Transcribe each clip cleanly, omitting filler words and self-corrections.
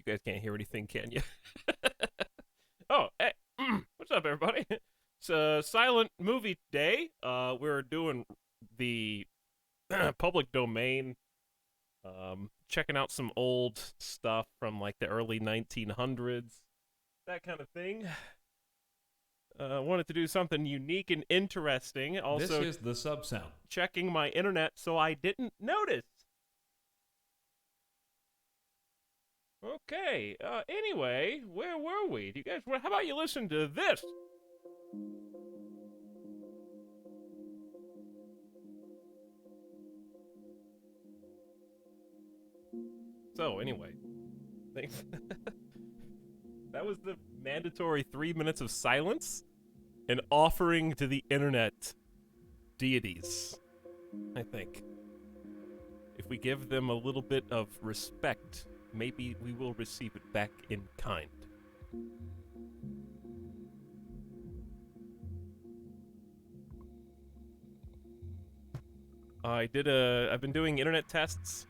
You guys can't hear anything, can you? Oh, hey, what's up, everybody? It's a silent movie day. We're doing the public domain, checking out some old stuff from like the early 1900s, that kind of thing. Wanted to do something unique and interesting. This Also, is the sub sound. checking my internet so I didn't notice. Okay. Anyway, where were we? Do you guys? How about you listen to this? So anyway, thanks. That was the mandatory 3 minutes of silence, an offering to the internet deities. I think if we give them a little bit of respect, maybe we will receive it back in kind. I've been doing internet tests.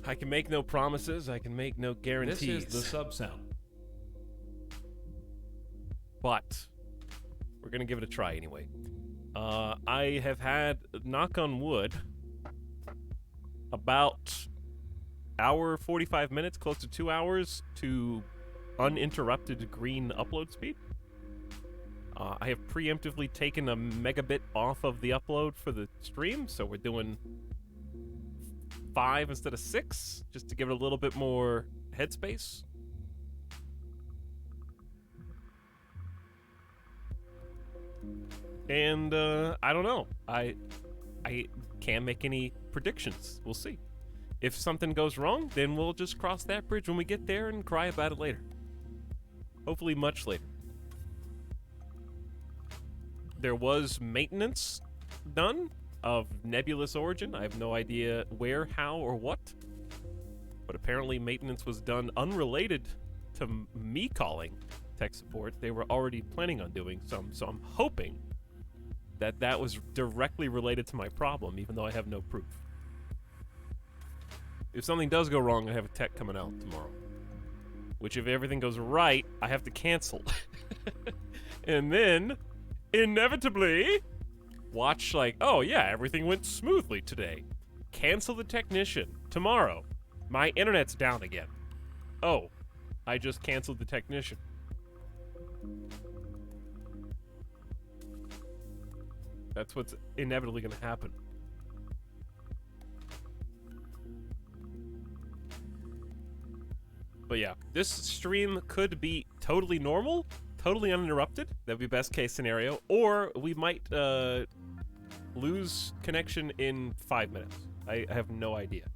I can make no promises, I can make no guarantees. This is the sub sound. But we're gonna give it a try anyway. I have had, knock on wood, about hour 45 minutes, close to 2 hours, to uninterrupted green upload speed. I have preemptively taken a megabit off of the upload for the stream, so we're doing 5 instead of 6, just to give it a little bit more headspace. And I don't know. I can't make any predictions. We'll see. If something goes wrong, then we'll just cross that bridge when we get there and cry about it later. Hopefully much later. There was maintenance done of nebulous origin. I have no idea where, how, or what. But apparently maintenance was done unrelated to me calling tech support. They were already planning on doing some, so I'm hoping that that was directly related to my problem, even though I have no proof. If something does go wrong, I have a tech coming out tomorrow. Which, if everything goes right, I have to cancel. And then, inevitably, watch like, oh yeah, everything went smoothly today. Cancel the technician. Tomorrow, my internet's down again. Oh, I just canceled the technician. That's what's inevitably going to happen. But yeah, this stream could be totally normal, totally uninterrupted. That'd be best case scenario. Or we might lose connection in 5 minutes. I have no idea.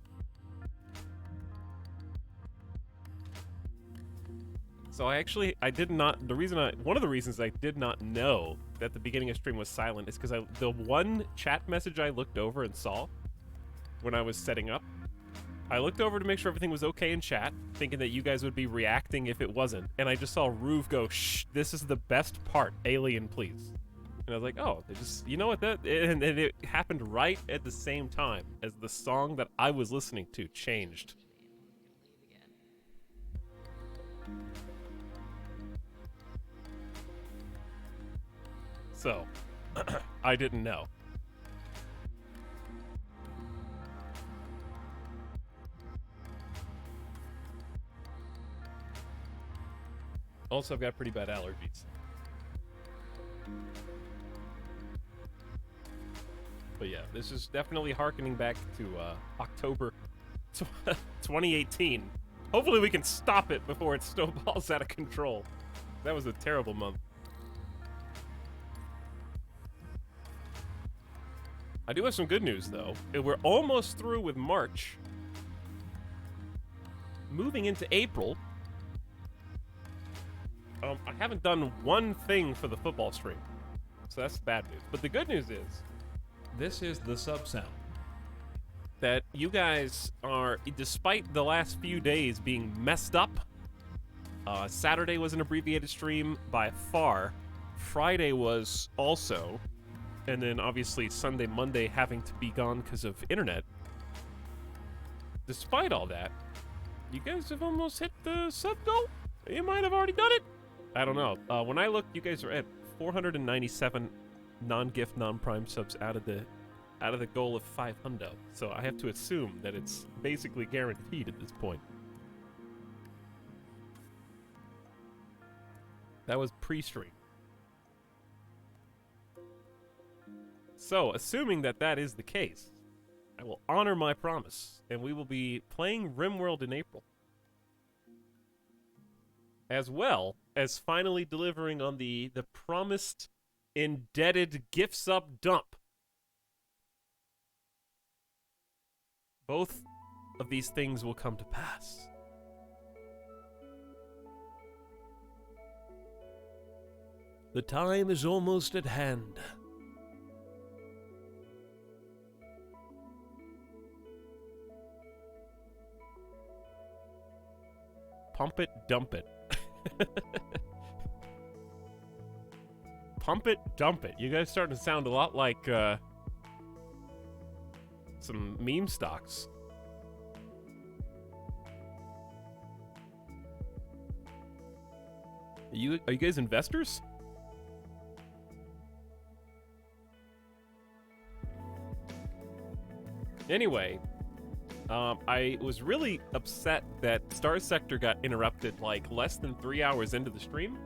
So I did not, one of the reasons I did not know that the beginning of stream was silent is because the one chat message I looked over and saw when I was setting up, I looked over to make sure everything was okay in chat, thinking that you guys would be reacting if it wasn't, and I just saw Ruve go, shh, this is the best part, alien please. And I was like, oh, they just, you know what, and it happened right at the same time as the song that I was listening to changed. So, I didn't know. Also, I've got pretty bad allergies. But yeah, this is definitely harkening back to October 2018. Hopefully we can stop it before it snowballs out of control. That was a terrible month. I do have some good news, though. We're almost through with March. Moving into April. I haven't done one thing for the football stream. So that's bad news. But the good news is, This is the sub sound. that you guys are, despite the last few days being messed up, Saturday was an abbreviated stream by far. Friday was also. And then obviously Sunday, Monday having to be gone because of internet. Despite all that, You guys have almost hit the sub goal. You might have already done it. I don't know. When I looked, you guys are at 497 non-gift, non-prime subs out of the goal of 500. So I have to assume that it's basically guaranteed at this point. That was pre-stream. So, assuming that that is the case, I will honor my promise, and we will be playing RimWorld in April. As well as finally delivering on the promised indebted gift sub dump. Both of these things will come to pass. The time is almost at hand. Pump it, dump it. Pump it, dump it. You guys starting to sound a lot like some meme stocks. Are you guys investors? Anyway, I was really upset that Star Sector got interrupted like less than 3 hours into the stream.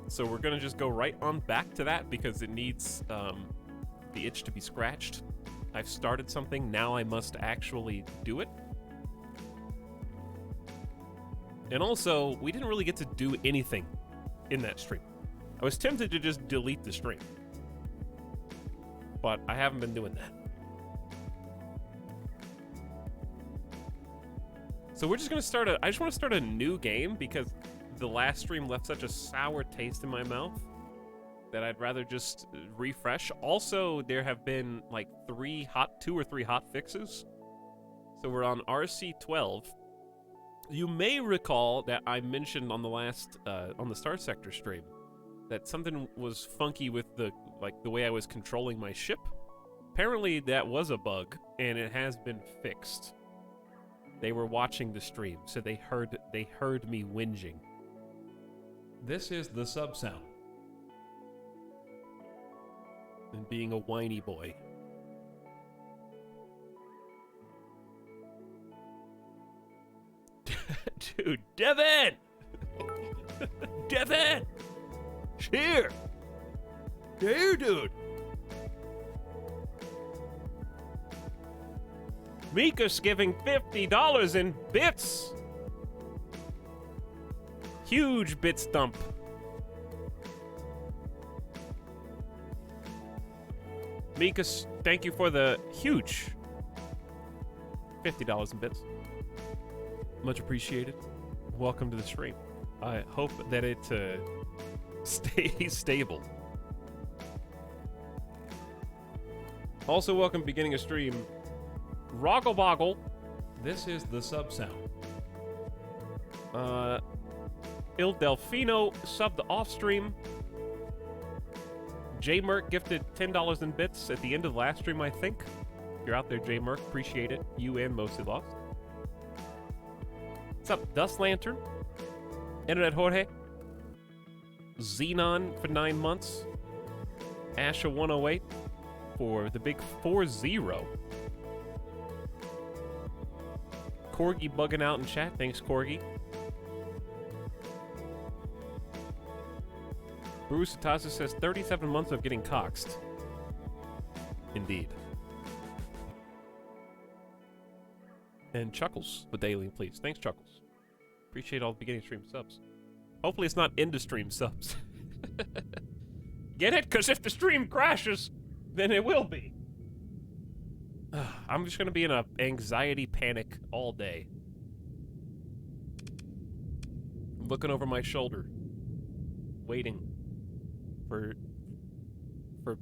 So we're gonna just go right on back to that because it needs the itch to be scratched. I've started something, now I must actually do it. And also, we didn't really get to do anything in that stream. I was tempted to just delete the stream, but I haven't been doing that. So we're just gonna start I just want to start a new game because the last stream left such a sour taste in my mouth that I'd rather just refresh. Also, there have been like 2 or 3 hot fixes. So we're on RC12. You may recall that I mentioned on the last, on the Star Sector stream, that something was funky with the way I was controlling my ship. Apparently that was a bug, and it has been fixed. They were watching the stream, so they heard me whinging. This is the sub sound. And being a whiny boy. Dude, Devin! Devin! Here! Here, dude! Mika's giving $50 in bits! Huge bit stump. Mika's, thank you for the huge $50 in bits. Much appreciated. Welcome to the stream. I hope that it stays stable. Also, welcome beginning of stream, Roggleboggle. This is the sub sound. Il Delfino subbed the off stream. J Merc gifted $10 in bits at the end of the last stream, I think. If you're out there, J Merc, appreciate it. You and Mostly Lost. What's up, Dust Lantern? Internet Jorge. Xenon for 9 months. Asha108 for the big 4-0. Corgi bugging out in chat. Thanks, Corgi. Bruce Atasa says 37 months of getting coxed. Indeed. And Chuckles with Alien, please. Thanks, Chuckles. Appreciate all the beginning stream subs. Hopefully it's not end of stream subs. Get it? Because if the stream crashes, then it will be. I'm just going to be in a anxiety panic all day. Looking over my shoulder. Waiting. For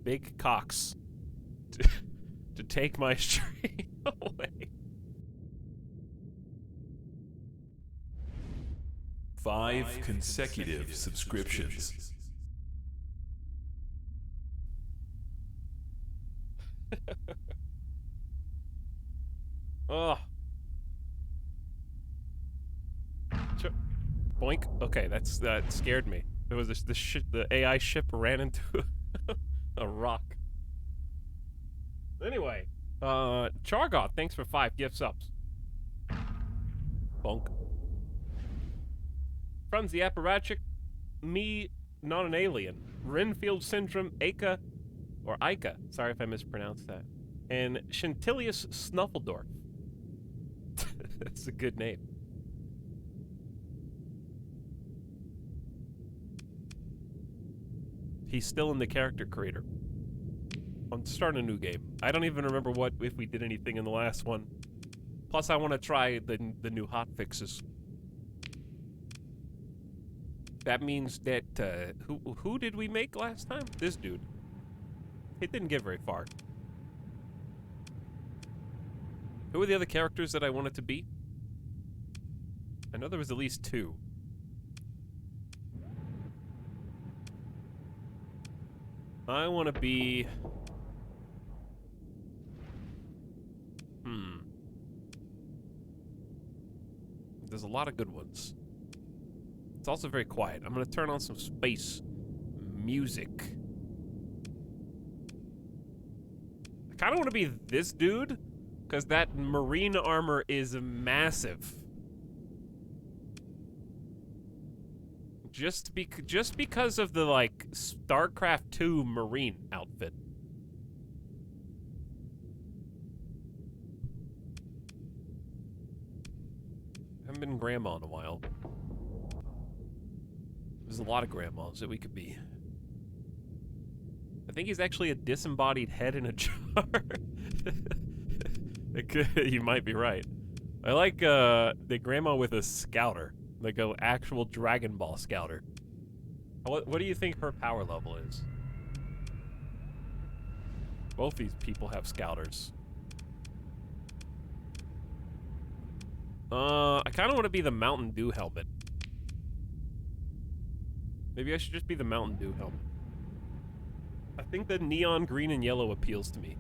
big cocks to take my stream away. 5 consecutive subscriptions. Ugh. Boink. Okay, that scared me. It was the AI ship ran into a rock. Anyway, Chargoth, thanks for 5 gift subs. Bonk. From the apparatchik, me not an alien. Renfield syndrome, Aka, or Ica. Sorry if I mispronounced that. And Chantilius Snuffledorf. That's a good name. He's still in the character creator. I'm starting a new game. I don't even remember if we did anything in the last one. Plus, I want to try the new hot fixes. That means that who did we make last time? This dude. It didn't get very far. Who are the other characters that I wanted to be? I know there was at least 2. I want to be... There's a lot of good ones. It's also very quiet. I'm going to turn on some space music. I kind of want to be this dude, because that marine armor is massive. Just because of the, like, StarCraft 2 marine outfit. Haven't been grandma in a while. There's a lot of grandmas that we could be. I think he's actually a disembodied head in a jar. You might be right. I like the grandma with a scouter. Like an actual Dragon Ball scouter. What do you think her power level is? Both these people have scouters. I kind of want to be the Mountain Dew helmet. Maybe I should just be the Mountain Dew helmet. I think the neon green and yellow appeals to me.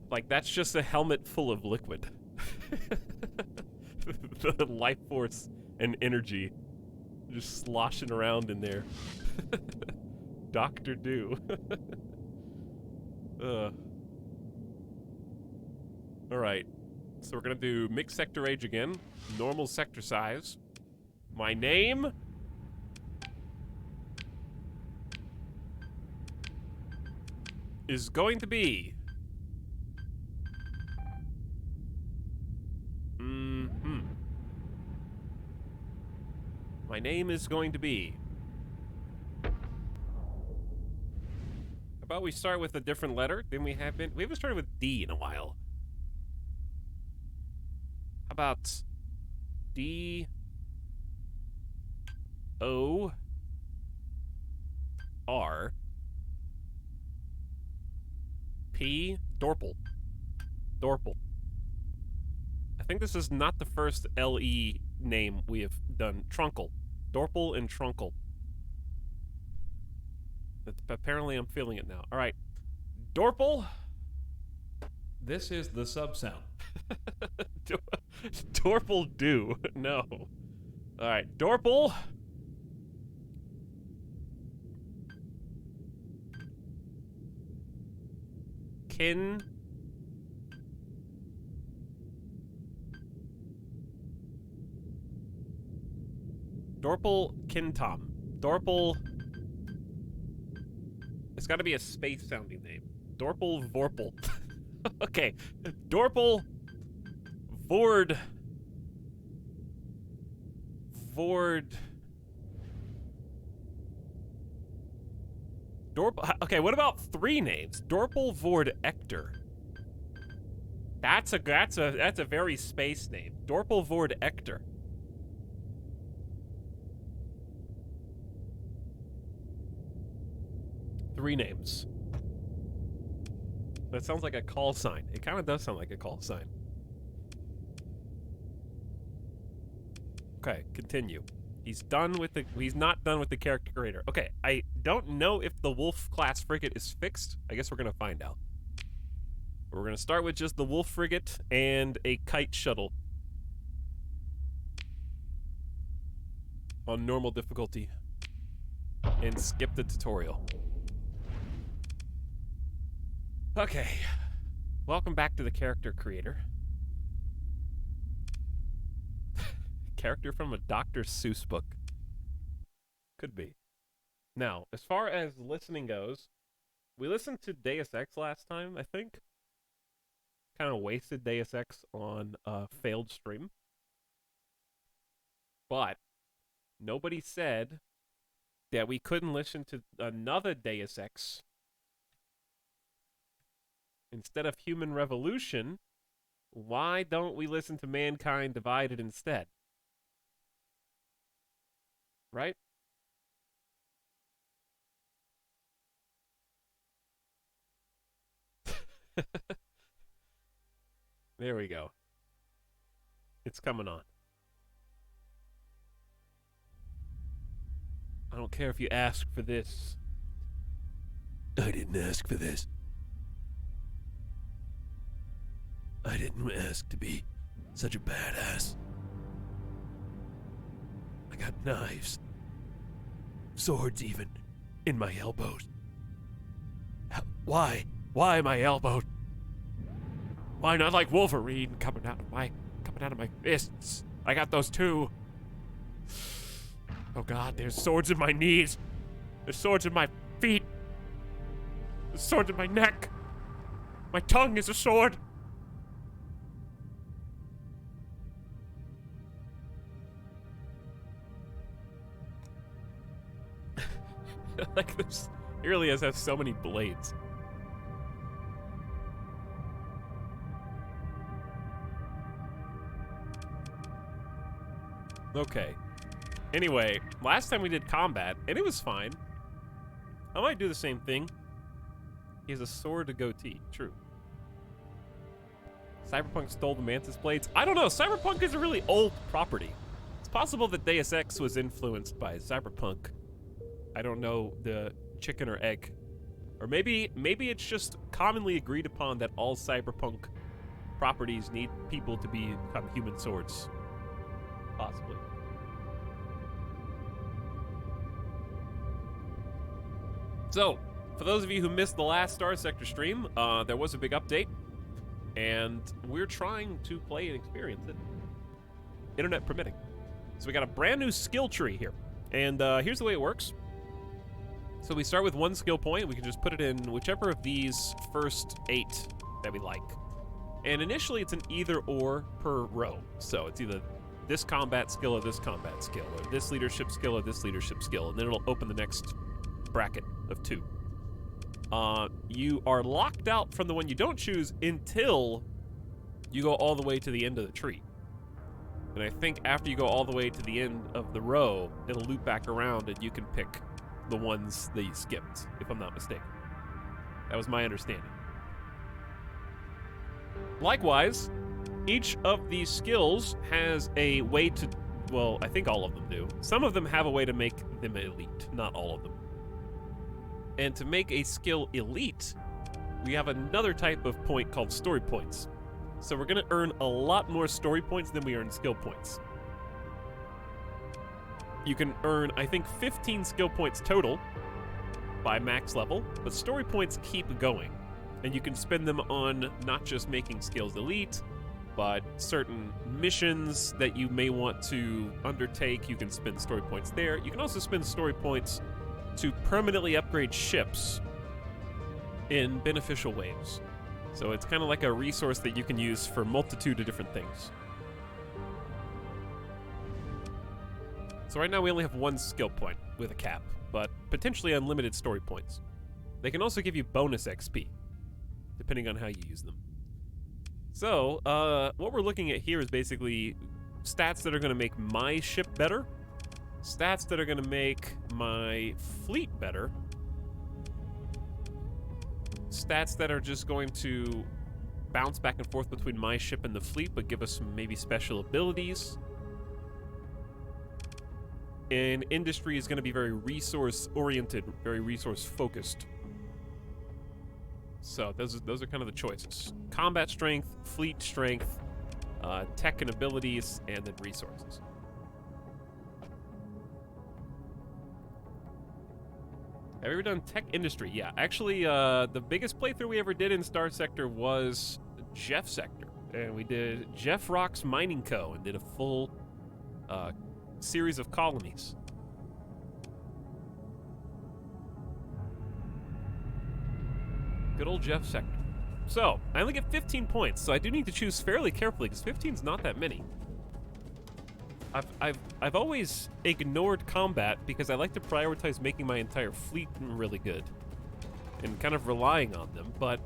Like, that's just a helmet full of liquid. The life force and energy just sloshing around in there. Dr. Dew. Alright. So we're gonna do mixed sector age again. Normal sector size. My name... is going to be... My name is going to be... How about we start with a different letter than we haven't started with D in a while. How about D O R P Dorpal. Dorpal. I think this is not the first LE name we have done. Trunkle. Dorpal and Trunkle. Apparently I'm feeling it now. Alright. Dorpal. This is the sub sound. Dorpal do. No. Alright. Dorpal. Kin. Dorpal Kintom. Dorpal... It's gotta be a space-sounding name. Dorpal Vorpal. Okay. Dorpal... Vord... Vord... Dorpal... Okay, what about 3 names? Dorpal Vord Ector. That's a very space name. Dorpal Vord Ector. Three names. That sounds like a call sign. It kind of does sound like a call sign. Okay, continue. He's not done with the character creator. Okay, I don't know if the Wolf class frigate is fixed. I guess we're gonna find out. We're going to start with just the Wolf Frigate and a Kite Shuttle. On normal difficulty. And skip the tutorial. Okay. Welcome back to the character creator. Character from a Dr. Seuss book. Could be. Now, as far as listening goes, we listened to Deus Ex last time, I think. Kind of wasted Deus Ex on a failed stream. But nobody said that we couldn't listen to another Deus Ex. Instead of Human Revolution, why don't we listen to Mankind Divided instead? Right? There we go. It's coming on. I don't care if you ask for this. I didn't ask for this. I didn't ask to be such a badass. I got knives. Swords even. In my elbows. Why? Why my elbows? Why not like Wolverine coming out of my fists? I got those too. Oh God, there's swords in my knees. There's swords in my feet. There's swords in my neck. My tongue is a sword. Like this, it really has so many blades. Okay. Anyway, last time we did combat, and it was fine. I might do the same thing. He has a sword to goatee. True. Cyberpunk stole the Mantis blades. I don't know. Cyberpunk is a really old property. It's possible that Deus Ex was influenced by Cyberpunk. I don't know the chicken or egg. Or maybe it's just commonly agreed upon that all Cyberpunk properties need people to become human swords. Possibly. So, for those of you who missed the last Star Sector stream, there was a big update, and we're trying to play and experience it, internet permitting. So we got a brand new skill tree here, and here's the way it works. So we start with one skill point. We can just put it in whichever of these first 8 that we like. And initially, it's an either-or per row. So it's either this combat skill or this combat skill, or this leadership skill or this leadership skill, and then it'll open the next bracket of 2. You are locked out from the one you don't choose until you go all the way to the end of the tree. And I think after you go all the way to the end of the row, it'll loop back around and you can pick the ones that you skipped, if I'm not mistaken. That was my understanding. Likewise, each of these skills has a way to, well, I think all of them do. Some of them have a way to make them elite, not all of them. And to make a skill elite, we have another type of point called story points. So we're going to earn a lot more story points than we earn skill points. You can earn, I think, 15 skill points total by max level, but story points keep going. And you can spend them on not just making skills elite, but certain missions that you may want to undertake. You can spend story points there. You can also spend story points to permanently upgrade ships in beneficial ways. So it's kind of like a resource that you can use for a multitude of different things. So right now we only have one skill point with a cap, but potentially unlimited story points. They can also give you bonus XP, depending on how you use them. So, what we're looking at here is basically stats that are going to make my ship better, stats that are going to make my fleet better, stats that are just going to bounce back and forth between my ship and the fleet, but give us some maybe special abilities. And industry is going to be very resource-oriented, very resource-focused. So those are kind of the choices: combat strength, fleet strength, tech and abilities, and then resources. Have you ever done tech industry? Yeah, actually, the biggest playthrough we ever did in Star Sector was Jeff Sector. And we did Jeff Rock's Mining Co. and did a full series of colonies. Good old Jeff Sector. So, I only get 15 points, so I do need to choose fairly carefully, because 15's not that many. I've always ignored combat because I like to prioritize making my entire fleet really good and kind of relying on them, but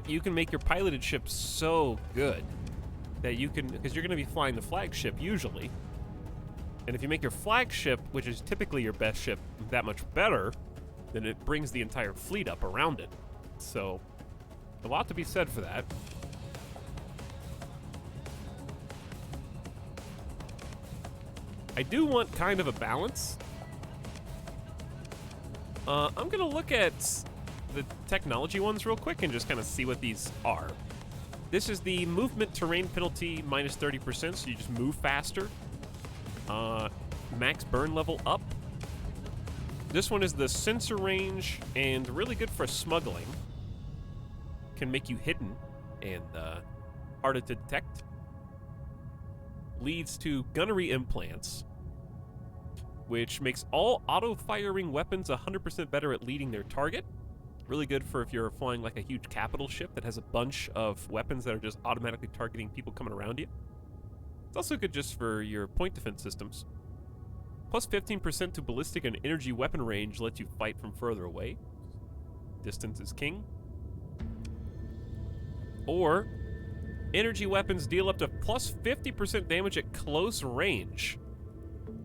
you can make your piloted ship so good that you can, because you're going to be flying the flagship usually, and if you make your flagship, which is typically your best ship, that much better, then it brings the entire fleet up around it. So, a lot to be said for that. I do want kind of a balance. I'm gonna look at the technology ones real quick and just kind of see what these are. This is the movement terrain penalty minus 30%, so you just move faster. Max burn level up. This one is the sensor range and really good for smuggling. Can make you hidden and harder to detect. Leads to gunnery implants, which makes all auto-firing weapons 100% better at leading their target. Really good for if you're flying like a huge capital ship that has a bunch of weapons that are just automatically targeting people coming around you. It's also good just for your point defense systems. Plus 15% to ballistic and energy weapon range lets you fight from further away. Distance is king. Or energy weapons deal up to plus 50% damage at close range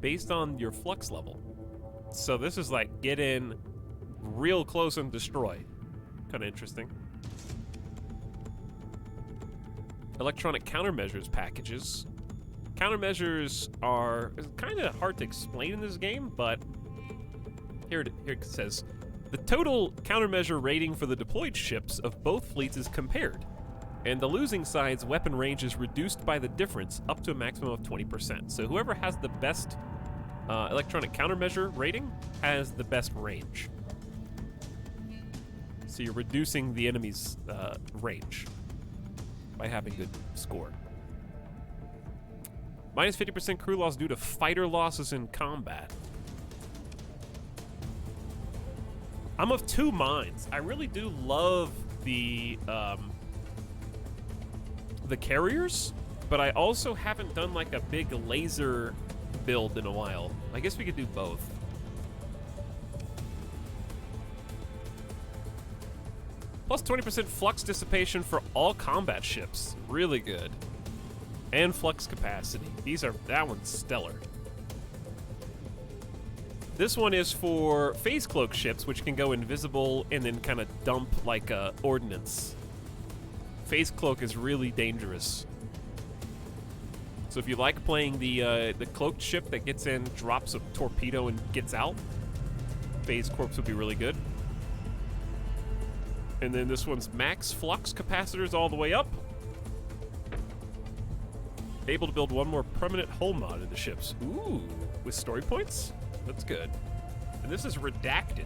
based on your flux level. So this is like get in real close and destroy. Kind of interesting. Electronic countermeasures packages. Countermeasures are kind of hard to explain in this game, but here it says, the total countermeasure rating for the deployed ships of both fleets is compared, and the losing side's weapon range is reduced by the difference up to a maximum of 20%. So whoever has the best electronic countermeasure rating has the best range. So you're reducing the enemy's range by having good score. Minus 50% crew loss due to fighter losses in combat. I'm of two minds. I really do love the carriers, but I also haven't done like a big laser build in a while. I guess we could do both. Plus 20% flux dissipation for all combat ships. Really good. And flux capacity. That one's stellar. This one is for phase cloak ships, which can go invisible and then kind of dump like ordnance. Phase cloak is really dangerous. So if you like playing the cloaked ship that gets in, drops a torpedo and gets out, phase corpse would be really good. And then this one's max flux capacitors all the way up. Able to build one more permanent hull mod in the ships. Ooh, with story points? That's good. And this is redacted.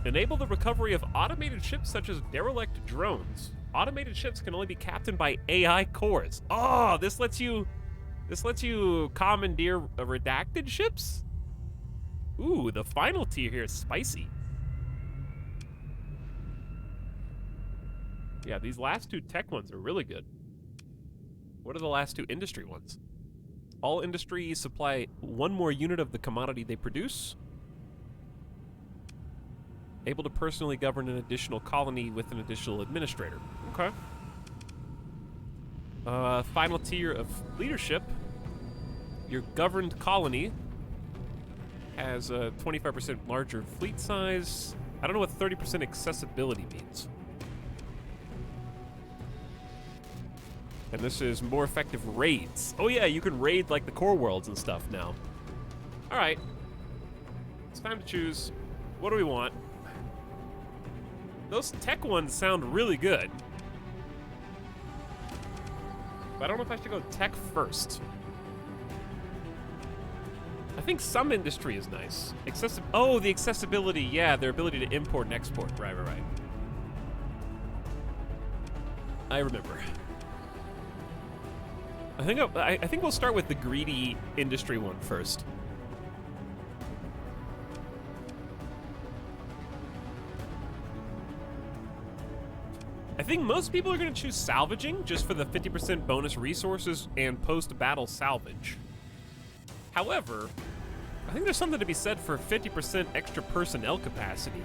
Enable the recovery of automated ships such as derelict drones. Automated ships can only be captained by AI cores. Oh, this lets you commandeer redacted ships? Ooh, the final tier here is spicy. Yeah, these last two tech ones are really good. What are the last two industry ones? All industries supply one more unit of the commodity they produce. Able to personally govern an additional colony with an additional administrator. Okay. Final tier of leadership. Your governed colony has a 25% larger fleet size. I don't know what 30% accessibility means. And this is more effective raids. Oh yeah, you can raid like the core worlds and stuff now. All right. Let's time to choose. What do we want? Those tech ones sound really good. But I don't know if I should go tech first. I think some industry is nice. Oh, the accessibility. Yeah, their ability to import and export. Right. I remember. I think we'll start with the greedy industry one first. I think most people are going to choose salvaging just for the 50% bonus resources and post-battle salvage. However, I think there's something to be said for 50% extra personnel capacity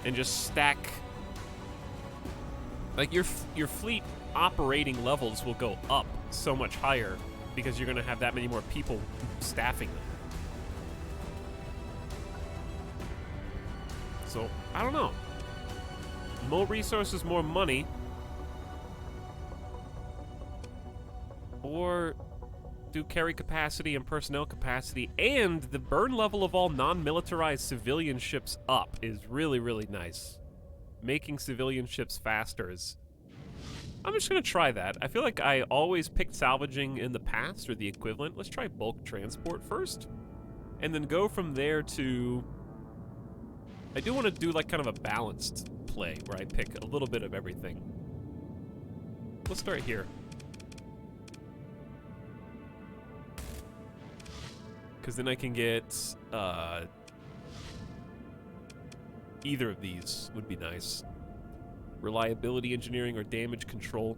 and just stack. Like your fleet operating levels will go up so much higher because you're going to have that many more people staffing them. So, I don't know. More resources, more money. Or do carry capacity and personnel capacity, and the burn level of all non-militarized civilian ships up is really, really nice. Making civilian ships faster is... I'm just going to try that. I feel like I always picked salvaging in the past, or the equivalent. Let's try bulk transport first, and then go from there to... I do want to do like kind of a balanced play where I pick a little bit of everything. Let's start here. Because then I can get either of these would be nice. Reliability engineering or damage control.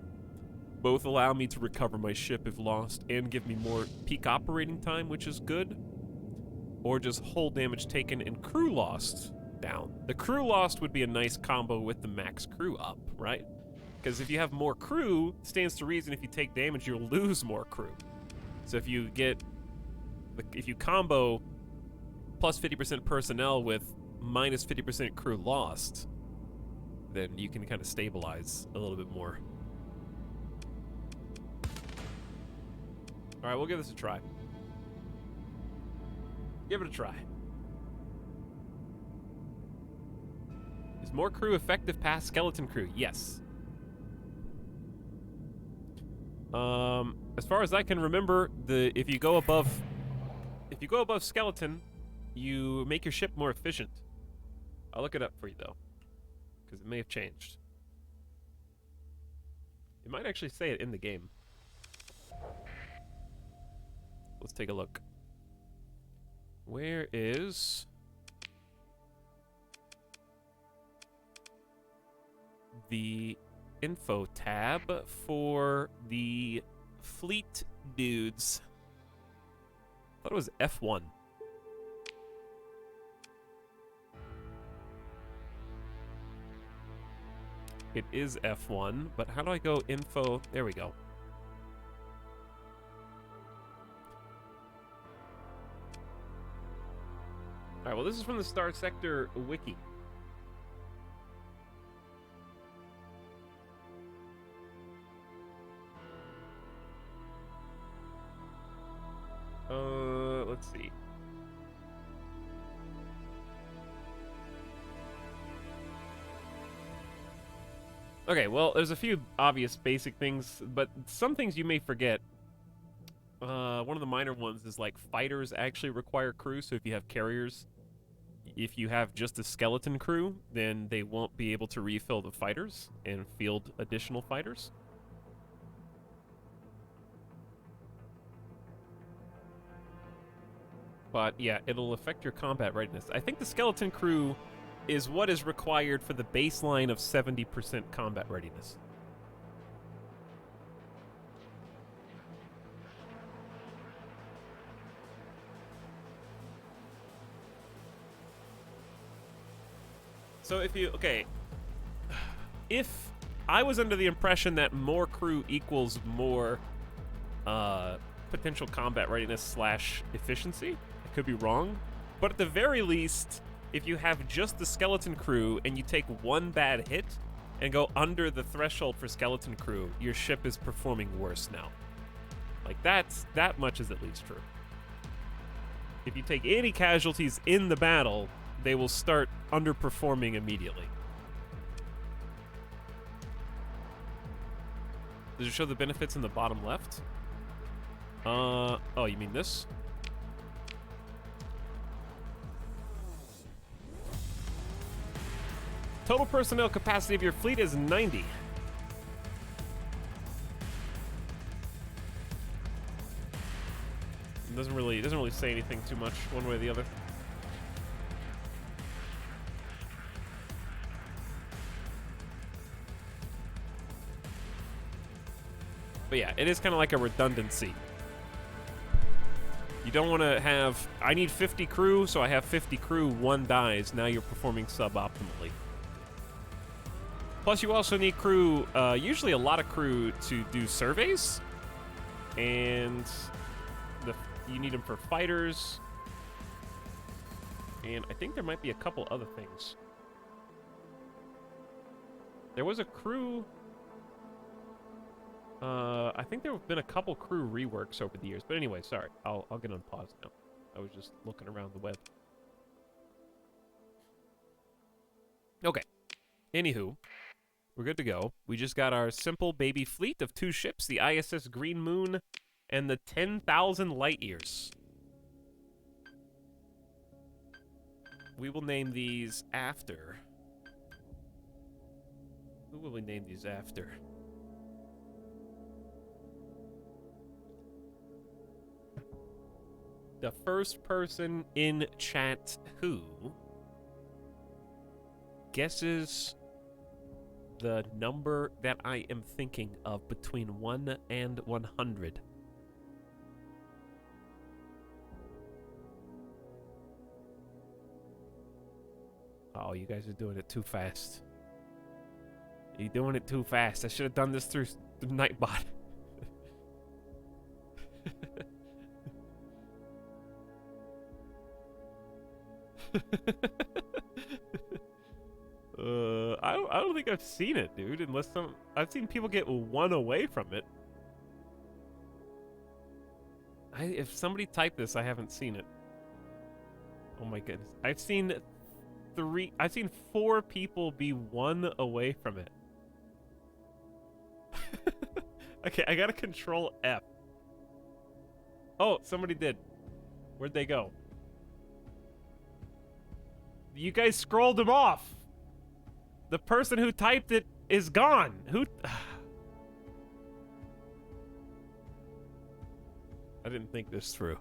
Both allow me to recover my ship if lost and give me more peak operating time, which is good. Or just hull damage taken and crew lost down. The crew lost would be a nice combo with the max crew up, right? Because if you have more crew, it stands to reason if you take damage, you'll lose more crew. So if you combo plus 50% personnel with minus 50% crew lost, then you can kind of stabilize a little bit more. All right, we'll give this a try. Give it a try. Is more crew effective past skeleton crew? Yes. As far as I can remember, if you go above skeleton, you make your ship more efficient. I'll look it up for you though, because it may have changed. It might actually say it in the game. Let's take a look. Where is the info tab for the fleet dudes? I thought it was F1. It is F1, but how do I go info? There we go. All right, well, this is from the Star Sector wiki. Let's see. Okay, well, there's a few obvious basic things, but some things you may forget. One of the minor ones is like fighters actually require crew, so if you have carriers, if you have just a skeleton crew, then they won't be able to refill the fighters and field additional fighters. But yeah, it'll affect your combat readiness. I think the skeleton crew is what is required for the baseline of 70% combat readiness. So if I was under the impression that more crew equals more potential combat readiness / efficiency, I could be wrong, but at the very least, if you have just the skeleton crew and you take one bad hit and go under the threshold for skeleton crew, your ship is performing worse now. Like that much is at least true. if you take any casualties in the battle, they will start underperforming immediately. Does it show the benefits in the bottom left? Oh, you mean this? Total personnel capacity of your fleet is 90. It doesn't really say anything too much one way or the other. But yeah, it is kind of like a redundancy. You don't want to have, I need 50 crew, so I have 50 crew, one dies, now you're performing suboptimally. Plus you also need crew, usually a lot of crew to do surveys. And you need them for fighters. And I think there might be a couple other things. There was a crew... I think there have been a couple crew reworks over the years. But anyway, sorry. I'll get on pause now. I was just looking around the web. Okay. Anywho, we're good to go. We just got our simple baby fleet of 2 ships, the ISS Green Moon and the 10,000 light years. We will name these after... Who will we name these after? The first person in chat who guesses the number that I am thinking of between 1 and 100. Oh, you guys are doing it too fast. You're doing it too fast. I should have done this through the Nightbot. I don't think I've seen it, dude. Unless I've seen people get 1 away from it. If somebody typed this, I haven't seen it. Oh my goodness. I've seen 4 people be 1 away from it. Okay, I gotta control F. Oh, somebody did. Where'd they go? You guys scrolled them off. The person who typed it is gone. Who? I didn't think this through.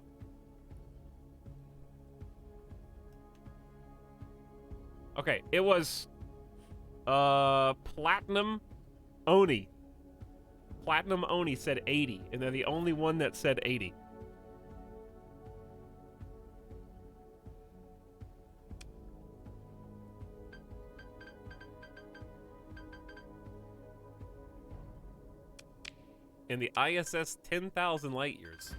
Okay, it was Platinum Oni. Platinum Oni said 80, and they're the only one that said 80. And the ISS 10,000 light years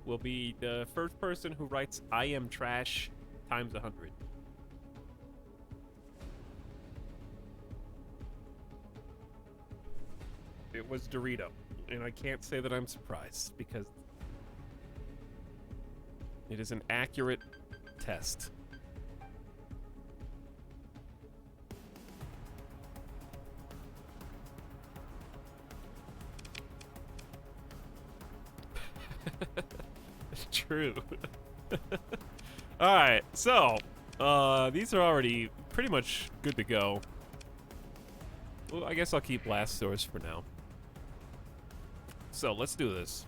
will be the first person who writes I am trash times 100. It was Dorito, and I can't say that I'm surprised because it is an accurate test. It's true. Alright, so these are already pretty much good to go. Well, I guess I'll keep blast doors for now. So let's do this.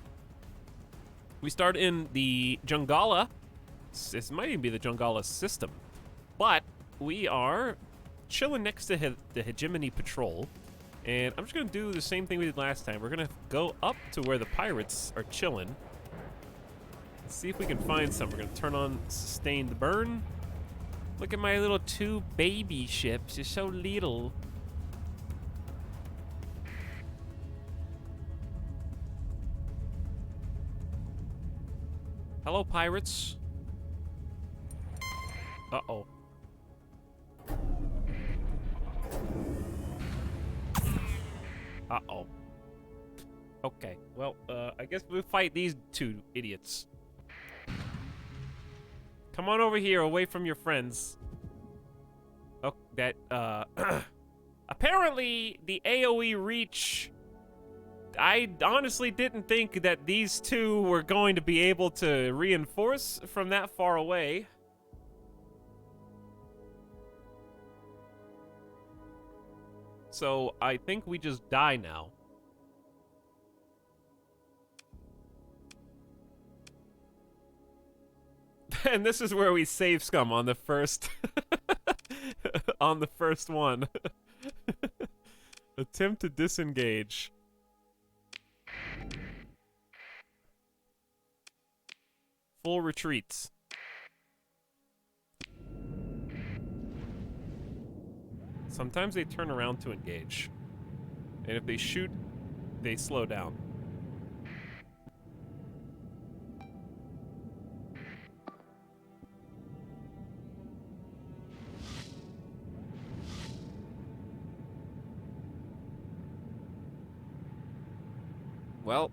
We start in the Jungala. This might even be the Jungala system, but we are chilling next to the Hegemony Patrol, and I'm just gonna do the same thing we did last time. We're gonna go up to where the pirates are chilling. Let's see if we can find some. We're gonna turn on sustained burn. Look at my little 2 baby ships. They're so little. Hello, pirates. Uh-oh. Uh-oh. Okay, well, I guess we'll fight these 2 idiots. Come on over here, away from your friends. Oh, that, apparently, the AoE reach... I honestly didn't think that these two were going to be able to reinforce from that far away. So, I think we just die now. And this is where we save scum on the first... on the first one. Attempt to disengage. Full retreats. Sometimes they turn around to engage. And if they shoot, they slow down. Well,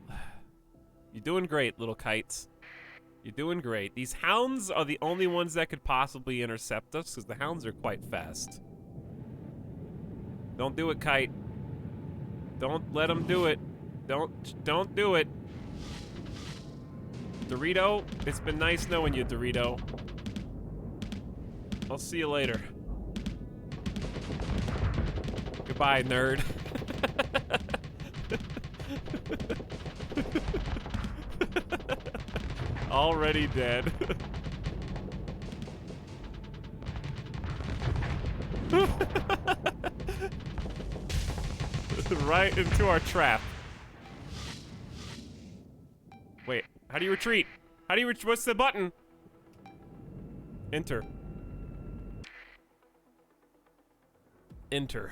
you're doing great, little kites. You're doing great. These hounds are the only ones that could possibly intercept us, because the hounds are quite fast. Don't do it, Kite. Don't let them do it. Don't do it. Dorito, it's been nice knowing you, Dorito. I'll see you later. Goodbye, nerd. Already dead. Right into our trap. Wait, how do you retreat? How do you what's the button? Enter. Enter.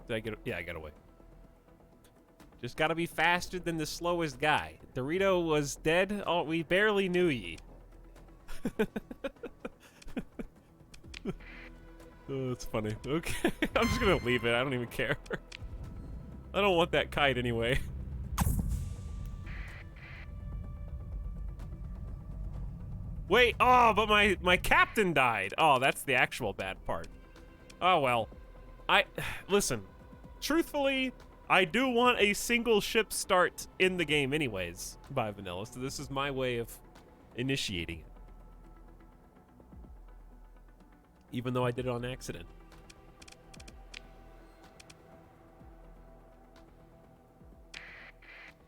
Did I get... Yeah, I got away. Just gotta be faster than the slowest guy. Dorito was dead. Oh, we barely knew ye. Oh, that's funny. Okay, I'm just gonna leave it. I don't even care. I don't want that kite anyway. Wait, oh, but my captain died. Oh, that's the actual bad part. Oh, well. Listen, truthfully, I do want a single ship start in the game anyways by vanilla, so this is my way of initiating it. Even though I did it on accident.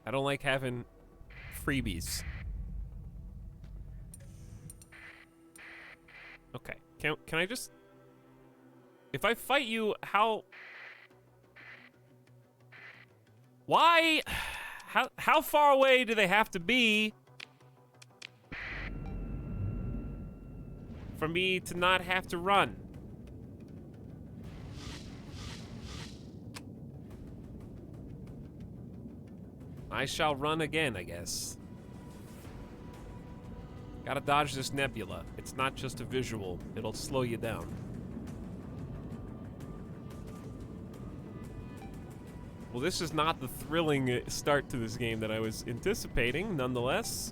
I don't like having freebies. Okay, can I just... If I fight you, how... Why? How far away do they have to be for me to not have to run? I shall run again, I guess. Gotta dodge this nebula. It's not just a visual. It'll slow you down. Well, this is not the thrilling start to this game that I was anticipating, nonetheless.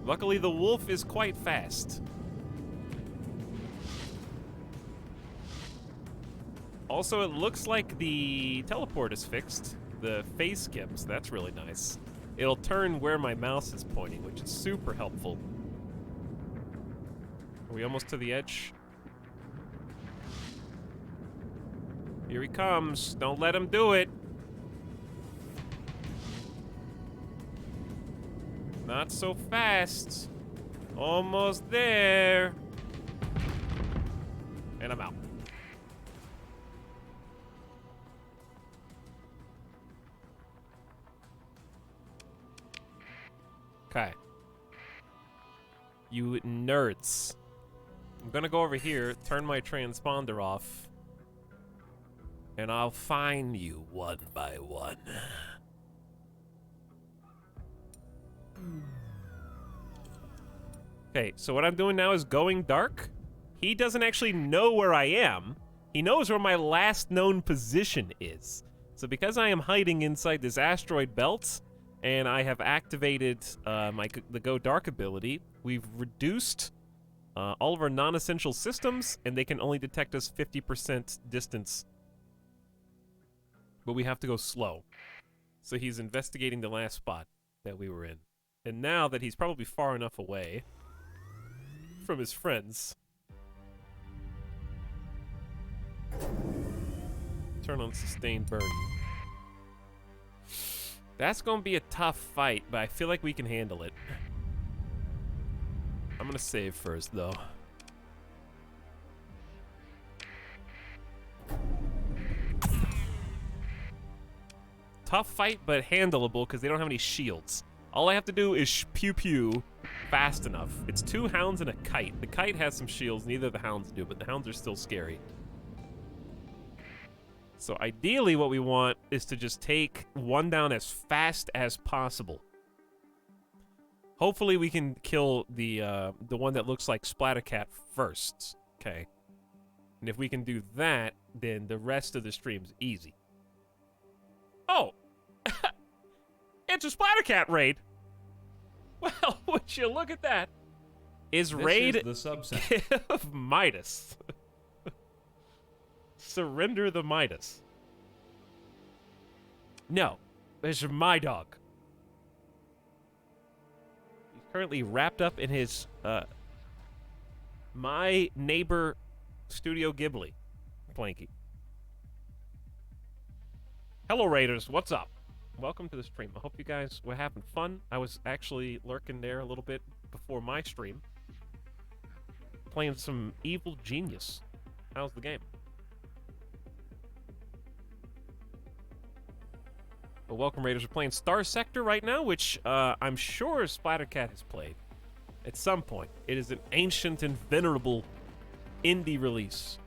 Luckily, the wolf is quite fast. Also, it looks like the teleport is fixed. The phase skips, that's really nice. It'll turn where my mouse is pointing, which is super helpful. Are we almost to the edge? Here he comes. Don't let him do it. Not so fast. Almost there. And I'm out. Okay. You nerds. I'm gonna go over here, turn my transponder off, and I'll find you one by one. Okay, so what I'm doing now is going dark. He doesn't actually know where I am. He knows where my last known position is. So because I am hiding inside this asteroid belt, and I have activated the Go Dark ability. We've reduced all of our non-essential systems, and they can only detect us 50% distance. But we have to go slow. So he's investigating the last spot that we were in. And now that he's probably far enough away from his friends, turn on sustained burn. That's gonna be a tough fight, but I feel like we can handle it. I'm gonna save first, though. Tough fight, but handleable because they don't have any shields. All I have to do is pew-pew fast enough. It's 2 hounds and a kite. The kite has some shields, neither of the hounds do, but the hounds are still scary. So ideally what we want is to just take one down as fast as possible. Hopefully we can kill the one that looks like Splattercat first. Okay. And if we can do that, then the rest of the stream's easy. Oh! It's a Splattercat raid! Well, would you look at that? Is raid This is the subset. give Midas. Surrender the Midas. No, it's my dog. He's currently wrapped up in his, my neighbor Studio Ghibli blankie. Hello, Raiders. What's up? Welcome to the stream. I hope you guys were having fun. I was actually lurking there a little bit before my stream, playing some Evil Genius. How's the game? But welcome, Raiders. We're playing Star Sector right now, which I'm sure Splattercat has played at some point. It is an ancient and venerable indie release.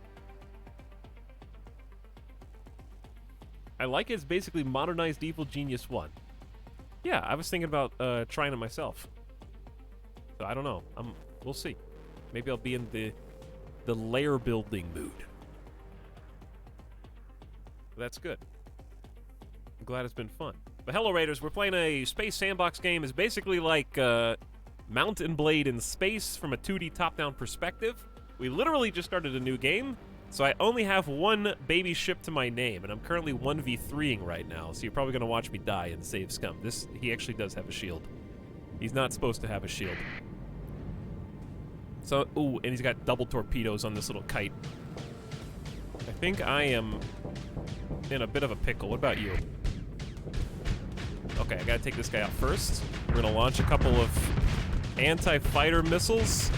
I like it. It's basically modernized Evil Genius 1. Yeah, I was thinking about trying it myself. So I don't know. We'll see. Maybe I'll be in the lair building mood. That's good. I'm glad it's been fun. But hello, Raiders. We're playing a space sandbox game. It's basically like Mountain Blade in space from a 2D top-down perspective. We literally just started a new game, so I only have one baby ship to my name, and I'm currently 1v3ing right now, so you're probably going to watch me die and save scum. He actually does have a shield. He's not supposed to have a shield. So, ooh, and he's got double torpedoes on this little kite. I think I am in a bit of a pickle. What about you? Okay, I gotta take this guy out first. We're gonna launch a couple of anti-fighter missiles,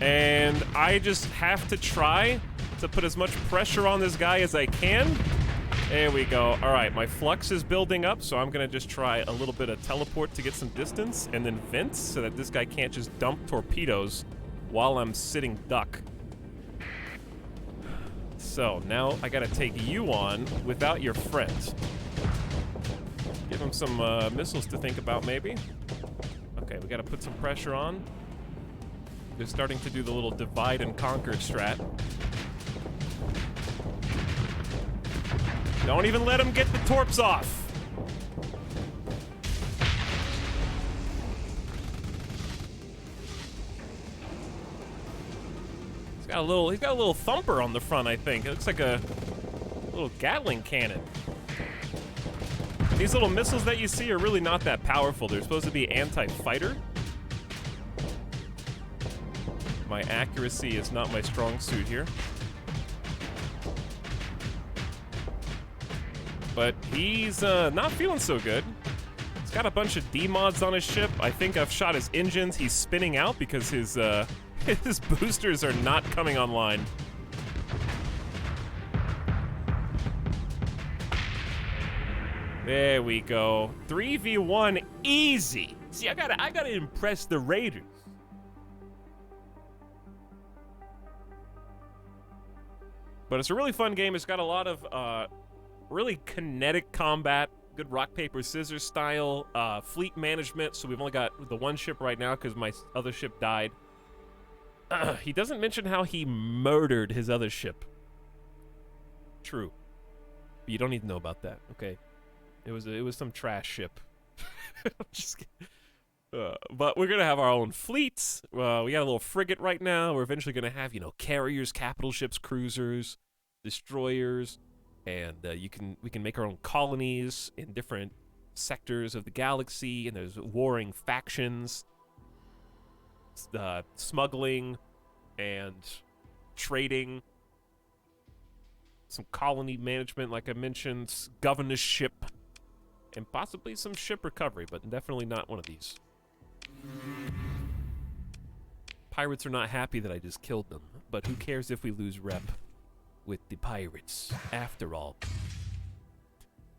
and I just have to try to put as much pressure on this guy as I can. There we go. All right, my flux is building up, so I'm gonna just try a little bit of teleport to get some distance, and then vent so that this guy can't just dump torpedoes while I'm sitting duck. So now I gotta take you on without your friends. Give him some missiles to think about, maybe. Okay, we gotta put some pressure on. They're starting to do the little divide and conquer strat. Don't even let him get the torps off. He's got a little thumper on the front, I think. It looks like a little Gatling cannon. These little missiles that you see are really not that powerful. They're supposed to be anti-fighter. My accuracy is not my strong suit here. But he's not feeling so good. He's got a bunch of D-mods on his ship. I think I've shot his engines. He's spinning out because his his boosters are not coming online. There we go. 3v1 easy. See, I gotta impress the Raiders. But it's a really fun game. It's got a lot of really kinetic combat, good rock, paper, scissors style, fleet management. So we've only got the one ship right now because my other ship died. He doesn't mention how he murdered his other ship. True. But you don't need to know about that, okay? It was some trash ship Just kidding. But we're gonna have our own fleets. We got a little frigate right now. We're eventually gonna have, carriers, capital ships, cruisers, destroyers, and we can make our own colonies in different sectors of the galaxy. And there's warring factions, smuggling, and trading. Some colony management, like I mentioned, governorship, and possibly some ship recovery, but definitely not one of these. Pirates are not happy that I just killed them, but who cares if we lose rep with the pirates, after all.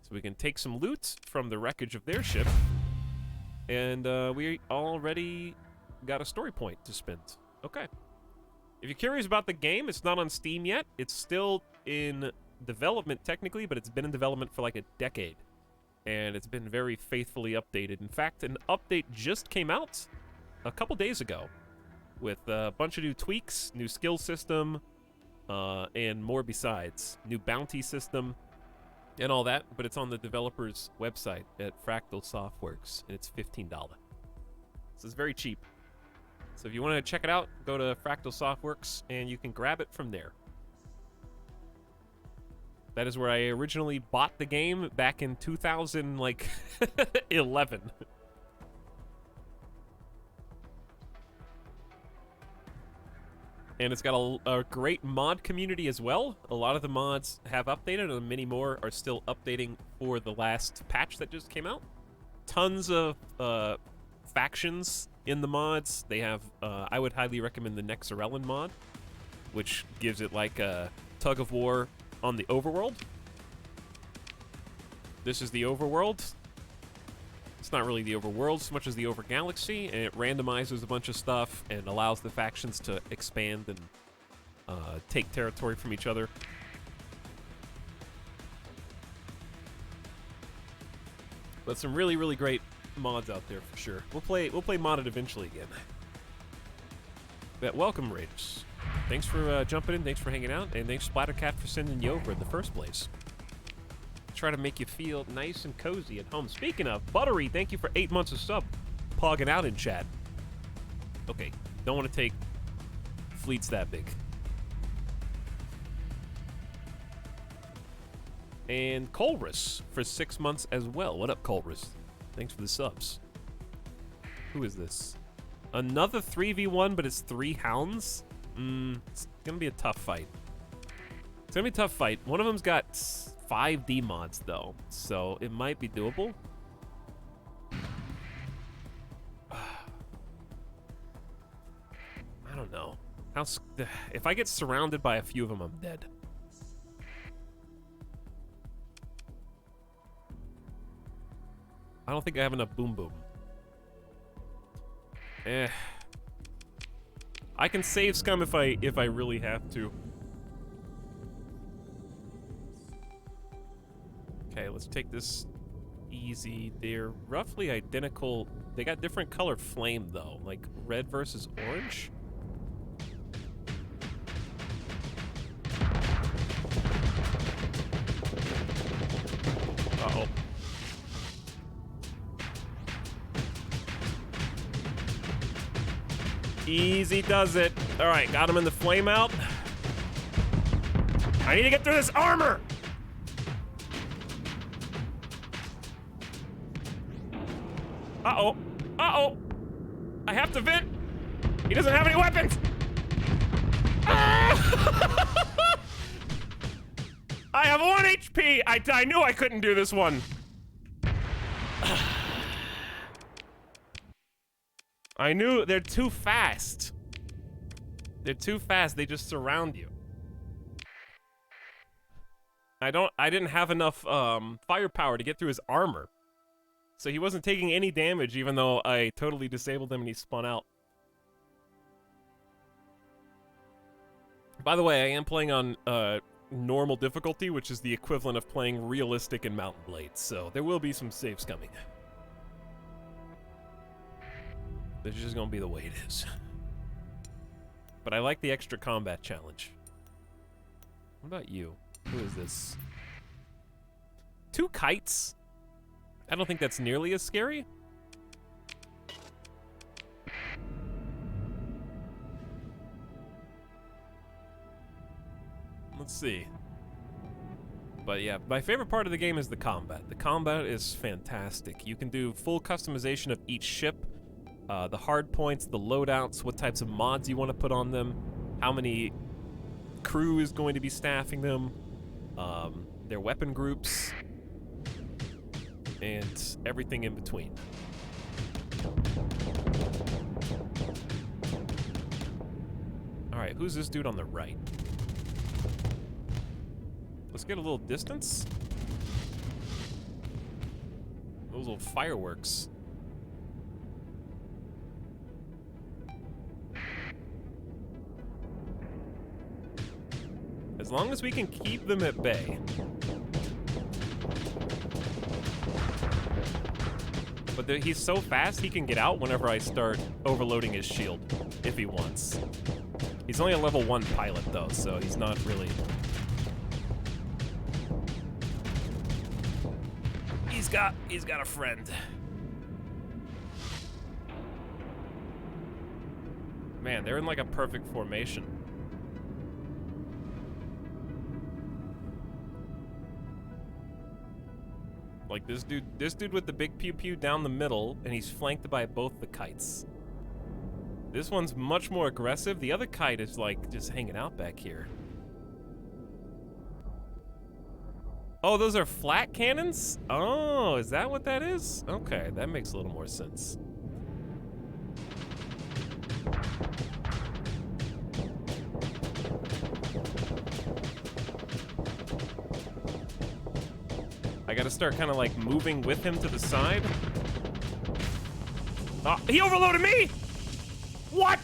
So we can take some loot from the wreckage of their ship, and we already got a story point to spend. Okay. If you're curious about the game, it's not on Steam yet. It's still in development technically, but it's been in development for like a decade. And it's been very faithfully updated. In fact, an update just came out a couple days ago with a bunch of new tweaks, new skill system, and more besides. New bounty system and all that, but it's on the developer's website at Fractal Softworks, and it's $15. So it's very cheap. So if you want to check it out, go to Fractal Softworks, and you can grab it from there. That is where I originally bought the game back in 2011. And it's got a great mod community as well. A lot of the mods have updated, and many more are still updating for the last patch that just came out. Tons of factions in the mods. They have, I would highly recommend the Nexarellan mod, which gives it like a tug of war on the overworld. This is the overworld. It's not really the overworld so much as the overgalaxy, and it randomizes a bunch of stuff and allows the factions to expand and take territory from each other. But some really, really great mods out there for sure. We'll play modded eventually again. But welcome, Raiders. Thanks for jumping in, thanks for hanging out, and thanks Splattercat for sending you over in the first place. Try to make you feel nice and cozy at home. Speaking of, Buttery, thank you for 8 months of sub. Pogging out in chat. Okay, don't want to take fleets that big. And Colrus for 6 months as well. What up, Colrus? Thanks for the subs. Who is this? Another 3v1, but it's 3 hounds? It's gonna be a tough fight. It's gonna be a tough fight. One of them's got 5D mods, though, so it might be doable. I don't know. If I get surrounded by a few of them, I'm dead. I don't think I have enough boom boom. I can save scum if I really have to. Okay, let's take this easy. They're roughly identical. They got different color flame though, like red versus orange. Uh-oh. Easy does it. All right, got him in the flame out. I need to get through this armor. Uh-oh. Uh-oh. I have to vent. He doesn't have any weapons. Ah! I have 1 HP. I knew I couldn't do this one. I knew they're too fast. They're too fast. They just surround you. I didn't have enough firepower to get through his armor. So he wasn't taking any damage even though I totally disabled him and he spun out. By the way, I am playing on normal difficulty, which is the equivalent of playing realistic in Mountain Blade, so there will be some saves coming. This is just gonna be the way it is. But I like the extra combat challenge. What about you? Who is this? 2 kites? I don't think that's nearly as scary. Let's see. But yeah, my favorite part of the game is the combat. The combat is fantastic. You can do full customization of each ship, the hard points, the loadouts, what types of mods you want to put on them, how many crew is going to be staffing them, their weapon groups, and everything in between. Alright, who's this dude on the right? Let's get a little distance. Those little fireworks. As long as we can keep them at bay. But he's so fast, he can get out whenever I start overloading his shield, if he wants. He's only a level 1 pilot, though, so he's not really... He's got a friend. Man, they're in like a perfect formation. Like this dude with the big pew pew down the middle, and he's flanked by both the kites. This one's much more aggressive. The other kite is like just hanging out back here. Oh, those are flat cannons? Oh, is that what that is? Okay, that makes a little more sense. I gotta start kind of like moving with him to the side. Oh, he overloaded me! What?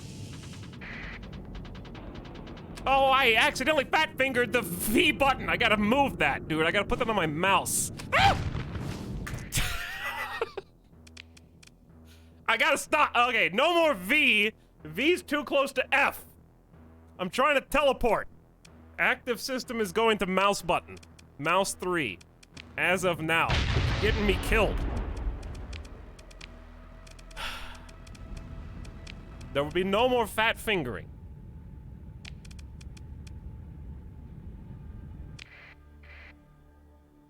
Oh, I accidentally fat-fingered the V button. I gotta move that, dude. I gotta put that on my mouse. Ah! I gotta stop. Okay, no more V. V's too close to F. I'm trying to teleport. Active system is going to mouse button. Mouse 3. As of now. Getting me killed. There will be no more fat fingering.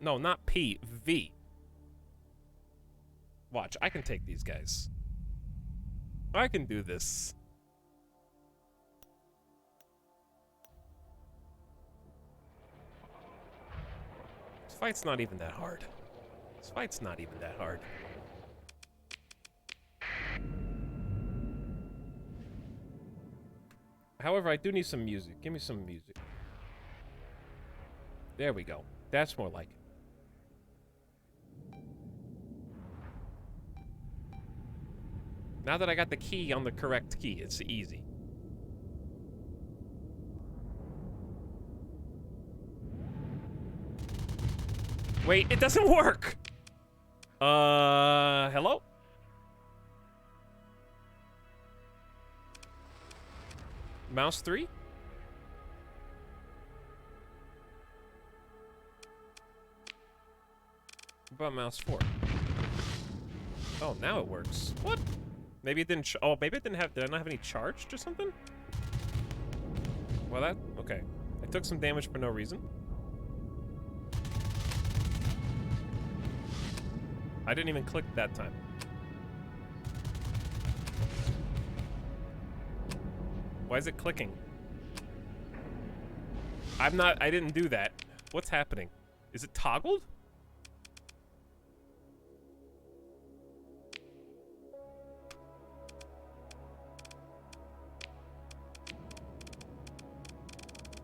No, not P, V. Watch, I can take these guys. I can do this. This fight's not even that hard. This fight's not even that hard. However, I do need some music. Give me some music. There we go. That's more like it. Now that I got the key on the correct key, it's easy. Wait, it doesn't work! Hello? Mouse 3? What about mouse 4? Oh, now it works. What? Maybe it didn't. Oh, maybe it didn't have. Did I not have any charged or something? Well, that. Okay. I took some damage for no reason. I didn't even click that time. Why is it clicking? I'm not. I didn't do that. What's happening? Is it toggled?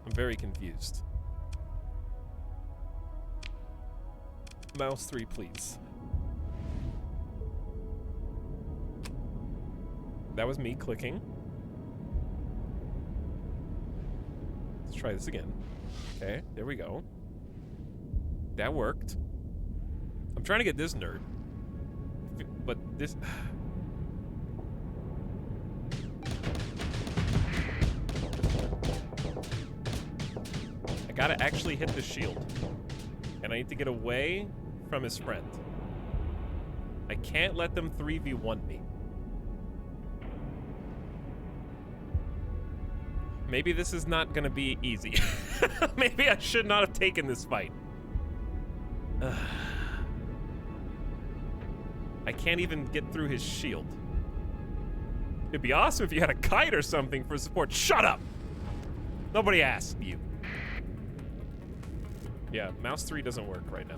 I'm very confused. Mouse 3, please. That was me clicking. Let's try this again. Okay, there we go. That worked. I'm trying to get this nerd. But this... I gotta actually hit the shield. And I need to get away from his friend. can't let them 3v1 me. Maybe this is not gonna be easy. Maybe I should not have taken this fight. I can't even get through his shield. It'd be awesome if you had a kite or something for support. Shut up! Nobody asked you. Yeah, mouse 3 doesn't work right now.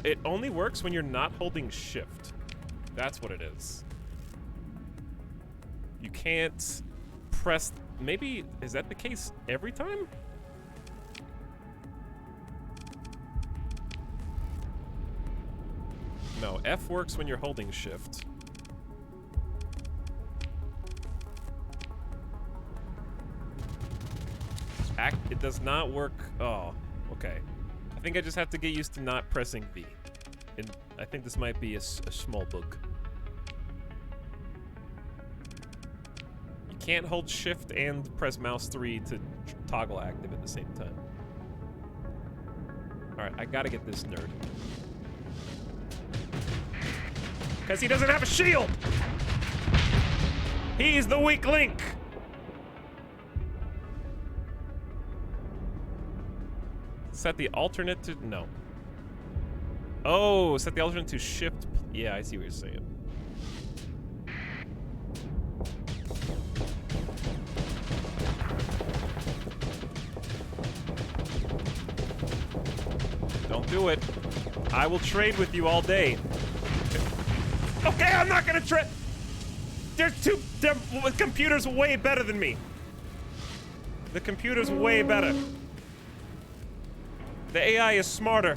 It only works when you're not holding shift. That's what it is. You can't press... Maybe, is that the case every time? No, F works when you're holding shift. It does not work. Oh, okay. I think I just have to get used to not pressing V. And I think this might be a small bug. You can't hold shift and press mouse 3 to toggle active at the same time. Alright, I gotta get this nerd. Because he doesn't have a shield! He's the weak link! Set the alternate to... No. Oh, set the alternate to shift... Yeah, I see what you're saying. Don't do it. I will trade with you all day. Okay, I'm not gonna trade... The computer's way better than me. The computer's way better. The AI is smarter.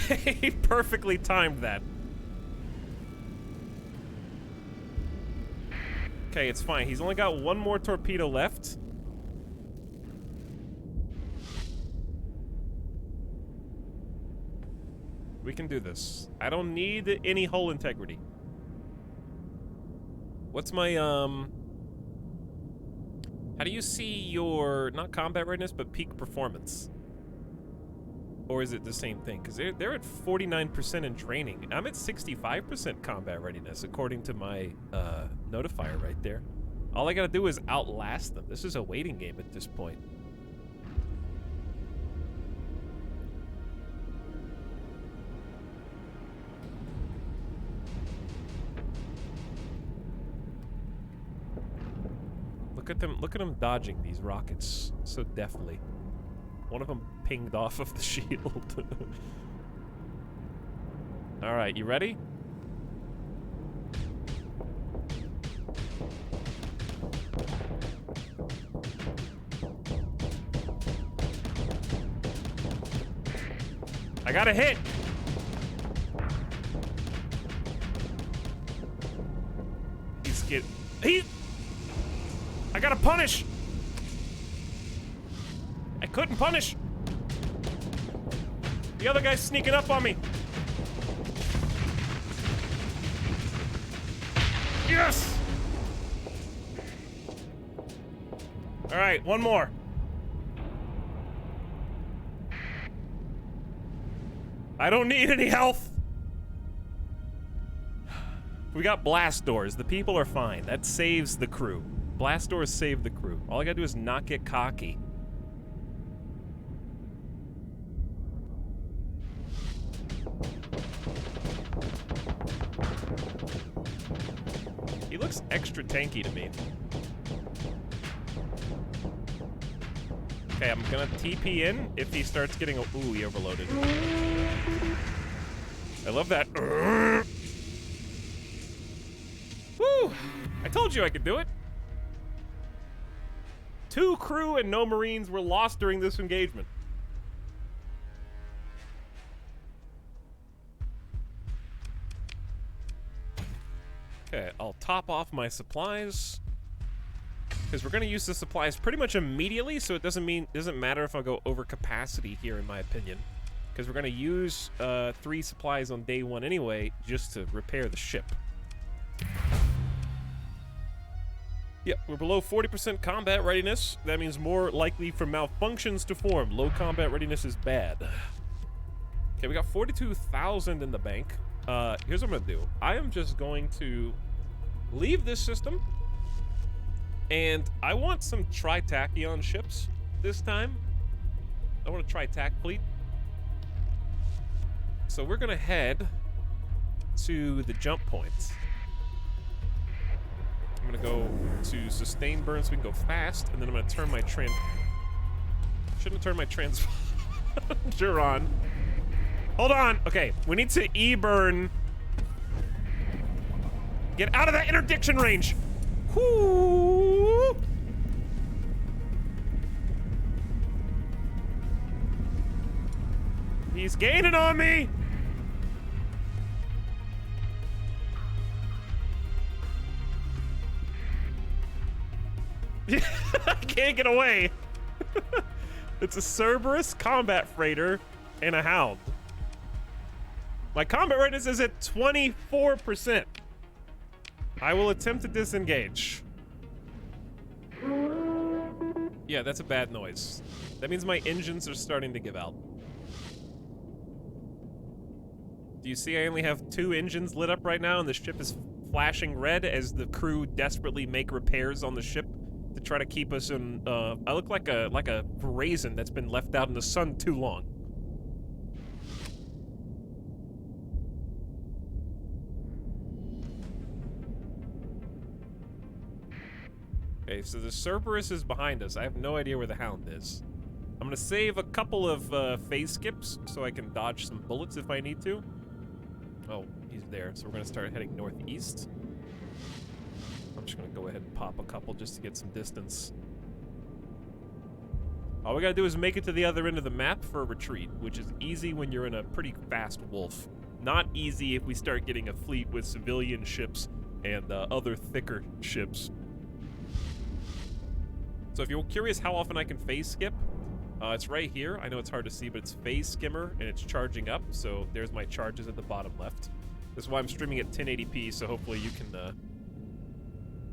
He perfectly timed that. Okay, it's fine. He's only got one more torpedo left. We can do this. I don't need any hull integrity. What's my, how do you see your, not combat readiness, but peak performance? Or is it the same thing? Because they're at 49% in training. I'm at 65% combat readiness, according to my notifier right there. All I gotta do is outlast them. This is a waiting game at this point. Look at them dodging these rockets so deftly. One of them pinged off of the shield. All right, you ready? I got a hit. I gotta punish. I couldn't punish. The other guy's sneaking up on me. Yes! All right, one more. I don't need any health. We got blast doors. The people are fine. That saves the crew. Blast doors save the crew. All I gotta do is not get cocky. He looks extra tanky to me. Okay, I'm gonna TP in if he starts getting... Ooh, he overloaded. I love that. Woo! I told you I could do it. 2 crew and no Marines were lost during this engagement. Okay, I'll top off my supplies. Because we're going to use the supplies pretty much immediately, so it doesn't matter if I go over capacity here, in my opinion. Because we're going to use 3 supplies on day 1 anyway, just to repair the ship. Yep, we're below 40% combat readiness. That means more likely for malfunctions to form. Low combat readiness is bad. Okay, we got 42,000 in the bank. Here's what I'm gonna do. I am just going to leave this system, and I want some Tritachyon ships this time. I want a Tritac fleet. So we're gonna head to the jump points. I'm gonna go to sustain burn so we can go fast, and then I'm gonna turn my shouldn't have turned my on. Hold on. Okay, we need to E-burn. Get out of that interdiction range. Whoo! He's gaining on me. I can't get away. It's a Cerberus combat freighter and a Hound. My combat readiness is at 24%. I will attempt to disengage. Yeah, that's a bad noise. That means my engines are starting to give out. Do you see I only have 2 engines lit up right now, and the ship is flashing red as the crew desperately make repairs on the ship to try to keep us in, I look like a raisin that's been left out in the sun too long. Okay, so the Cerberus is behind us. I have no idea where the Hound is. I'm gonna save a couple of phase skips so I can dodge some bullets if I need to. Oh, he's there, so we're gonna start heading northeast. I'm just gonna go ahead and pop a couple just to get some distance. All we gotta do is make it to the other end of the map for a retreat, which is easy when you're in a pretty fast wolf. Not easy if we start getting a fleet with civilian ships and other thicker ships. So if you're curious how often I can phase skip, it's right here. I know it's hard to see, but it's phase skimmer, and it's charging up, so there's my charges at the bottom left. This is why I'm streaming at 1080p, so hopefully you can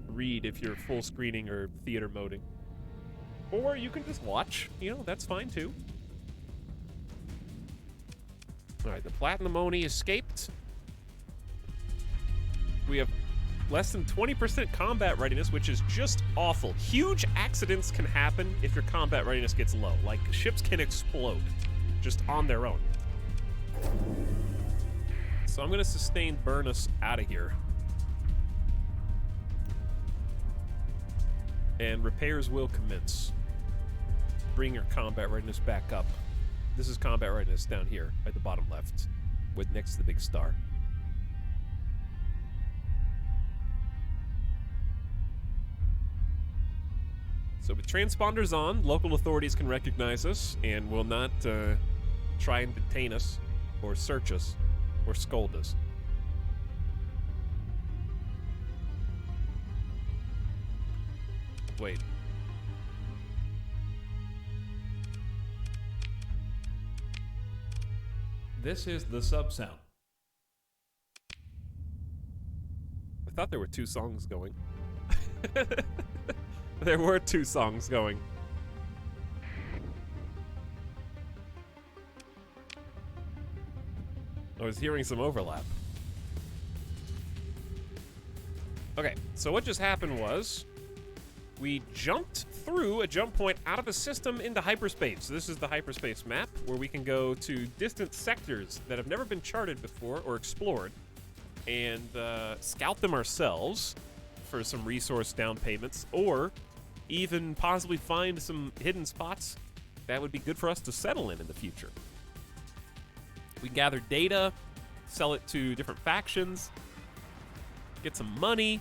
read if you're full screening or theater moding. Or you can just watch, you know, that's fine too. Alright, the Platinum Oni escaped. We have less than 20% combat readiness, which is just awful. Huge accidents can happen if your combat readiness gets low. Like, ships can explode just on their own. So I'm gonna sustain burn us out of here. And repairs will commence. Bring your combat readiness back up. This is combat readiness down here at the bottom left, with next to the big star. So with transponders on, local authorities can recognize us and will not try and detain us, or search us, or scold us. Wait. This is the sub-sound. I thought there were 2 songs going. There were 2 songs going. I was hearing some overlap. Okay, so what just happened was we jumped through a jump point out of the system into hyperspace. So this is the hyperspace map where we can go to distant sectors that have never been charted before or explored and scout them ourselves for some resource down payments, or even possibly find some hidden spots that would be good for us to settle in the future. We gather data, sell it to different factions, get some money.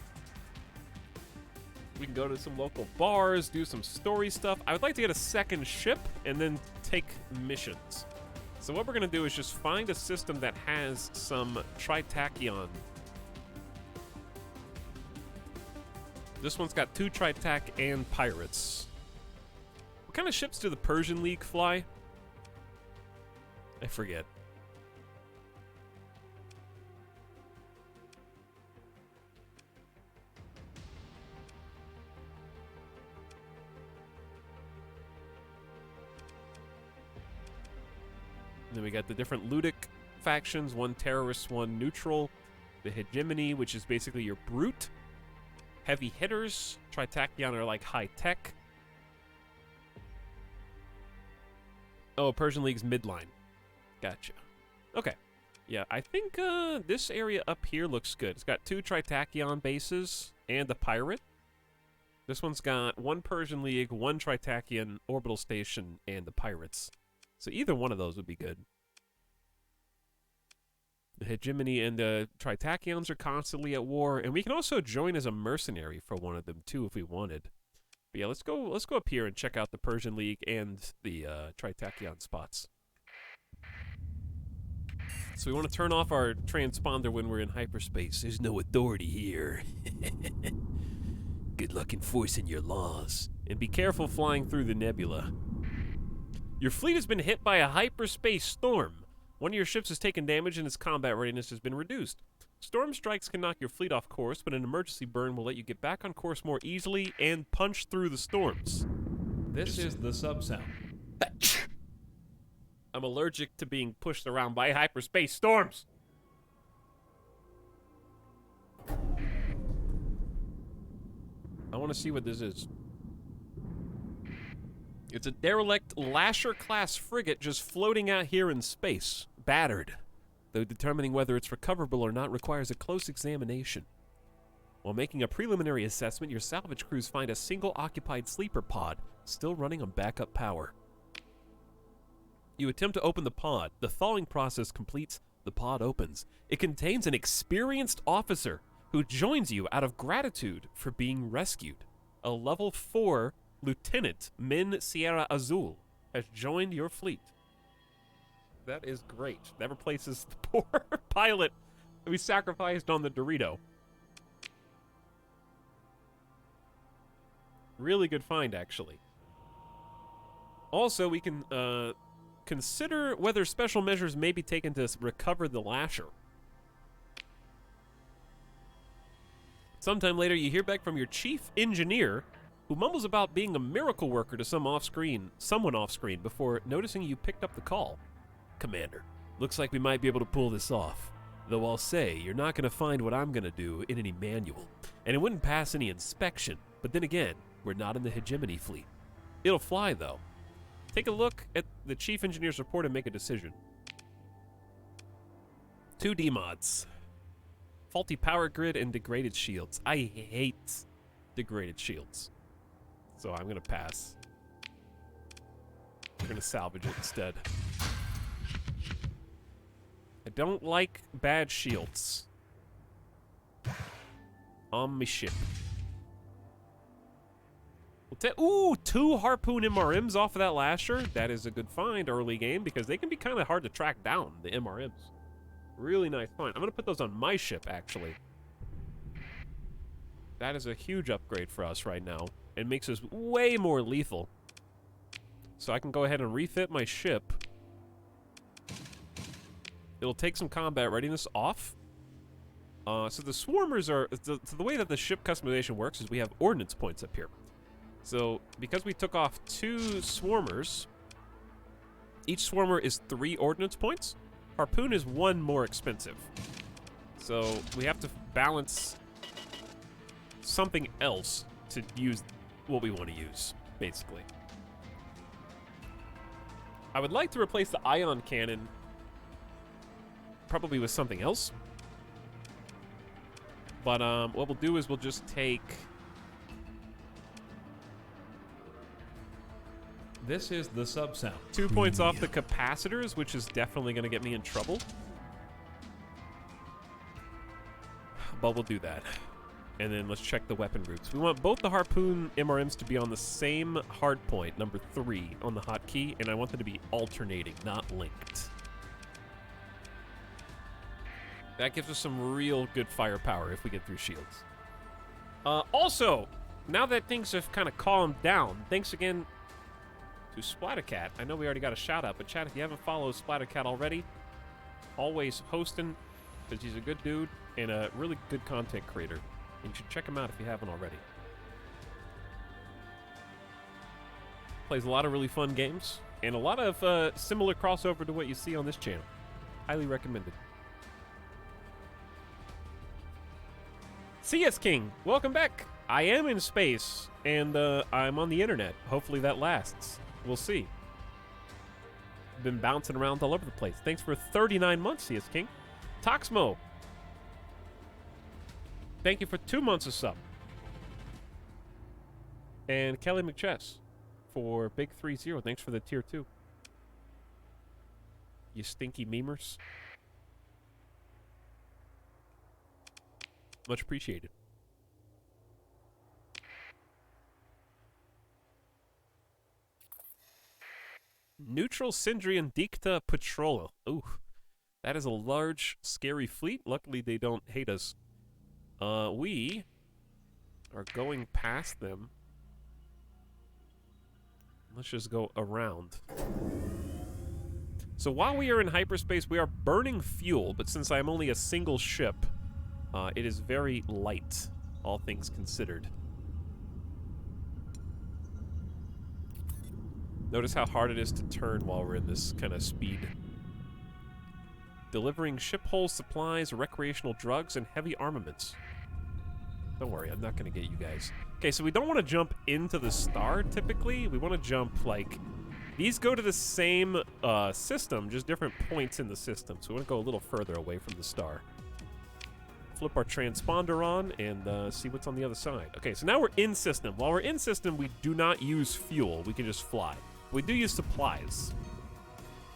We can go to some local bars, do some story stuff. I would like to get a second ship and then take missions. So what we're gonna do is just find a system that has some Tritachyon. This one's got 2 Tritac and pirates. What kind of ships do the Persian League fly? I forget. Then we got the different Ludic factions, one terrorist, one neutral. The Hegemony, which is basically your brute. Heavy hitters. Tritachyon are like high tech. Oh, Persian League's midline. Gotcha. Okay. Yeah, I think this area up here looks good. It's got 2 Tritachyon bases and a pirate. This one's got 1 Persian League, 1 Tritachyon orbital station, and the pirates. So either one of those would be good. The Hegemony and the Tritachyons are constantly at war, and we can also join as a mercenary for one of them too if we wanted. But yeah, let's go up here and check out the Persian League and the Tritachyon spots. So we want to turn off our transponder when we're in hyperspace. There's no authority here. Good luck enforcing your laws. And be careful flying through the nebula. Your fleet has been hit by a hyperspace storm. One of your ships has taken damage and its combat readiness has been reduced. Storm strikes can knock your fleet off course, but an emergency burn will let you get back on course more easily and punch through the storms. This is the sub-sound. I'm allergic to being pushed around by hyperspace storms. I want to see what this is. It's a derelict Lasher-class frigate just floating out here in space, battered, though determining whether it's recoverable or not requires a close examination. While making a preliminary assessment, your salvage crews find a single occupied sleeper pod, still running on backup power. You attempt to open the pod. The thawing process completes. The pod opens. It contains an experienced officer who joins you out of gratitude for being rescued. A level 4 Lieutenant Min Sierra Azul has joined your fleet. That is great. That replaces the poor pilot that we sacrificed on the Dorito. Really good find, actually. Also, we can consider whether special measures may be taken to recover the Lasher. Sometime later, you hear back from your chief engineer, who mumbles about being a miracle worker to someone off-screen before noticing you picked up the call. Commander, looks like we might be able to pull this off. Though I'll say, you're not going to find what I'm going to do in any manual, and it wouldn't pass any inspection. But then again, we're not in the Hegemony fleet. It'll fly, though. Take a look at the chief engineer's report and make a decision. 2 D-mods. Faulty power grid and degraded shields. I hate degraded shields. So I'm going to pass. We're going to salvage it instead. I don't like bad shields on my ship. Ooh, 2 Harpoon MRMs off of that Lasher. That is a good find early game because they can be kind of hard to track down, the MRMs. Really nice find. I'm going to put those on my ship, actually. That is a huge upgrade for us right now. It makes us way more lethal. So I can go ahead and refit my ship. It'll take some combat readiness off. So the swarmers are... So the way that the ship customization works is we have ordnance points up here. So because we took off 2 swarmers, each swarmer is 3 ordnance points. Harpoon is 1 more expensive. So we have to balance something else to use what we want to use, basically. I would like to replace the ion cannon probably with something else. But what we'll do is we'll just take... This is the sub-sound. 2 points off the capacitors, which is definitely going to get me in trouble. But we'll do that. And then let's check the weapon groups. We want both the Harpoon MRMs to be on the same hard point, number 3, on the hotkey, and I want them to be alternating, not linked. That gives us some real good firepower if we get through shields. Also, now that things have kind of calmed down, thanks again to Splattercat. I know we already got a shout out, but chat, if you haven't followed Splattercat already, always hosting, because he's a good dude and a really good content creator. And you should check him out if you haven't already. Plays a lot of really fun games. And a lot of similar crossover to what you see on this channel. Highly recommended. CS King, welcome back. I am in space, and I'm on the internet. Hopefully that lasts. We'll see. Been bouncing around all over the place. Thanks for 39 months, CS King. Toxmo, thank you for 2 months of sub. And Kelly McChess for Big 30. Thanks for the tier 2. You stinky memers. Much appreciated. Neutral Syndrian Dicta Patrol. Ooh, that is a large, scary fleet. Luckily, they don't hate us. We are going past them. Let's just go around. So while we are in hyperspace, we are burning fuel, but since I'm only a single ship, it is very light, all things considered. Notice how hard it is to turn while we're in this kind of speed. Delivering ship hulls, supplies, recreational drugs, and heavy armaments. Don't worry, I'm not going to get you guys. Okay, so we don't want to jump into the star, typically. We want to jump, like... These go to the same system, just different points in the system. So we want to go a little further away from the star. Flip our transponder on and see what's on the other side. Okay, so now we're in system. While we're in system, we do not use fuel. We can just fly. We do use supplies.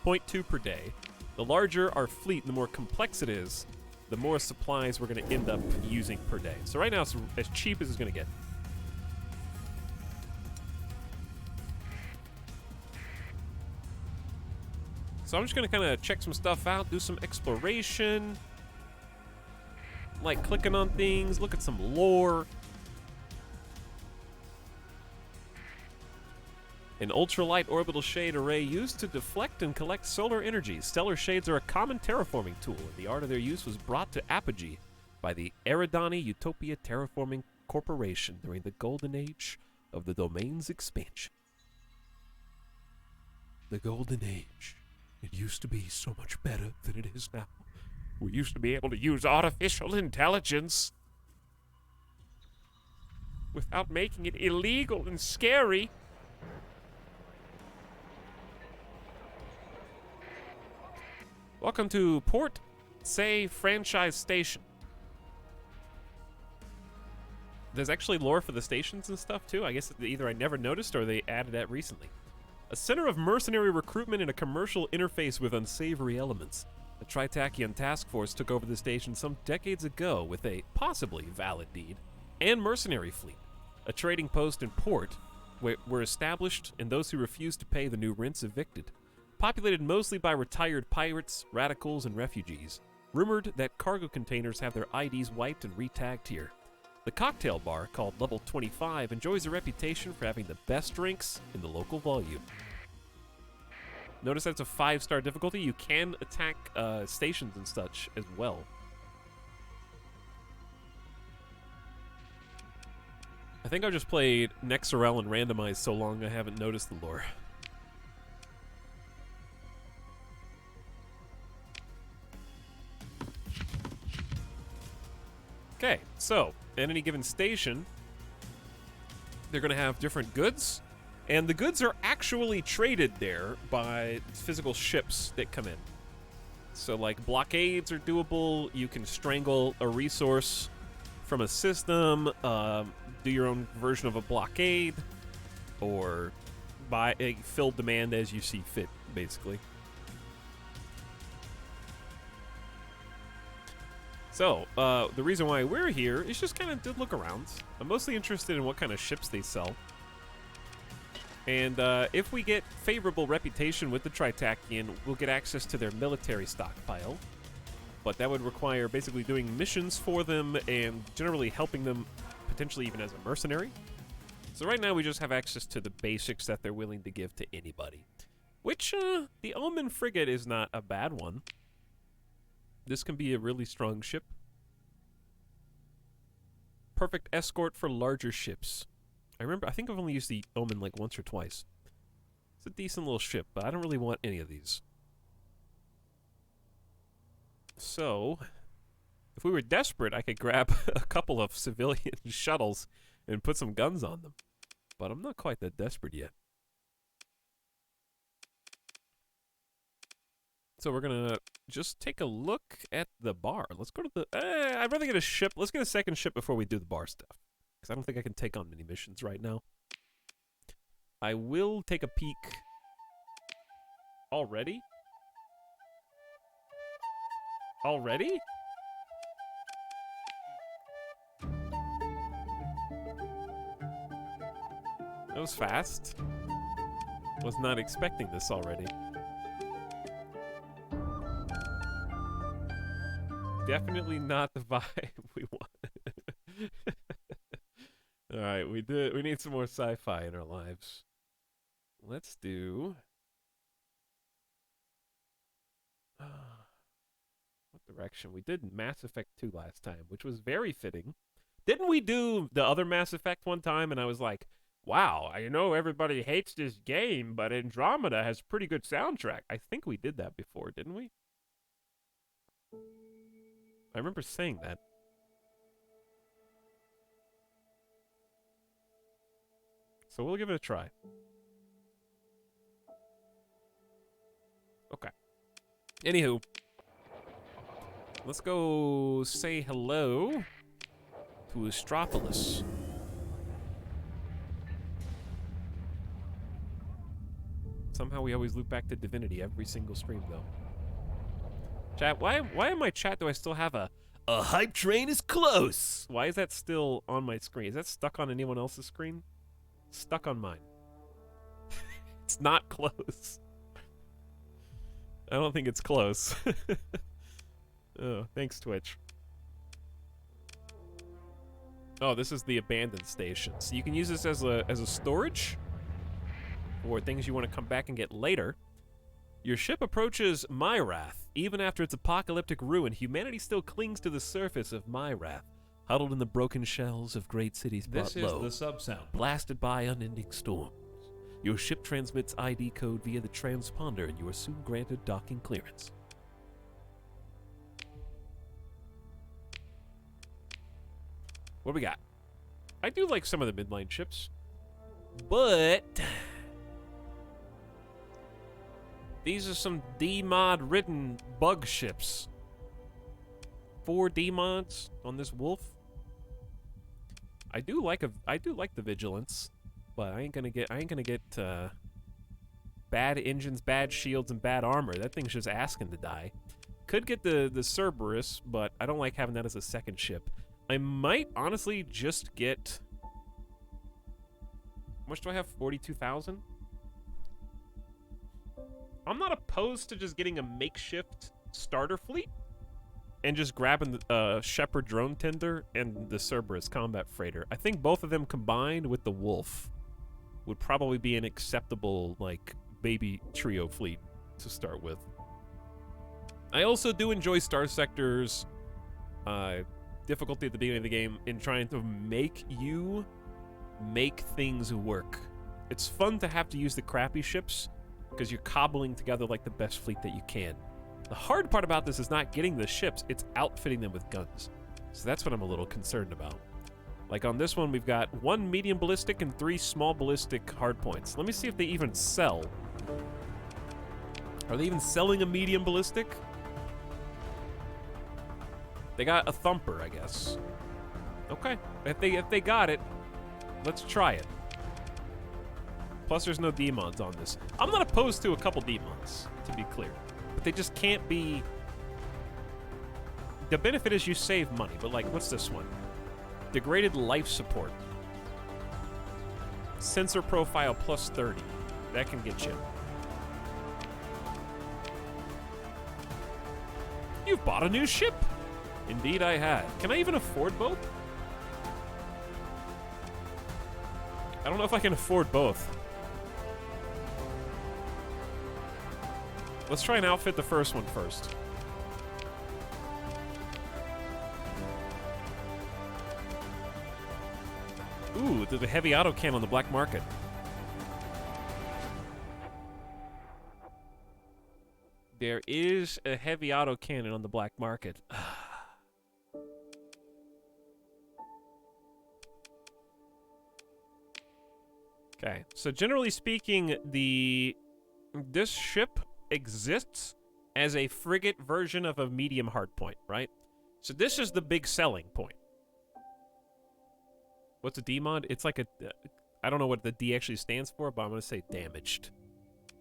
0.2 per day. The larger our fleet, the more complex it is, the more supplies we're going to end up using per day. So right now, it's as cheap as it's going to get. So I'm just going to kind of check some stuff out, do some exploration, like clicking on things, look at some lore. An ultralight orbital shade array used to deflect and collect solar energy. Stellar shades are a common terraforming tool, and the art of their use was brought to apogee by the Eridani Utopia Terraforming Corporation during the golden age of the domain's expansion. The golden age. It used to be so much better than it is now. We used to be able to use artificial intelligence without making it illegal and scary. Welcome to Port Say Franchise Station. There's actually lore for the stations and stuff too. I guess either I never noticed or they added that recently. A center of mercenary recruitment and a commercial interface with unsavory elements. The Tritachian task force took over the station some decades ago with a possibly valid deed and mercenary fleet. A trading post and port were established, and those who refused to pay the new rents evicted. Populated mostly by retired pirates, radicals, and refugees. Rumored that cargo containers have their IDs wiped and re-tagged here. The cocktail bar, called Level 25, enjoys a reputation for having the best drinks in the local volume. Notice that's a 5-star difficulty. You can attack stations and such as well. I think I just played Nexarel and randomized so long I haven't noticed the lore. Okay, so at any given station, they're going to have different goods, and the goods are actually traded there by physical ships that come in. So, like, blockades are doable. You can strangle a resource from a system, do your own version of a blockade, or fill demand as you see fit, basically. So, the reason why we're here is just kind of to look around. I'm mostly interested in what kind of ships they sell. And if we get favorable reputation with the Tritachian, we'll get access to their military stockpile. But that would require basically doing missions for them and generally helping them potentially even as a mercenary. So right now we just have access to the basics that they're willing to give to anybody. Which, the Omen frigate is not a bad one. This can be a really strong ship. Perfect escort for larger ships. I think I've only used the Omen like once or twice. It's a decent little ship, but I don't really want any of these. So, if we were desperate, I could grab a couple of civilian shuttles and put some guns on them. But I'm not quite that desperate yet. So we're gonna just take a look at the bar. Let's go to the... I'd rather get a ship. Let's get a second ship before we do the bar stuff. Because I don't think I can take on many missions right now. I will take a peek. Already? Already? That was fast. Was not expecting this already. Definitely not the vibe we want. Alright, we need some more sci-fi in our lives. Let's do... what direction? We did Mass Effect 2 last time, which was very fitting. Didn't we do the other Mass Effect one time, and I was like, wow, I know everybody hates this game, but Andromeda has pretty good soundtrack. I think we did that before, didn't we? I remember saying that. So we'll give it a try. Okay. Anywho. Let's go say hello to Astropolis. Somehow we always loop back to Divinity every single stream, though. Chat, why in my chat do I still have a hype train is close? Why is that still on my screen? Is that stuck on anyone else's screen? Stuck on mine. It's not close. I don't think it's close. Oh, thanks, Twitch. Oh, this is the abandoned station. So you can use this as a storage or things you want to come back and get later. Your ship approaches Myrath. Even after its apocalyptic ruin, humanity still clings to the surface of Myrath, huddled in the broken shells of great cities brought low. This is the sub-sound. Blasted by unending storms. Your ship transmits ID code via the transponder, and you are soon granted docking clearance. What do we got? I do like some of the midline ships, but these are some D-mod-ridden bug ships. 4 D-mods on this wolf. I do like the vigilance, but I ain't gonna get bad engines, bad shields, and bad armor. That thing's just asking to die. Could get the Cerberus, but I don't like having that as a second ship. I might honestly just get... How much do I have? 42,000? I'm not opposed to just getting a makeshift starter fleet and just grabbing the Shepherd drone tender and the Cerberus combat freighter. I think both of them combined with the Wolf would probably be an acceptable, like, baby trio fleet to start with. I also do enjoy Star Sector's difficulty at the beginning of the game in trying to make you make things work. It's fun to have to use the crappy ships because you're cobbling together like the best fleet that you can. The hard part about this is not getting the ships, it's outfitting them with guns. So that's what I'm a little concerned about. Like on this one, we've got 1 medium ballistic and 3 small ballistic hardpoints. Let me see if they even sell. Are they even selling a medium ballistic? They got a thumper, I guess. Okay, if they got it, let's try it. Plus, there's no demons on this. I'm not opposed to a couple demons, to be clear. But they just can't be... The benefit is you save money, but like, what's this one? Degraded life support. Sensor profile plus 30. That can get you. You've bought a new ship? Indeed I have. Can I even afford both? I don't know if I can afford both. Let's try and outfit the first one first. Ooh, there's a heavy autocannon on the black market. There is a heavy autocannon on the black market. Okay, so generally speaking, this ship exists as a frigate version of a medium hardpoint, right? So this is the big selling point. What's a D mod? It's like a... I don't know what the D actually stands for, but I'm going to say damaged.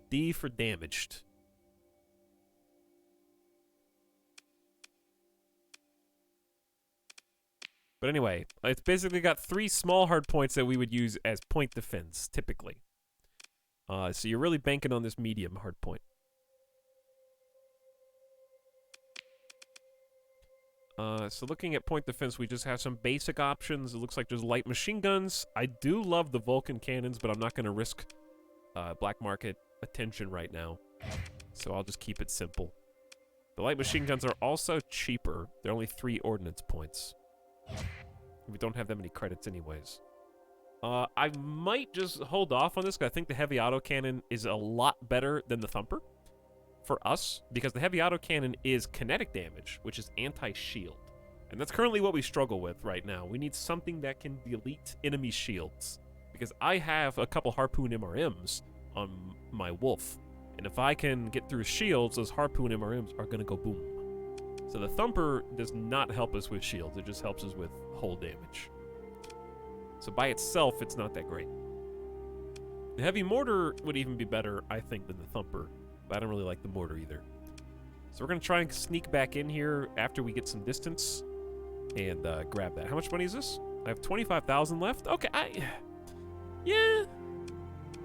D for damaged. But anyway, it's basically got 3 small hardpoints that we would use as point defense, typically. So you're really banking on this medium hardpoint. So looking at point defense, we just have some basic options. It looks like there's light machine guns. I do love the Vulcan cannons, but I'm not going to risk black market attention right now. So I'll just keep it simple. The light machine guns are also cheaper. They're only 3 ordnance points. We don't have that many credits anyways. I might just hold off on this, because I think the heavy autocannon is a lot better than the Thumper for us, because the heavy autocannon is kinetic damage, which is anti-shield. And that's currently what we struggle with right now. We need something that can delete enemy shields, because I have a couple Harpoon MRMs on my Wolf, and if I can get through shields, those Harpoon MRMs are going to go boom. So the Thumper does not help us with shields, it just helps us with hull damage. So by itself, it's not that great. The heavy mortar would even be better, I think, than the Thumper, but I don't really like the mortar either. So we're going to try and sneak back in here after we get some distance and grab that. How much money is this? I have 25,000 left? Okay, yeah.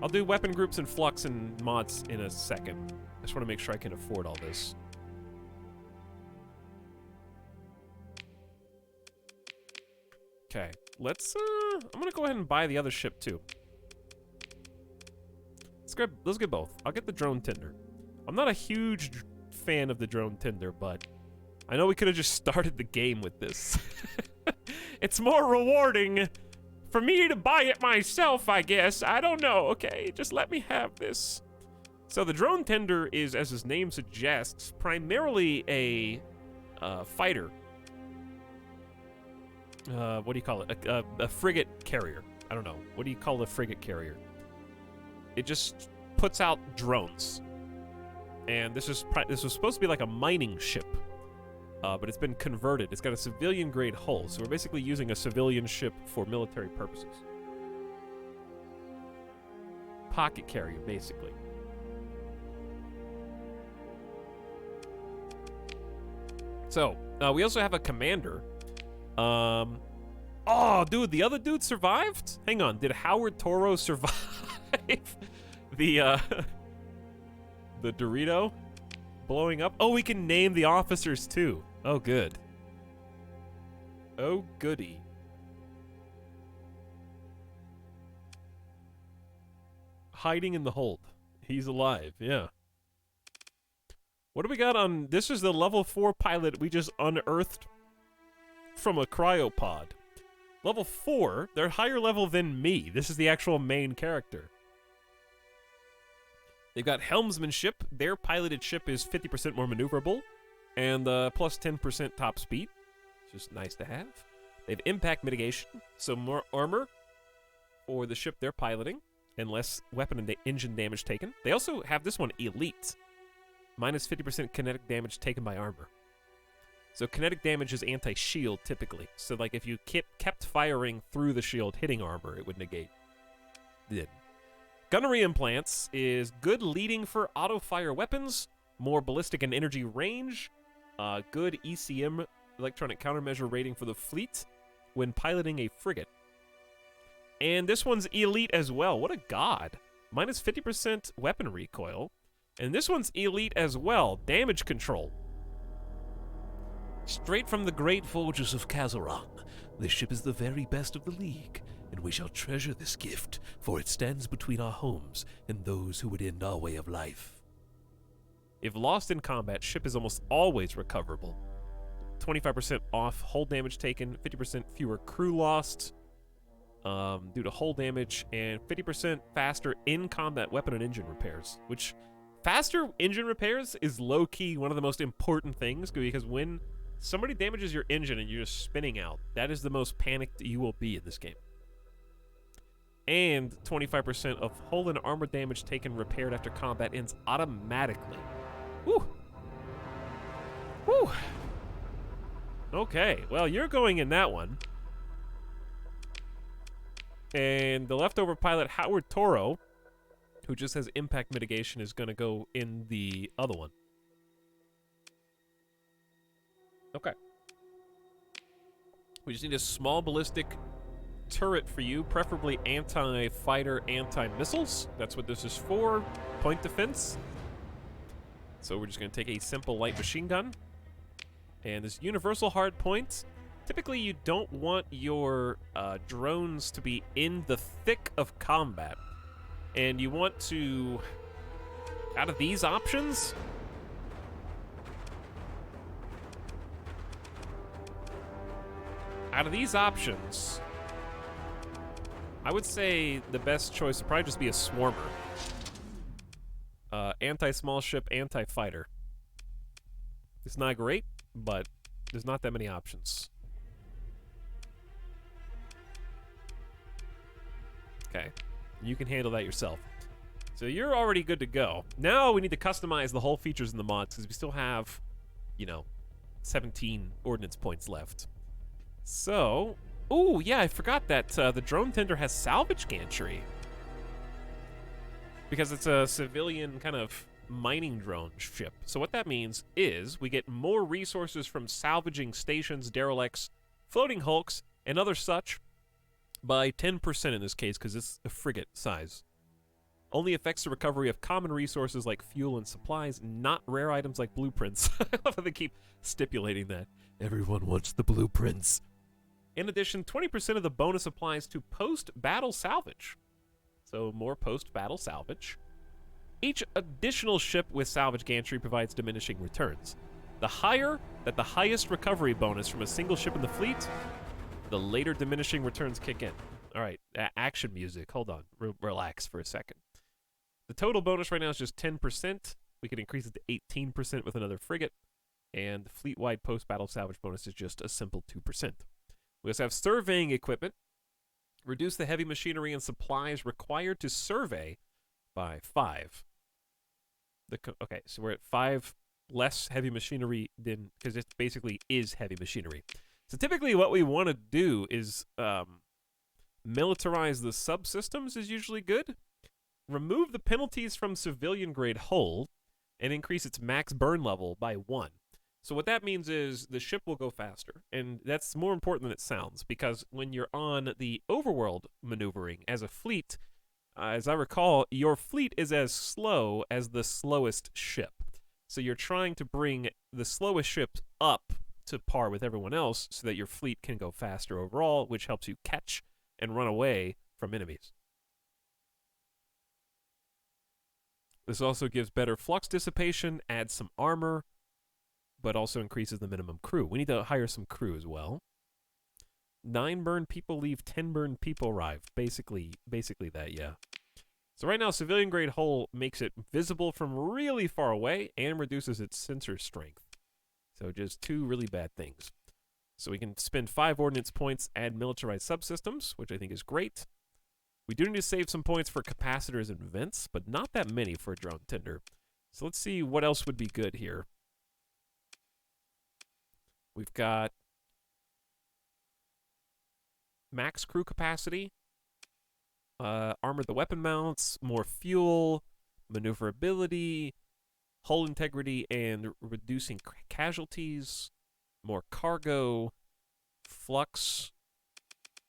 I'll do weapon groups and flux and mods in a second. I just want to make sure I can afford all this. Okay, let's I'm gonna go ahead and buy the other ship too. Let's get both. I'll get the drone tender. I'm not a huge fan of the drone tender, but I know we could have just started the game with this. It's more rewarding for me to buy it myself, I guess. I don't know, okay? Just let me have this. So the drone tender is, as his name suggests, primarily a fighter. What do you call it? A frigate carrier. I don't know. What do you call a frigate carrier? It just puts out drones. And this was supposed to be like a mining ship, but it's been converted. It's got a civilian-grade hull, so we're basically using a civilian ship for military purposes. Pocket carrier, basically. So, we also have a commander. Oh, dude, the other dude survived? Hang on, did Howard Toro survive the Dorito blowing up? Oh, we can name the officers too. Oh, good. Oh, goody. Hiding in the hold. He's alive, yeah. What do we got on... This is the level 4 pilot we just unearthed from a cryopod. Level 4? They're higher level than me. This is the actual main character. They've got helmsmanship. Their piloted ship is 50% more maneuverable. And plus 10% top speed. It's just nice to have. They have impact mitigation. So more armor for the ship they're piloting. And less weapon and engine damage taken. They also have this one, Elite. Minus 50% kinetic damage taken by armor. So kinetic damage is anti-shield, typically. So, like, if you kept firing through the shield, hitting armor, it would negate. Did. Gunnery implants is good leading for auto-fire weapons, more ballistic and energy range, good ECM, electronic countermeasure rating for the fleet, when piloting a frigate. And this one's elite as well. What a god. Minus 50% weapon recoil. And this one's elite as well. Damage control. Straight from the great forges of Kazaron, this ship is the very best of the League, and we shall treasure this gift, for it stands between our homes and those who would end our way of life. If lost in combat, ship is almost always recoverable. 25% off hull damage taken, 50% fewer crew lost due to hull damage, and 50% faster in-combat weapon and engine repairs, which Faster engine repairs is low-key one of the most important things, because when somebody damages your engine and you're just spinning out, that is the most panicked you will be in this game. And 25% of hull and armor damage taken repaired after combat ends automatically. Woo! Woo! Okay, well, you're going in that one. And the leftover pilot, Howard Toro, who just has impact mitigation, is going to go in the other one. Okay. We just need a small ballistic turret for you, preferably anti-fighter, anti-missiles. That's what this is for. Point defense. So we're just going to take a simple light machine gun. And this universal hard point. Typically, you don't want your drones to be in the thick of combat. And you want to, out of these options, I would say the best choice would probably just be a swarmer. Anti-small ship, anti-fighter. It's not great, but there's not that many options. Okay, you can handle that yourself. So you're already good to go. Now we need to customize the whole features in the mods, because we still have, 17 ordnance points left. So, oh yeah, I forgot that the drone tender has salvage gantry. Because it's a civilian kind of mining drone ship. So what that means is we get more resources from salvaging stations, derelicts, floating hulks, and other such by 10% in this case, because it's a frigate size. Only affects the recovery of common resources like fuel and supplies, not rare items like blueprints. I love how they keep stipulating that. Everyone wants the blueprints. In addition, 20% of the bonus applies to post-battle salvage. So more post-battle salvage. Each additional ship with salvage gantry provides diminishing returns. The higher that the highest recovery bonus from a single ship in the fleet, the later diminishing returns kick in. All right, action music. Hold on. Relax for a second. The total bonus right now is just 10%. We can increase it to 18% with another frigate. And the fleet-wide post-battle salvage bonus is just a simple 2%. We also have surveying equipment. Reduce the heavy machinery and supplies required to survey by 5. Okay, so we're at 5 less heavy machinery than, because it basically is heavy machinery. So typically what we want to do is militarize the subsystems is usually good. Remove the penalties from civilian-grade hull and increase its max burn level by 1. So what that means is the ship will go faster, and that's more important than it sounds, because when you're on the overworld maneuvering as a fleet, as I recall, your fleet is as slow as the slowest ship. So you're trying to bring the slowest ships up to par with everyone else so that your fleet can go faster overall, which helps you catch and run away from enemies. This also gives better flux dissipation, adds some armor, but also increases the minimum crew. We need to hire some crew as well. 9 burned people leave, 10 burned people arrive. Basically that, yeah. So right now, civilian-grade hull makes it visible from really far away and reduces its sensor strength. So just 2 really bad things. So we can spend 5 ordnance points, add militarized subsystems, which I think is great. We do need to save some points for capacitors and vents, but not that many for a drone tender. So let's see what else would be good here. We've got max crew capacity, armor the weapon mounts, more fuel, maneuverability, hull integrity and reducing casualties, more cargo, flux,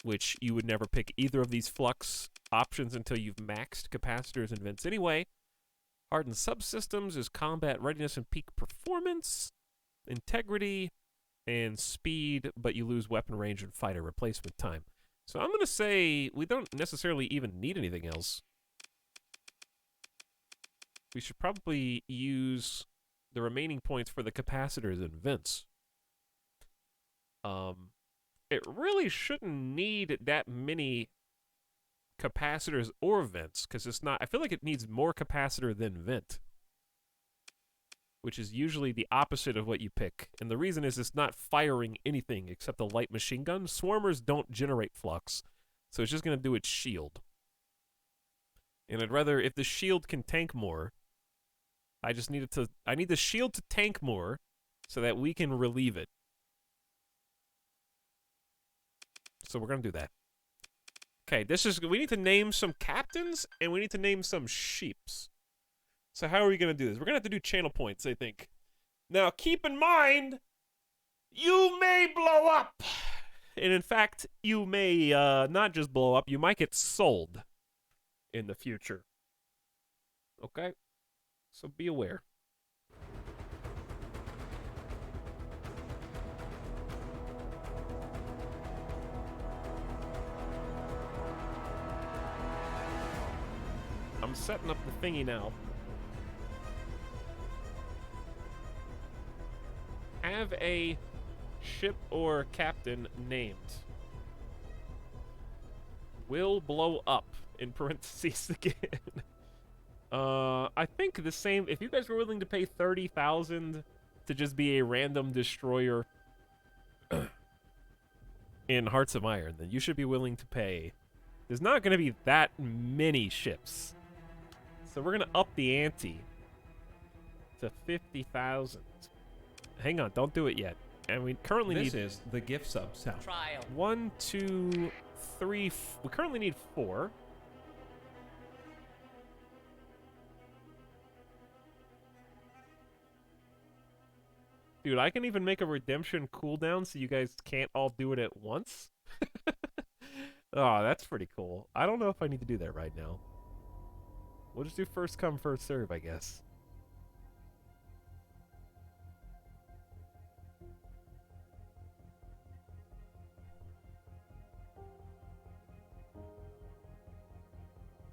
which you would never pick either of these flux options until you've maxed capacitors and vents anyway. Hardened subsystems is combat readiness and peak performance, integrity, and speed, but you lose weapon range and fighter replacement time. So I'm going to say we don't necessarily even need anything else. We should probably use the remaining points for the capacitors and vents. It really shouldn't need that many capacitors or vents, because it's not... I feel like it needs more capacitor than vent. which is usually the opposite of what you pick. And the reason is it's not firing anything except a light machine gun. Swarmers don't generate flux, so it's just going to do its shield. And I'd rather, if the shield can tank more, I need the shield to tank more so that we can relieve it. So we're going to do that. Okay, we need to name some captains, and we need to name some sheeps. So how are we going to do this? We're going to have to do channel points, I think. Now, keep in mind, you may blow up. And in fact, you may not just blow up, you might get sold in the future. Okay? So be aware. I'm setting up the thingy now. Have a ship or captain named. Will blow up, in parentheses again. I think the same, if you guys were willing to pay 30,000 to just be a random destroyer in Hearts of Iron, then you should be willing to pay. There's not going to be that many ships. So we're going to up the ante to 50,000. Hang on, don't do it yet. And we currently need... This is the gift sub sound. Trial. 1, 2, 3... We currently need 4. Dude, I can even make a redemption cooldown so you guys can't all do it at once. Oh, that's pretty cool. I don't know if I need to do that right now. We'll just do first come, first serve, I guess.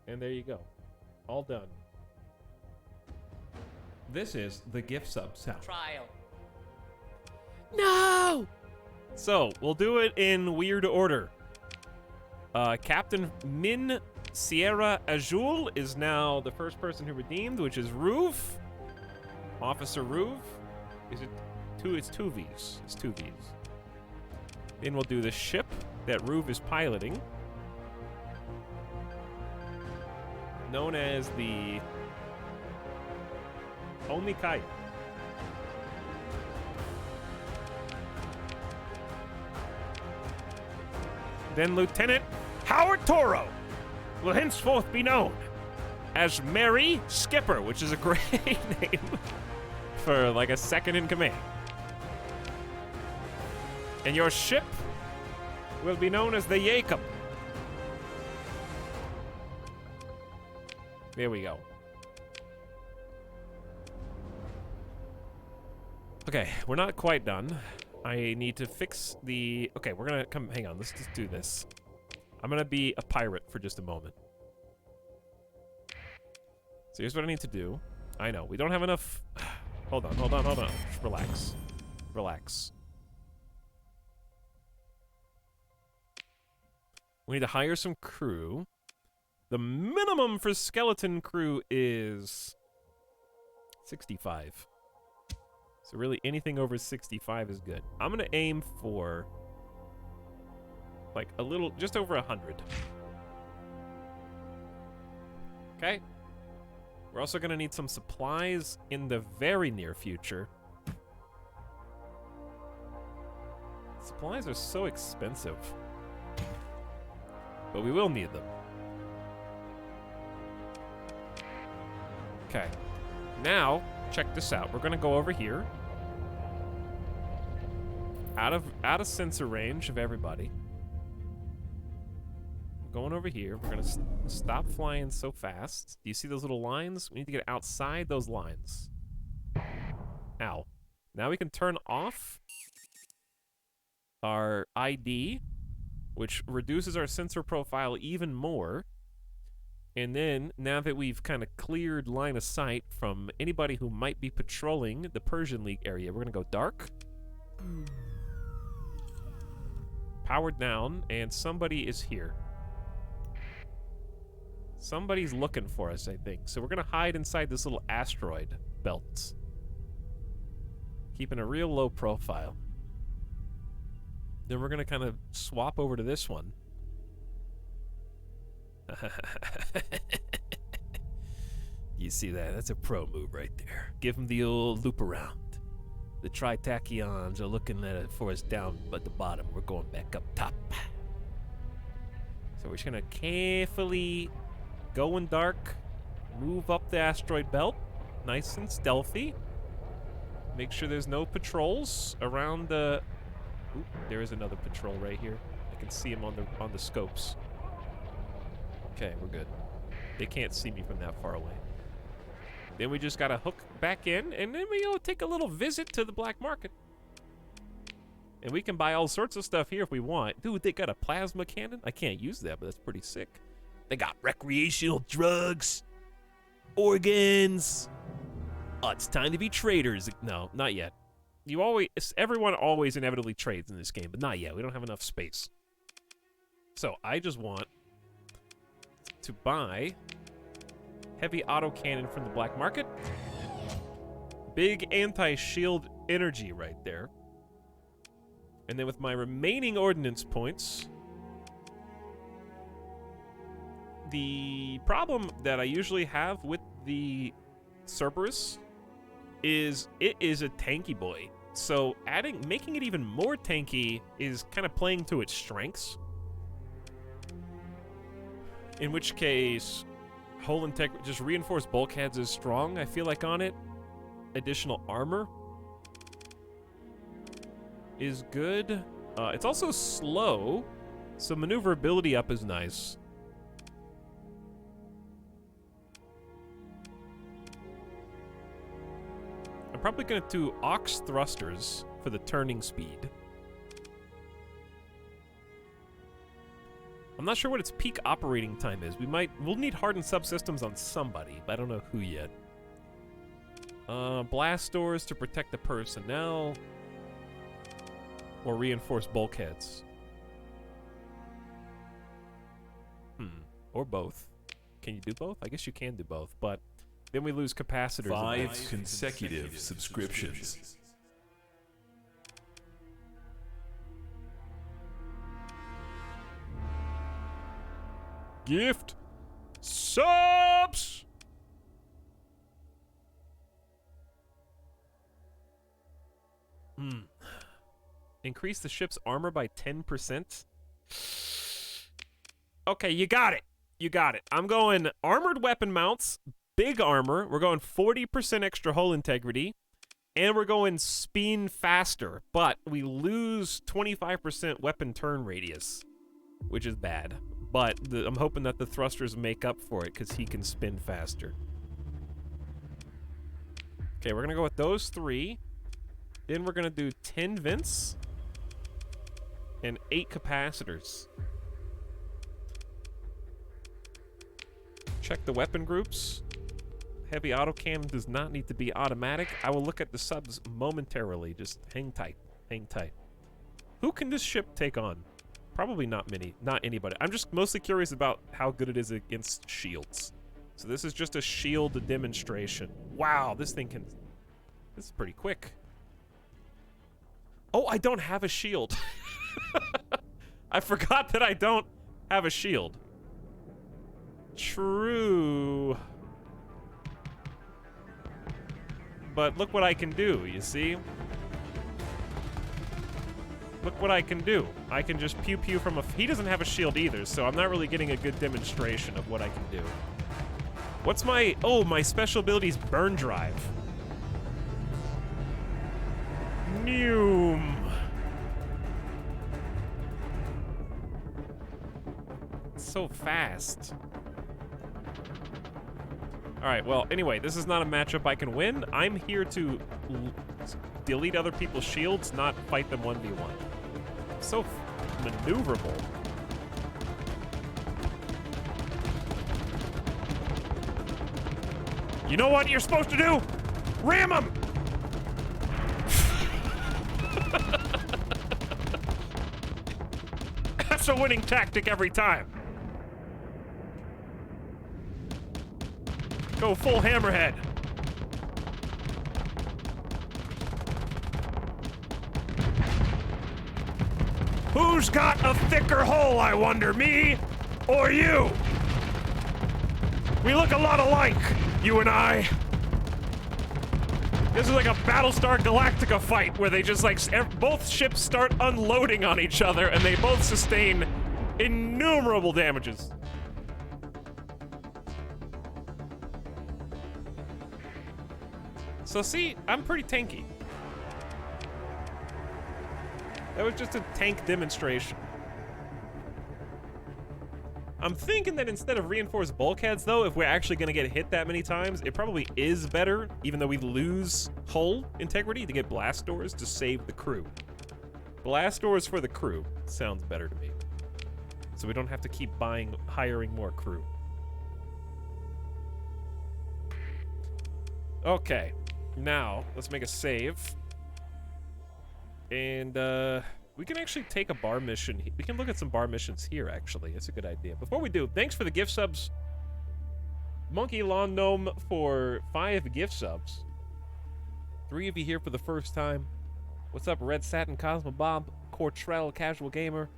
And there you go. All done. This is the gift sub sound. Trial. No! So, we'll do it in weird order. Captain Min Sierra Azul is now the first person who redeemed, which is Ruve. Officer Ruve. Is it two? It's 2 V's. It's 2 V's. Then we'll do the ship that Ruve is piloting, known as the Onikai. Then Lieutenant Howard Toro will henceforth be known as Mary Skipper, which is a great name for like a second in command. And your ship will be known as the Jacob. There we go. Okay, we're not quite done. I need to fix the... Okay, we're gonna come... Hang on, let's just do this. I'm gonna be a pirate for just a moment. So here's what I need to do. I know, we don't have enough... Hold on. Just relax. Relax. We need to hire some crew. The minimum for skeleton crew is 65. So really anything over 65 is good. I'm gonna aim for like a little, just over 100. Okay. We're also gonna need some supplies in the very near future. Supplies are so expensive, but we will need them. Okay. Now, check this out. We're gonna go over here. Out of sensor range of everybody. Going over here. We're gonna stop flying so fast. Do you see those little lines? We need to get outside those lines. Ow. Now we can turn off our ID, which reduces our sensor profile even more. And then, now that we've kind of cleared line of sight from anybody who might be patrolling the Persian League area, we're going to go dark. Powered down, and somebody is here. Somebody's looking for us, I think. So we're going to hide inside this little asteroid belt. Keeping a real low profile. Then we're gonna kind of swap over to this one. You see that? That's a pro move right there. Give him the old loop around. The tritachyons are looking for us down at the bottom. We're going back up top. So we're just gonna carefully go in dark, move up the asteroid belt, nice and stealthy. Make sure there's no patrols around the... Oop, there is another patrol right here. I can see him on the scopes. Okay, we're good. They can't see me from that far away. Then we just gotta hook back in, and then we go take a little visit to the black market. And we can buy all sorts of stuff here if we want. Dude, they got a plasma cannon? I can't use that, but that's pretty sick. They got recreational drugs, organs. Oh, it's time to be traders. No, not yet. Everyone always inevitably trades in this game, but not yet. We don't have enough space. So I just want to buy heavy autocannon from the black market. Big anti-shield energy right there. And then with my remaining ordnance points, the problem that I usually have with the Cerberus is it is a tanky boy. So making it even more tanky is kind of playing to its strengths. In which case, hull integrity, just reinforced bulkheads is strong, I feel like, on it. Additional armor is good. It's also slow, so maneuverability up is nice. I'm probably going to do ox thrusters for the turning speed. I'm not sure what its peak operating time is. We'll need hardened subsystems on somebody, but I don't know who yet. Blast doors to protect the personnel. Or reinforced bulkheads. Or both. Can you do both? I guess you can do both, but then we lose capacitors. 5 consecutive subscriptions. Gift subs. Increase the ship's armor by 10%. Okay, you got it. You got it. I'm going armored weapon mounts, big armor. We're going 40% extra hull integrity, and we're going spin faster. But we lose 25% weapon turn radius, which is bad. But I'm hoping that the thrusters make up for it because he can spin faster. Okay, we're going to go with those 3. Then we're going to do 10 vents and 8 capacitors. Check the weapon groups. Heavy autocannon does not need to be automatic. I will look at the subs momentarily. Just hang tight. Hang tight. Who can this ship take on? Probably not many. Not anybody. I'm just mostly curious about how good it is against shields. So this is just a shield demonstration. Wow, this thing can... This is pretty quick. Oh, I don't have a shield. I forgot that I don't have a shield. True. But look what I can do, you see? Look what I can do. I can just pew-pew from a... He doesn't have a shield either, so I'm not really getting a good demonstration of what I can do. What's my... Oh, my special ability is Burn Drive. Noom. So fast. Alright, well, anyway, this is not a matchup I can win. I'm here to delete other people's shields, not fight them 1v1. So maneuverable. You know what you're supposed to do? Ram them! That's a winning tactic every time. Go full hammerhead. Who's got a thicker hull, I wonder, me or you? We look a lot alike, you and I. This is like a Battlestar Galactica fight where they just like, both ships start unloading on each other and they both sustain innumerable damages. So see, I'm pretty tanky. That was just a tank demonstration. I'm thinking that instead of reinforced bulkheads, though, if we're actually going to get hit that many times, it probably is better, even though we lose hull integrity, to get blast doors to save the crew. Blast doors for the crew sounds better to me. So we don't have to keep hiring more crew. Okay, now let's make a save. And we can actually take a bar mission. We can look at some bar missions here, actually. It's a good idea. Before we do, thanks for the gift subs. Monkey Lawn Gnome for 5 gift subs. 3 of you here for the first time. What's up, Red Satin, Cosmo Bob, Cortrell, Casual Gamer,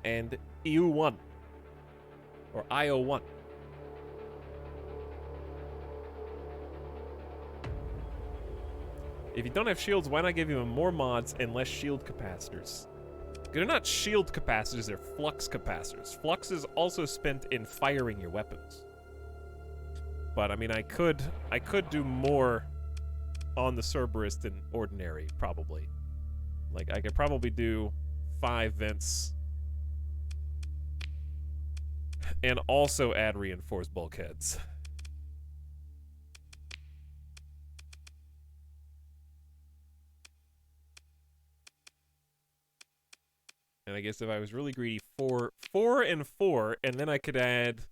and EU1. Or IO1. If you don't have shields, why not give you more mods and less shield capacitors? They're not shield capacitors, they're flux capacitors. Flux is also spent in firing your weapons. But I mean, I could do more on the Cerberus than ordinary, probably. Like, I could probably do 5 vents and also add reinforced bulkheads. And I guess if I was really greedy, 4 and 4, and then I could add...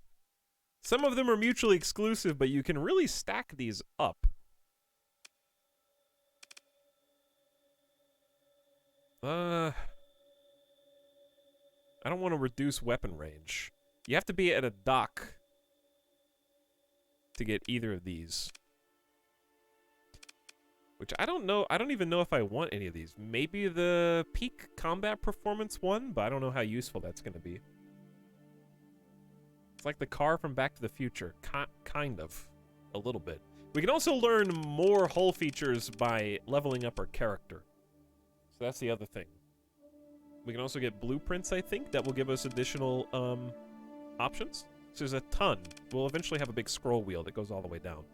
Some of them are mutually exclusive, but you can really stack these up. I don't want to reduce weapon range. You have to be at a dock to get either of these. Which I don't know. I don't even know if I want any of these. Maybe the peak combat performance one, but I don't know how useful that's going to be. It's like the car from Back to the Future. Kind of. A little bit. We can also learn more hull features by leveling up our character. So that's the other thing. We can also get blueprints, I think, that will give us additional options. So there's a ton. We'll eventually have a big scroll wheel that goes all the way down.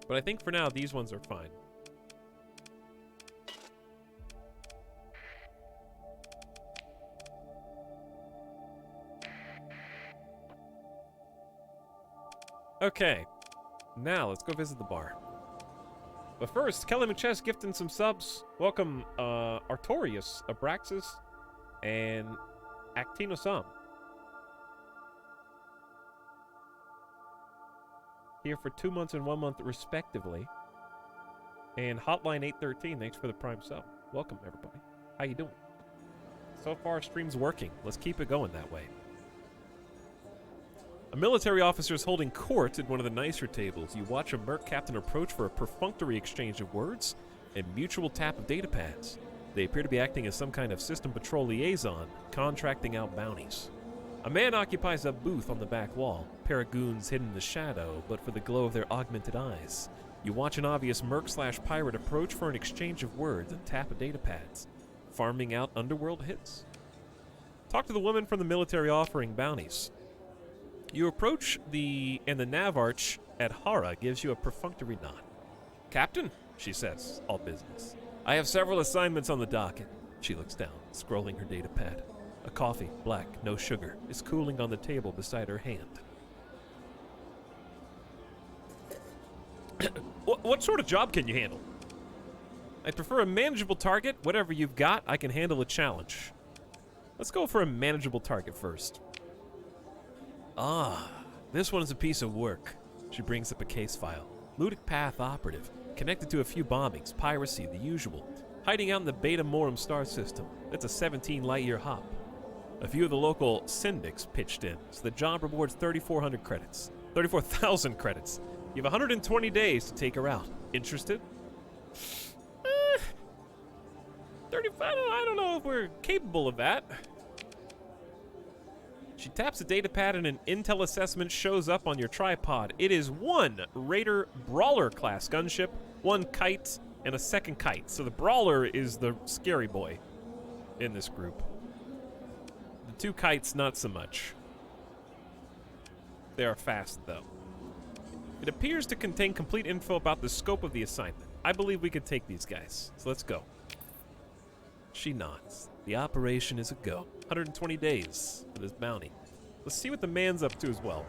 But I think for now, these ones are fine. Okay. Now, let's go visit the bar. But first, Kelly McChess gifting some subs. Welcome, Artorius, Abraxas, and Actinosam. Here for 2 months and 1 month respectively. And Hotline 813, thanks for the prime sub. Welcome, everybody. How you doing? So far, stream's working. Let's keep it going that way. A military officer is holding court at one of the nicer tables. You watch a merc captain approach for a perfunctory exchange of words and mutual tap of data pads. They appear to be acting as some kind of system patrol liaison, contracting out bounties. A man occupies a booth on the back wall, pair of goons hidden in the shadow, but for the glow of their augmented eyes. You watch an obvious merc/pirate approach for an exchange of words and tap of data pads, farming out underworld hits. Talk to the woman from the military offering bounties. You approach the nav arch at Hara gives you a perfunctory nod. Captain, she says, all business. I have several assignments on the docket. She looks down, scrolling her data pad. A coffee, black, no sugar, is cooling on the table beside her hand. What sort of job can you handle? I prefer a manageable target. Whatever you've got, I can handle a challenge. Let's go for a manageable target first. Ah, this one is a piece of work. She brings up a case file. Ludic Path operative, connected to a few bombings, piracy, the usual. Hiding out in the Beta Morum star system. That's a 17 light-year hop. A few of the local syndics pitched in, so the job rewards 3,400 credits. 34,000 credits. You have 120 days to take her out. Interested? 35. I don't know if we're capable of that. She taps a data pad and an intel assessment shows up on your tripod. It is one Raider Brawler class gunship, one kite, and a second kite. So the Brawler is the scary boy in this group. The two kites, not so much. They are fast, though. It appears to contain complete info about the scope of the assignment. I believe we could take these guys, so let's go. She nods. The operation is a go. 120 days for this bounty. Let's see what the man's up to as well.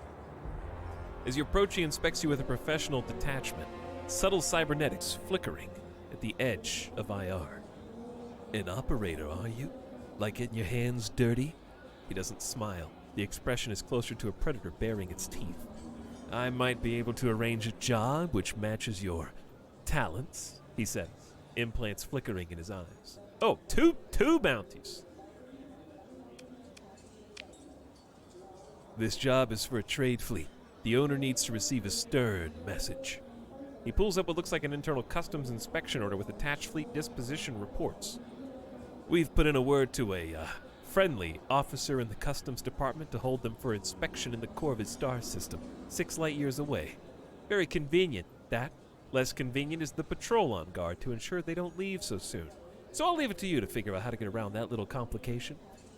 As you approach, he inspects you with a professional detachment. Subtle cybernetics flickering at the edge of IR. An operator, are you? Like getting your hands dirty? He doesn't smile. The expression is closer to a predator baring its teeth. I might be able to arrange a job which matches your talents, he says, implants flickering in his eyes. Oh, two bounties. This job is for a trade fleet. The owner needs to receive a stern message. He pulls up what looks like an internal customs inspection order with attached fleet disposition reports. We've put in a word to a friendly officer in the customs department to hold them for inspection in the Corvid star system, 6 light years away. Very convenient, that. Less convenient is the patrol on guard to ensure they don't leave so soon. So I'll leave it to you to figure out how to get around that little complication.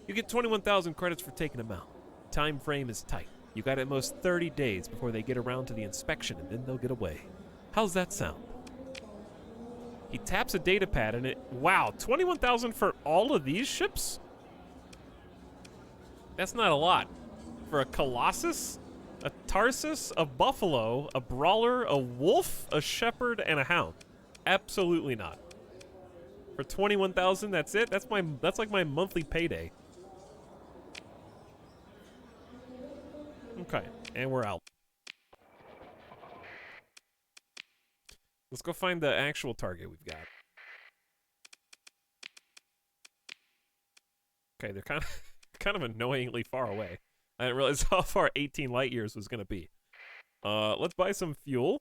You get 21,000 credits for taking them out. Time frame is tight. You got at most 30 days before they get around to the inspection, and then they'll get away. How's that sound? He taps a data pad and it... Wow, 21,000 for all of these ships? That's not a lot. For a Colossus, a Tarsus, a Buffalo, a Brawler, a Wolf, a Shepherd, and a Hound. Absolutely not. For 21,000, that's it? That's like my monthly payday. Okay, and we're out. Let's go find the actual target we've got. Okay, they're kind of annoyingly far away. I didn't realize how far 18 light years was gonna be. Let's buy some fuel.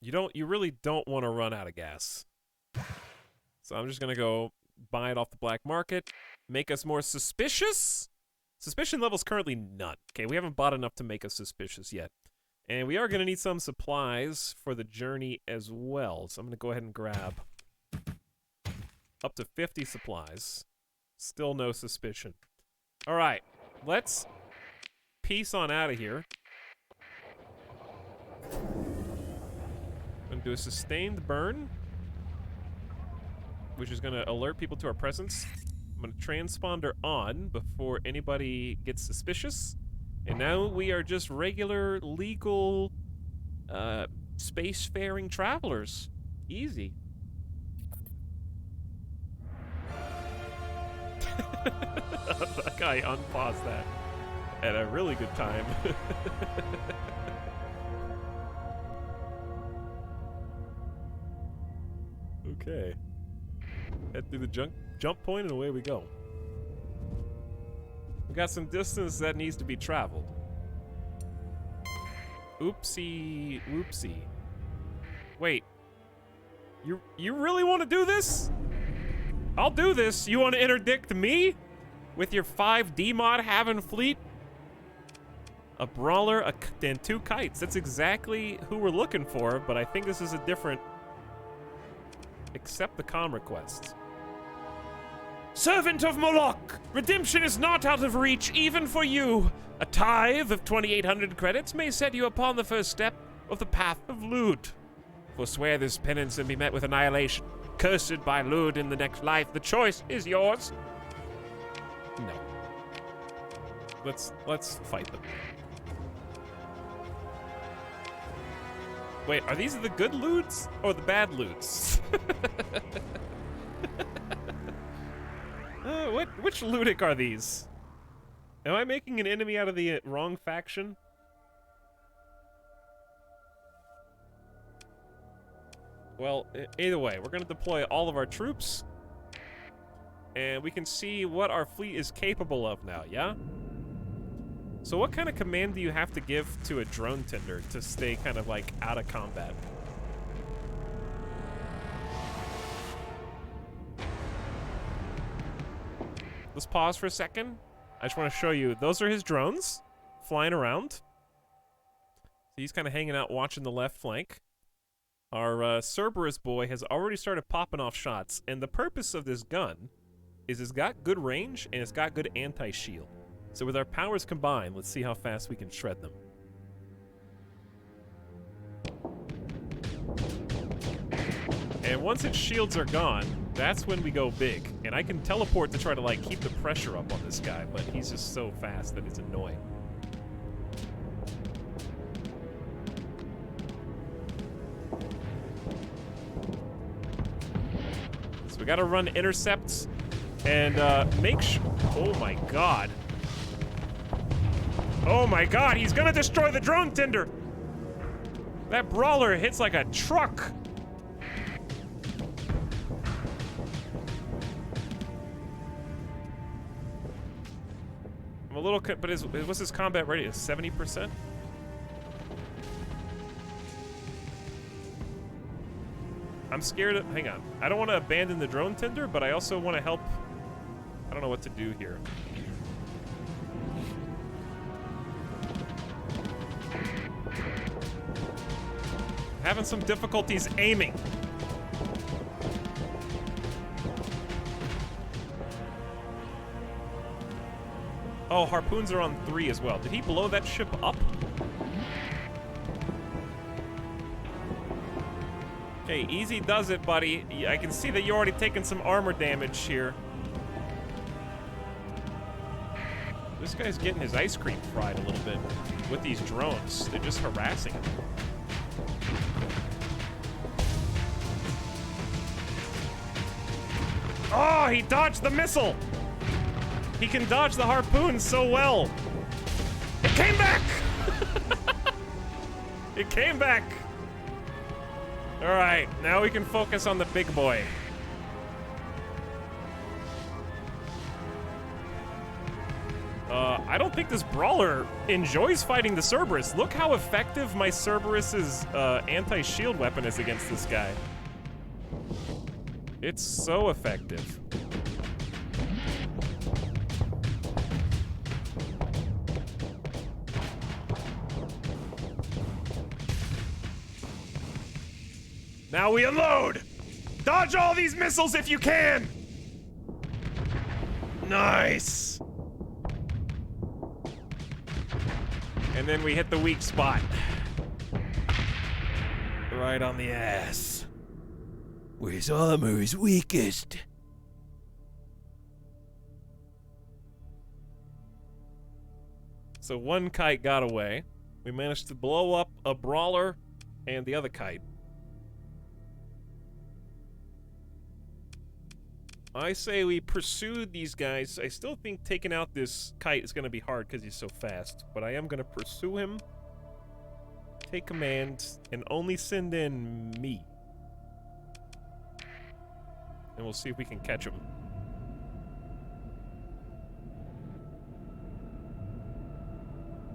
You really don't want to run out of gas. So I'm just gonna go buy it off the black market. Make us more suspicious. Suspicion level's currently none. Okay, we haven't bought enough to make us suspicious yet. And we are gonna need some supplies for the journey as well. So I'm gonna go ahead and grab up to 50 supplies. Still no suspicion. All right, let's peace on out of here. I'm gonna do a sustained burn, which is gonna alert people to our presence. I'm gonna transponder on before anybody gets suspicious. And now we are just regular, legal, spacefaring travelers. Easy. That guy unpaused that at a really good time. Okay. Head through the jump point and away we go. We got some distance that needs to be traveled. Oopsie whoopsie. Wait. You really want to do this? I'll do this. You want to interdict me? With your 5D mod having fleet? A Brawler and 2 kites. That's exactly who we're looking for, but I think this is a different... Accept the comm requests. Servant of Moloch! Redemption is not out of reach, even for you. A tithe of 2,800 credits may set you upon the first step of the path of Lud. Forswear this penance and be met with annihilation. Cursed by Lud in the next life. The choice is yours. No. Let's fight them. Wait, are these the good Luds or the bad Luds? Which Ludic are these? Am I making an enemy out of the wrong faction? Well, either way, we're gonna deploy all of our troops, and we can see what our fleet is capable of now, yeah? So what kind of command do you have to give to a drone tender to stay kind of like out of combat? Let's pause for a second. I just want to show you. Those are his drones flying around. So he's kind of hanging out watching the left flank. Our Cerberus boy has already started popping off shots. And the purpose of this gun is it's got good range and it's got good anti-shield. So with our powers combined, let's see how fast we can shred them. And once its shields are gone, that's when we go big. And I can teleport to try to like keep the pressure up on this guy, but he's just so fast that it's annoying. So we gotta run intercepts and make sure. Oh my god. Oh my god, he's gonna destroy the drone tender! That brawler hits like a truck! I'm a little, but what's his combat rating? 70%? I'm scared of, hang on. I don't want to abandon the drone tender, but I also want to help. I don't know what to do here. Having some difficulties aiming. Oh, harpoons are on 3 as well. Did he blow that ship up? Okay, easy does it, buddy. I can see that you're already taking some armor damage here. This guy's getting his ice cream fried a little bit with these drones. They're just harassing him. Oh, he dodged the missile! He can dodge the harpoon so well. It came back! It came back! Alright, now we can focus on the big boy. I don't think this brawler enjoys fighting the Cerberus. Look how effective my Cerberus's anti-shield weapon is against this guy. It's so effective. Now we unload! Dodge all these missiles if you can! Nice! And then we hit the weak spot. Right on the ass. Where his armor is weakest. So one kite got away. We managed to blow up a brawler and the other kite. I say we pursue these guys. I still think taking out this kite is going to be hard because he's so fast. But I am going to pursue him, take command, and only send in me. And we'll see if we can catch him.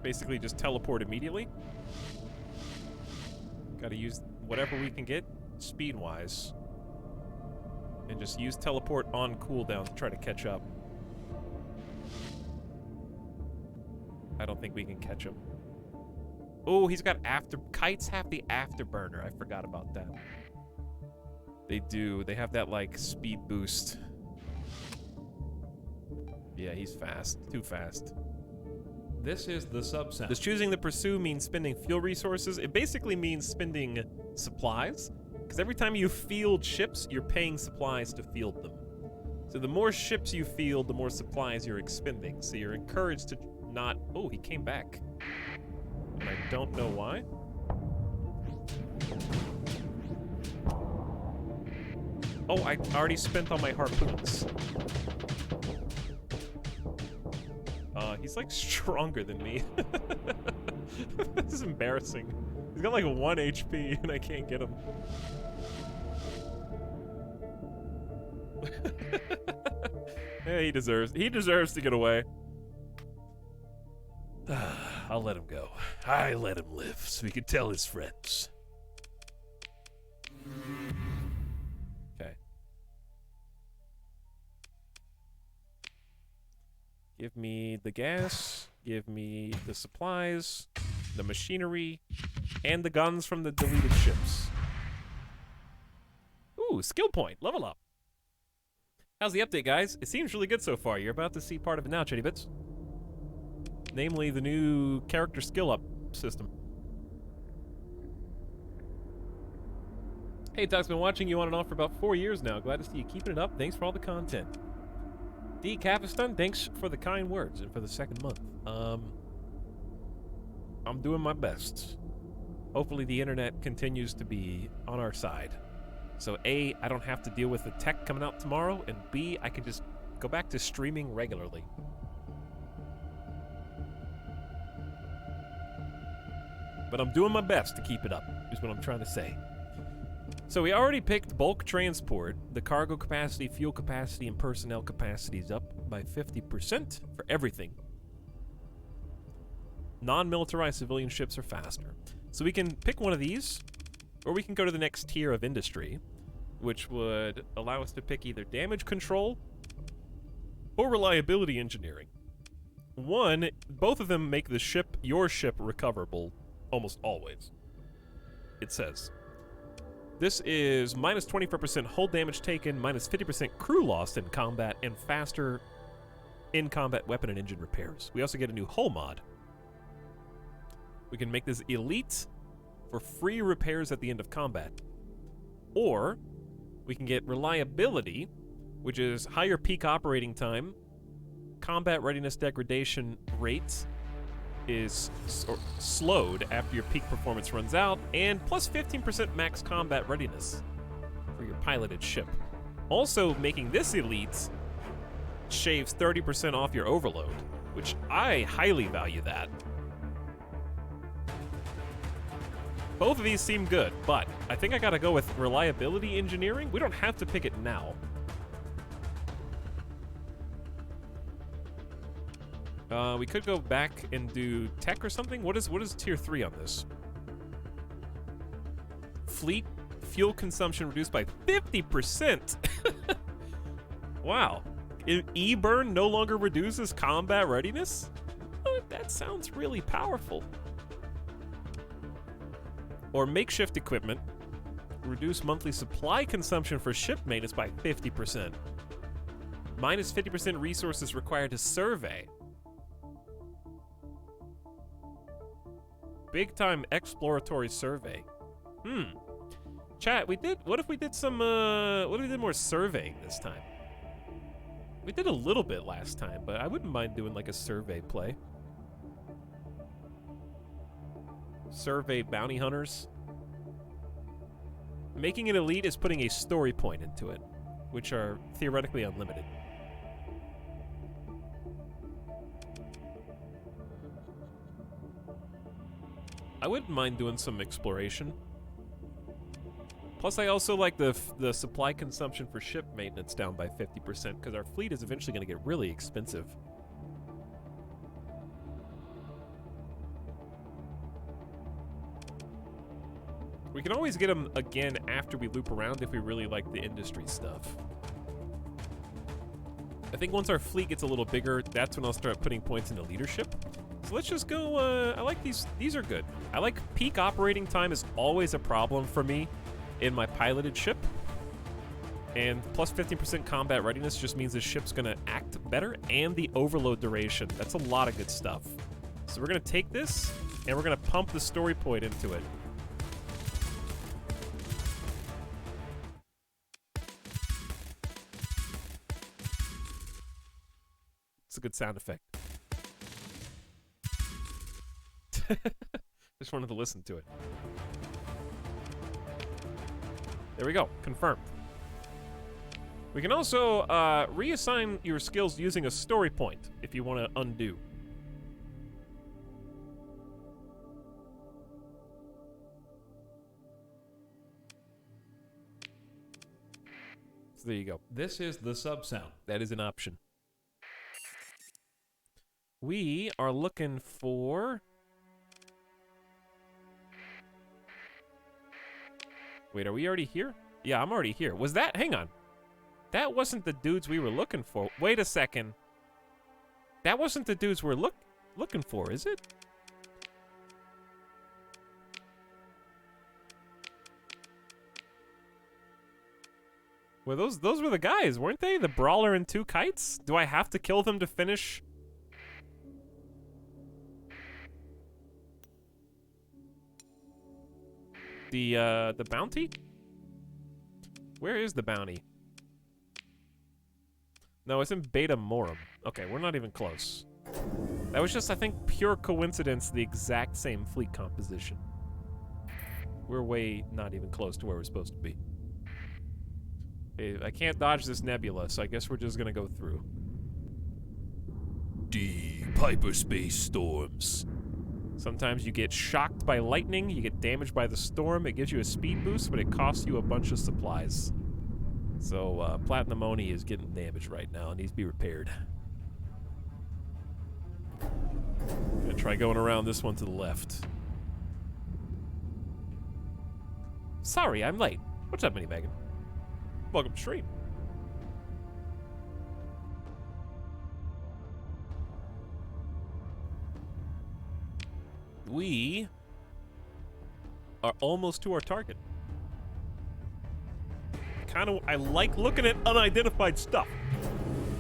Basically just teleport immediately. Gotta use whatever we can get speed-wise. And just use teleport on cooldown to try to catch up. I don't think we can catch him. Oh, he's got kites have the afterburner. I forgot about that. They do. They have that like speed boost. Yeah, he's fast. Too fast. This is the sub-sound. Does choosing the pursue mean spending fuel resources? It basically means spending supplies. Because every time you field ships, you're paying supplies to field them. So the more ships you field, the more supplies you're expending. So you're encouraged to not... Oh, he came back. And I don't know why. Oh, I already spent all my harpoons. He's like stronger than me. This is embarrassing. He's got like 1 HP and I can't get him. Yeah, he deserves to get away. I'll let him go. I let him live so he can tell his friends. Okay. Give me the gas, give me the supplies, the machinery, and the guns from the deleted ships. Ooh, skill point, level up. How's the update, guys? It seems really good so far. You're about to see part of it now, Chitty Bits. Namely, the new character skill up system. Hey, Doc's been watching you on and off for about 4 years now. Glad to see you keeping it up. Thanks for all the content. D. Capiston, thanks for the kind words and for the second month. I'm doing my best. Hopefully the internet continues to be on our side. So A, I don't have to deal with the tech coming out tomorrow, and B, I can just go back to streaming regularly. But I'm doing my best to keep it up, is what I'm trying to say. So we already picked bulk transport. The cargo capacity, fuel capacity, and personnel capacity is up by 50% for everything. Non-militarized civilian ships are faster. So we can pick one of these, or we can go to the next tier of industry, which would allow us to pick either damage control or reliability engineering. Both of them make the ship, your ship, recoverable almost always. It says. This is minus 24% hull damage taken, minus 50% crew loss in combat, and faster in-combat weapon and engine repairs. We also get a new hull mod. We can make this elite for free repairs at the end of combat. Or we can get reliability, which is higher peak operating time, combat readiness degradation rate is slowed after your peak performance runs out, and plus 15% max combat readiness for your piloted ship. Also, making this elite shaves 30% off your overload, which I highly value that. Both of these seem good, but I think I gotta go with reliability engineering. We don't have to pick it now. We could go back and do tech or something. What is tier 3 on this? Fleet fuel consumption reduced by 50%. Wow. E-burn no longer reduces combat readiness? Oh, that sounds really powerful. Or makeshift equipment. Reduce monthly supply consumption for ship maintenance by 50%. Minus 50% resources required to survey. Big time exploratory survey. Chat, what if we did more surveying this time? We did a little bit last time, but I wouldn't mind doing like a survey play. Survey bounty hunters. Making an elite is putting a story point into it, which are theoretically unlimited. I wouldn't mind doing some exploration. Plus, I also like the supply consumption for ship maintenance down by 50%, because our fleet is eventually going to get really expensive. We can always get them again after we loop around if we really like the industry stuff. I think once our fleet gets a little bigger, that's when I'll start putting points into leadership. So let's just go, I like these. These are good. I like peak operating time is always a problem for me in my piloted ship. And plus 15% combat readiness just means the ship's gonna act better, and the overload duration. That's a lot of good stuff. So we're gonna take this, and we're gonna pump the story point into it. It's a good sound effect. Just wanted to listen to it. There we go. Confirmed. We can also reassign your skills using a story point if you want to undo. So there you go. This is the sub sound. That is an option. We are looking for Wait, are we already here? Yeah, I'm already here. Was that... Hang on. That wasn't the dudes we were looking for. Wait a second. That wasn't the dudes we're looking for, is it? Well, those were the guys, weren't they? The brawler and 2 kites? Do I have to kill them to finish? The bounty? Where is the bounty? No, it's in Beta Morum. Okay, we're not even close. That was just, I think, pure coincidence, the exact same fleet composition. We're way not even close to where we're supposed to be. Okay, I can't dodge this nebula, so I guess we're just gonna go through. Deep hyperspace storms. Sometimes you get shocked by lightning, you get damaged by the storm, it gives you a speed boost, but it costs you a bunch of supplies. So, Platinum Oni is getting damaged right now, it needs to be repaired. Gonna try going around this one to the left. Sorry, I'm late. What's up, Mini Megan? Welcome to stream. We are almost to our target. I like looking at unidentified stuff.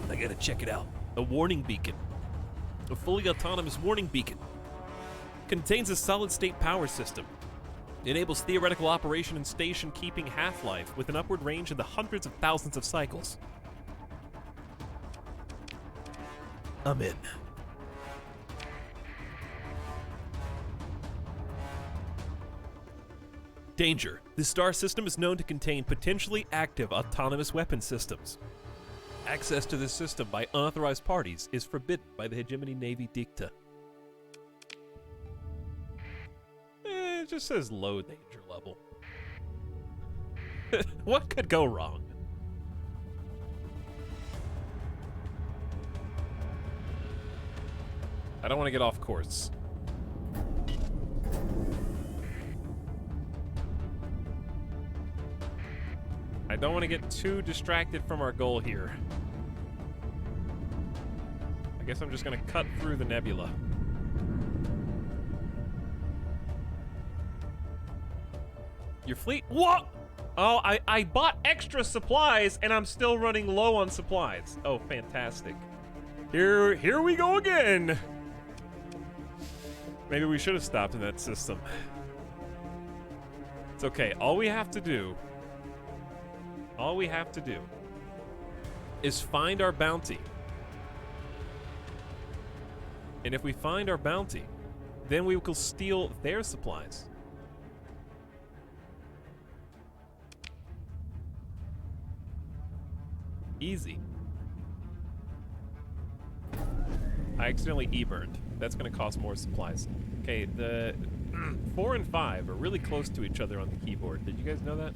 I gotta check it out. A warning beacon. A fully autonomous warning beacon. Contains a solid-state power system. Enables theoretical operation and station-keeping half-life with an upward range in the hundreds of thousands of cycles. I'm in. Danger. This star system is known to contain potentially active autonomous weapon systems. Access to this system by unauthorized parties is forbidden by the Hegemony Navy Dicta. It just says low danger level. What could go wrong? I don't want to get off course. I don't want to get too distracted from our goal here. I guess I'm just going to cut through the nebula. Your fleet? What? Oh, I bought extra supplies and I'm still running low on supplies. Oh, fantastic. Here we go again. Maybe we should have stopped in that system. It's okay. All we have to do is find our bounty. And if we find our bounty, then we will steal their supplies. Easy. I accidentally E-burned. That's going to cost more supplies. Okay, the 4 and 5 are really close to each other on the keyboard. Did you guys know that?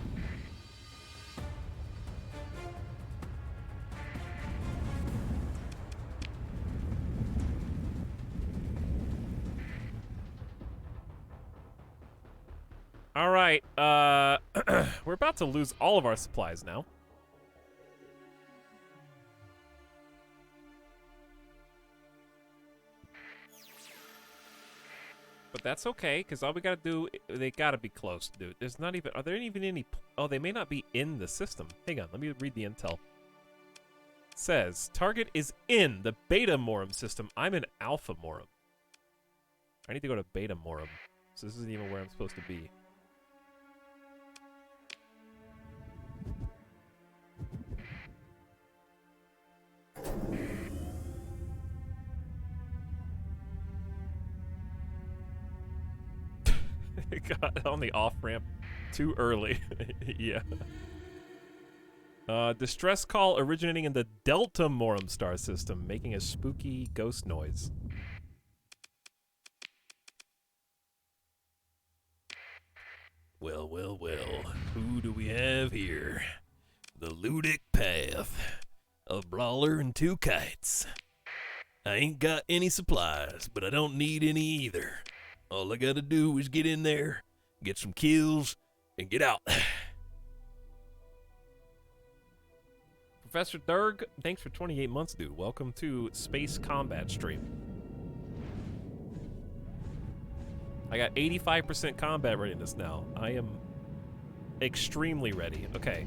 All right, we're about to lose all of our supplies now. But that's okay, because all we gotta do, they gotta be close, dude. There's not even, are there even any, oh, they may not be in the system. Hang on, let me read the intel. It says, target is in the Beta Morum system. I'm in Alpha Morum. I need to go to Beta Morum, so this isn't even where I'm supposed to be. Got on the off-ramp too early. Yeah. Distress call originating in the Delta Morum star system, making a spooky ghost noise. Well, well, well. Who do we have here? The Ludic Path. A brawler and 2 kites. I ain't got any supplies, but I don't need any either. All I gotta do is get in there, get some kills, and get out. Professor Durg, thanks for 28 months, dude. Welcome to Space Combat Stream. I got 85% combat readiness now. I am extremely ready. Okay.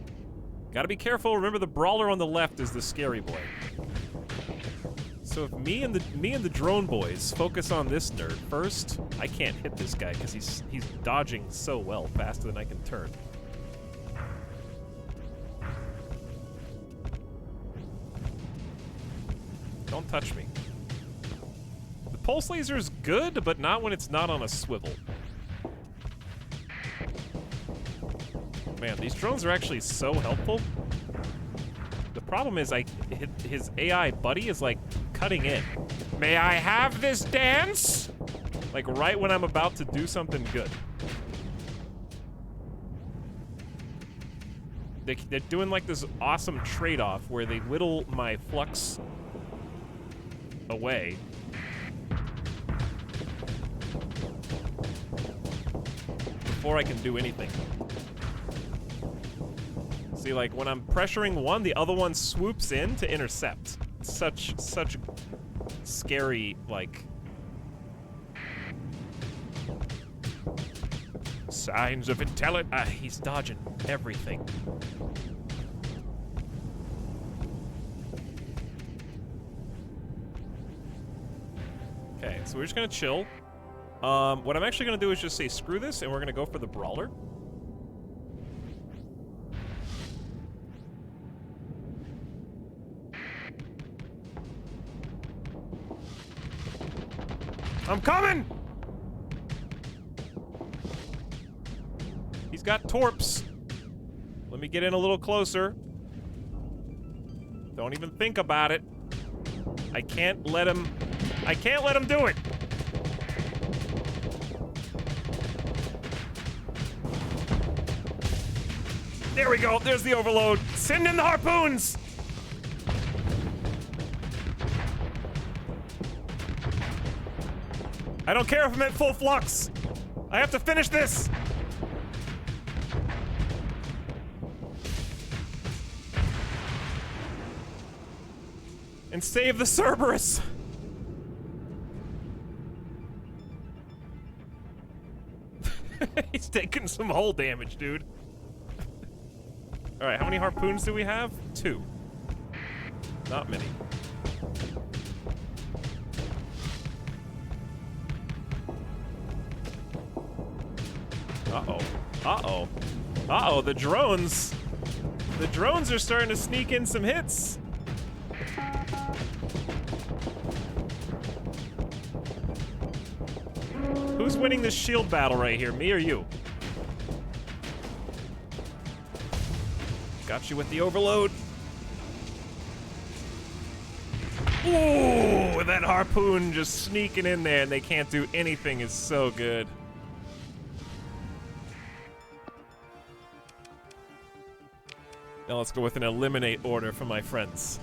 Gotta be careful. Remember, the brawler on the left is the scary boy. So if me and the drone boys focus on this nerd first, I can't hit this guy because he's dodging so well, faster than I can turn. Don't touch me. The pulse laser is good, but not when it's not on a swivel. Man, these drones are actually so helpful. The problem is, his AI buddy is like cutting in. May I have this dance? Like right when I'm about to do something good. They're doing like this awesome trade-off where they whittle my flux away. Before I can do anything. See, like when I'm pressuring one, the other one swoops in to intercept. Such scary, like, signs of intelligence. He's dodging everything. Okay, so we're just gonna chill. What I'm actually gonna do is just say screw this, and we're gonna go for the brawler. I'm coming! He's got torps. Let me get in a little closer. Don't even think about it. I can't let him do it. There we go. There's the overload. Send in the harpoons. I don't care if I'm at full flux. I have to finish this. And save the Cerberus. He's taking some hull damage, dude. All right, how many harpoons do we have? 2. Not many. Uh-oh. Uh-oh. Uh-oh, the drones. The drones are starting to sneak in some hits. Who's winning this shield battle right here, me or you? Got you with the overload. Ooh, that harpoon just sneaking in there and they can't do anything is so good. Now let's go with an eliminate order for my friends.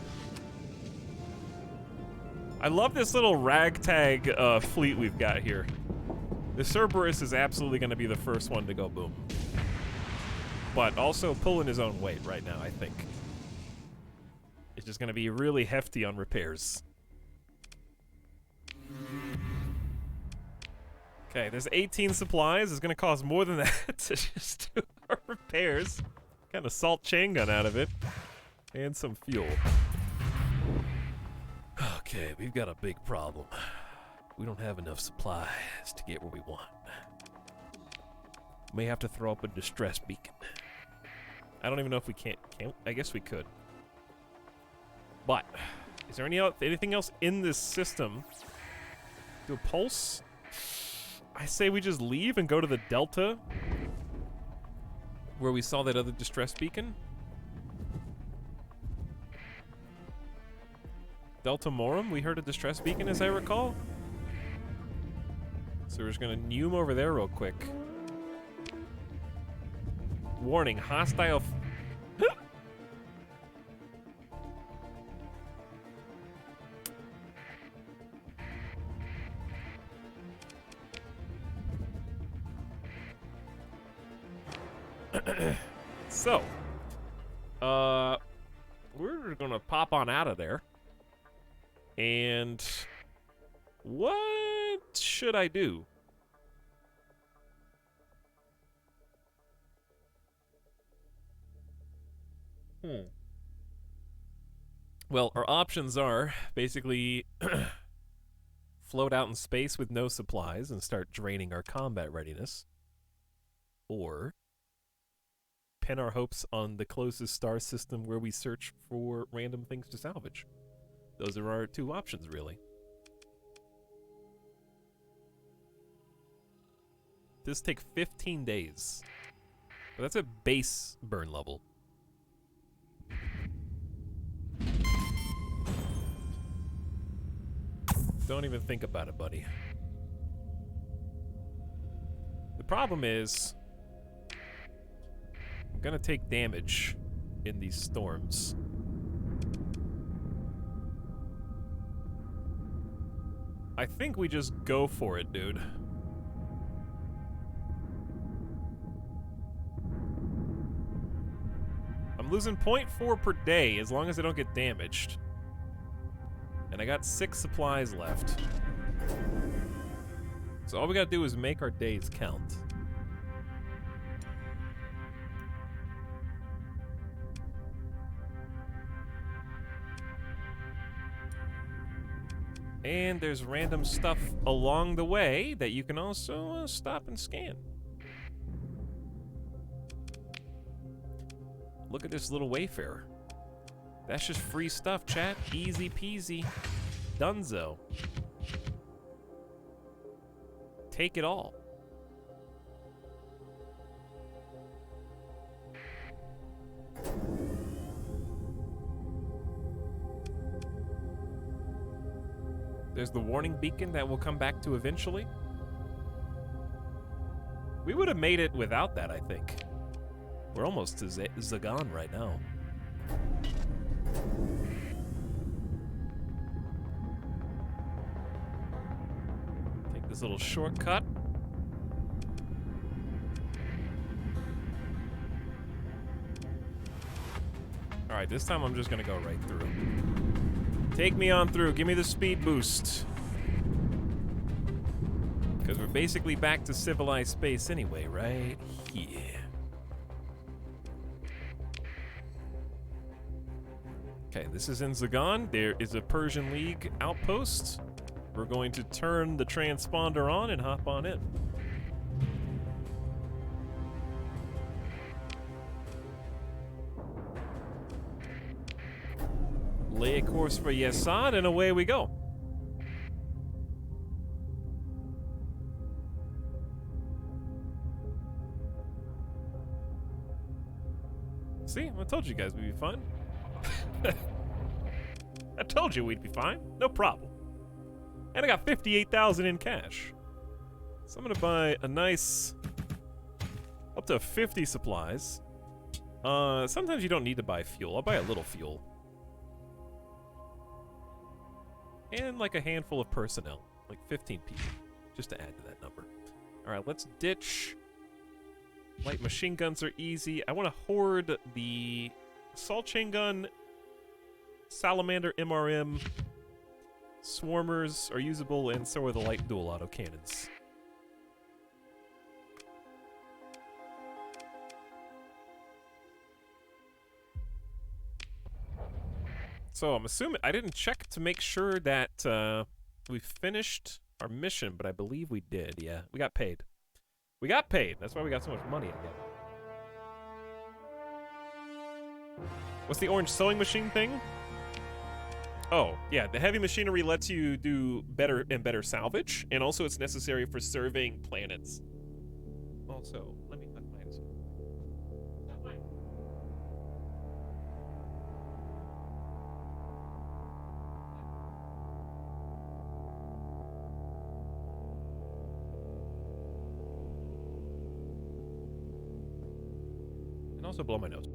I love this little ragtag fleet we've got here. The Cerberus is absolutely going to be the first one to go boom. But also pulling his own weight right now, I think. It's just going to be really hefty on repairs. Okay, there's 18 supplies. It's going to cost more than that to just do our repairs. Kind of salt chain gun out of it. And some fuel. Okay, we've got a big problem. We don't have enough supplies to get where we want. May have to throw up a distress beacon. I don't even know if we can. I guess we could. But, is there anything else in this system? Do a pulse? I say we just leave and go to the Delta, where we saw that other distress beacon. Delta Morum, we heard a distress beacon as I recall. So we're just gonna nume over there real quick. Warning, hostile So, we're gonna pop on out of there. And what should I do? Well, our options are basically float out in space with no supplies and start draining our combat readiness, or pin our hopes on the closest star system where we search for random things to salvage. Those are our two options, really. This take 15 days. But that's a base burn level. Don't even think about it, buddy. The problem is, I'm gonna take damage in these storms. I think we just go for it, dude. I'm losing 0.4 per day as long as I don't get damaged. And I got 6 supplies left. So all we gotta do is make our days count. And there's random stuff along the way that you can also stop and scan. Look at this little wayfarer. That's just free stuff, chat. Easy peasy. Dunzo. Take it all. There's the warning beacon that we'll come back to eventually. We would have made it without that, I think. We're almost to Zagan right now. Take this little shortcut. Alright, this time I'm just gonna go right through. Take me on through. Give me the speed boost. Because we're basically back to civilized space anyway, right? Yeah. Okay, this is in Zagan. There is a Persian League outpost. We're going to turn the transponder on and hop on in. Lay a course for Yesod, and away we go. See, I told you guys we'd be fine. I told you we'd be fine. No problem. And I got 58,000 in cash. So I'm gonna buy a nice up to 50 supplies. Sometimes you don't need to buy fuel. I'll buy a little fuel. And like a handful of personnel, like 15 people, just to add to that number. All right, let's ditch. Light machine guns are easy. I want to hoard the assault chain gun, salamander MRM. Swarmers are usable, and so are the light dual auto cannons. So I'm assuming, I didn't check to make sure that we finished our mission, but I believe we did, yeah. We got paid. We got paid. That's why we got so much money again. What's the orange sewing machine thing? Oh, yeah, the heavy machinery lets you do better and better salvage, and also it's necessary for surveying planets. Also, let me unmute. And also blow my nose.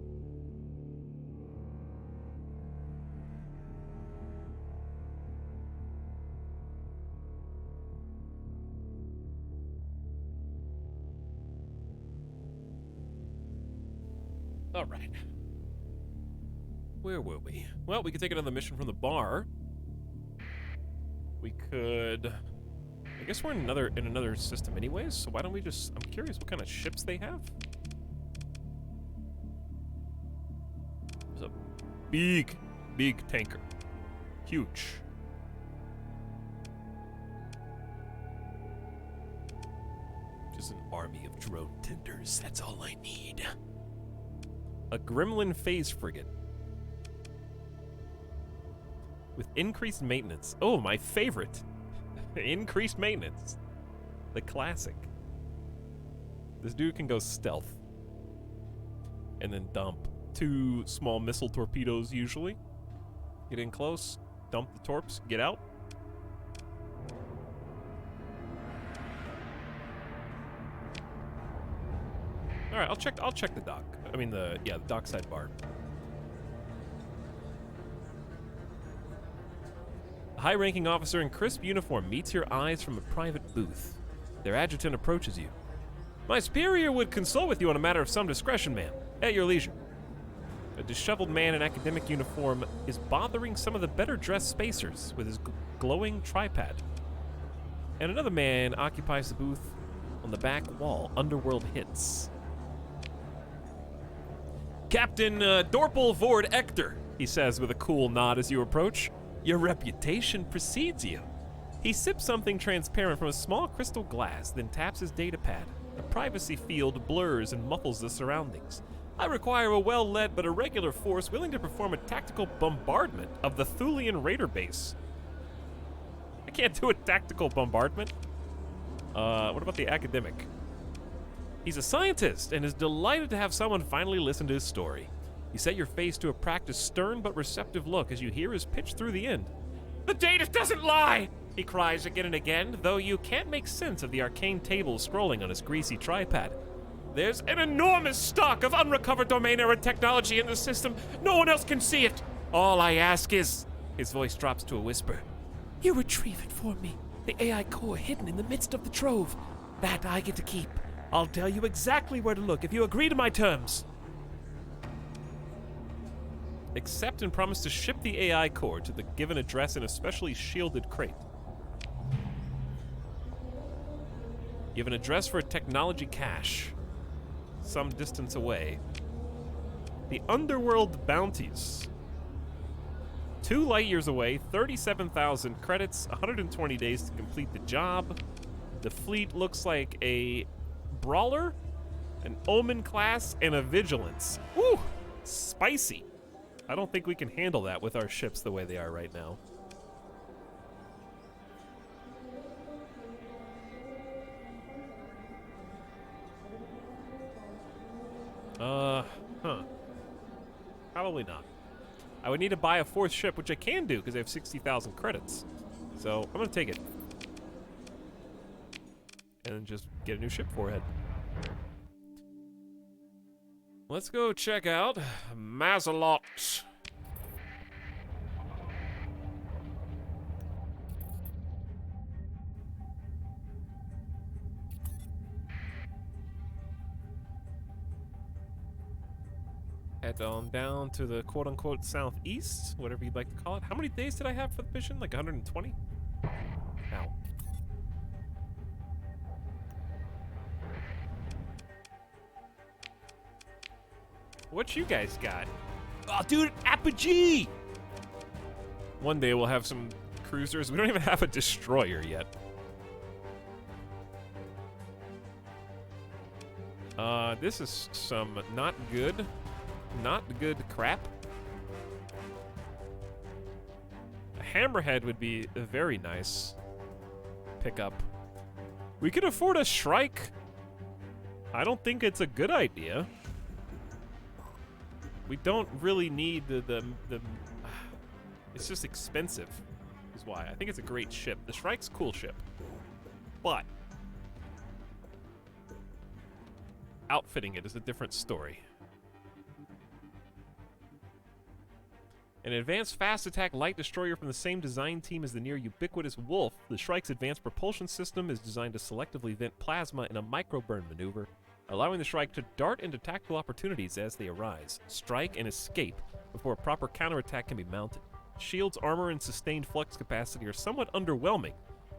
All right. Where were we? Well, we could take another mission from the bar. We could... I guess we're in another system anyways, so why don't we just... I'm curious what kind of ships they have. There's a big tanker. Huge. Just an army of drone tenders. That's all I need. A Gremlin phase frigate. With increased maintenance. Oh, my favorite. Increased maintenance. The classic. This dude can go stealth. And then dump 2 small missile torpedoes usually. Get in close. Dump the torps. Get out. All right, I'll check the dock. I mean the dockside bar. A high-ranking officer in crisp uniform meets your eyes from a private booth. Their adjutant approaches you. My superior would consult with you on a matter of some discretion, ma'am. At your leisure. A disheveled man in academic uniform is bothering some of the better-dressed spacers with his glowing tripod. And another man occupies the booth on the back wall. Underworld hits. Captain Dorpel Vord Ector, he says with a cool nod as you approach. Your reputation precedes you. He sips something transparent from a small crystal glass, then taps his datapad. A privacy field blurs and muffles the surroundings. I require a well-led but irregular force willing to perform a tactical bombardment of the Thulian raider base. I can't do a tactical bombardment. What about the academic? He's a scientist and is delighted to have someone finally listen to his story. You set your face to a practiced, stern but receptive look as you hear his pitch through the end. The data doesn't lie! He cries again and again, though you can't make sense of the arcane table scrolling on his greasy tripod. There's an enormous stock of unrecovered domain error technology in the system. No one else can see it. All I ask is... His voice drops to a whisper. You retrieve it for me. The AI core hidden in the midst of the trove. That I get to keep. I'll tell you exactly where to look if you agree to my terms. Accept and promise to ship the AI core to the given address in a specially shielded crate. You have an address for a technology cache. Some distance away. The Underworld Bounties. 2 light years away, 37,000 credits, 120 days to complete the job. The fleet looks like a Brawler, an Omen class, and a Vigilance. Woo! Spicy. I don't think we can handle that with our ships the way they are right now. Probably not. I would need to buy a 4th ship, which I can do because I have 60,000 credits. So I'm gonna take it. And then just get a new ship for it. Let's go check out Mazalox. Head on down to the quote-unquote southeast, whatever you'd like to call it. How many days did I have for the mission? Like 120? Ow. What you guys got? Oh, dude, Apogee! One day we'll have some cruisers. We don't even have a destroyer yet. This is some not good crap. A hammerhead would be a very nice pickup. We could afford a Shrike. I don't think it's a good idea. We don't really need the it's just expensive, is why. I think it's a great ship. The Shrike's a cool ship. But outfitting it is a different story. An advanced fast attack light destroyer from the same design team as the near ubiquitous Wolf, the Shrike's advanced propulsion system is designed to selectively vent plasma in a microburn maneuver. allowing the Shrike to dart into tactical opportunities as they arise, strike, and escape before a proper counterattack can be mounted. Shield's armor and sustained flux capacity are somewhat underwhelming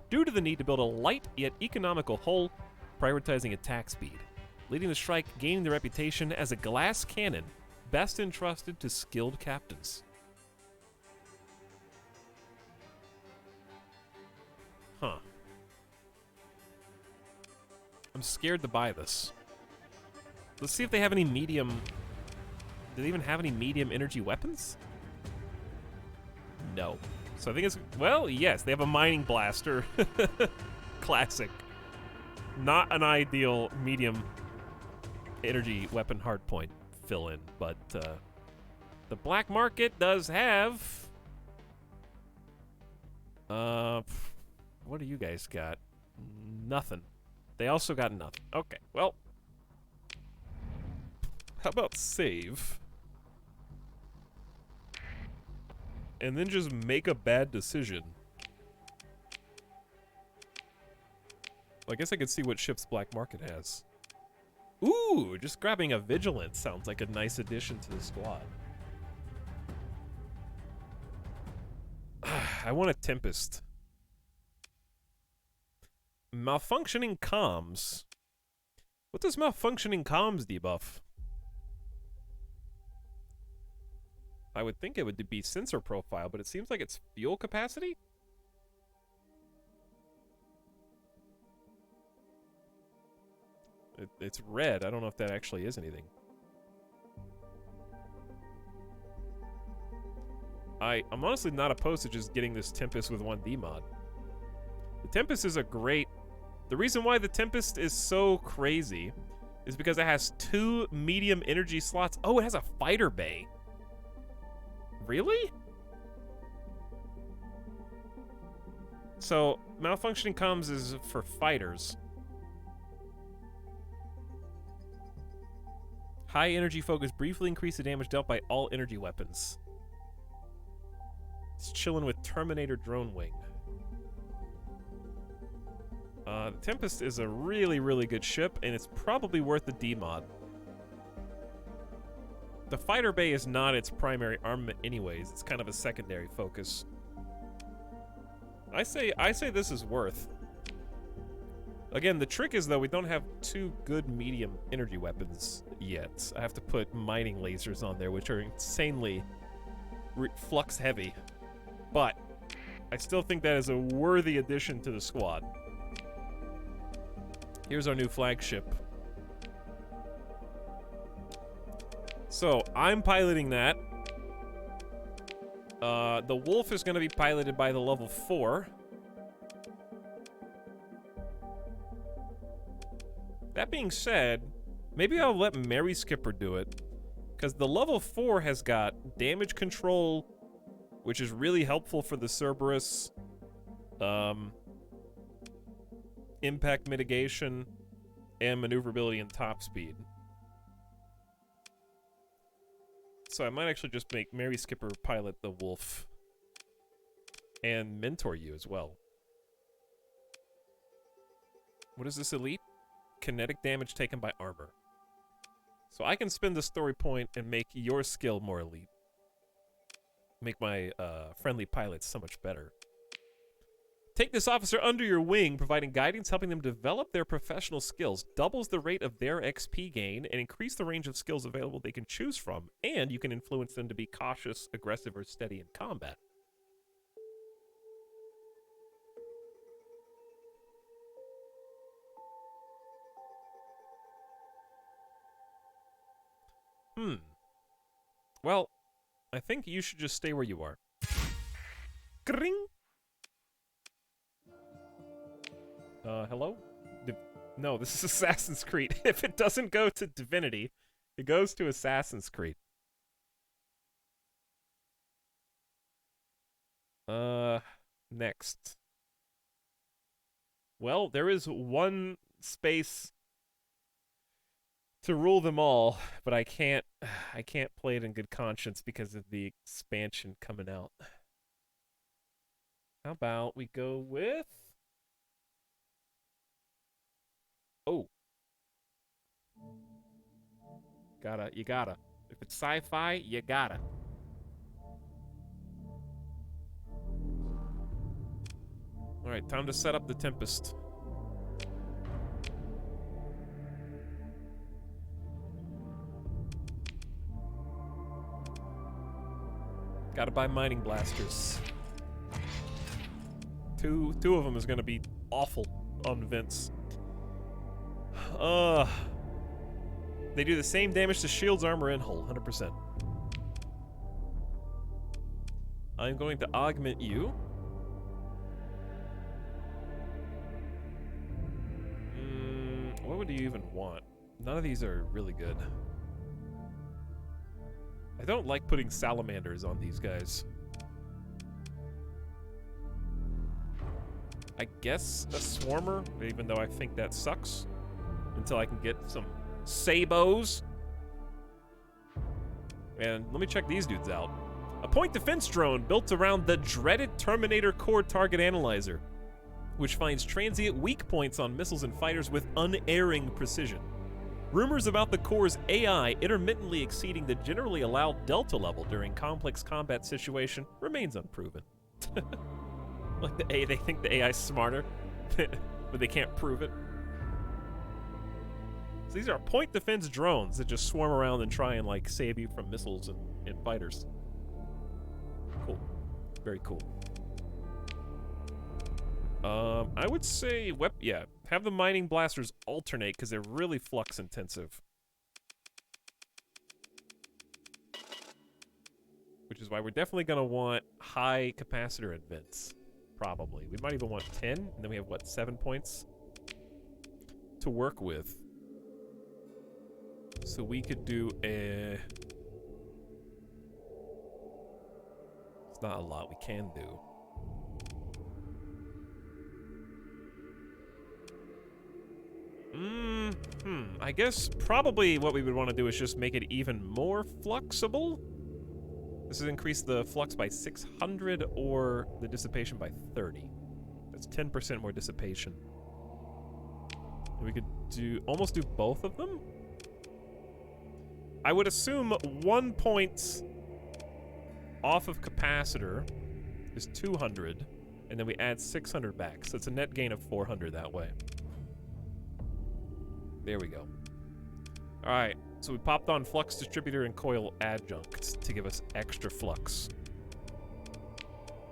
due to the need to build a light yet economical hull, prioritizing attack speed, leading the Shrike gaining the reputation as a glass cannon best entrusted to skilled captains. Huh. I'm scared to buy this. Let's see if they have any medium... Do they even have any medium energy weapons? No. So I think it's... Well, yes, they have a mining blaster. Classic. Not an ideal medium energy weapon hardpoint fill-in, but the black market does have... What do you guys got? Nothing. They also got nothing. Okay, well... How about save? And then just make a bad decision. Well, I guess I could see what ships black market has. Ooh, just grabbing a Vigilance sounds like a nice addition to the squad. I want a Tempest. Malfunctioning comms. What does malfunctioning comms debuff? I would think it would be sensor profile, but it seems like it's fuel capacity? It's red. I don't know if that actually is anything. I'm honestly not opposed to just getting this Tempest with 1D mod. The Tempest is a great... The reason why the Tempest is so crazy is because it has 2 medium energy slots. Oh, it has a fighter bay. Really? So, malfunctioning comms is for fighters. High energy focus briefly increase the damage dealt by all energy weapons. It's chilling with Terminator Drone Wing. The Tempest is a really, really good ship, and it's probably worth the D mod. The fighter bay is not its primary armament anyways. It's kind of a secondary focus. I say this is worth. Again, the trick is, though, we don't have 2 good medium energy weapons yet. I have to put mining lasers on there, which are insanely flux heavy. But I still think that is a worthy addition to the squad. Here's our new flagship. So, I'm piloting that. The Wolf is going to be piloted by the level 4. That being said, maybe I'll let Mary Skipper do it. Because the level 4 has got damage control, which is really helpful for the Cerberus. Impact mitigation, and maneuverability and top speed. So I might actually just make Mary Skipper pilot the Wolf. And mentor you as well. What is this elite? Kinetic damage taken by armor. So I can spend the story point and make your skill more elite. Make my friendly pilots so much better. Take this officer under your wing, providing guidance, helping them develop their professional skills, doubles the rate of their XP gain, and increase the range of skills available they can choose from, and you can influence them to be cautious, aggressive, or steady in combat. Well, I think you should just stay where you are. Kring! Hello? No, this is Assassin's Creed. If it doesn't go to Divinity, it goes to Assassin's Creed. Next. Well, there is one space to rule them all, but I can't play it in good conscience because of the expansion coming out. How about we go with... Oh. You gotta. If it's sci-fi, you gotta. Alright, time to set up the Tempest. Gotta buy mining blasters. Two of them is gonna be awful on Vince. They do the same damage to shields, armor, and hull, 100%. I'm going to augment you. What would you even want? None of these are really good. I don't like putting salamanders on these guys. I guess a swarmer, even though I think that sucks. Until I can get some sabos. And let me check these dudes out. A point defense drone built around the dreaded Terminator core target analyzer, which finds transient weak points on missiles and fighters with unerring precision. Rumors about the core's AI intermittently exceeding the generally allowed delta level during complex combat situation remains unproven. Like they think the AI's smarter, but they can't prove it. So these are point defense drones that just swarm around and try and like save you from missiles and fighters. Cool. Very cool. I would say have the mining blasters alternate because they're really flux intensive. Which is why we're definitely gonna want high capacitor and vents. Probably. We might even want 10, and then we have what, 7 points to work with. So we could do a... It's not a lot we can do. I guess probably what we would want to do is just make it even more flexible. This is increase the flux by 600 or the dissipation by 30. That's 10% more dissipation. We could almost do both of them. I would assume 1 point off of capacitor is 200, and then we add 600 back. So it's a net gain of 400 that way. There we go. All right, so we popped on flux distributor and coil adjunct to give us extra flux.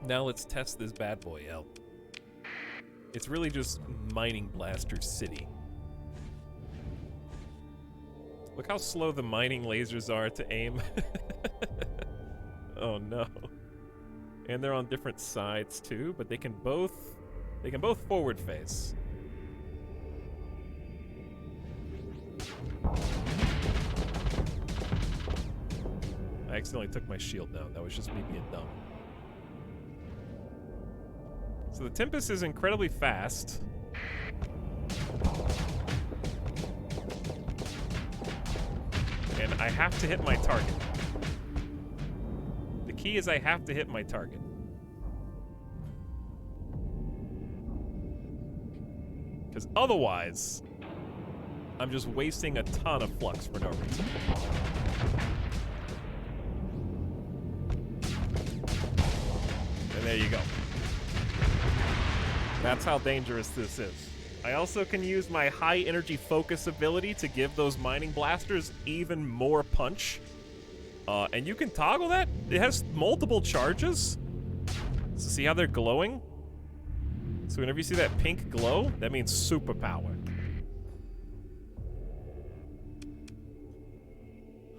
Now let's test this bad boy out. It's really just Mining Blaster City. Look how slow the mining lasers are to aim. Oh no. And they're on different sides too, but they can both forward face. I accidentally took my shield down. That was just me being dumb. So the Tempest is incredibly fast. And I have to hit my target. The key is I have to hit my target. Because otherwise, I'm just wasting a ton of flux for no reason. And there you go. That's how dangerous this is. I also can use my high energy focus ability to give those mining blasters even more punch. And you can toggle that. It has multiple charges. So see how they're glowing? So whenever you see that pink glow, that means superpower.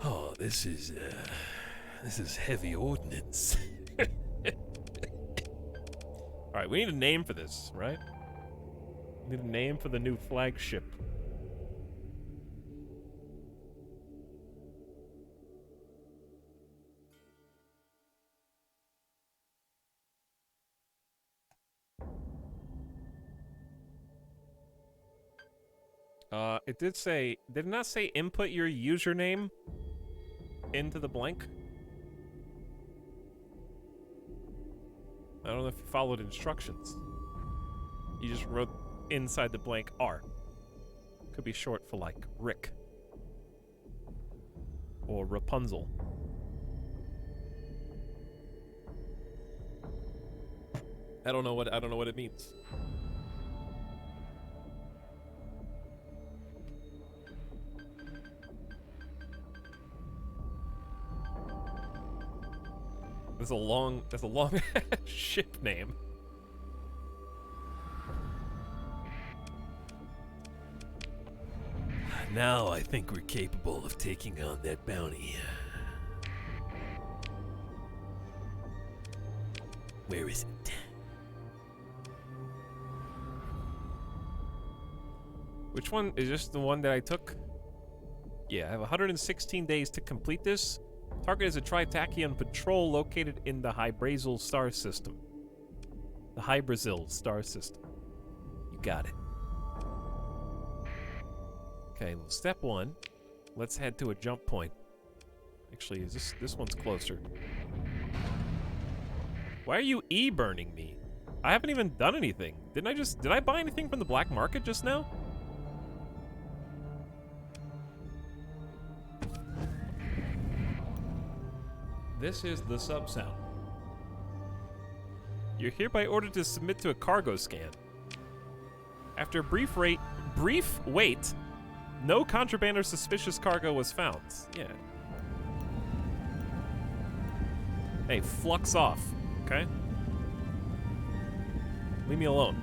Oh, this is heavy ordnance. All right, we need a name for this, right? We need a name for the new flagship. It did not say input your username into the blank. I don't know if you followed instructions. You just wrote inside the blank R. Could be short for like Rick. Or Rapunzel. I don't know what it means. That's a long ship name. Now I think we're capable of taking on that bounty. Where is it? Which one? Is this the one that I took? Yeah, I have 116 days to complete this. Target is a Tritachyon patrol located in the Hybrazil star system. The Hybrazil star system. You got it. Okay, well, step one. Let's head to a jump point. Actually, is this one's closer. Why are you e-burning me? I haven't even done anything. Did I buy anything from the black market just now? This is the sub-sound. You're hereby ordered to submit to a cargo scan. After a brief wait, no contraband or suspicious cargo was found. Yeah. Hey, flux off, okay? Leave me alone.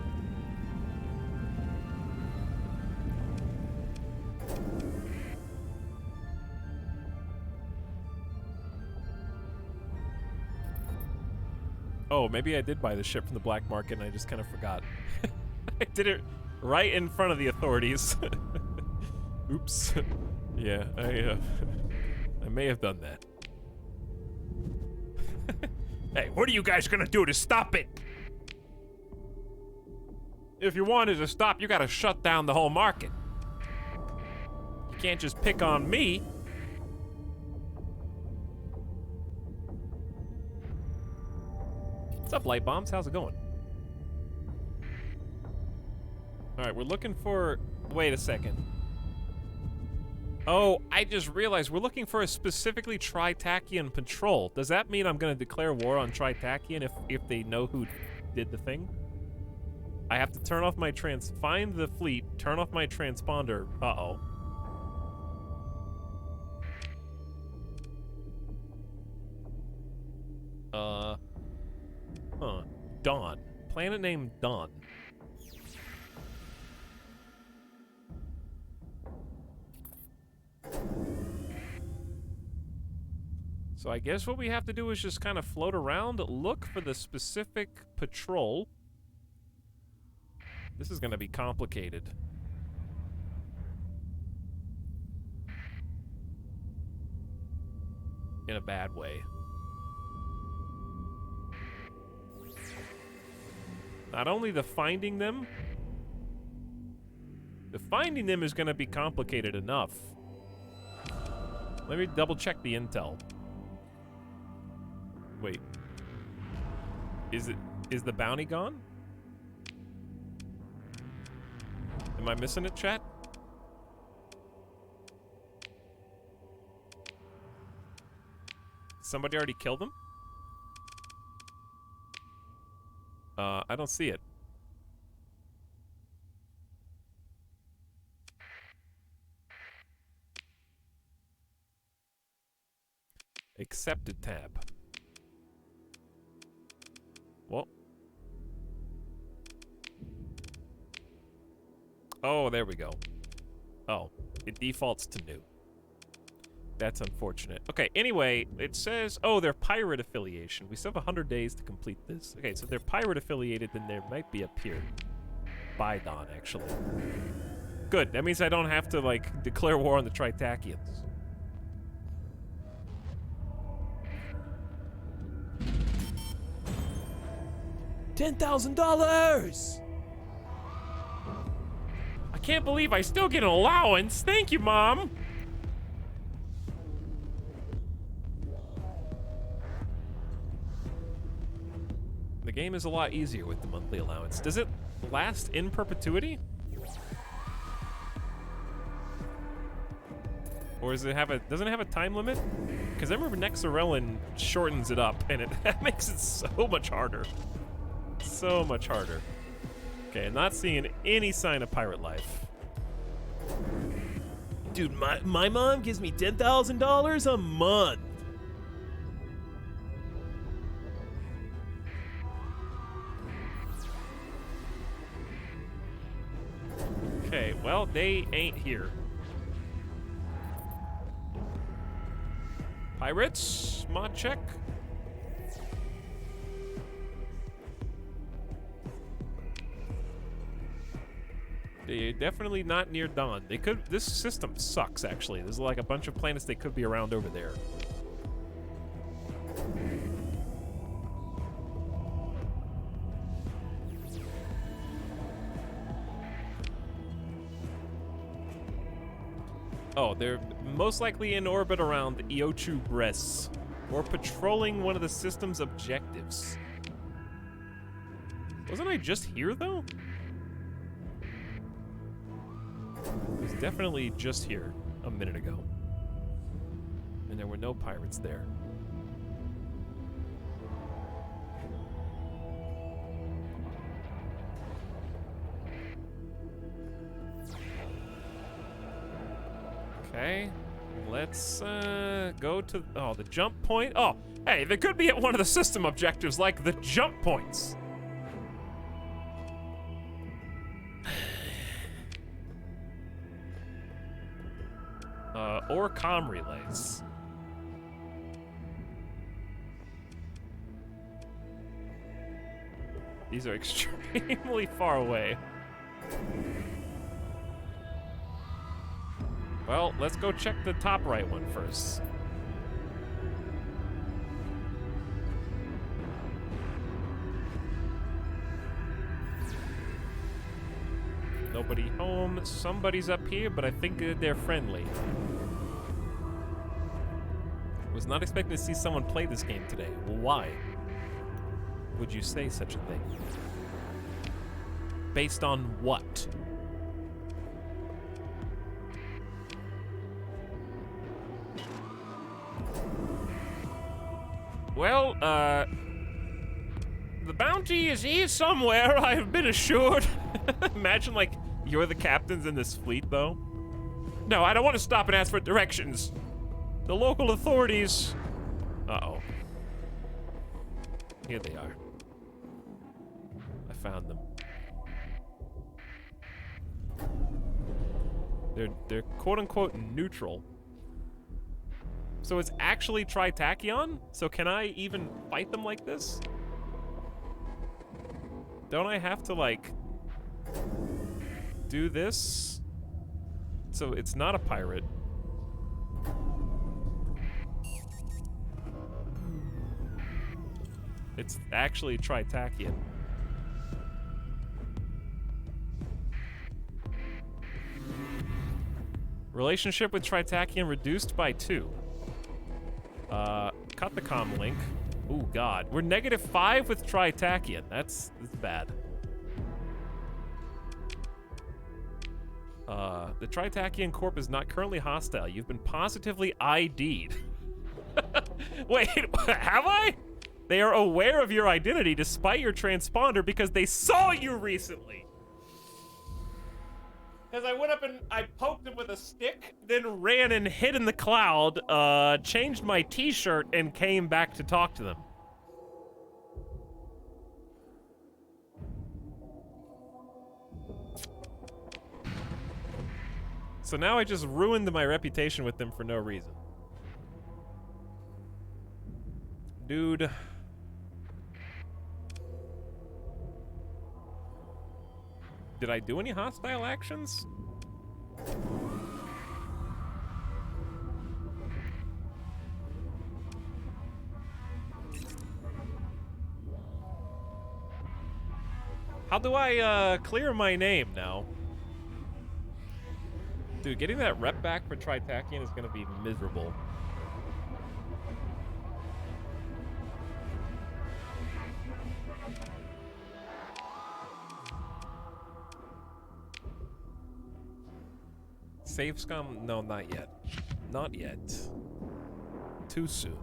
Oh, maybe I did buy the ship from the black market and I just kind of forgot. I did it right in front of the authorities. Oops. Yeah, I may have done that. Hey, what are you guys gonna do to stop it? If you wanted to stop, you gotta shut down the whole market. You can't just pick on me. What's up, Light Bombs? How's it going? Alright, we're looking for... Wait a second. Oh, I just realized we're looking for a specifically Tritachyon patrol. Does that mean I'm gonna declare war on Tritachyon if they know who did the thing? I have to turn off my find the fleet, turn off my transponder. Uh-oh. Huh. Dawn. Planet named Dawn. So I guess what we have to do is just kind of float around, look for the specific patrol. This is gonna be complicated. In a bad way. Not only the finding them is gonna be complicated enough. Let me double check the intel. Wait. Is the bounty gone? Am I missing it, chat? Somebody already killed him? I don't see it. Accepted tab. Well. Oh, there we go. Oh, it defaults to new. That's unfortunate. Okay, anyway, it says, oh, they're pirate affiliation. We still have 100 days to complete this. Okay, so if they're pirate affiliated, then there might be a pier. By Dawn, actually. Good, that means I don't have to, like, declare war on the Tritachyons. $10,000! I can't believe I still get an allowance. Thank you, Mom. The game is a lot easier with the monthly allowance. Does it last in perpetuity? Or does it have a, doesn't it have a time limit? Because I remember Nexarellan shortens it up, and that makes it so much harder. So much harder. Okay, not seeing any sign of pirate life. Dude, my mom gives me $10,000 a month. Okay, well, they ain't here. Pirates, mod check. They're definitely not near dawn. They could. This system sucks, actually. There's like a bunch of planets they could be around over there. Oh, they're most likely in orbit around Iochu Bress, or patrolling one of the system's objectives. Wasn't I just here, though? I was definitely just here a minute ago. And there were no pirates there. Okay, let's go to, oh, the jump point. Oh, hey, they could be at one of the system objectives, like the jump points. Or comm relays. These are extremely far away. Well, let's go check the top right one first. Nobody home. Somebody's up here, but I think they're friendly. Was not expecting to see someone play this game today. Well, why would you say such a thing? Based on what? Well, the bounty is here somewhere, I have been assured. Imagine, like, you're the captains in this fleet, though. No, I don't want to stop and ask for directions. The local authorities... Uh-oh. Here they are. I found them. They're quote-unquote neutral. So it's actually Tritachyon? So can I even fight them like this? Don't I have to, like, do this? So it's not a pirate. It's actually Tritachyon. Relationship with Tritachyon reduced by 2. Cut the comm link. Ooh, God. We're -5 with Tritachyon. That's bad. The Tritachyon Corp is not currently hostile. You've been positively ID'd. Wait, have I? They are aware of your identity despite your transponder because they saw you recently. Because I went up and I poked him with a stick, then ran and hid in the cloud, changed my t-shirt, and came back to talk to them. So now I just ruined my reputation with them for no reason. Dude. Did I do any hostile actions? How do I clear my name now? Dude, getting that rep back for Tritachyon is gonna be miserable. Save scum? No, not yet. Not yet. Too soon.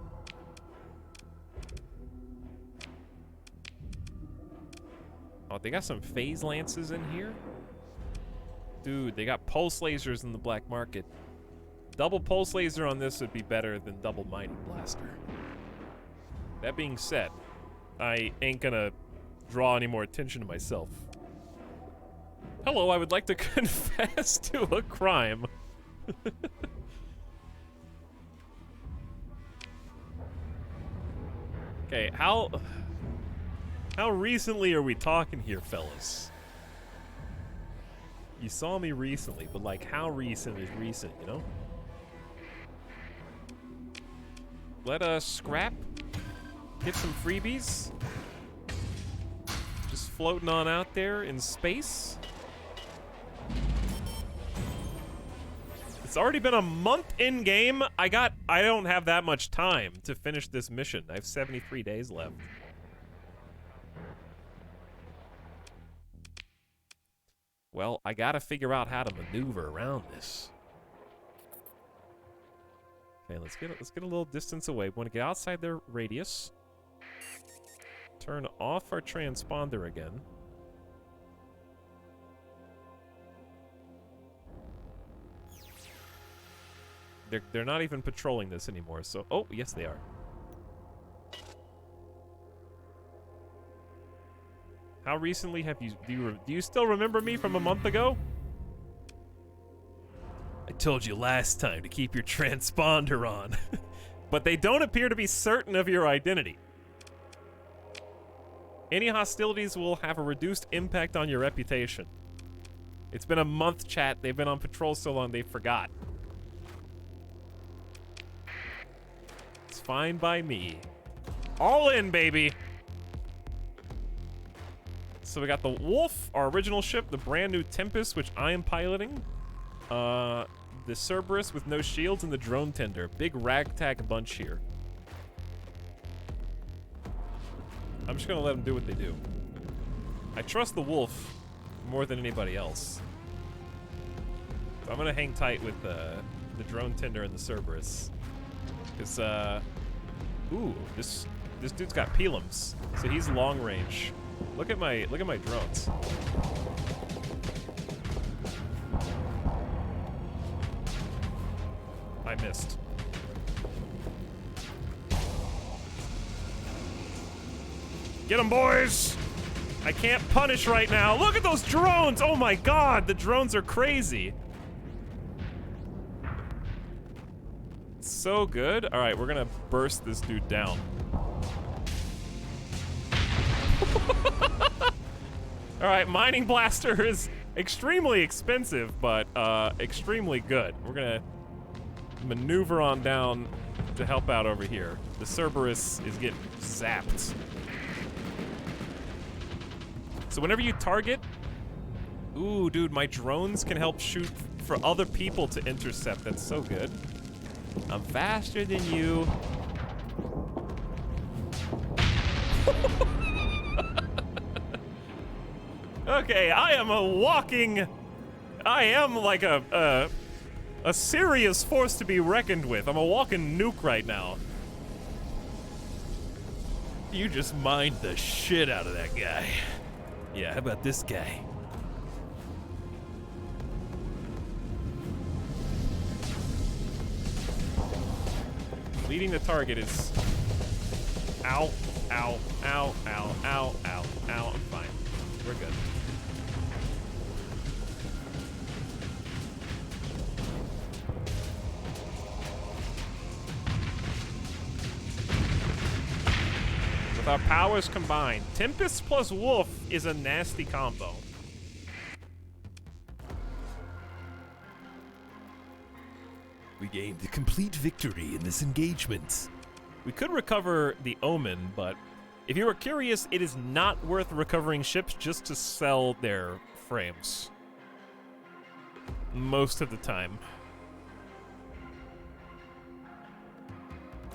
Oh, they got some phase lances in here? Dude, they got pulse lasers in the black market. Double pulse laser on this would be better than double mining blaster. That being said, I ain't gonna draw any more attention to myself. Hello, I would like to confess to a crime. Okay, how recently are we talking here, fellas? You saw me recently, but like how recent is recent, you know? Let us scrap, get some freebies. Just floating on out there in space. It's already been a month in game. I don't have that much time to finish this mission. I have 73 days left. Well, I gotta figure out how to maneuver around this. Okay, let's get a little distance away. We want to get outside their radius. Turn off our transponder again. They're not even patrolling this anymore, so... Oh, yes they are. How recently have you... Do you still remember me from a month ago? I told you last time to keep your transponder on. But they don't appear to be certain of your identity. Any hostilities will have a reduced impact on your reputation. It's been a month, chat. They've been on patrol so long they forgot. It's fine by me. All in, baby! So we got the Wolf, our original ship, the brand new Tempest, which I am piloting. The Cerberus with no shields, and the drone tender. Big ragtag bunch here. I'm just gonna let them do what they do. I trust the Wolf more than anybody else. So I'm gonna hang tight with the drone tender and the Cerberus. Because, ooh, this dude's got Pelums, so he's long range. Look at my drones. I missed. Get them, boys! I can't punish right now. Look at those drones! Oh my god, the drones are crazy. So good. All right, we're gonna burst this dude down. All right, mining blaster is extremely expensive, but extremely good. We're gonna maneuver on down to help out over here. The Cerberus is getting zapped. So whenever you target, ooh, dude, my drones can help shoot for other people to intercept. That's so good. I'm faster than you. Okay, I am like a serious force to be reckoned with. I'm a walking nuke right now. You just mined the shit out of that guy. Yeah, how about this guy? Leading the target is... Ow, ow, ow, ow, ow, ow, ow. I'm fine. We're good. With our powers combined, Tempest plus Wolf is a nasty combo. We gained a complete victory in this engagement. We could recover the Omen, but if you were curious, it is not worth recovering ships just to sell their frames. Most of the time.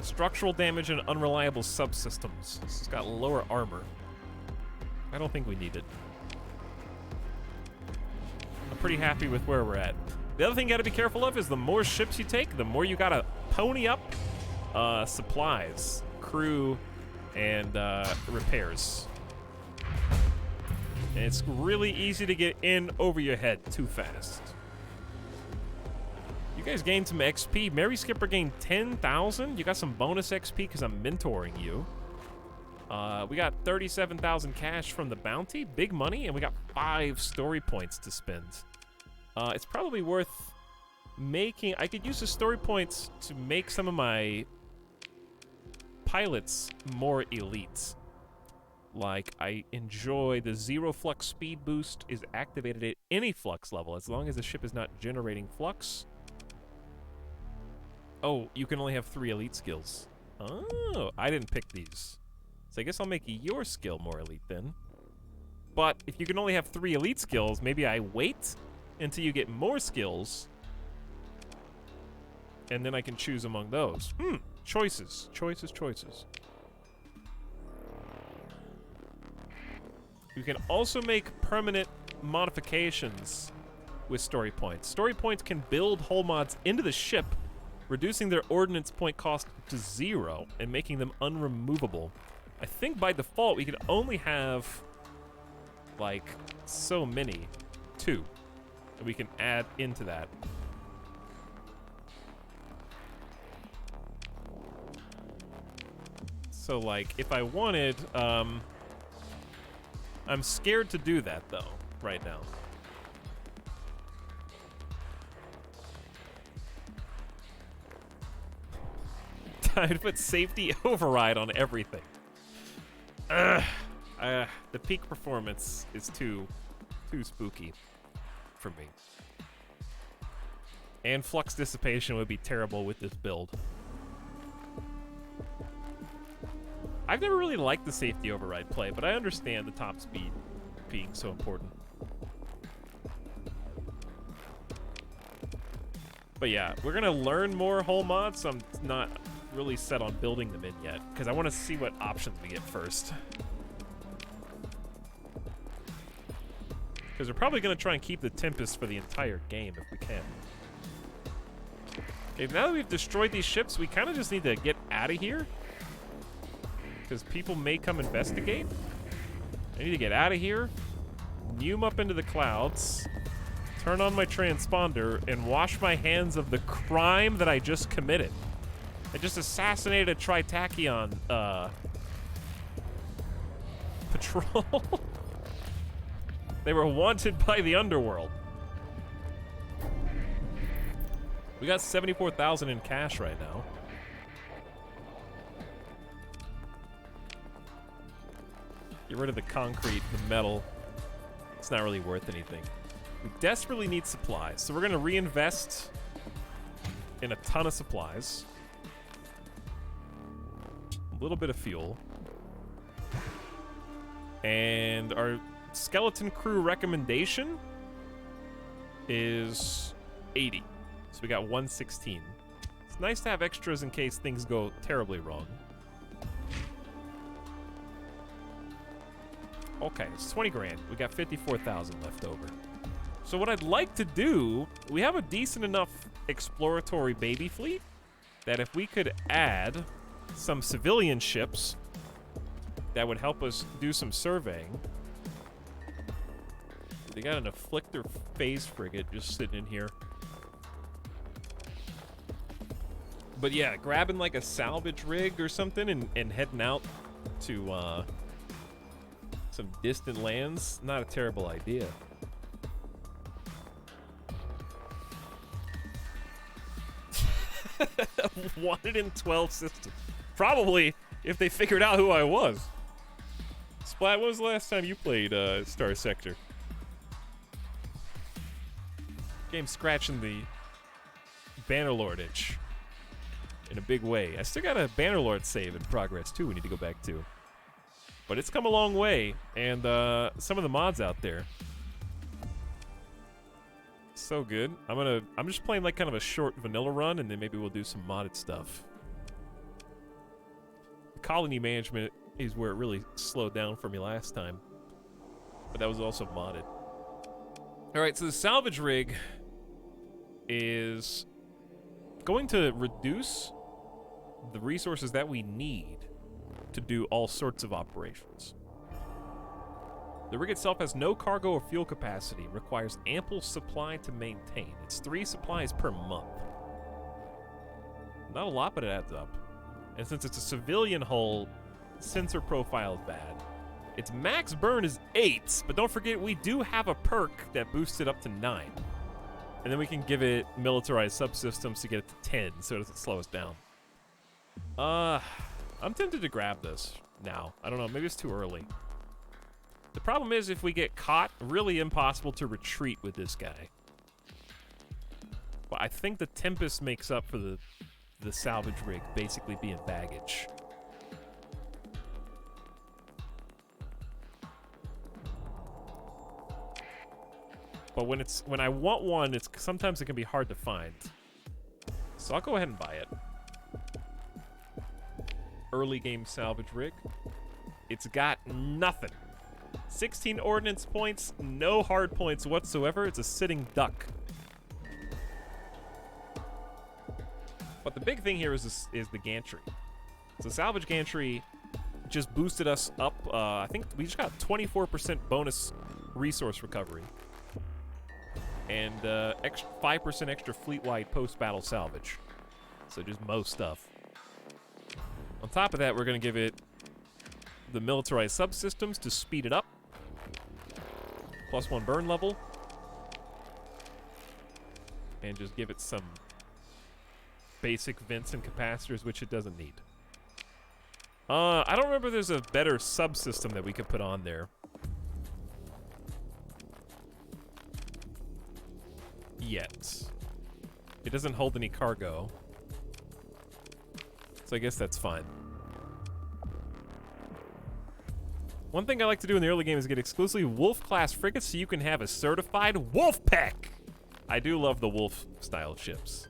Structural damage and unreliable subsystems. This has got lower armor. I don't think we need it. I'm pretty happy with where we're at. The other thing you gotta be careful of is the more ships you take, the more you gotta pony up supplies, crew, and repairs. And it's really easy to get in over your head too fast. You guys gained some XP. Mary Skipper gained 10,000. You got some bonus XP because I'm mentoring you. We got 37,000 cash from the bounty. Big money. And we got 5 story points to spend. It's probably worth making... I could use the story points to make some of my pilots more elite. Like, I enjoy the 0 flux speed boost is activated at any flux level as long as the ship is not generating flux. Oh, you can only have 3 elite skills. Oh, I didn't pick these. So I guess I'll make your skill more elite then. But if you can only have 3 elite skills, maybe I wait until you get more skills. And then I can choose among those. Choices. Choices, choices. You can also make permanent modifications with story points. Story points can build hull mods into the ship, reducing their ordnance point cost to 0 and making them unremovable. I think by default we can only have like so many, 2, and we can add into that. So like if I wanted, I'm scared to do that though right now. Time to put safety override on everything. The peak performance is too spooky for me. And flux dissipation would be terrible with this build. I've never really liked the safety override play, but I understand the top speed being so important. But yeah, we're gonna learn more hull mods, so I'm not really set on building them in yet, because I want to see what options we get first. Because we're probably gonna try and keep the Tempest for the entire game if we can. Okay, now that we've destroyed these ships, we kind of just need to get out of here. Because people may come investigate. I need to get out of here, neum up into the clouds, turn on my transponder, and wash my hands of the crime that I just committed. I just assassinated a Tritachyon patrol. They were wanted by the underworld. We got 74,000 in cash right now. Get rid of the concrete, the metal. It's not really worth anything. We desperately need supplies, so we're gonna reinvest in a ton of supplies. A little bit of fuel. And our skeleton crew recommendation is 80. So we got 116. It's nice to have extras in case things go terribly wrong. Okay, it's 20 grand. We got 54,000 left over. So what I'd like to do, we have a decent enough exploratory baby fleet that if we could add some civilian ships that would help us do some surveying. They got an Afflictor phase frigate just sitting in here. But yeah, grabbing like a salvage rig or something and heading out to some distant lands, not a terrible idea. Wanted in 12 systems. Probably if they figured out who I was. Splat, when was the last time you played Star Sector? Game scratching the Bannerlord itch in a big way. I still got a Bannerlord save in progress too we need to go back to. But it's come a long way, and some of the mods out there, so good. I'm just playing like kind of a short vanilla run, and then maybe we'll do some modded stuff. Colony management is where it really slowed down for me last time, but that was also modded. All right, so the salvage rig is going to reduce the resources that we need to do all sorts of operations. The rig itself has no cargo or fuel capacity, requires ample supply to maintain. It's 3 supplies per month. Not a lot, but it adds up. And since it's a civilian hull, sensor profile is bad. Its max burn is 8, but don't forget we do have a perk that boosts it up to 9. And then we can give it militarized subsystems to get it to 10, so it doesn't slow us down. I'm tempted to grab this now. I don't know, maybe it's too early. The problem is if we get caught, really impossible to retreat with this guy. But I think the Tempest makes up for the salvage rig basically being baggage. But when I want one, sometimes it can be hard to find. So I'll go ahead and buy it. Early game salvage rig. It's got nothing. 16 ordnance points, no hard points whatsoever. It's a sitting duck. But the big thing here is the gantry. So salvage gantry just boosted us up. I think we just got 24% bonus resource recovery. And 5% extra fleet-wide post-battle salvage. So just most stuff. On top of that, we're going to give it the militarized subsystems to speed it up. +1 burn level. And just give it some basic vents and capacitors, which it doesn't need. I don't remember if there's a better subsystem that we could put on there. Yet. It doesn't hold any cargo. So I guess that's fine. One thing I like to do in the early game is get exclusively Wolf-class frigates so you can have a certified Wolf Pack! I do love the Wolf-style ships.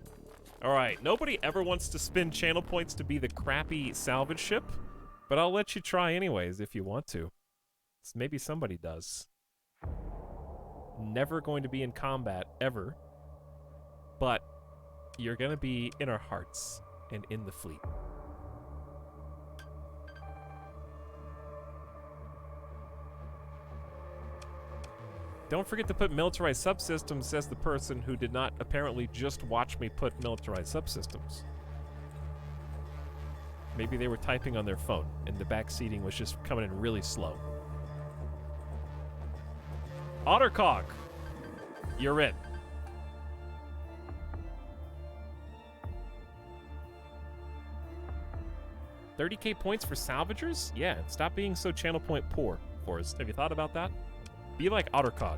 Alright, nobody ever wants to spend channel points to be the crappy salvage ship, but I'll let you try anyways if you want to. Maybe somebody does. Never going to be in combat, ever. But you're going to be in our hearts and in the fleet. Don't forget to put militarized subsystems, says the person who did not apparently just watch me put militarized subsystems. Maybe they were typing on their phone and the back seating was just coming in really slow. Ottercock, you're in. $30K points for salvagers? Yeah, stop being so channel point poor for us. Have you thought about that? Be like Ottercock.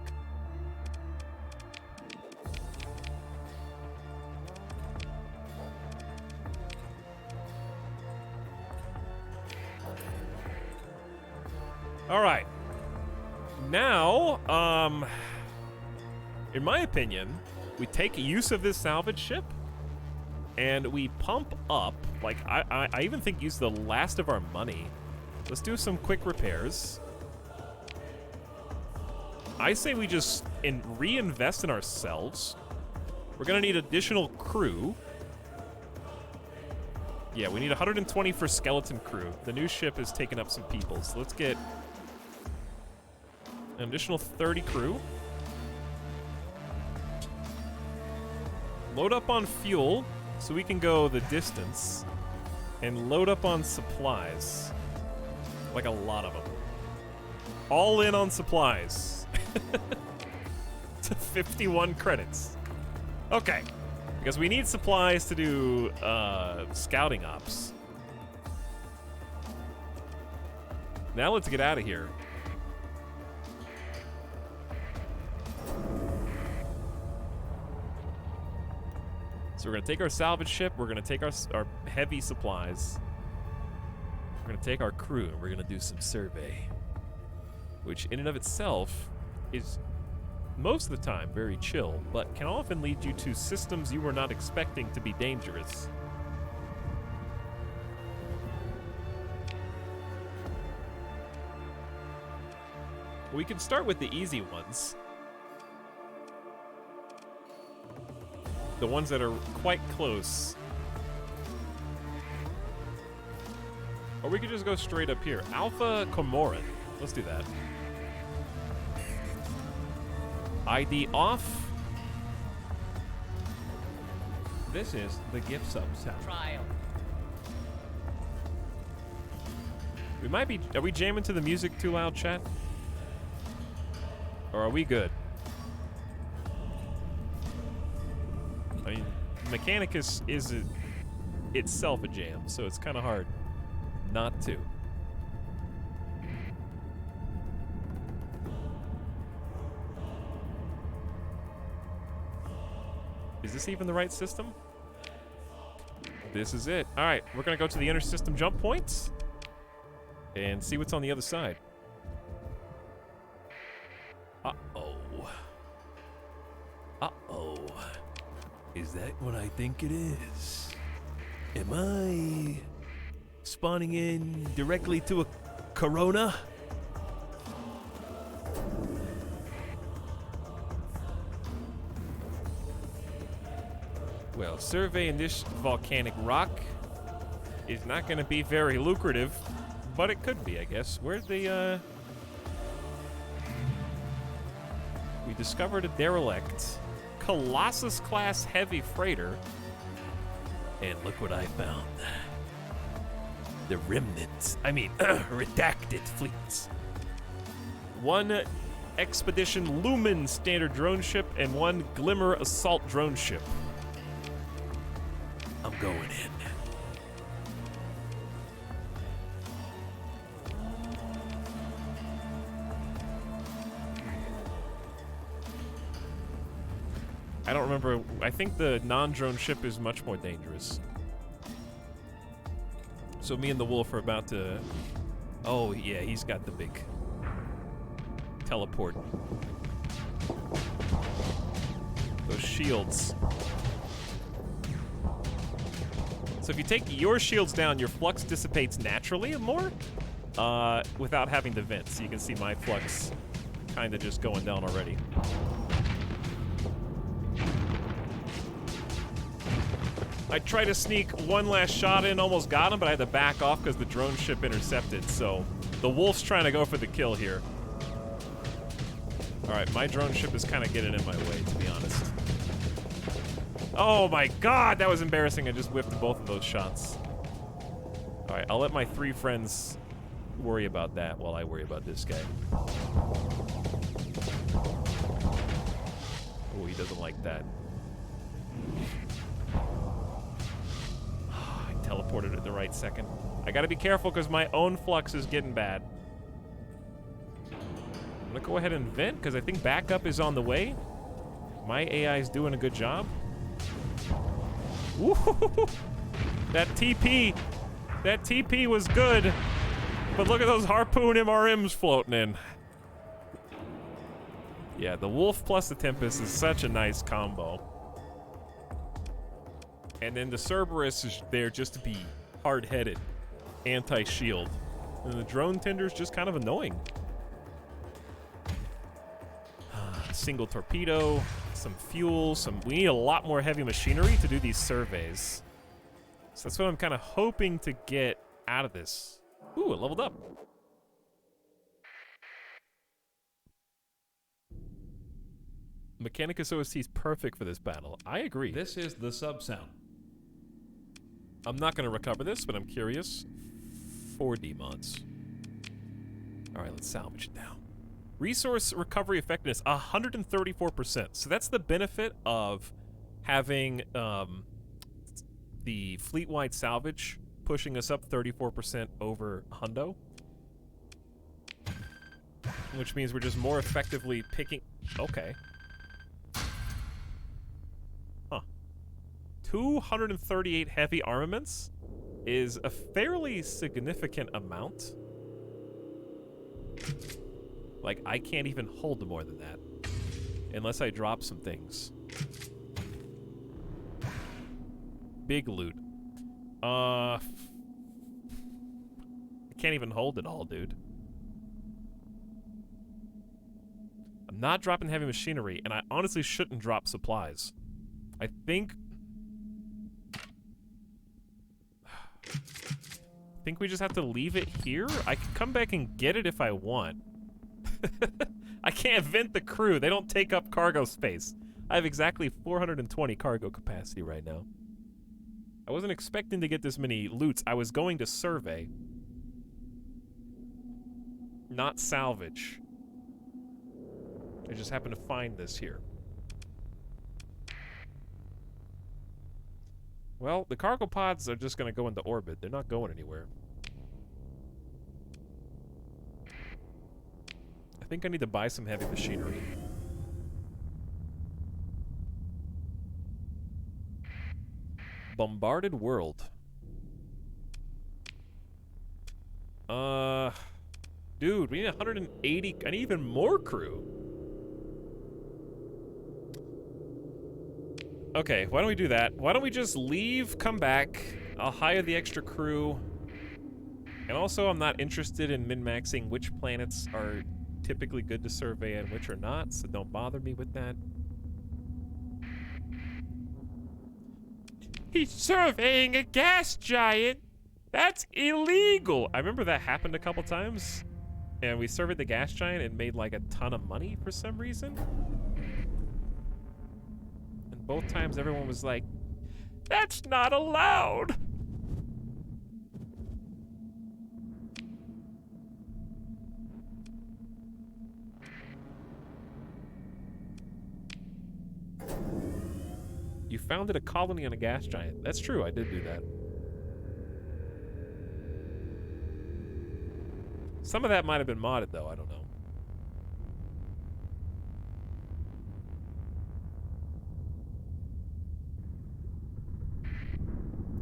All right. Now, in my opinion, we take use of this salvage ship and we pump up, like, I even think use the last of our money. Let's do some quick repairs. I say we just reinvest in ourselves. We're gonna need additional crew. Yeah, we need 120 for skeleton crew. The new ship is taking up some people, so let's get an additional 30 crew. Load up on fuel so we can go the distance. And load up on supplies. Like a lot of them. All in on supplies. To 51 credits. Okay. Because we need supplies to do scouting ops. Now let's get out of here. So we're going to take our salvage ship, we're going to take our heavy supplies, we're going to take our crew, and we're going to do some survey. Which in and of itself is most of the time very chill, but can often lead you to systems you were not expecting to be dangerous. We can start with the easy ones. The ones that are quite close. Or we could just go straight up here. Alpha Comoran. Let's do that. ID off. This is the gift sub sound. Trial. We might be. Are we jamming to the music too loud, chat? Or are we good? I mean, Mechanicus is itself a jam, so it's kind of hard not to. Is this even the right system? This is it. All right, we're gonna go to the inner system jump points and see what's on the other side. Uh-oh. Uh-oh. Is that what I think it is? Am I spawning in directly to a corona? Well, surveying this volcanic rock is not going to be very lucrative, but it could be, I guess. Where's the, We discovered a derelict Colossus-class heavy freighter. And look what I found. The remnants, redacted fleets. One Expedition Lumen standard drone ship and one Glimmer assault drone ship. I'm going in. I don't remember. I think the non-drone ship is much more dangerous. So me and the wolf are about to... Oh, yeah, he's got the big teleport. Those shields. So if you take your shields down, your flux dissipates naturally more without having to vent. So you can see my flux kind of just going down already. I tried to sneak one last shot in, almost got him, but I had to back off because the drone ship intercepted. So the wolf's trying to go for the kill here. All right, my drone ship is kind of getting in my way, to be honest. Oh my god, that was embarrassing. I just whiffed both of those shots. All right, I'll let my three friends worry about that while I worry about this guy. Oh, he doesn't like that. I teleported at the right second. I gotta be careful because my own flux is getting bad. I'm gonna go ahead and vent because I think backup is on the way. My AI is doing a good job. Woo-hoo-hoo-hoo. That TP was good, but look at those harpoon MRMs floating in. Yeah, the Wolf plus the Tempest is such a nice combo. And then the Cerberus is there just to be hard-headed, anti-shield. And the Drone Tender's just kind of annoying. Single torpedo, some fuel, we need a lot more heavy machinery to do these surveys. So that's what I'm kind of hoping to get out of this. Ooh, it leveled up. Mechanicus OST is perfect for this battle. I agree. This is the sub sound. I'm not going to recover this, but I'm curious. 4D mods. All right, let's salvage it now. Resource recovery effectiveness, 134%. So that's the benefit of having the fleet-wide salvage pushing us up 34% over hundo. Which means we're just more effectively picking... Okay. Huh. 238 heavy armaments is a fairly significant amount. Like, I can't even hold more than that. Unless I drop some things. Big loot. I can't even hold it all, dude. I'm not dropping heavy machinery, and I honestly shouldn't drop supplies. I think we just have to leave it here. I can come back and get it if I want. I can't vent the crew. They don't take up cargo space. I have exactly 420 cargo capacity right now. I wasn't expecting to get this many loots. I was going to survey, not salvage. I just happened to find this here. Well, the cargo pods are just going to go into orbit. They're not going anywhere. I think I need to buy some heavy machinery. Bombarded world. Dude, we need 180. I need even more crew. Okay, why don't we do that? Why don't we just leave, come back, I'll hire the extra crew. And also, I'm not interested in min-maxing which planets are typically good to survey and which are not, so don't bother me with that. He's surveying a gas giant! That's illegal! I remember that happened a couple times, and we surveyed the gas giant and made like a ton of money for some reason. Both times everyone was like, that's not allowed. You founded a colony on a gas giant. That's true, I did do that. Some of that might have been modded though, I don't know.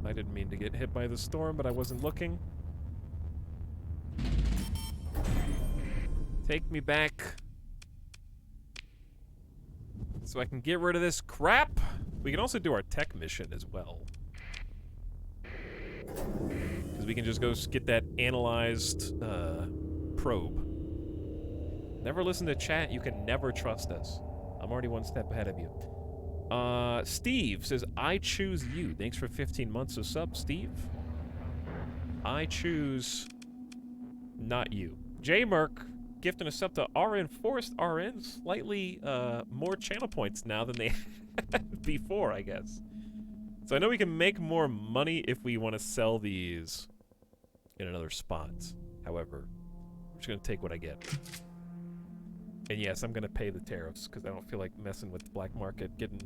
I didn't mean to get hit by the storm, but I wasn't looking. Take me back. So I can get rid of this crap. We can also do our tech mission as well. Because we can just go get that analyzed probe. Never listen to chat. You can never trust us. I'm already one step ahead of you. Steve says, I choose you. Thanks for 15 months of sub, Steve. I choose not you. J Merc gifting a sub to RN Forest RN. Slightly more channel points now than they had before, I guess. So I know we can make more money if we want to sell these in another spot. However, I'm just going to take what I get. And yes, I'm going to pay the tariffs because I don't feel like messing with the black market. Getting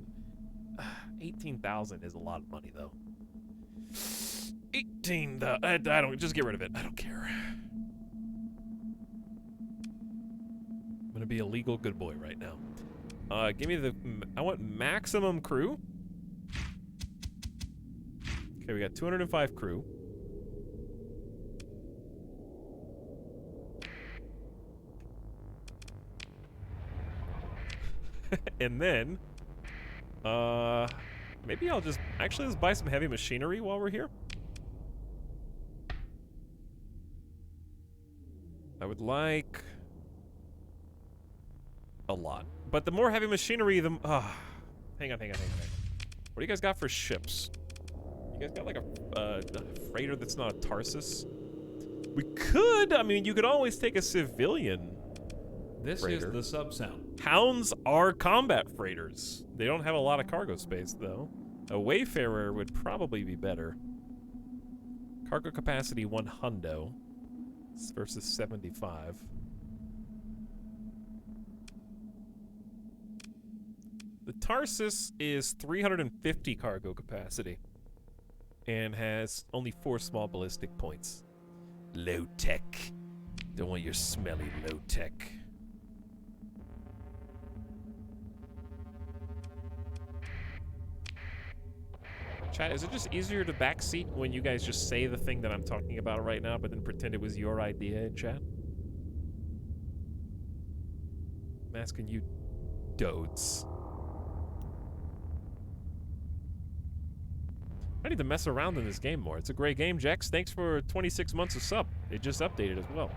18,000 is a lot of money, though. 18,000. I don't. Just get rid of it. I don't care. I'm going to be a legal good boy right now. Give me the. I want maximum crew. Okay, we got 205 crew. And then, maybe I'll just, actually let's buy some heavy machinery while we're here. I would like a lot. But the more heavy machinery, the, hang on. What do you guys got for ships? You guys got like a freighter that's not a Tarsus? We could, I mean, you could always take a civilian This freighter. is the sub sound. Hounds are combat freighters. They don't have a lot of cargo space, though. A Wayfarer would probably be better. Cargo capacity 1 hundo versus 75. The Tarsus is 350 cargo capacity and has only 4 small ballistic points. Low tech. Don't want your smelly low tech. Chat, is it just easier to backseat when you guys just say the thing that I'm talking about right now, but then pretend it was your idea in chat? I'm asking you, dodes. I need to mess around in this game more. It's a great game, Jex. Thanks for 26 months of sub. It just updated as well.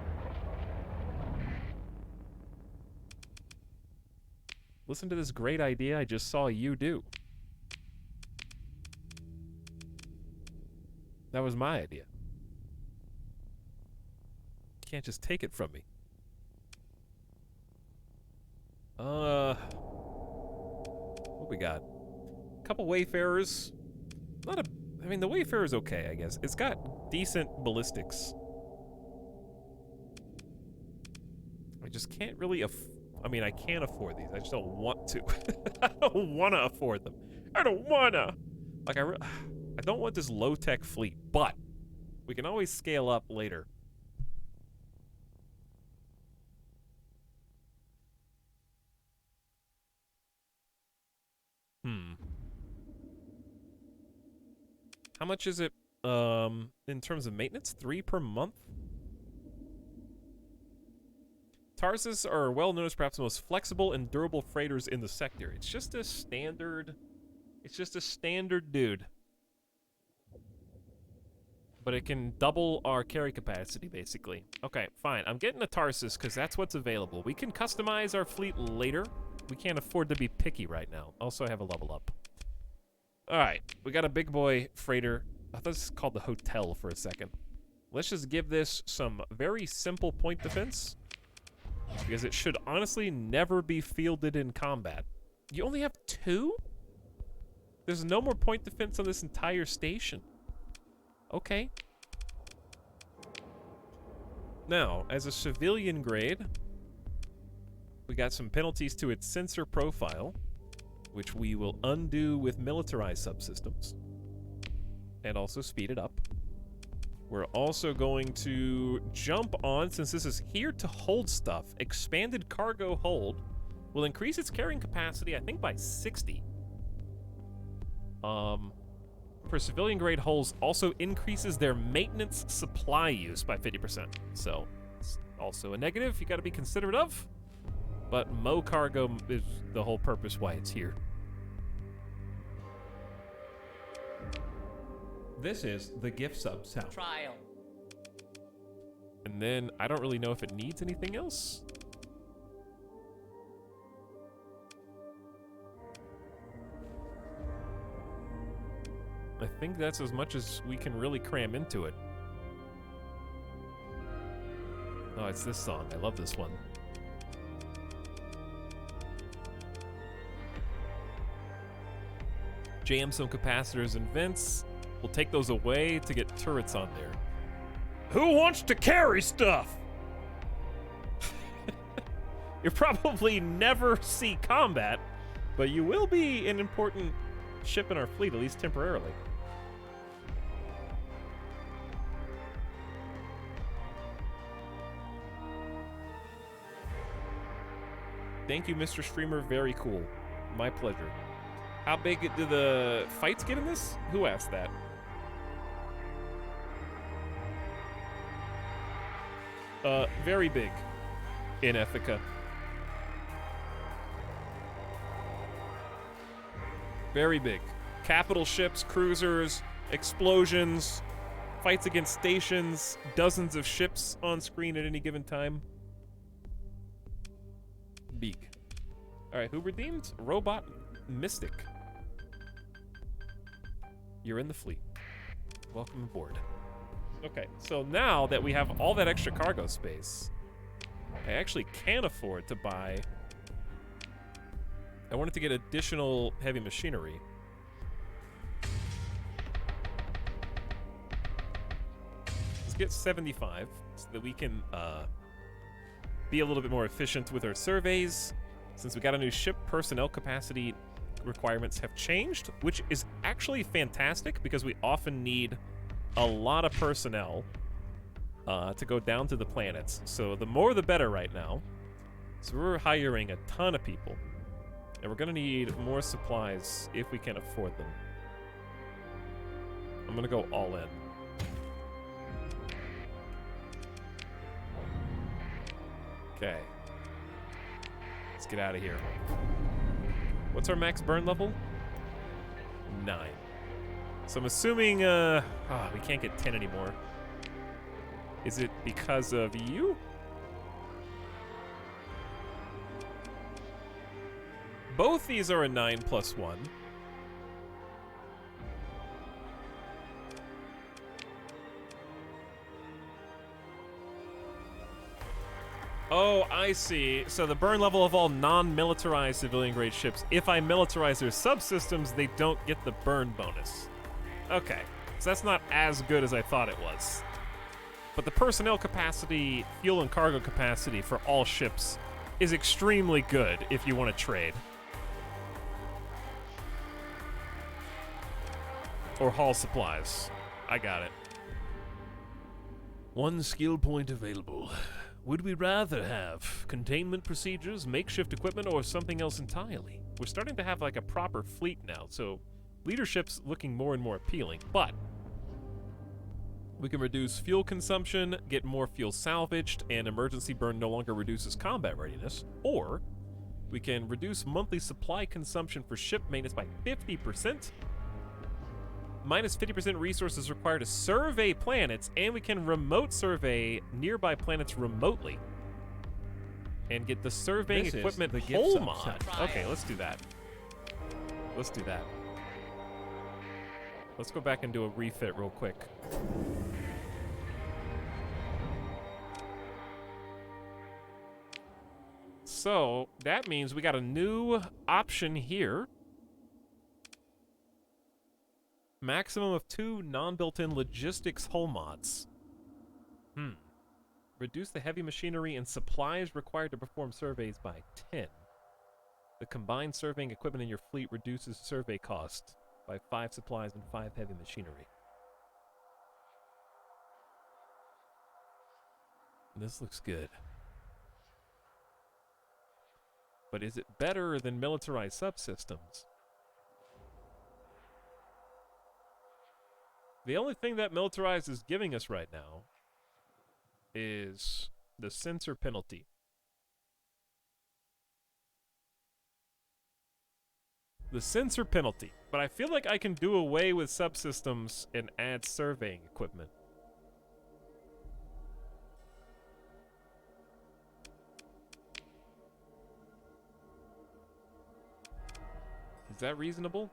Listen to this great idea I just saw you do. That was my idea. You can't just take it from me. What we got? A couple Wayfarers. Not a... I mean, the Wayfarer's okay, I guess. It's got decent ballistics. I just can't really I mean, I can't afford these. I just don't want to. I don't want to afford them. I don't wanna. Like, I don't want this low-tech fleet, but we can always scale up later. How much is it, in terms of maintenance? 3 per month? Tarsus are well known as perhaps the most flexible and durable freighters in the sector. It's just a standard dude. But it can double our carry capacity, basically. Okay, fine. I'm getting a Tarsus because that's what's available. We can customize our fleet later. We can't afford to be picky right now. Also, I have a level up. Alright, we got a big boy freighter. I thought this was called the Hotel for a second. Let's just give this some very simple point defense, because it should honestly never be fielded in combat. You only have 2? There's no more point defense on this entire station. Okay. Now, as a civilian grade, we got some penalties to its sensor profile, which we will undo with militarized subsystems, and also speed it up. We're also going to jump on, since this is here to hold stuff, expanded cargo hold will increase its carrying capacity, I think, by 60. For civilian grade hulls, also increases their maintenance supply use by 50%. So, it's also a negative you gotta be considerate of. But Mo Cargo is the whole purpose why it's here. This is the gift sub sound. Trial. And then, I don't really know if it needs anything else. I think that's as much as we can really cram into it. Oh, it's this song. I love this one. Jam some capacitors and vents. We'll take those away to get turrets on there. Who wants to carry stuff? You'll probably never see combat, but you will be an important ship in our fleet, at least temporarily. Thank you, Mr. Streamer. Very cool. My pleasure. How big do the fights get in this? Who asked that? Very big in Ithaca. Very big. Capital ships, cruisers, explosions, fights against stations, dozens of ships on screen at any given time. Big. Alright, who redeemed? Robot Mystic. You're in the fleet. Welcome aboard. Okay, so now that we have all that extra cargo space, I actually can afford to buy... I wanted to get additional heavy machinery. Let's get 75 so that we can be a little bit more efficient with our surveys. Since we got a new ship, personnel capacity requirements have changed, which is actually fantastic because we often need a lot of personnel to go down to the planets. So the more the better right now. So we're hiring a ton of people. And we're going to need more supplies if we can afford them. I'm going to go all in. Okay. Let's get out of here. What's our max burn level? 9. So I'm assuming, we can't get 10 anymore. Is it because of you? Both these are a 9+1. Oh, I see. So the burn level of all non-militarized civilian-grade ships. If I militarize their subsystems, they don't get the burn bonus. Okay, so that's not as good as I thought it was. But the personnel capacity, fuel and cargo capacity for all ships is extremely good if you want to trade. Or haul supplies. I got it. One skill point available. Would we rather have containment procedures, makeshift equipment, or something else entirely? We're starting to have like a proper fleet now, so leadership's looking more and more appealing, but we can reduce fuel consumption, get more fuel salvaged, and emergency burn no longer reduces combat readiness, or we can reduce monthly supply consumption for ship maintenance by 50%, minus 50% resources required to survey planets, and we can remote survey nearby planets remotely. And get the surveying This is equipment the gift whole sub mod. set. Okay, let's do that. Let's do that. Let's go back and do a refit real quick. So, that means we got a new option here. Maximum of 2 non-built-in logistics hull mods. Reduce the heavy machinery and supplies required to perform surveys by 10. The combined surveying equipment in your fleet reduces survey cost by 5 supplies and 5 heavy machinery. This looks good. But is it better than militarized subsystems? The only thing that militarized is giving us right now is the sensor penalty. The sensor penalty. But I feel like I can do away with subsystems and add surveying equipment. Is that reasonable?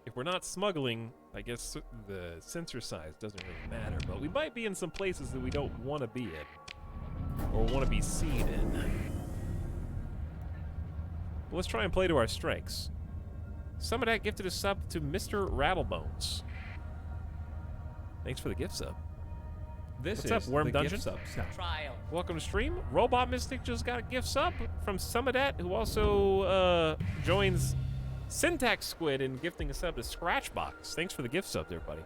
If we're not smuggling, I guess the sensor size doesn't really matter, but we might be in some places that we don't want to be in, or want to be seen in. Well, let's try and play to our strengths. Some of that gifted a sub to Mr. Rattlebones. Thanks for the gift sub. This What's is up, Worm the Dungeon? gift sub sound. Trial. Welcome to stream. Robot Mystic just got a gift sub from Sumadat, who also joins Syntax Squid in gifting a sub to Scratchbox. Thanks for the gift sub there, buddy.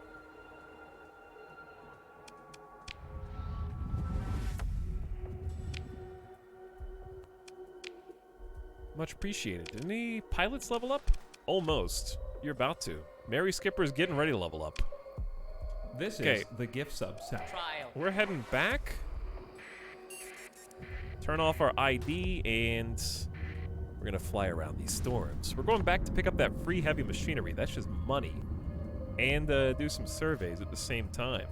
Much appreciated. Did any pilots level up? Almost. You're about to. Mary Skipper's getting ready to level up. This Okay. is the gift sub sound. Trial. We're heading back. Turn off our ID and we're gonna fly around these storms. We're going back to pick up that free heavy machinery. That's just money. And do some surveys at the same time.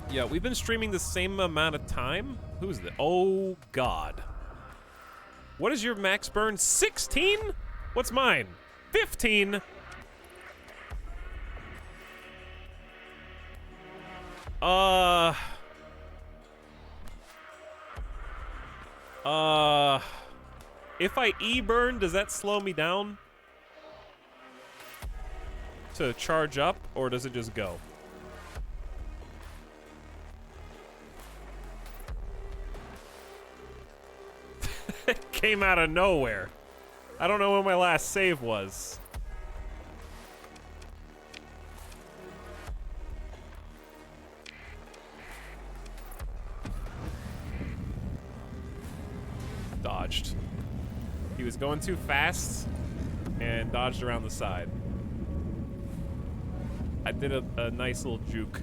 Yeah, we've been streaming the same amount of time. Who's the? Oh, God. What is your max burn? 16? What's mine? 15? If I E-burn, does that slow me down to charge up, or does it just go? It came out of nowhere. I don't know when my last save was. Dodged. He was going too fast and dodged around the side. I did a nice little juke.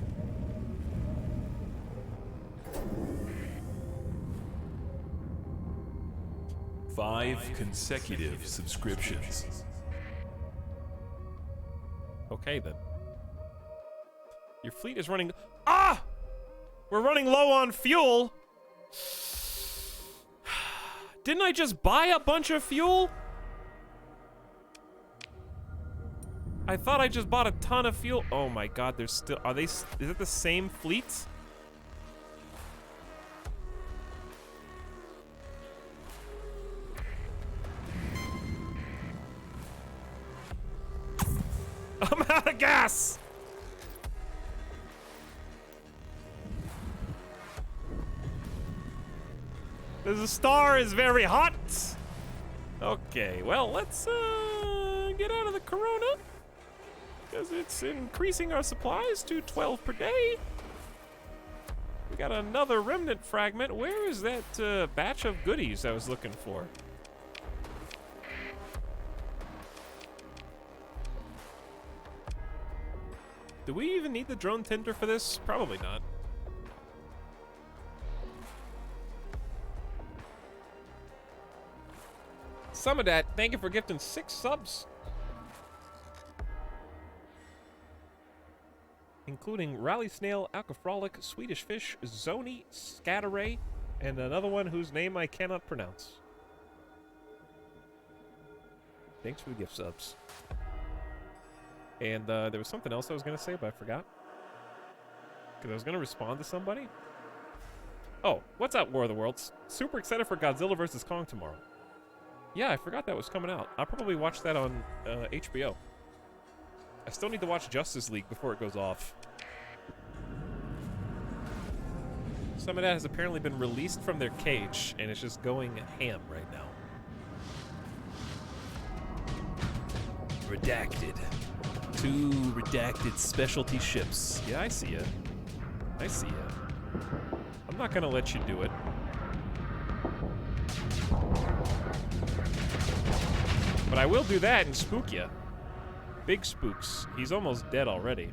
Five consecutive subscriptions. Okay, then. Your fleet is running... Ah! We're running low on fuel! Didn't I just buy a bunch of fuel? I thought I just bought a ton of fuel. Oh my god, there's still... Are they... Is it the same fleet? I'm out of gas! The star is very hot! Okay, well, let's get out of the Corona. Because it's increasing our supplies to 12 per day. We got another remnant fragment. Where is that batch of goodies I was looking for? Do we even need the drone tender for this? Probably not. Some of that, thank you for gifting 6 subs. Including Rally Snail, Alcafrolic, Swedish Fish, Zoni, Scatteray, and another one whose name I cannot pronounce. Thanks for the gift subs. And there was something else I was going to say, but I forgot. Because I was going to respond to somebody. Oh, what's up, War of the Worlds? Super excited for Godzilla vs. Kong tomorrow. Yeah, I forgot that was coming out. I'll probably watch that on HBO. I still need to watch Justice League before it goes off. Some of that has apparently been released from their cage, and it's just going ham right now. Redacted. 2 redacted specialty ships. Yeah, I see it. I see it. I'm not gonna let you do it. But I will do that and spook you. Big spooks. He's almost dead already.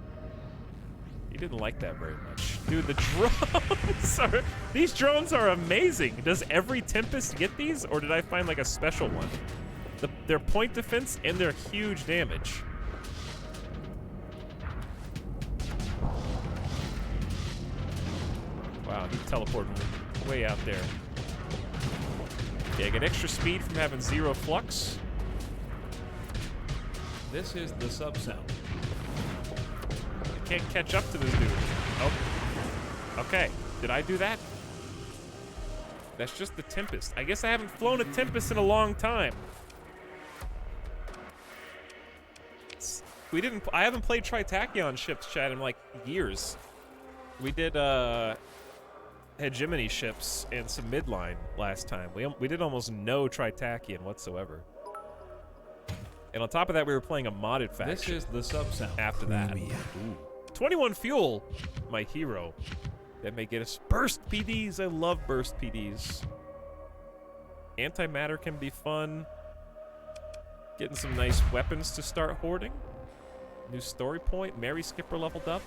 He didn't like that very much. Dude, the drones are... These drones are amazing. Does every Tempest get these, or did I find like a special one? Their point defense and their huge damage. Wow, he teleported way out there. Yeah, I get extra speed from having 0 flux. This is the sub sound. I can't catch up to this dude. Oh. Okay. Did I do that? That's just the Tempest. I guess I haven't flown a Tempest in a long time. I haven't played Tritachyon ships, chat, in like years. We did hegemony ships and some midline last time. We did almost no Tritachyon whatsoever. And on top of that, we were playing a modded faction. This is the sub sound. After that. Ooh. 21 fuel, my hero. That may get us burst PDs. I love burst PDs. Antimatter can be fun. Getting some nice weapons to start hoarding. New story point. Mary Skipper leveled up.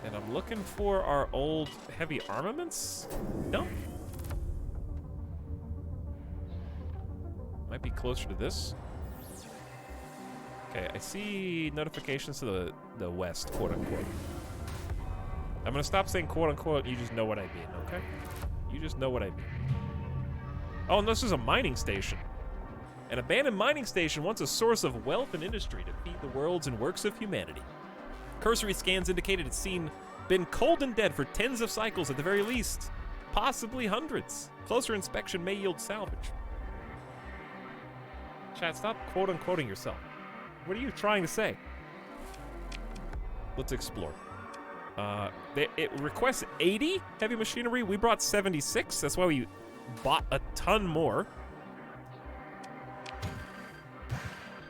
And I'm looking for our old heavy armaments. No. Might be closer to this. Okay, I see notifications to the west, quote unquote. I'm gonna stop saying quote unquote, you just know what I mean, okay? You just know what I mean. Oh, and this is a mining station. An abandoned mining station, once a source of wealth and industry to feed the worlds and works of humanity. Cursory scans indicated it's been cold and dead for tens of cycles at the very least. Possibly hundreds. Closer inspection may yield salvage. Chat, stop quote-unquoting yourself. What are you trying to say? Let's explore. It requests 80 heavy machinery. We brought 76. That's why we bought a ton more.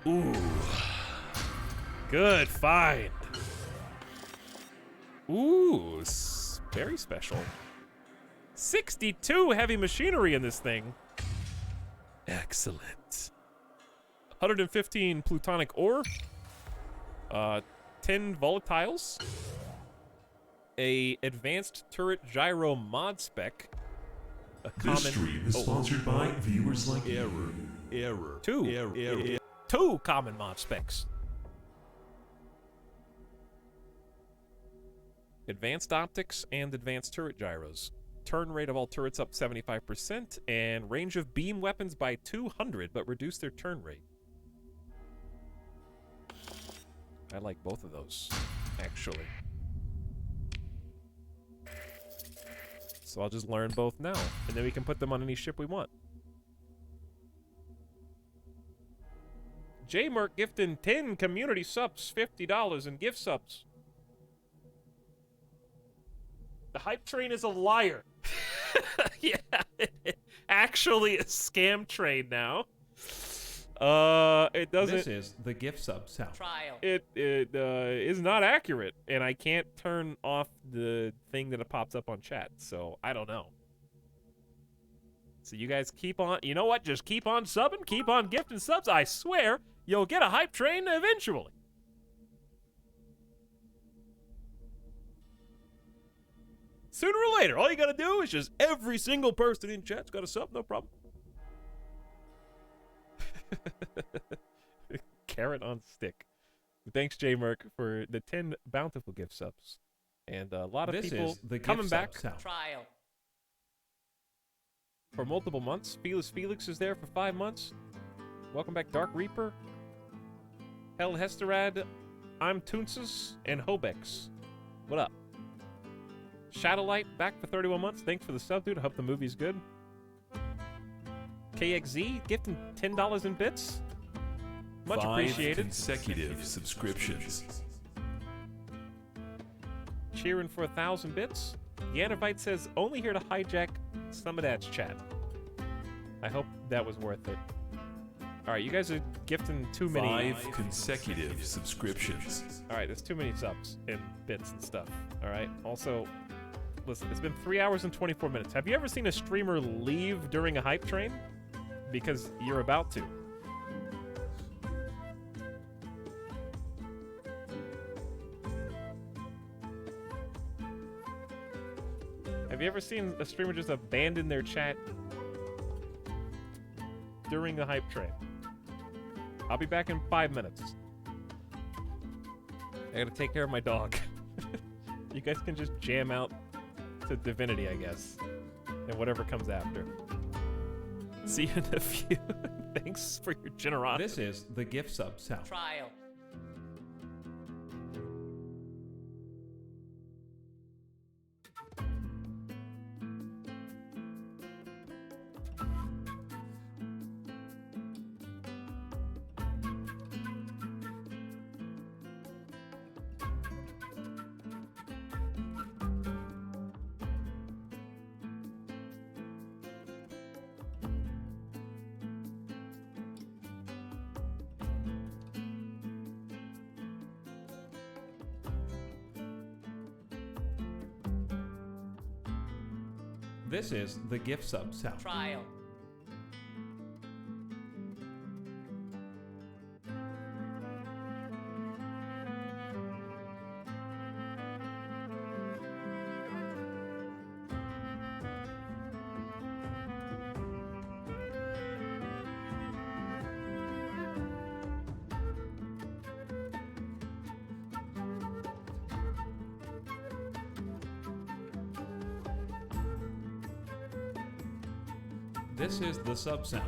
Ooh. Good find. Ooh, very special. 62 heavy machinery in this thing. Excellent. 115 plutonic ore. 10 volatiles. A advanced turret gyro mod spec. A common... This stream is sponsored by viewers like Two common mod specs. Advanced optics and advanced turret gyros. Turn rate of all turrets up 75%, and range of beam weapons by 200, but reduce their turn rate. I like both of those, actually. So I'll just learn both now, and then we can put them on any ship we want. J-Merc gifting 10 community subs, $50 in gift subs. The hype train is a liar. Yeah, actually a scam train now. It doesn't. This is the gift sub sound. Trial. It is not accurate, and I can't turn off the thing that it pops up on chat, so I don't know. So you guys keep on. You know what? Just keep on subbing, keep on gifting subs. I swear you'll get a hype train eventually. Sooner or later, all you gotta do is just every single person in chat's got a sub, no problem. Carrot on stick. Thanks, J-Merc, for the 10 bountiful gift subs. And a lot of This people is the coming gift back sub sound. Trial. for multiple months. Felix is there for 5 months. Welcome back, Dark Reaper. Hell Hesterad, I'm Toonsis, and Hobex. What up? Shadowlight back for 31 months. Thanks for the sub, dude. I hope the movie's good. KXZ gifting $10 in bits. Much 5 appreciated. consecutive subscriptions. Cheering for 1,000 bits. Yanavite says, only here to hijack some of that chat. I hope that was worth it. Alright, you guys are gifting too many. 5 consecutive subscriptions. Alright, there's too many subs and bits and stuff. Alright, also, listen, it's been 3 hours and 24 minutes. Have you ever seen a streamer leave during a hype train? Because you're about to. Have you ever seen a streamer just abandon their chat during the hype train? I'll be back in 5 minutes. I gotta take care of my dog. You guys can just jam out to Divinity, I guess. And whatever comes after. See you in a few. Thanks for your generosity. This is the gift sub sound. Trial. This is the gift sub sound. Trial. This is the sub sound.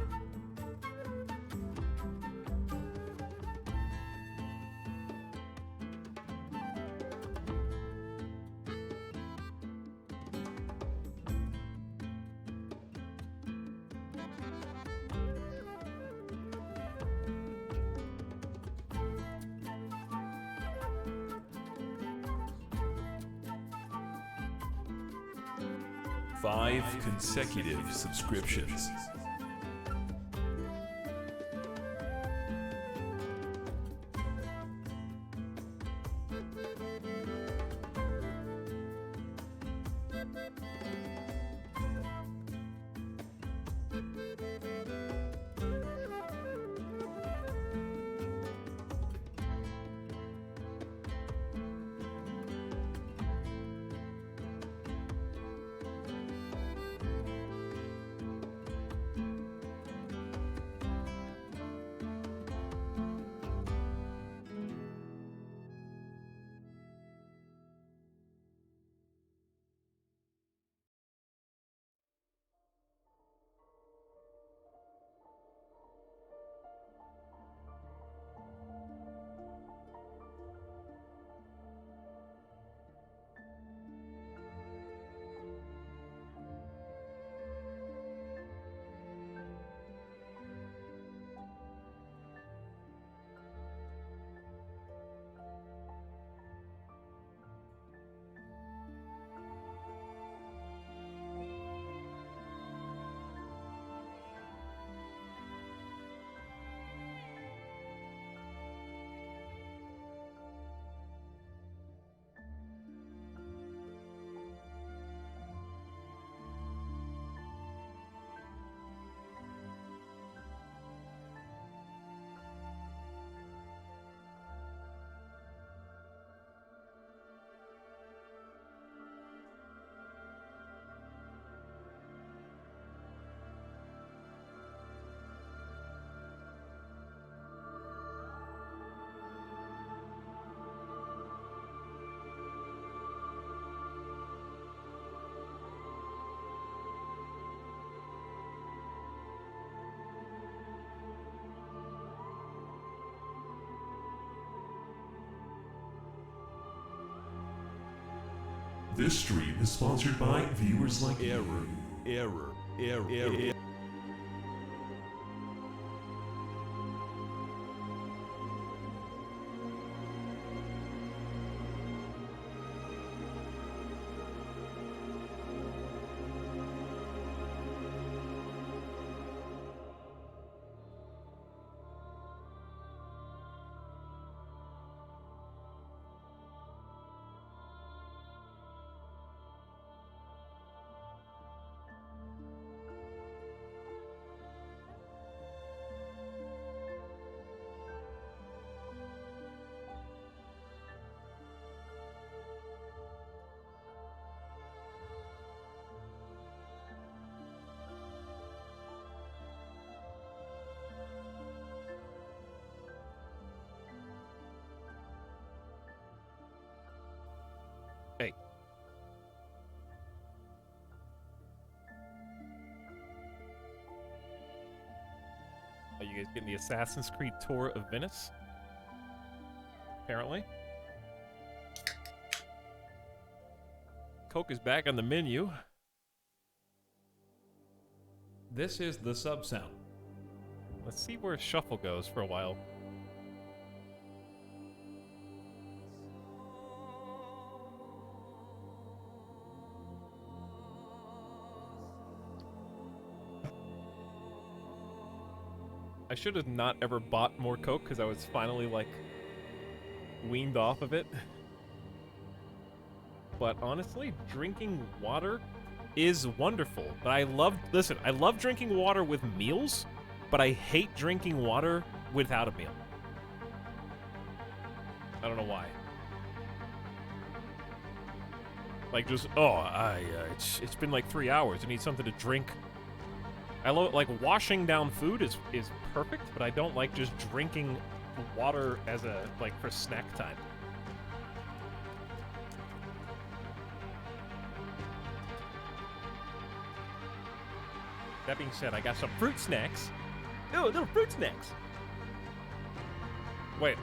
Five consecutive subscriptions. This stream is sponsored by viewers like you. Error. Hey. Are you guys getting the Assassin's Creed tour of Venice? Apparently. Coke is back on the menu. This is the sub sound. Let's see where Shuffle goes for a while. I should have not ever bought more Coke because I was finally, like, weaned off of it. But honestly, drinking water is wonderful. But I love drinking water with meals, but I hate drinking water without a meal. I don't know why. Like, just, it's been like 3 hours. I need something to drink. I love, like, washing down food is perfect, but I don't like just drinking water as a, like, for snack time. That being said, I got some fruit snacks. Oh, little fruit snacks. Wait.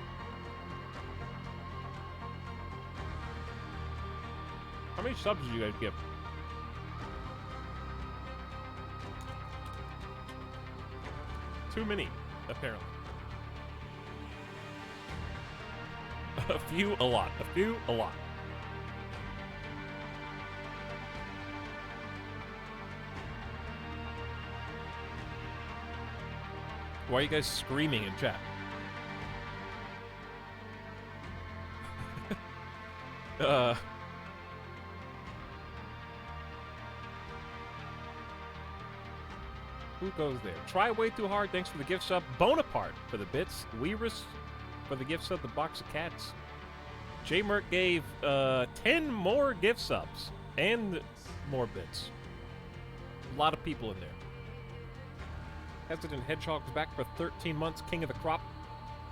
How many subs did you guys give? Too many, apparently. A few, a lot. A few, a lot. Why are you guys screaming in chat? Who goes there? Try way too hard. Thanks for the gift sub. Bonaparte for the bits. Weirus for the gift sub. The box of cats. J Merc gave 10 more gift subs and more bits. A lot of people in there. Hesitant Hedgehog's back for 13 months. King of the Crop.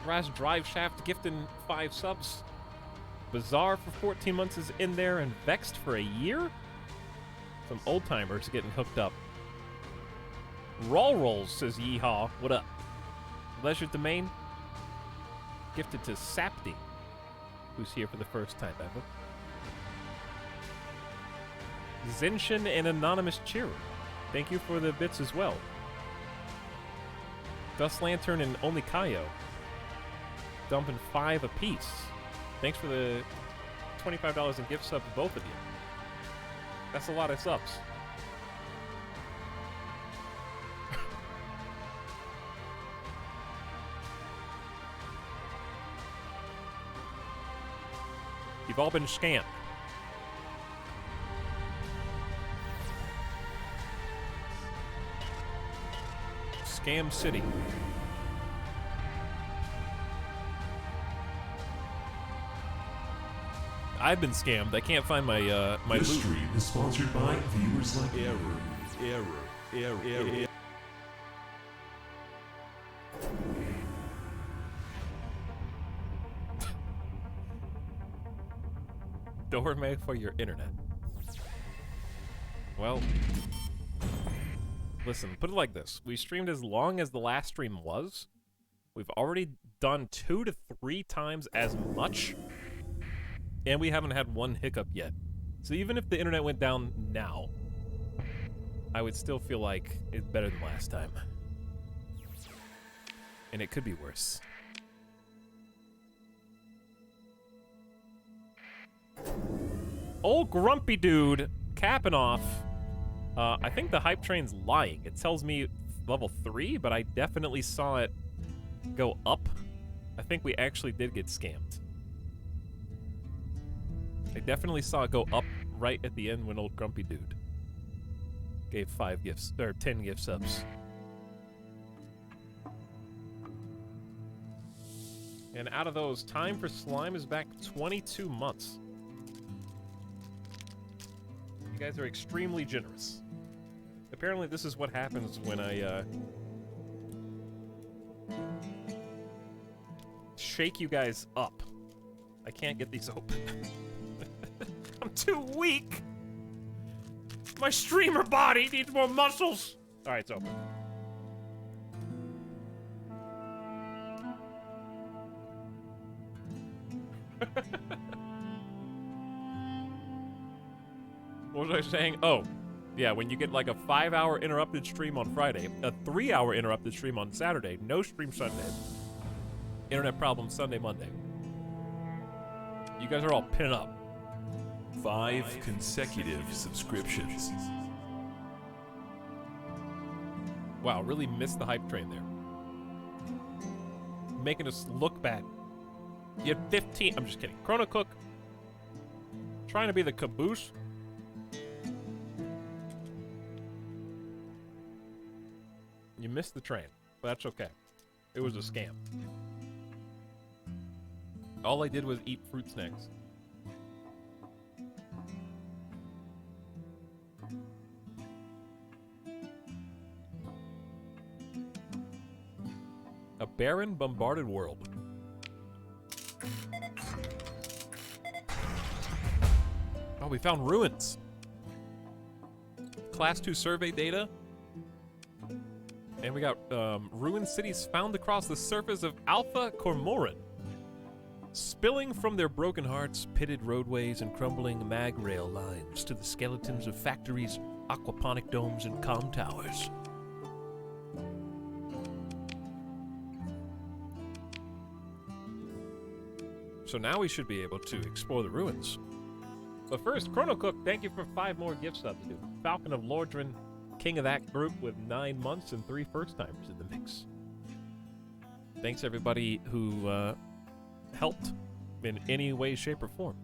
Raz Drive Shaft gifting 5 subs. Bizarre for 14 months is in there, and Vexed for a year. Some old timers getting hooked up. Roll Rolls says yeehaw. What up? Leisure Domain gifted to Sapti, who's here for the first time ever. Zenshin and Anonymous Cheerer, thank you for the bits as well. Dust Lantern and Only Kaio dumping 5 apiece. Thanks for the $25 in gift subs, both of you. That's a lot of subs. You've all been scammed. Scam City. I've been scammed. I can't find my my This loot. stream is sponsored by viewers like you. Error. Doorman for your internet. Well, listen, put it like this. We streamed as long as the last stream was. We've already done 2 to 3 times as much. And we haven't had one hiccup yet. So even if the internet went down now, I would still feel like it's better than last time. And it could be worse. Old grumpy dude capping off. I think the hype train's lying. It tells me level 3, but I definitely saw it go up. I think we actually did get scammed. I definitely saw it go up right at the end when old grumpy dude gave 5 gifts, or 10 gift subs. And out of those, time for slime is back 22 months. You guys are extremely generous. Apparently this is what happens when I shake you guys up. I can't get these open. I'm too weak. My streamer body needs more muscles. All right, it's open. What was I saying? Oh, yeah, when you get like a 5-hour interrupted stream on Friday, a 3-hour interrupted stream on Saturday, no stream Sunday, internet problem Sunday, Monday. You guys are all pinning up. 5 consecutive subscriptions. Wow, really missed the hype train there. Making us look bad. You had 15. I'm just kidding. Chrono Cook. Trying to be the caboose. You missed the train, but that's okay. It was a scam. All I did was eat fruit snacks. A barren, bombarded world. Oh, we found ruins. Class 2 survey data. And we got ruined cities found across the surface of Alpha Cormoran. Spilling from their broken hearts, pitted roadways and crumbling mag rail lines to the skeletons of factories, aquaponic domes, and comm towers. So now we should be able to explore the ruins. But first, Chrono Cook, thank you for 5 more gift subs, dude. Falcon of Lordran, king of that group with 9 months and 3 first-timers in the mix. Thanks everybody who helped in any way, shape, or form.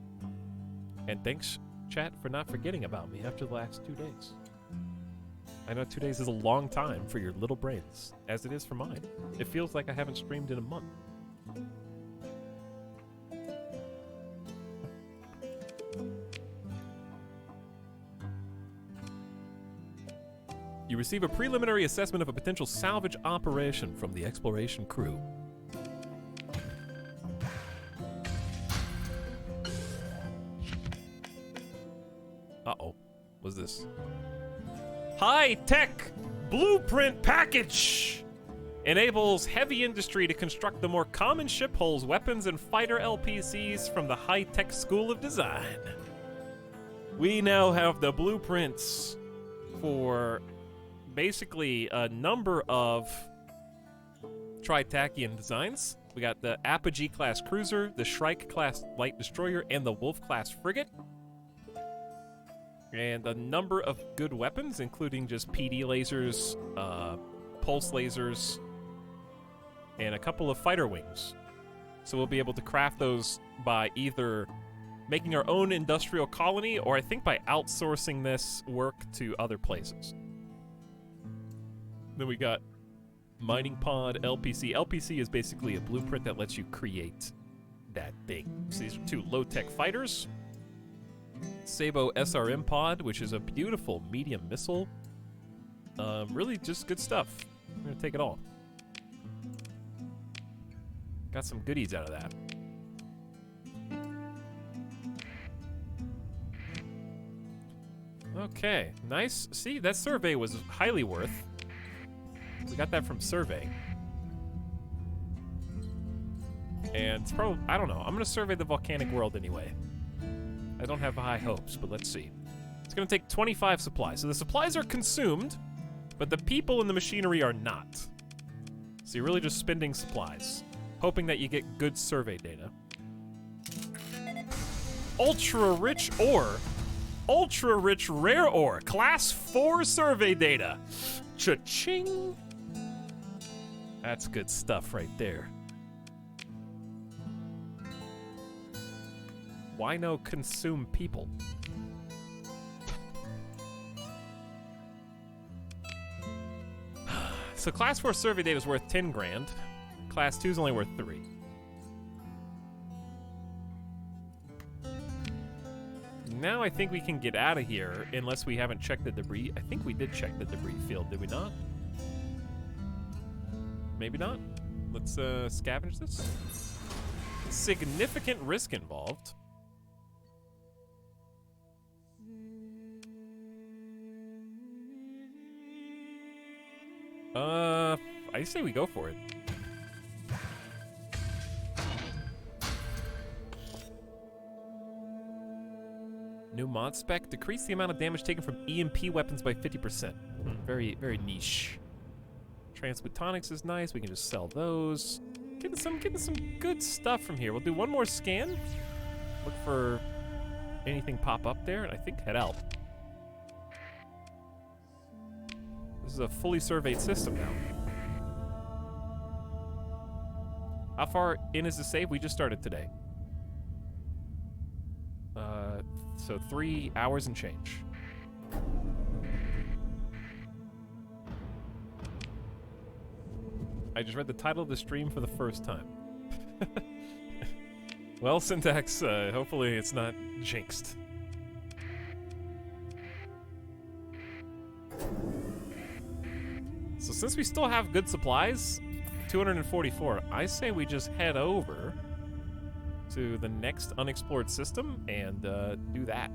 And thanks, chat, for not forgetting about me after the last 2 days. I know 2 days is a long time for your little brains, as it is for mine. It feels like I haven't streamed in a month. You receive a preliminary assessment of a potential salvage operation from the exploration crew. Uh-oh. What's this? High-tech blueprint package! Enables heavy industry to construct the more common ship hulls, weapons, and fighter LPCs from the high-tech school of design. We now have the blueprints for basically a number of Tritachian designs. We got the Apogee-class cruiser, the Shrike-class light destroyer, and the Wolf-class frigate. And a number of good weapons, including just PD lasers, pulse lasers, and a couple of fighter wings. So we'll be able to craft those by either making our own industrial colony, or I think by outsourcing this work to other places. Then we got Mining Pod LPC. LPC is basically a blueprint that lets you create that thing. So these are 2 low-tech fighters. Sabo SRM Pod, which is a beautiful medium missile. Really just good stuff. I'm gonna take it all. Got some goodies out of that. Okay, nice. See, that survey was highly worth. We got that from survey. And it's probably, I don't know, I'm gonna survey the volcanic world anyway. I don't have high hopes, but let's see. It's gonna take 25 supplies. So the supplies are consumed, but the people and the machinery are not. So you're really just spending supplies, hoping that you get good survey data. Ultra rich ore. Ultra rich rare ore. Class 4 survey data. Cha-ching. That's good stuff right there. Why no consume people? So class 4 survey data is worth 10 grand. Class 2 is only worth 3. Now I think we can get out of here unless we haven't checked the debris. I think we did check the debris field, did we not? Maybe not. Let's scavenge this. Significant risk involved. I say we go for it. New mod spec, decrease the amount of damage taken from EMP weapons by 50%. Very, very niche. Transmutonics is nice, we can just sell those. Getting some good stuff from here. We'll do one more scan. Look for anything pop up there, and I think head out. This is a fully surveyed system now. How far in is the save? We just started today. So 3 hours and change. I just read the title of the stream for the first time. Well, Syntax, hopefully it's not jinxed. So since we still have good supplies, 244, I say we just head over to the next unexplored system and do that.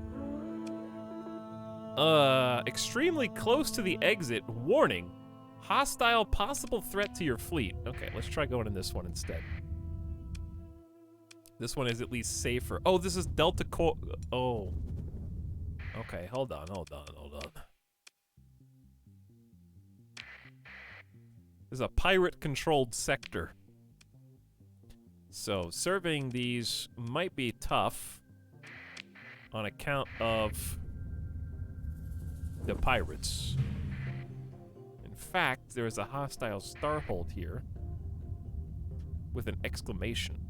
Extremely close to the exit. Warning. Hostile possible threat to your fleet. Okay, let's try going in this one instead. This one is at least safer. Oh, this is Delta Core. Oh. Okay, hold on. This is a pirate-controlled sector. So, surveying these might be tough on account of the pirates. In fact, there is a hostile starhold here with an exclamation.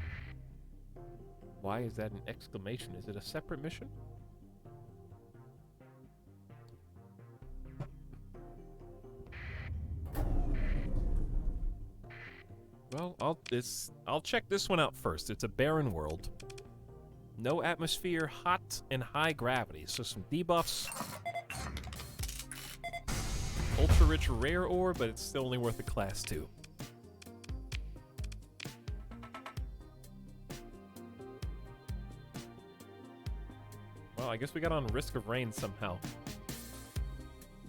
Why is that an exclamation? Is it a separate mission? Well, I'll check this one out first. It's a barren world. No atmosphere, hot and high gravity. So some debuffs. Ultra rich rare ore, but it's still only worth a class 2. Well, I guess we got on Risk of Rain somehow.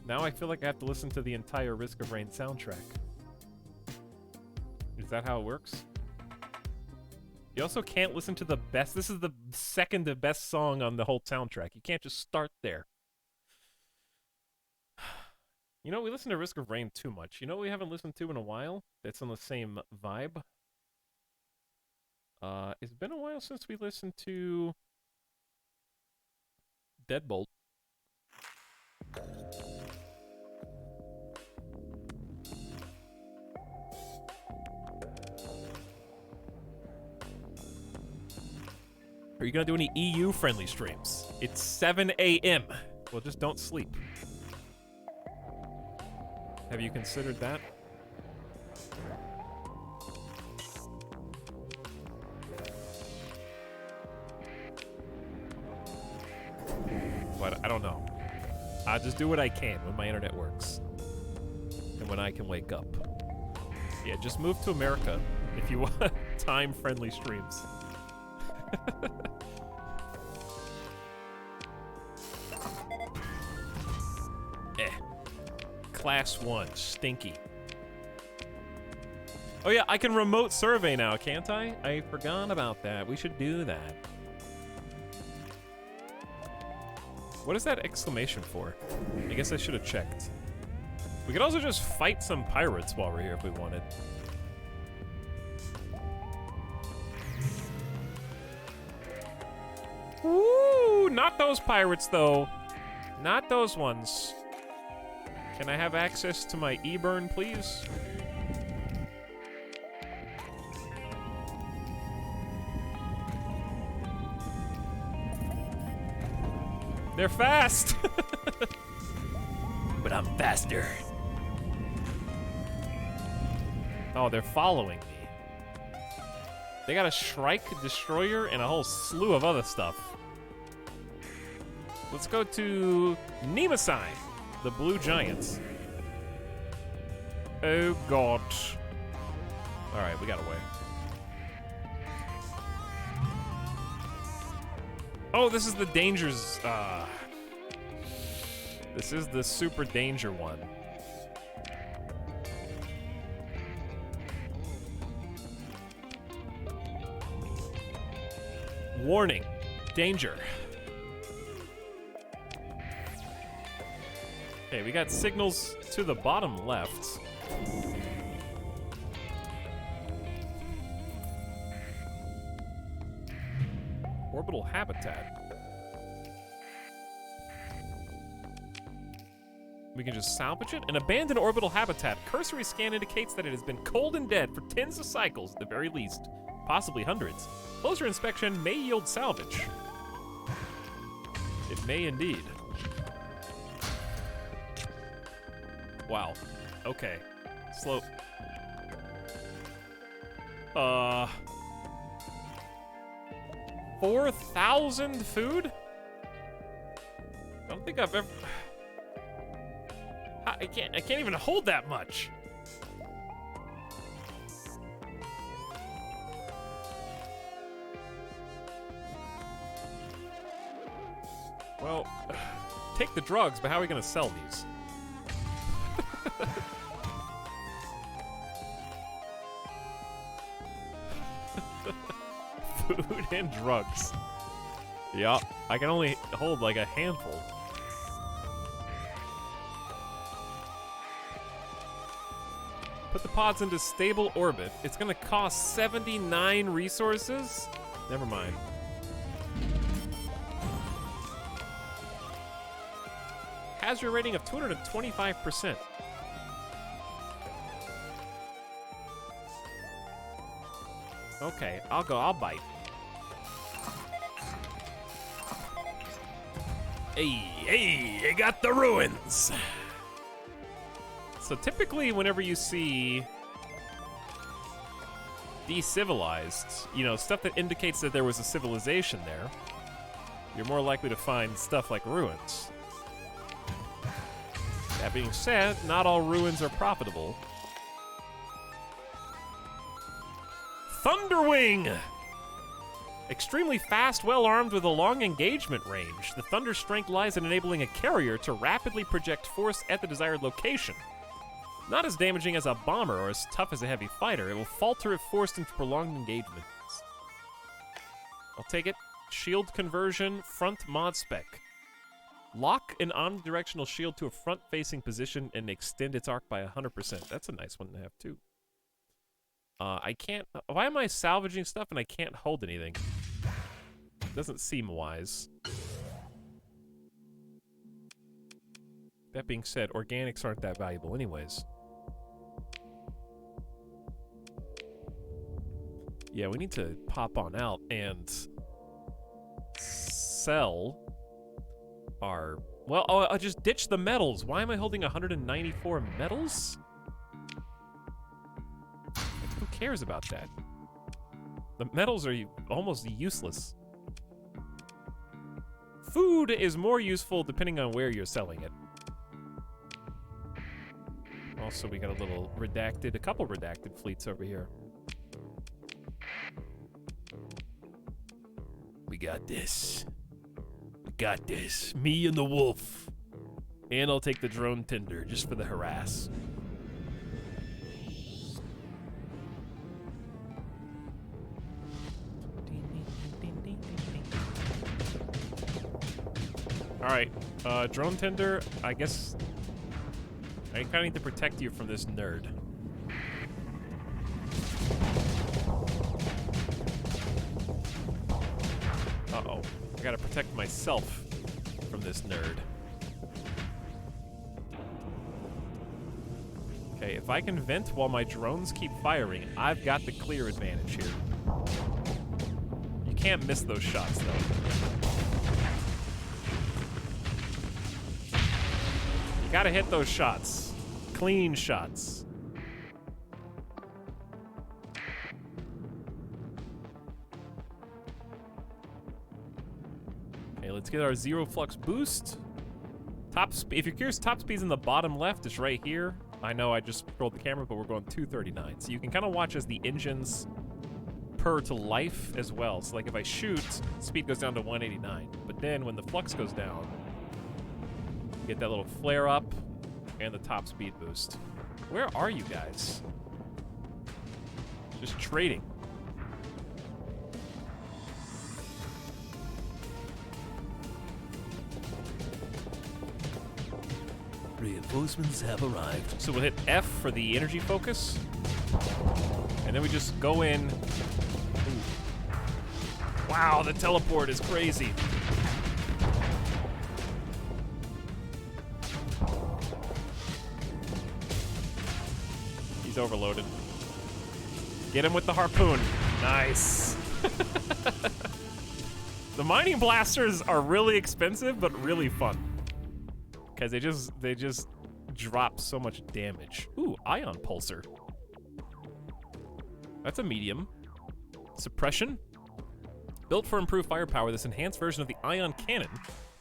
Now I feel like I have to listen to the entire Risk of Rain soundtrack. Is that how it works? You also can't listen to the best. This is the second to best song on the whole soundtrack. You can't just start there. You know, we listen to Risk of Rain too much. You know what we haven't listened to in a while? That's on the same vibe. It's been a while since we listened to Deadbolt. Are you gonna do any EU-friendly streams? It's 7 a.m. Well, just don't sleep. Have you considered that? What? I don't know. I'll just do what I can when my internet works. And when I can wake up. Yeah, just move to America if you want time-friendly streams. Class 1, stinky. Oh yeah, I can remote survey now, can't I? I forgot about that. We should do that. What is that exclamation for? I guess I should have checked. We could also just fight some pirates while we're here if we wanted. Ooh, not those pirates though. Not those ones. Can I have access to my e-burn, please? They're fast! But I'm faster. Oh, they're following me. They got a Shrike Destroyer and a whole slew of other stuff. Let's go to Nemesis, the Blue Giants. Oh, God. Alright, we got away. Oh, this is the dangers. This is the super danger one. Warning. Danger. Okay, we got signals to the bottom left. Orbital habitat. We can just salvage it. An abandoned orbital habitat. Cursory scan indicates that it has been cold and dead for tens of cycles at the very least. Possibly hundreds. Closer inspection may yield salvage. It may indeed. Wow. Okay. Slow. 4,000 food? I don't think I've ever... I can't even hold that much. Well, take the drugs, but how are we gonna sell these? Food and drugs. Yeah, I can only hold like a handful. Put the pods into stable orbit. It's gonna cost 79 resources? Never mind. Hazard rating of 225%. Okay, I'll bite. Hey, I got the ruins. So typically whenever you see decivilized, you know, stuff that indicates that there was a civilization there, you're more likely to find stuff like ruins. That being said, not all ruins are profitable. Thunderwing! Extremely fast, well-armed with a long engagement range, the Thunder's strength lies in enabling a carrier to rapidly project force at the desired location. Not as damaging as a bomber or as tough as a heavy fighter, it will falter if forced into prolonged engagements. I'll take it. Shield conversion, front mod spec. Lock an omnidirectional shield to a front-facing position and extend its arc by 100%. That's a nice one to have, too. I can't... Why am I salvaging stuff and I can't hold anything? Doesn't seem wise. That being said, organics aren't that valuable anyways. Yeah, we need to pop on out and sell our... Well, I'll just ditch the metals. Why am I holding 194 metals? Who cares about that? The metals are almost useless. Food is more useful depending on where you're selling it. Also, we got a couple redacted fleets over here. We got this. We got this. Me and the wolf. And I'll take the drone tender just for the harass. Alright, drone tender, I guess I kinda need to protect you from this nerd. Uh-oh. I gotta protect myself from this nerd. Okay, if I can vent while my drones keep firing, I've got the clear advantage here. You can't miss those shots, though. You gotta hit those shots. Clean shots. Okay, let's get our zero flux boost. Top speed. If you're curious, top speed's in the bottom left. It's right here. I know I just rolled the camera, but we're going 239. So you can kind of watch as the engines purr to life as well. So like if I shoot, speed goes down to 189. But then when the flux goes down, you get that little flare up and the top speed boost. Where are you guys? Just trading. Reinforcements have arrived. So we'll hit F for the energy focus. And then we just go in. Ooh. Wow, the teleport is crazy. He's overloaded. Get him with the harpoon. Nice. The mining blasters are really expensive, but really fun. Because they just drop so much damage. Ooh, ion pulsar. That's a medium. Suppression. Built for improved firepower, this enhanced version of the ion cannon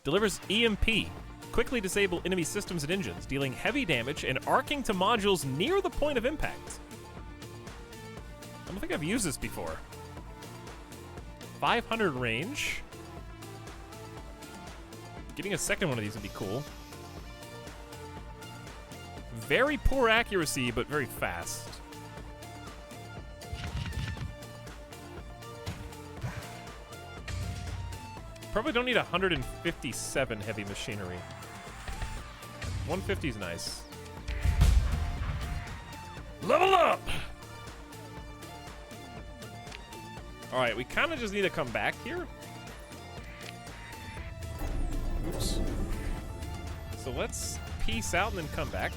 delivers EMP. Quickly disable enemy systems and engines, dealing heavy damage and arcing to modules near the point of impact. I don't think I've used this before. 500 range. Getting a second one of these would be cool. Very poor accuracy, but very fast. Probably don't need 157 heavy machinery. 150 is nice. Level up! Alright, we kind of just need to come back here. Oops. So let's peace out and then come back.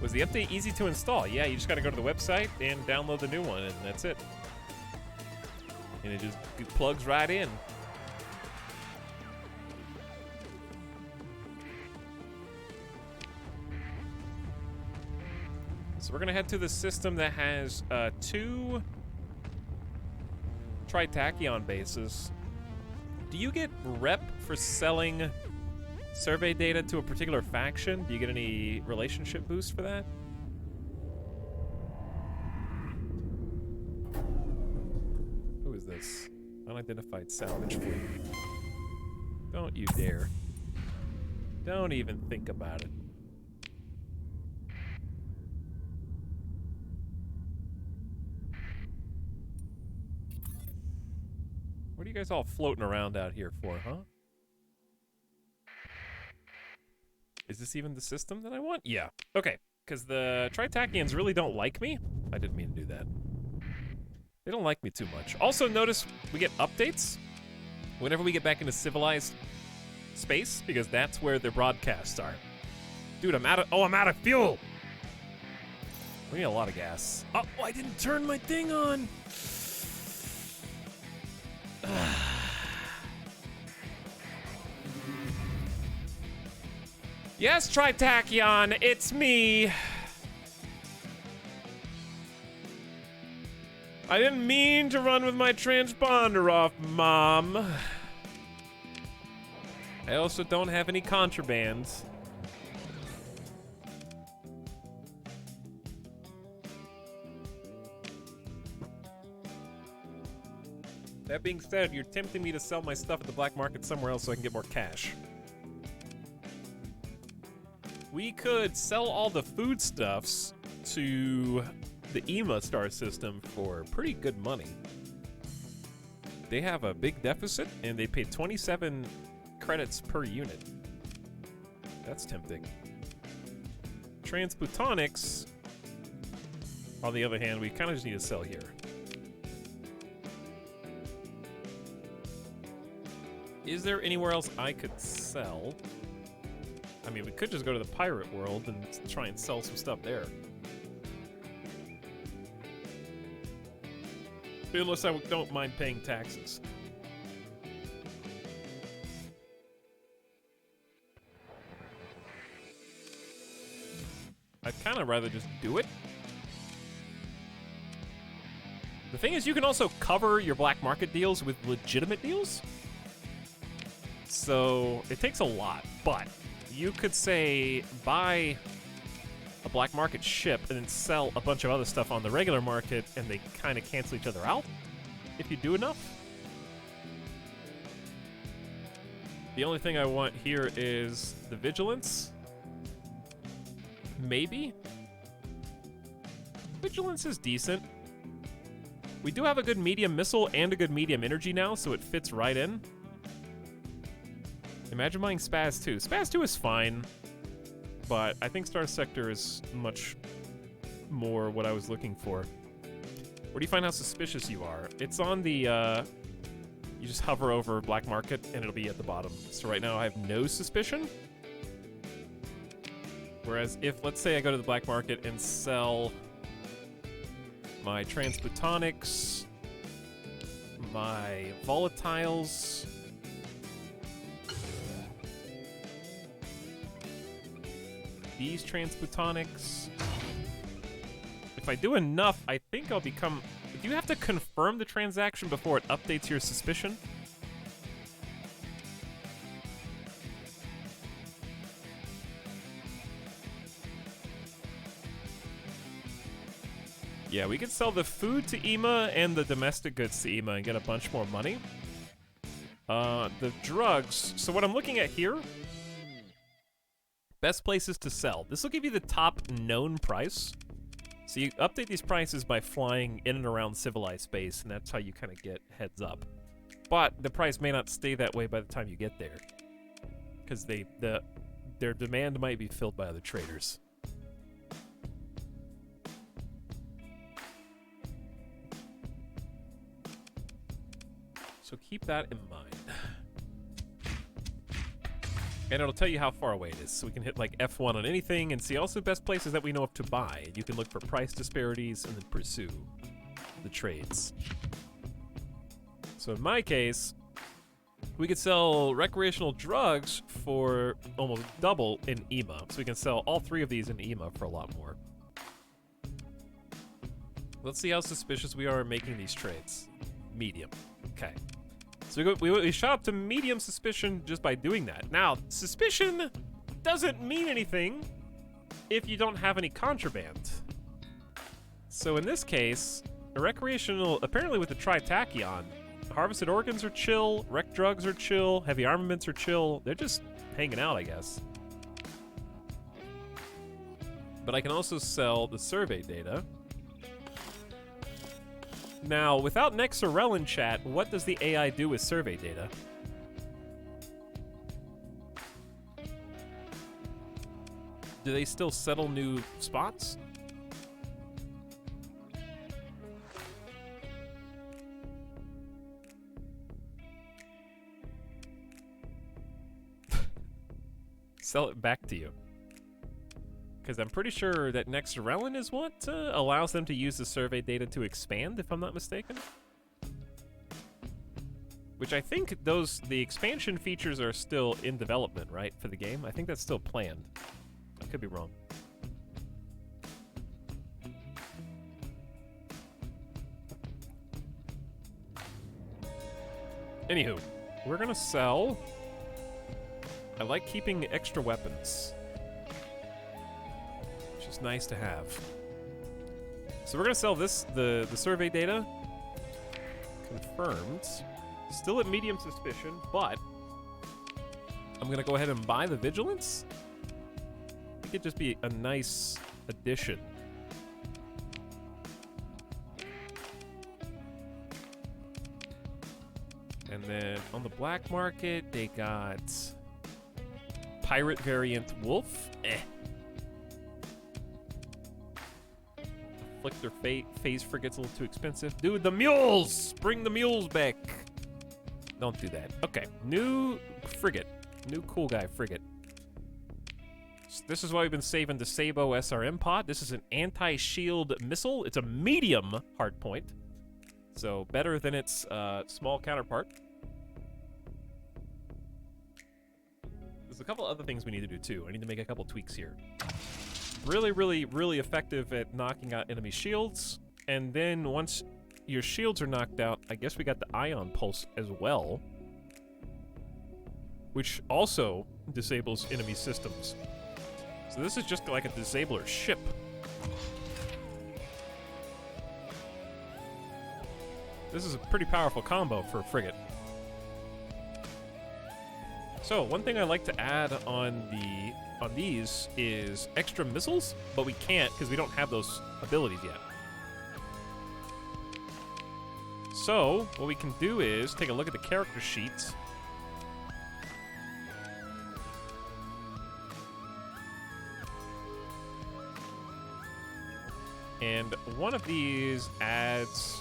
Was the update easy to install? Yeah, you just gotta go to the website and download the new one, and that's it. And it just plugs right in. So we're gonna head to the system that has 2 Tritachyon bases. Do you get rep for selling survey data to a particular faction? Do you get any relationship boost for that? Who is this? Unidentified salvage fleet. Don't you dare. Don't even think about it. What are you guys all floating around out here for, huh? Is this even the system that I want? Yeah. Okay. Because the Tritachyons really don't like me. I didn't mean to do that. They don't like me too much. Also, notice we get updates whenever we get back into civilized space, because that's where their broadcasts are. Dude, I'm out of fuel! We need a lot of gas. Oh, I didn't turn my thing on! Yes, Tritachyon, it's me. I didn't mean to run with my transponder off, Mom. I also don't have any contraband. That being said, you're tempting me to sell my stuff at the black market somewhere else so I can get more cash. We could sell all the foodstuffs to the EMA star system for pretty good money. They have a big deficit, and they paid 27 credits per unit. That's tempting. Transplutonics, on the other hand, we kind of just need to sell here. Is there anywhere else I could sell? I mean, we could just go to the pirate world and try and sell some stuff there. Unless I don't mind paying taxes. I'd kind of rather just do it. The thing is, you can also cover your black market deals with legitimate deals. So it takes a lot, but you could say buy a black market ship and then sell a bunch of other stuff on the regular market, and they kind of cancel each other out if you do enough. The only thing I want here is the vigilance. Maybe. Vigilance is decent. We do have a good medium missile and a good medium energy now, so it fits right in. Imagine buying Spaz 2. Spaz 2 is fine, but I think Star Sector is much more what I was looking for. Where do you find how suspicious you are? It's on the, you just hover over Black Market and it'll be at the bottom. So right now I have no suspicion. Whereas if, let's say I go to the Black Market and sell my Transplutonics, my Volatiles, these Transplutonics. If I do enough, I think I'll become... Do you have to confirm the transaction before it updates your suspicion? Yeah, we could sell the food to EMA and the domestic goods to EMA and get a bunch more money. The drugs... So what I'm looking at here... Best places to sell. This will give you the top known price. So you update these prices by flying in and around civilized space, and that's how you kind of get heads up. But the price may not stay that way by the time you get there, because their demand might be filled by other traders. So keep that in mind. And it'll tell you how far away it is, so we can hit like F1 on anything and see also best places that we know of to buy. You can look for price disparities and then pursue the trades. So in my case, we could sell recreational drugs for almost double in EMA. So we can sell all three of these in EMA for a lot more. Let's see how suspicious we are in making these trades. Medium. Okay. So we shot up to medium suspicion just by doing that. Now, suspicion doesn't mean anything if you don't have any contraband. So in this case, a recreational, apparently with the Tritachyon, harvested organs are chill, wrecked drugs are chill, heavy armaments are chill. They're just hanging out, I guess. But I can also sell the survey data. Now, without Nexarel in chat, what does the AI do with survey data? Do they still settle new spots? Sell it back to you. Because I'm pretty sure that Nexarelin is what allows them to use the survey data to expand, if I'm not mistaken. Which I think the expansion features are still in development, right, for the game? I think that's still planned. I could be wrong. Anywho, we're gonna sell... I like keeping extra weapons. It's nice to have. So we're gonna sell this, the survey data. Confirmed. Still at medium suspicion, but I'm gonna go ahead and buy the vigilance. I think it'd just be a nice addition. And then on the black market, they got pirate variant Wolf. Afflictor phase frigate's a little too expensive. Dude, the mules! Bring the mules back. Don't do that. Okay, new frigate. New cool guy frigate. So this is why we've been saving the Sabo SRM pod. This is an anti-shield missile. It's a medium hardpoint. So better than its small counterpart. There's a couple other things we need to do too. I need to make a couple tweaks here. Really, really, really effective at knocking out enemy shields. And then once your shields are knocked out, I guess we got the ion pulse as well, which also disables enemy systems. So this is just like a disabler ship. This is a pretty powerful combo for a frigate. So one thing I like to add on these is extra missiles, but we can't because we don't have those abilities yet. So what we can do is take a look at the character sheets. And one of these adds,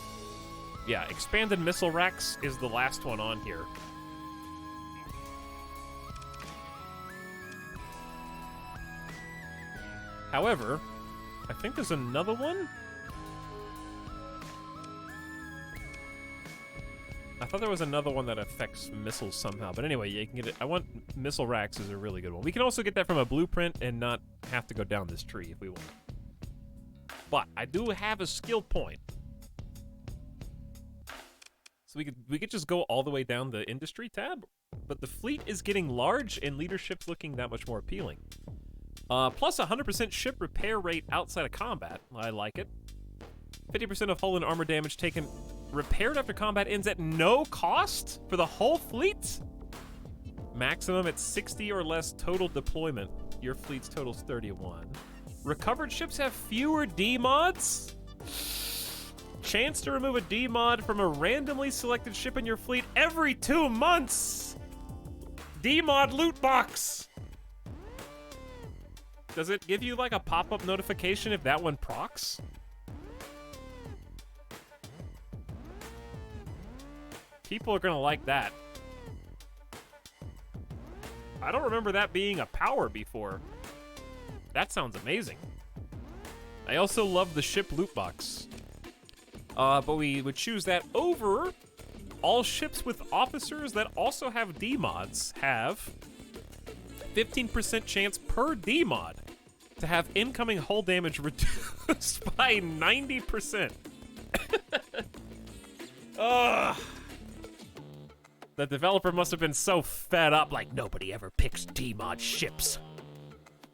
yeah, expanded missile racks is the last one on here. However, I think there's another one. I thought there was another one that affects missiles somehow. But anyway, yeah, you can get it. I want missile racks is a really good one. We can also get that from a blueprint and not have to go down this tree if we want. But I do have a skill point. So we could just go all the way down the industry tab. But the fleet is getting large and leadership's looking that much more appealing. Plus 100% ship repair rate outside of combat. I like it. 50% of hull and armor damage taken repaired after combat ends at no cost for the whole fleet. Maximum at 60 or less total deployment. Your fleet's total's 31. Recovered ships have fewer D-mods. Chance to remove a D-mod from a randomly selected ship in your fleet every 2 months. D-mod loot box. Does it give you like a pop-up notification if that one procs? People are gonna like that. I don't remember that being a power before. That sounds amazing. I also love the ship loot box. But we would choose that over all ships with officers that also have D-mods have 15% chance per D-mod to have incoming hull damage reduced by 90%. Ugh. The developer must have been so fed up, like, nobody ever picks D-mod ships.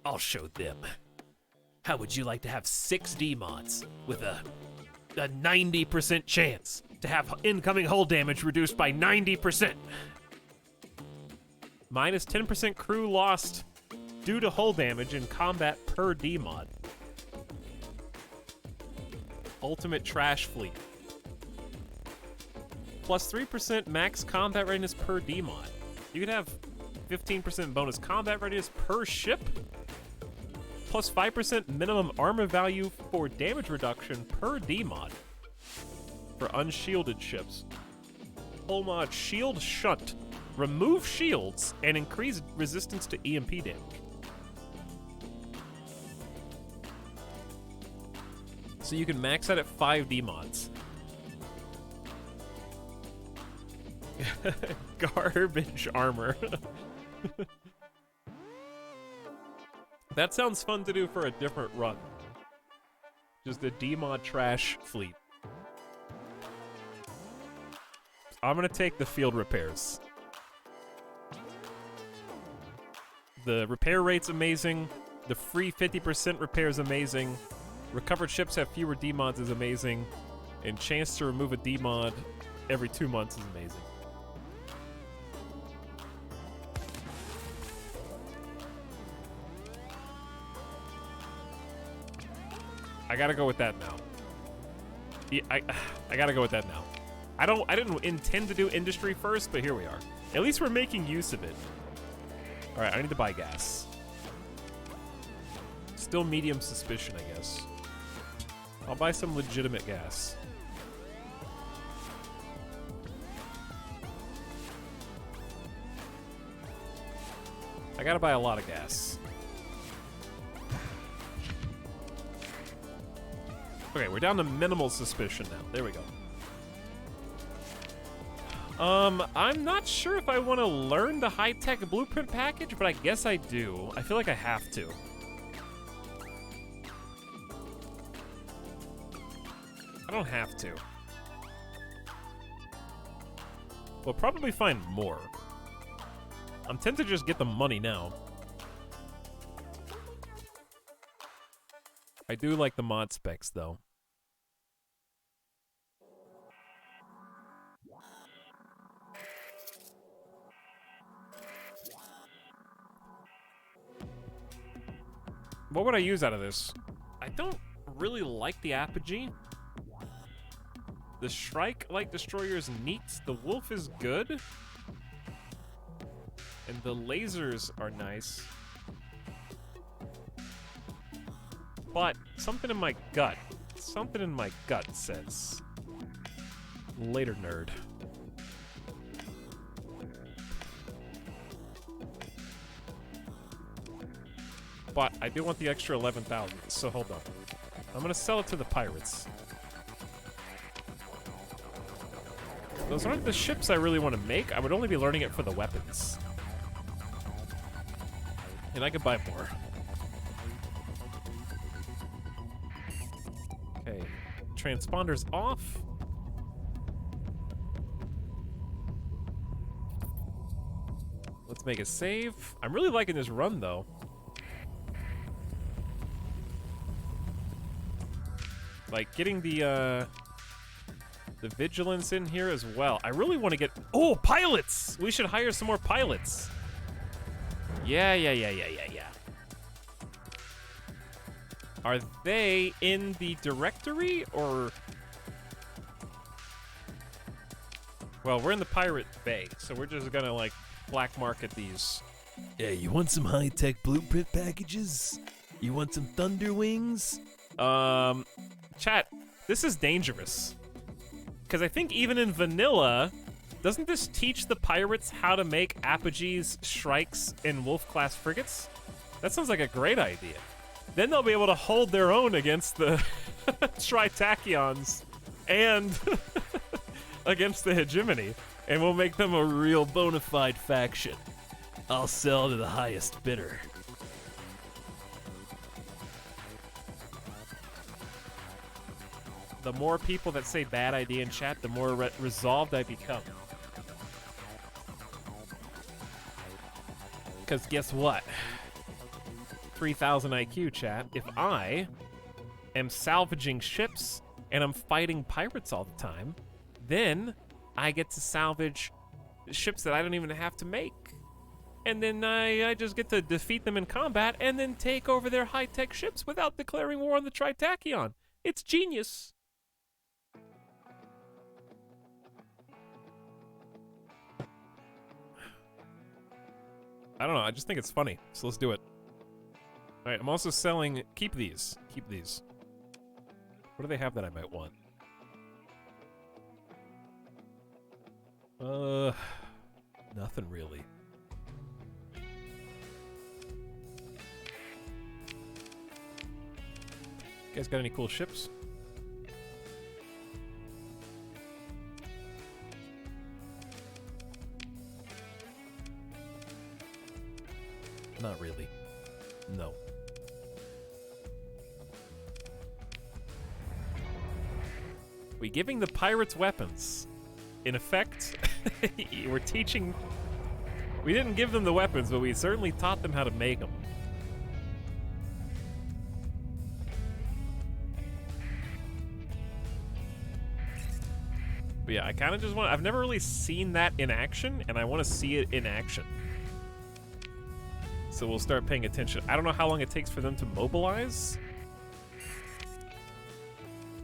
I'll show them. How would you like to have 6 D-mods with a 90% chance to have incoming hull damage reduced by 90%? Minus 10% crew lost due to hull damage in combat per D-mod. Ultimate trash fleet. Plus 3% max combat readiness per D-mod. You could have 15% bonus combat readiness per ship. Plus 5% minimum armor value for damage reduction per D-mod. For unshielded ships. Hull mod shield shunt. Remove shields and increase resistance to EMP damage. So you can max out at 5 D-mods. Garbage armor. That sounds fun to do for a different run. Just a D-mod trash fleet. I'm gonna take the field repairs. The repair rate's amazing. The free 50% repair is amazing. Recovered ships have fewer D-mods is amazing. And chance to remove a D-mod every 2 months is amazing. I gotta go with that now. Yeah, I gotta go with that now. I didn't intend to do industry first, but here we are. At least we're making use of it. All right, I need to buy gas. Still medium suspicion, I guess. I'll buy some legitimate gas. I gotta buy a lot of gas. Okay, we're down to minimal suspicion now. There we go. I'm not sure if I want to learn the high-tech blueprint package, but I guess I do. I feel like I have to. I don't have to. We'll probably find more. I'm tempted to just get the money now. I do like the mod specs, though. What would I use out of this? I don't really like the apogee. The Shrike Light Destroyer is neat. The Wolf is good. And the lasers are nice. But something in my gut says, later, nerd. But I do want the extra 11,000, so hold on. I'm gonna sell it to the pirates. Those aren't the ships I really want to make. I would only be learning it for the weapons. And I could buy more. Okay, transponder's off. Let's make a save. I'm really liking this run, though. Like, getting the vigilance in here as well. I really want to get... Oh, pilots! We should hire some more pilots. Yeah. Are they in the directory, or... Well, we're in the pirate bay, so we're just gonna, like, black market these. Yeah, you want some high-tech blueprint packages? You want some Thunder Wings? Chat, this is dangerous. Because I think even in vanilla, doesn't this teach the pirates how to make apogees, shrikes, and wolf-class frigates? That sounds like a great idea. Then they'll be able to hold their own against the Tritachyons and against the hegemony, and we'll make them a real bona fide faction. I'll sell to the highest bidder. The more people that say bad idea in chat, the more resolved I become. Because guess what? 3,000 IQ, chat. If I am salvaging ships and I'm fighting pirates all the time, then I get to salvage ships that I don't even have to make. And then I just get to defeat them in combat and then take over their high-tech ships without declaring war on the Tritacyon. It's genius. I don't know, I just think it's funny, so let's do it. Alright, I'm also selling... Keep these. Keep these. What do they have that I might want? Nothing really. You guys got any cool ships? Not really. No. We giving the pirates weapons. In effect, we're teaching... We didn't give them the weapons, but we certainly taught them how to make them. But yeah, I kind of just want... I've never really seen that in action, and I want to see it in action. So we'll start paying attention. I don't know how long it takes for them to mobilize.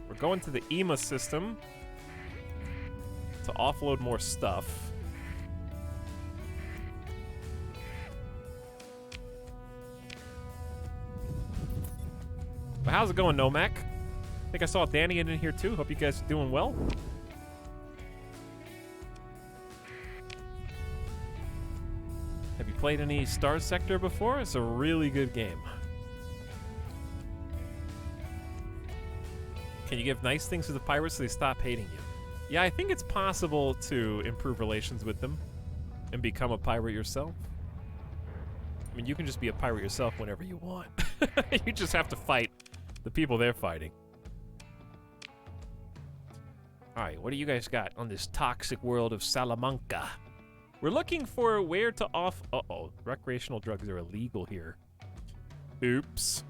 We're going to the EMA system. to offload more stuff. But how's it going, Nomac? I think I saw Danny in here too. Hope you guys are doing well. Have you played any Star Sector before? It's a really good game. Can you give nice things to the pirates so they stop hating you? Yeah, I think it's possible to improve relations with them and become a pirate yourself. I mean, you can just be a pirate yourself whenever you want. You just have to fight the people they're fighting. Alright, what do you guys got on this toxic world of Salamanca? We're looking for where to Uh-oh, recreational drugs are illegal here. Oops.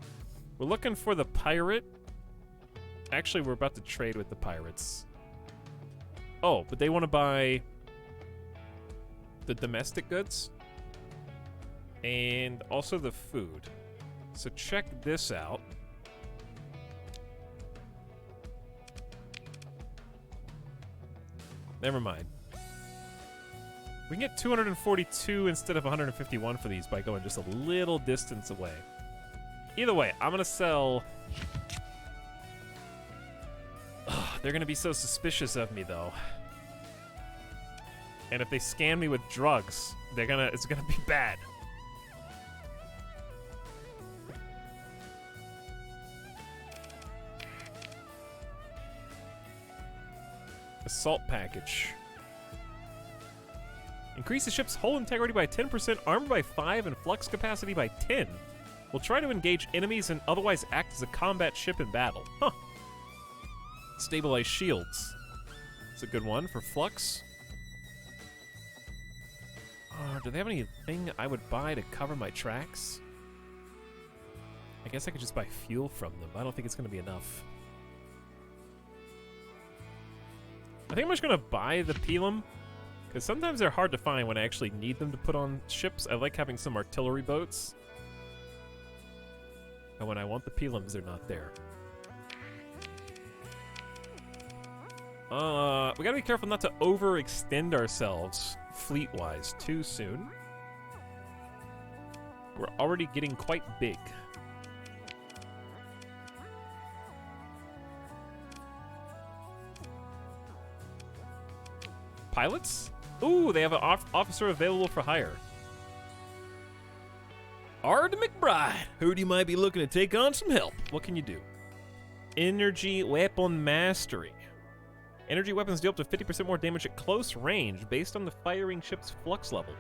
We're looking for the pirate. Actually, we're about to trade with the pirates. Oh, but they want to buy the domestic goods and also the food. So check this out. Never mind. We can get 242 instead of 151 for these by going just a little distance away. Either way, I'm going to sell... Ugh, they're going to be so suspicious of me, though. And if they scan me with drugs, it's going to be bad. Assault package. Increase the ship's hull integrity by 10%, armor by 5, and flux capacity by 10. Will try to engage enemies and otherwise act as a combat ship in battle. Huh. Stabilize shields. It's a good one for flux. Do they have anything I would buy to cover my tracks? I guess I could just buy fuel from them. I don't think it's going to be enough. I think I'm just going to buy the Pelham, because sometimes they're hard to find when I actually need them to put on ships. I like having some artillery boats. And when I want the Pelhams, they're not there. We gotta be careful not to overextend ourselves fleet-wise too soon. We're already getting quite big. Pilots? Ooh, they have an officer available for hire. Ard McBride, heard you might be looking to take on some help. What can you do? Energy weapon mastery. Energy weapons deal up to 50% more damage at close range based on the firing ship's flux level.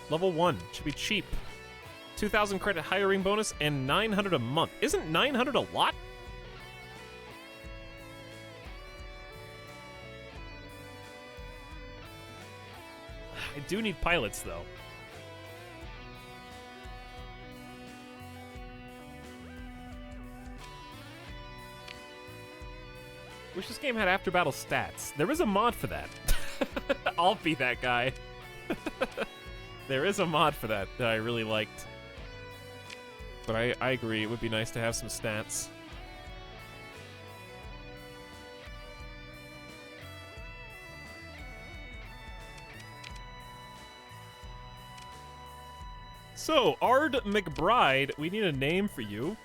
Level 1. Should be cheap. 2,000 credit hiring bonus and 900 a month. Isn't 900 a lot? I do need pilots, though. Wish this game had after-battle stats. There is a mod for that. I'll be that guy. There is a mod for that I really liked. But I agree, it would be nice to have some stats. So, Ard McBride, we need a name for you.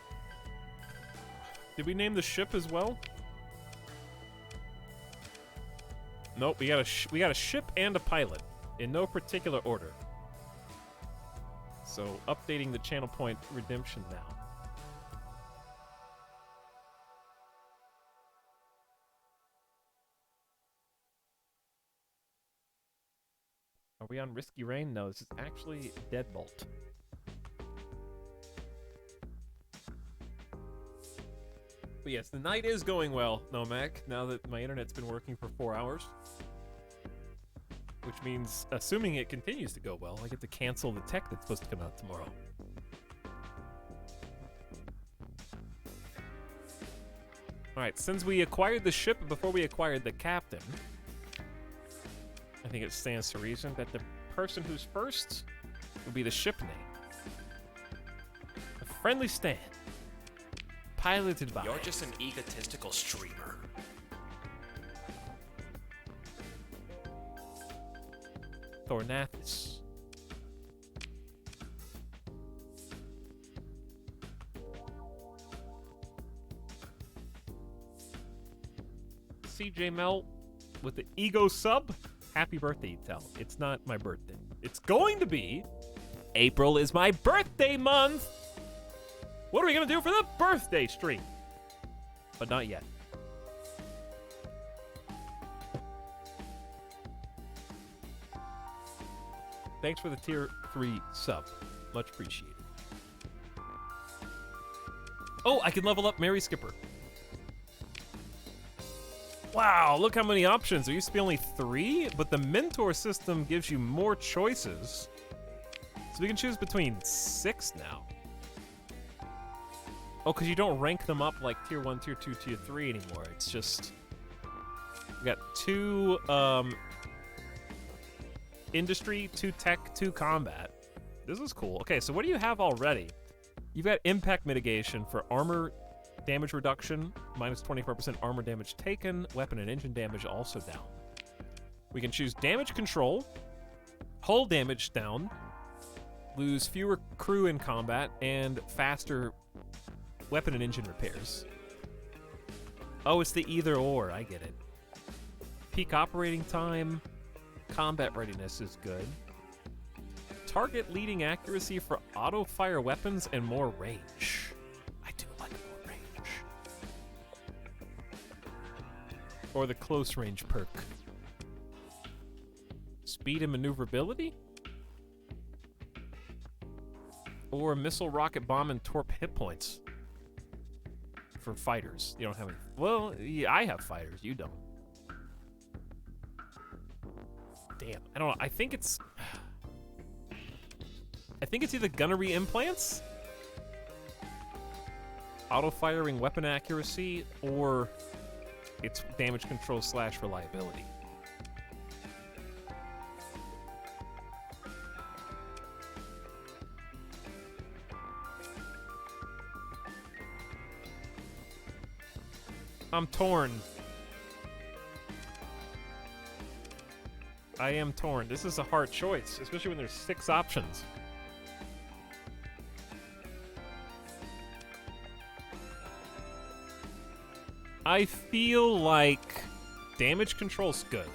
Did we name the ship as well? Nope, we got a ship and a pilot, in no particular order. So, updating the channel point redemption now. Are we on Risky Rain? No, this is actually Deadbolt. But yes, the night is going well, Nomac, now that my internet's been working for 4 hours. Which means, assuming it continues to go well, I get to cancel the tech that's supposed to come out tomorrow. Alright, since we acquired the ship before we acquired the captain, I think it stands to reason that the person who's first will be the ship name. A friendly stand. Piloted by... You're just an egotistical streamer. Thornathus. CJ Mel with the Ego sub. Happy birthday, Etel. It's not my birthday. It's going to be. April is my birthday month. What are we going to do for the birthday stream? But not yet. Thanks for the tier 3 sub. Much appreciated. Oh, I can level up Mary Skipper. Wow, look how many options. There used to be only 3, but the mentor system gives you more choices. So we can choose between 6 now. Oh, because you don't rank them up like tier 1, tier 2, tier 3 anymore. It's just... We got 2 industry, 2 tech, 2 combat. This is cool. Okay, so what do you have already? You've got impact mitigation for armor damage reduction, minus 24% armor damage taken, weapon and engine damage also down. We can choose damage control, hull damage down, lose fewer crew in combat, and faster weapon and engine repairs. Oh, it's the either or, I get it. Peak operating time, combat readiness is good. Target leading accuracy for auto fire weapons and more range. I do like more range. Or the close range perk. Speed and maneuverability? Or missile, rocket, bomb, and torp hit points. For fighters. You don't have any. Well, yeah, I have fighters. You don't. Damn. I don't know. I think it's either gunnery implants, auto-firing weapon accuracy, or it's damage control / reliability. I'm torn. I am torn. This is a hard choice, especially when there's 6 options. I feel like damage control's good.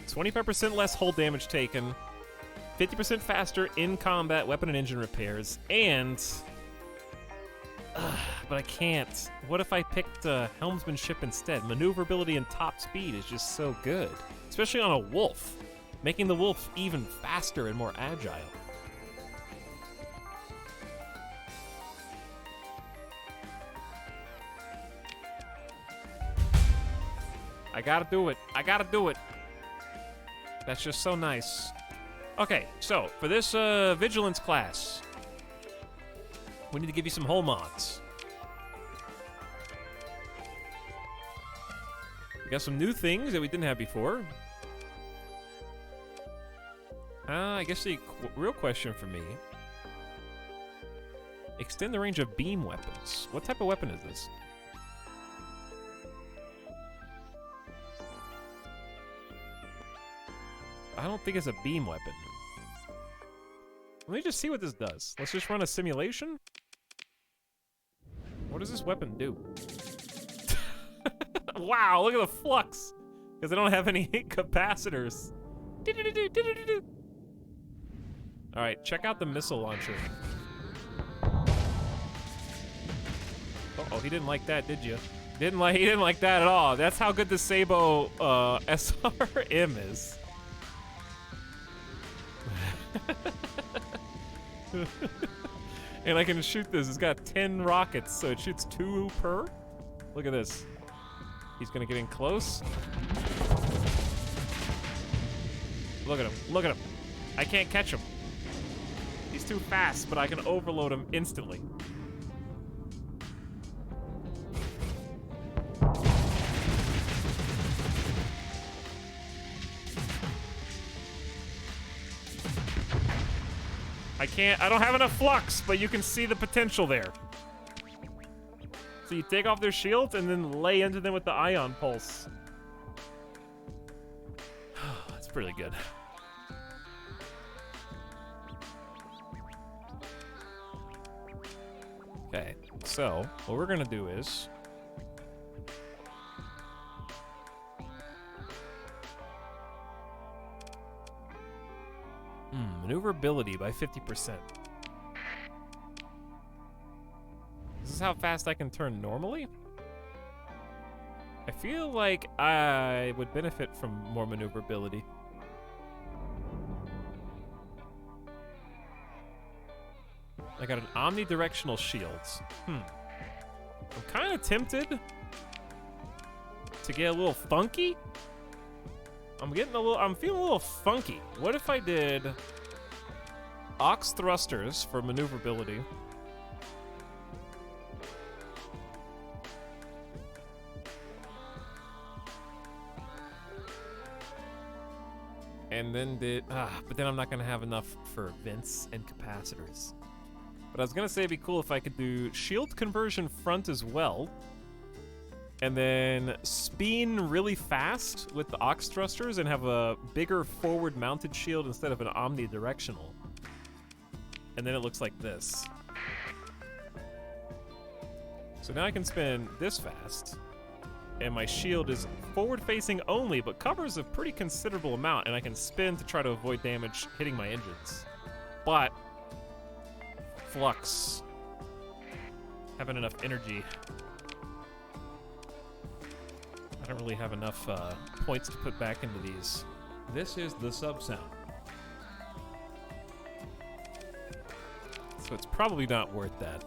25% less hull damage taken, 50% faster in combat weapon and engine repairs, and... but I can't. What if I picked helmsmanship instead? Maneuverability and top speed is just so good. Especially on a wolf. Making the wolf even faster and more agile. I gotta do it. I gotta do it. That's just so nice. Okay, so for this vigilance class, we need to give you some hull mods. We got some new things that we didn't have before. I guess the real question for me: extend the range of beam weapons. What type of weapon is this? I don't think it's a beam weapon. Let me just see what this does. Let's just run a simulation. What does this weapon do? Wow, look at the flux! Because I don't have any capacitors. Alright, check out the missile launcher. Uh-oh, he didn't like that, did you? He didn't like that at all. That's how good the Sabo SRM is. And I can shoot this. It's got 10 rockets, so it shoots 2 per. Look at this. He's gonna get in close. Look at him. Look at him. I can't catch him. He's too fast, but I can overload him instantly. I don't have enough flux, but you can see the potential there. So you take off their shields and then lay into them with the ion pulse. That's pretty good. Okay, so what we're gonna do is maneuverability by 50%. Is this how fast I can turn normally? I feel like I would benefit from more maneuverability. I got an omnidirectional shields. I'm kind of tempted to get a little funky. I'm feeling a little funky. What if I did ox thrusters for maneuverability? And then but then I'm not gonna have enough for vents and capacitors. But I was gonna say it'd be cool if I could do shield conversion front as well. And then spin really fast with the ox thrusters and have a bigger forward mounted shield instead of an omnidirectional. And then it looks like this. So now I can spin this fast. And my shield is forward facing only, but covers a pretty considerable amount, and I can spin to try to avoid damage hitting my engines. But flux. Having enough energy. I don't really have enough points to put back into these. This is the sub sound. So it's probably not worth that.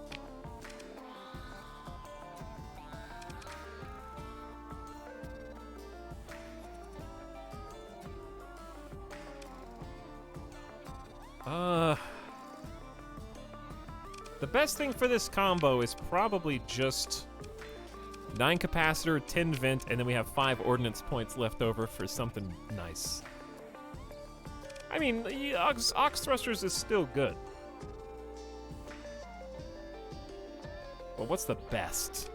The best thing for this combo is probably just 9 capacitor, 10 vent, and then we have 5 ordnance points left over for something nice. I mean, ox thrusters is still good. But what's the best?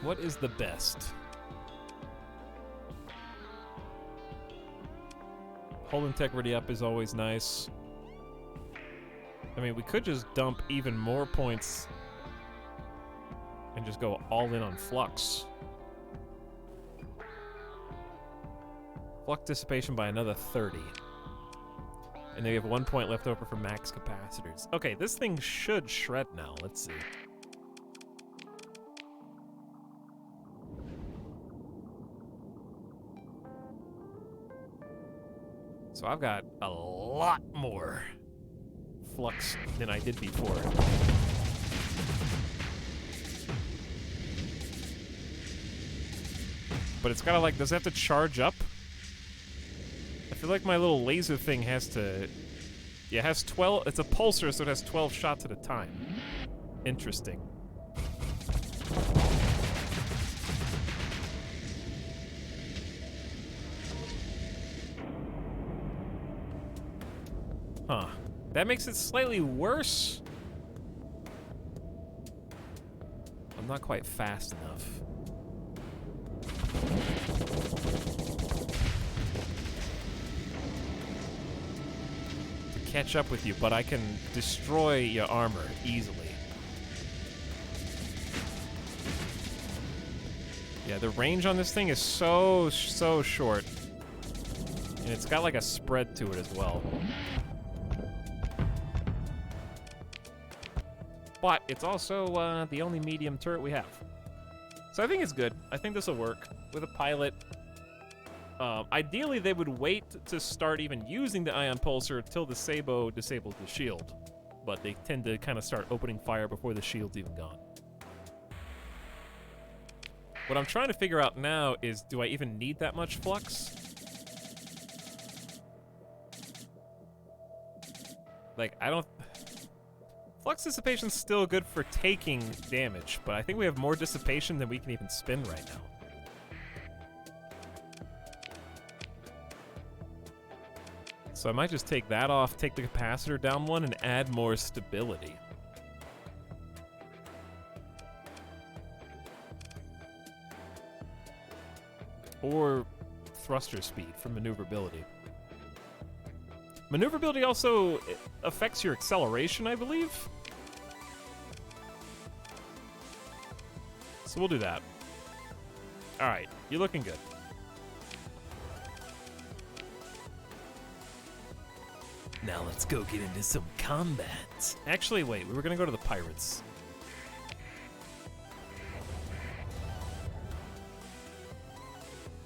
What is the best? Hull integrity up is always nice. I mean, we could just dump even more points and just go all in on flux. Flux dissipation by another 30. And then we have 1 point left over for max capacitors. Okay, this thing should shred now. Let's see. So I've got a lot more flux than I did before. But it's gotta like, does it have to charge up? I feel like my little laser thing has to, yeah, it has 12, it's a pulsar, so it has 12 shots at a time. Interesting. Huh. That makes it slightly worse. I'm not quite fast enough. To catch up with you, but I can destroy your armor easily. Yeah, the range on this thing is so short. And it's got like a spread to it as well. But it's also the only medium turret we have. So I think it's good. I think this will work with a pilot. Ideally, they would wait to start even using the ion pulsar till the Sabo disables the shield. But they tend to kind of start opening fire before the shield's even gone. What I'm trying to figure out now is, do I even need that much flux? Like, I don't... Flux dissipation's still good for taking damage, but I think we have more dissipation than we can even spin right now. So I might just take that off, take the capacitor down one, and add more stability. Or thruster speed for maneuverability. Maneuverability also affects your acceleration, I believe. So we'll do that. All right, you're looking good. Now let's go get into some combat. Actually, wait, we were gonna go to the pirates.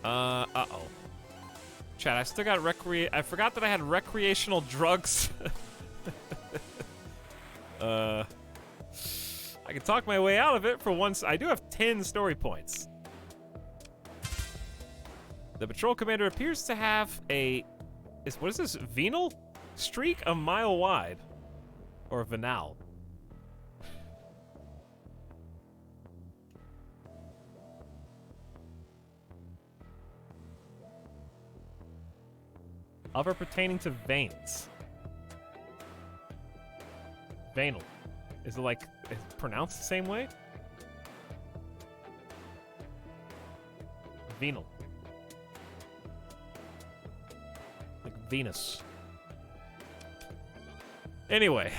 Uh-oh. Chat, I still got I forgot that I had recreational drugs. I can talk my way out of it for once. I do have 10 story points. The patrol commander appears to have what is this, venal? Streak a mile wide. Or venal. Other pertaining to veins. Venal. Is it like, is it pronounced the same way? Venal. Like Venus. Anyway,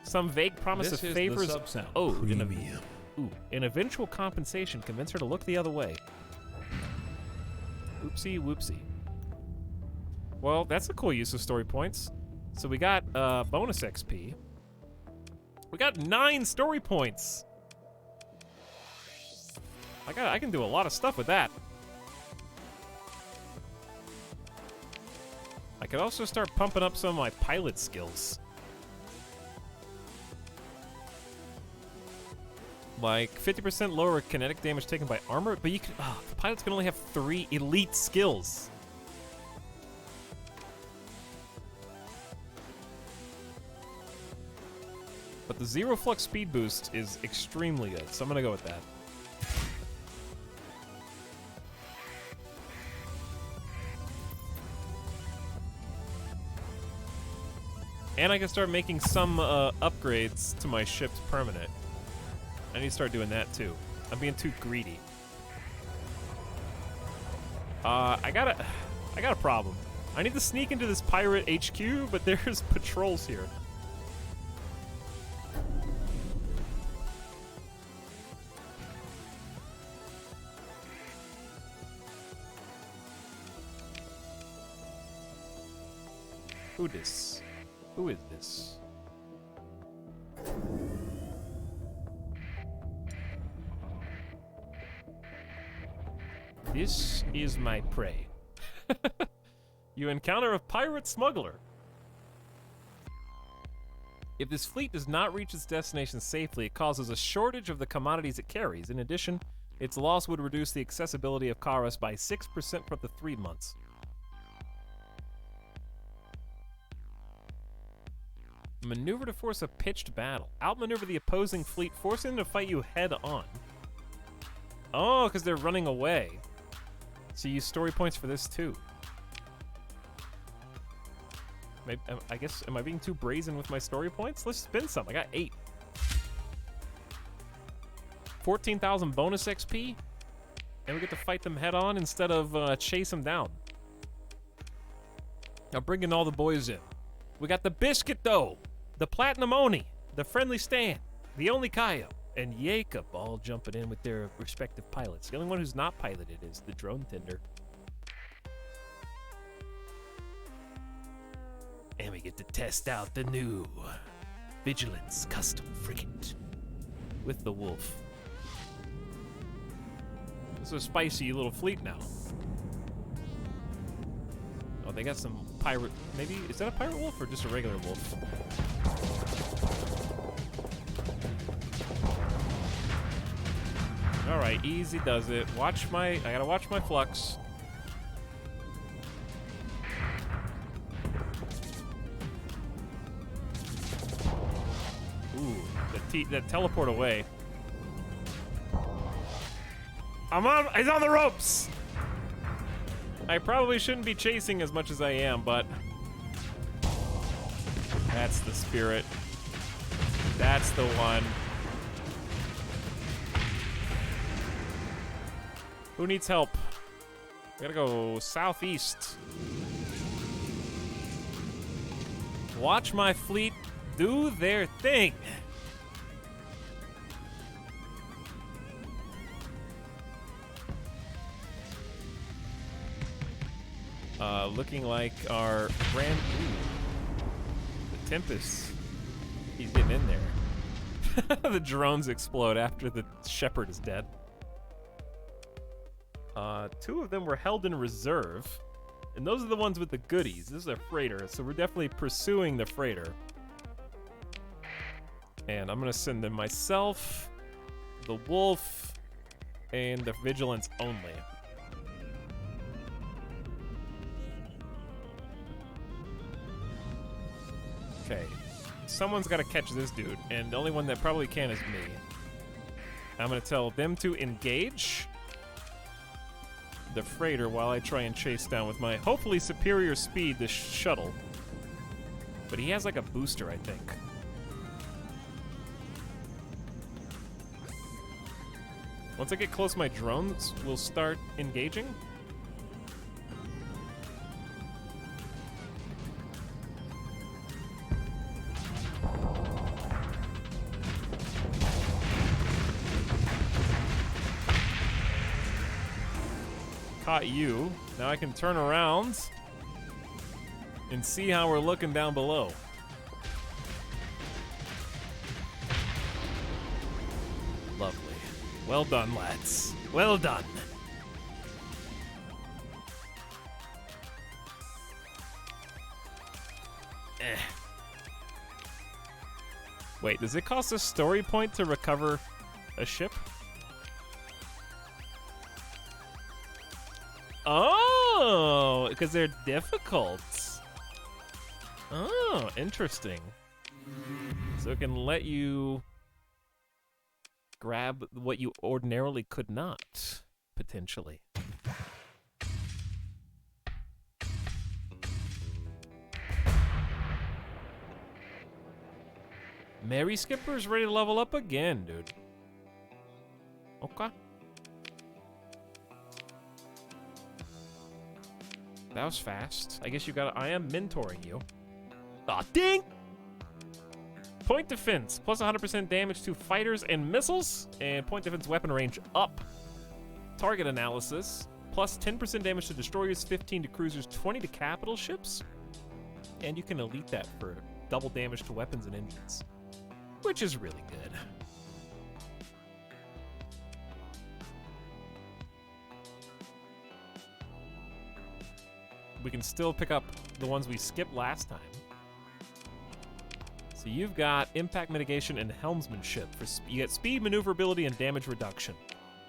some vague promise This of is favors. the sub-sound. Oh, in eventual compensation, convince her to look the other way. Oopsie whoopsie. Well, that's a cool use of story points. So we got bonus XP. We got 9 story points. I can do a lot of stuff with that. I could also start pumping up some of my pilot skills. Like 50% lower kinetic damage taken by armor, but you can. Oh, the pilots can only have 3 elite skills. But the zero flux speed boost is extremely good, so I'm gonna go with that. And I can start making some upgrades to my ships permanent. I need to start doing that too. I'm being too greedy. I got a problem. I need to sneak into this pirate HQ, but there's patrols here. Who this? Who is this? This is my prey. You encounter a pirate smuggler. If this fleet does not reach its destination safely, it causes a shortage of the commodities it carries. In addition, its loss would reduce the accessibility of Karas by 6% for up to 3 months. Maneuver to force a pitched battle. Outmaneuver the opposing fleet, forcing them to fight you head on. Oh, because they're running away. So you use story points for this too. Maybe, I guess, am I being too brazen with my story points? Let's spin some. I got 8. 14,000 bonus XP. And we get to fight them head on instead of chase them down. Now bringing all the boys in. We got the Biscuit Dough, the Platinum Oni, the Friendly Stan, the Only Kaio, and Jacob all jumping in with their respective pilots. The only one who's not piloted is the Drone Tender. And we get to test out the new Vigilance Custom Frigate with the Wolf. This is a spicy little fleet now. Oh, they got some pirate. Maybe is that a pirate wolf or just a regular wolf? All right, easy does it. I gotta watch my flux. Ooh, that teleport away. He's on the ropes. I probably shouldn't be chasing as much as I am, but that's the spirit. That's the one. Who needs help? We gotta go southeast. Watch my fleet do their thing. Looking like our brand new, the Tempest. He's getting in there. The drones explode after the Shepherd is dead. Two of them were held in reserve, and those are the ones with the goodies. This is a freighter, so we're definitely pursuing the freighter. And I'm gonna send them myself, the Wolf, and the Vigilance only. Okay, someone's got to catch this dude, and the only one that probably can is me. I'm going to tell them to engage the freighter while I try and chase down with my hopefully superior speed the shuttle. But he has like a booster, I think. Once I get close, my drones will start engaging. Caught you. Now I can turn around and see how we're looking down below. Lovely. Well done, lads. Well done. Wait, does it cost a story point to recover a ship? Oh, because they're difficult. Oh, interesting. So it can let you grab what you ordinarily could not, potentially. Mary Skipper's ready to level up again, dude. Okay. That was fast. I guess you got. I am mentoring you. Aw, ding! Point defense, plus 100% damage to fighters and missiles, and point defense weapon range up. Target analysis, plus 10% damage to destroyers, 15 to cruisers, 20 to capital ships. And you can elite that for double damage to weapons and engines, which is really good. We can still pick up the ones we skipped last time. So you've got impact mitigation and helmsmanship. You get speed, maneuverability, and damage reduction.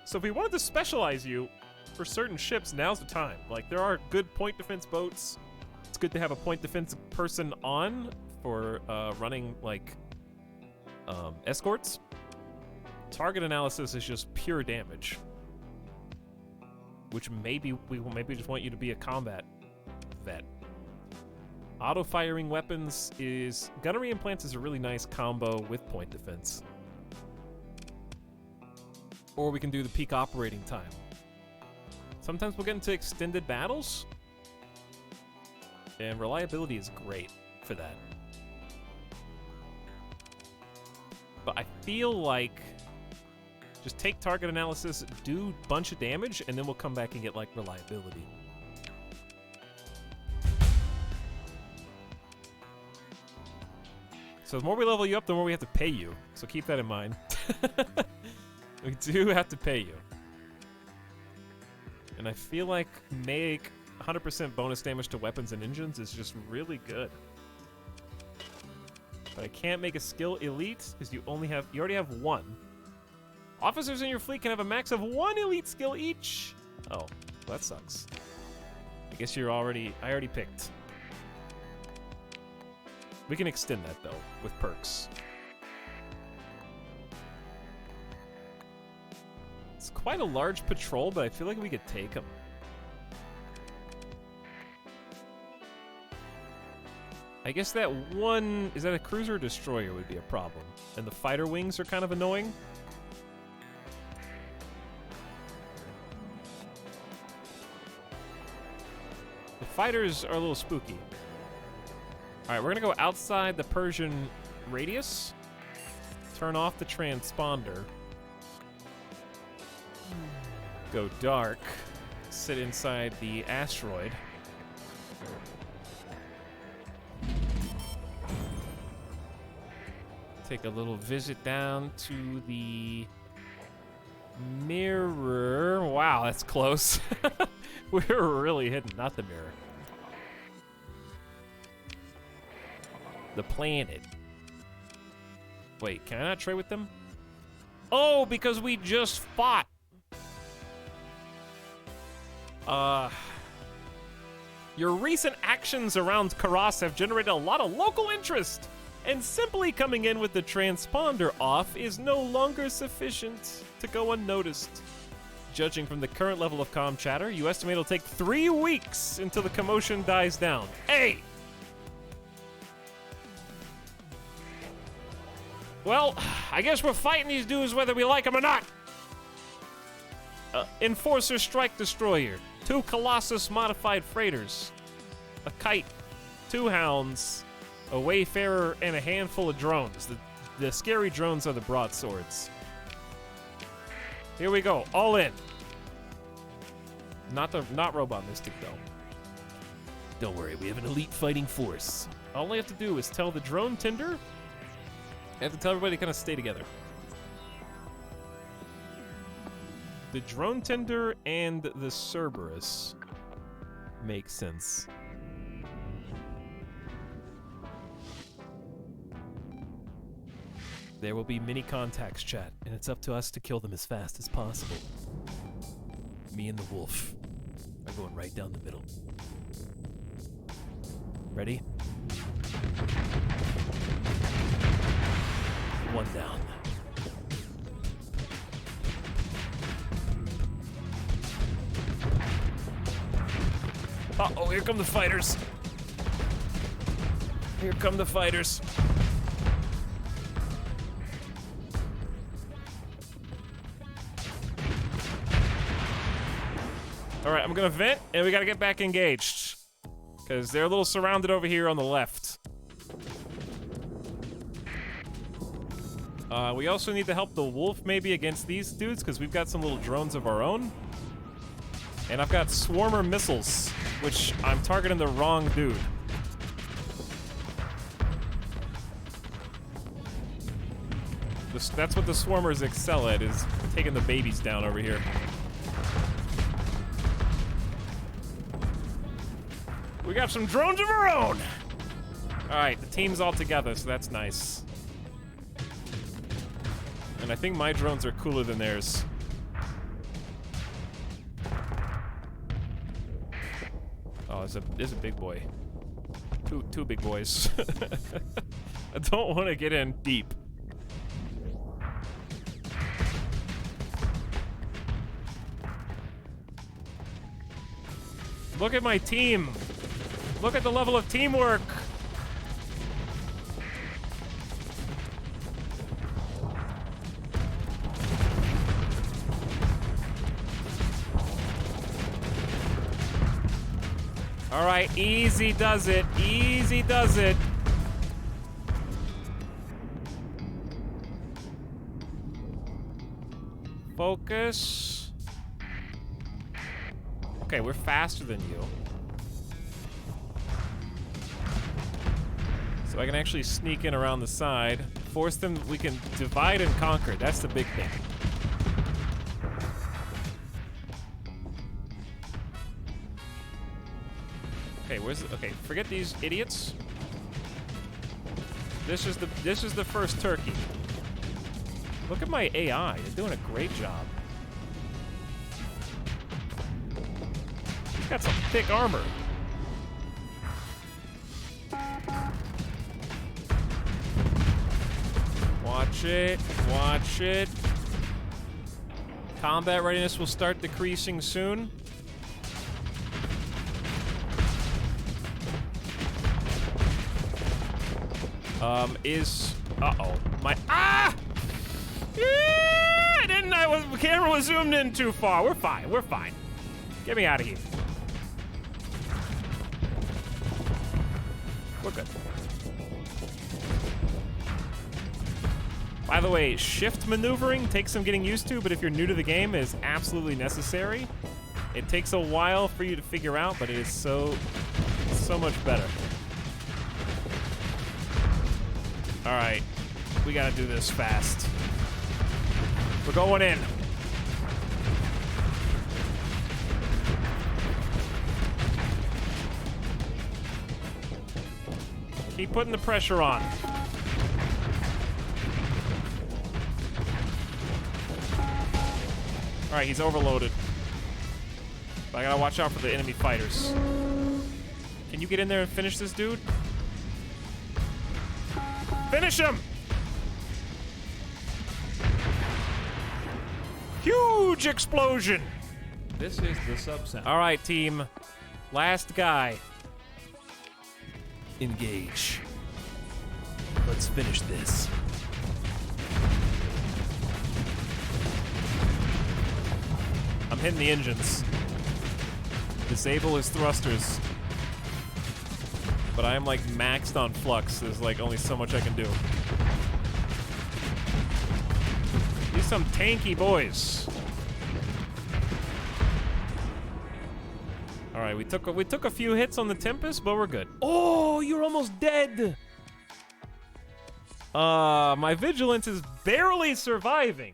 So if we wanted to specialize you for certain ships, now's the time. Like, there are good point defense boats. It's good to have a point defense person on for running, like, escorts. Target analysis is just pure damage, which maybe we just want you to be a combat vet. Auto-firing weapons is... Gunnery implants is a really nice combo with point defense. Or we can do the peak operating time. Sometimes we'll get into extended battles, and reliability is great for that. But I feel like just take target analysis, do a bunch of damage, and then we'll come back and get, like, reliability. So the more we level you up, the more we have to pay you. So keep that in mind. We do have to pay you. And I feel like make 100% bonus damage to weapons and engines is just really good. But I can't make a skill elite because you already have one. Officers in your fleet can have a max of 1 elite skill each. Oh, well, that sucks. I guess I already picked. We can extend that, though, with perks. It's quite a large patrol, but I feel like we could take them. I guess that one... Is that a cruiser or destroyer would be a problem. And the fighter wings are kind of annoying. fighters are a little spooky. All right, we're gonna go outside the Persian radius. Turn off the transponder. Go dark. Sit inside the asteroid. Take a little visit down to the mirror. Wow, that's close. We were really hidden, not the mirror. The planet. Wait, can I not trade with them? Oh, because we just fought. Your recent actions around Karas have generated a lot of local interest, and simply coming in with the transponder off is no longer sufficient to go unnoticed. Judging from the current level of comm chatter, you estimate it'll take 3 weeks until the commotion dies down. Hey! Well, I guess we're fighting these dudes whether we like them or not. Enforcer Strike Destroyer, 2 Colossus modified freighters, a kite, 2 hounds, a wayfarer, and a handful of drones. The scary drones are the broadswords. Here we go, all in. Not Robot Mystic though. Don't worry, we have an elite fighting force. All I have to do is tell the drone Tinder. I have to tell everybody to kind of stay together. The drone tender and the Cerberus make sense. There will be many contacts, chat, and it's up to us to kill them as fast as possible. Me and the wolf are going right down the middle. Ready? 1 down. Uh-oh, here come the fighters. Here come the fighters. All right, I'm gonna vent, and we gotta get back engaged. Because they're a little surrounded over here on the left. We also need to help the wolf maybe against these dudes, because we've got some little drones of our own. And I've got swarmer missiles, which I'm targeting the wrong dude. That's what the swarmers excel at, is taking the babies down over here. We got some drones of our own! Alright, the team's all together, so that's nice. And I think my drones are cooler than theirs. Oh, there's a big boy. Two big boys. I don't want to get in deep. Look at my team. Look at the level of teamwork. All right, easy does it. Easy does it. Focus. Okay, we're faster than you. So I can actually sneak in around the side. Force them, we can divide and conquer. That's the big thing. Okay, okay, forget these idiots. This is the first turkey. Look at my AI. They're doing a great job. He's got some thick armor. Watch it. Watch it. Combat readiness will start decreasing soon. Uh-oh. The camera was zoomed in too far. We're fine. We're fine. Get me out of here. We're good. By the way, shift maneuvering takes some getting used to, but if you're new to the game, it is absolutely necessary. It takes a while for you to figure out, but it is so much better. All right, we gotta do this fast. We're going in. Keep putting the pressure on. All right, he's overloaded. But I gotta watch out for the enemy fighters. Can you get in there and finish this dude? Finish him! Huge explosion! This is the sub sound. All right, team. Last guy. Engage. Let's finish this. I'm hitting the engines. Disable his thrusters. But I am like maxed on flux. There's like only so much I can do. These some tanky boys. All right, we took a few hits on the Tempest, but we're good. Oh, you're almost dead. My vigilance is barely surviving.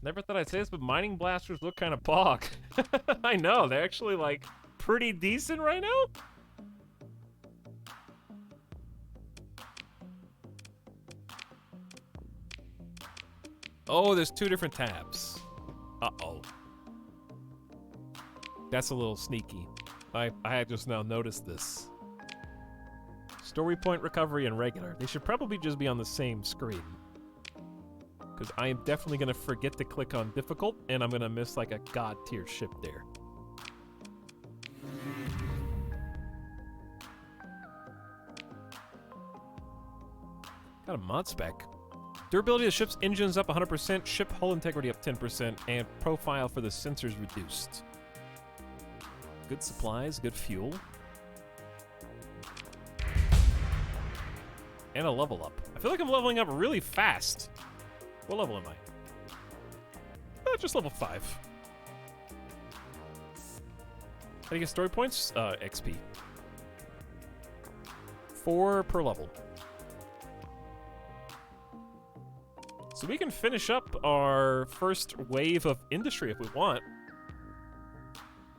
Never thought I'd say this, but mining blasters look kind of pog. I know, they're actually like pretty decent right now. Oh, there's two different tabs. Uh-oh. That's a little sneaky. I had just now noticed this. Story point recovery and regular. They should probably just be on the same screen. Because I am definitely going to forget to click on difficult, and I'm going to miss like a god tier ship there. Got a mod spec. Durability of the ship's engines up 100%, ship hull integrity up 10%, and profile for the sensors reduced. Good supplies, good fuel. And a level up. I feel like I'm leveling up really fast. What level am I? Just level 5. How do you get story points? XP. 4 per level. So we can finish up our first wave of industry if we want.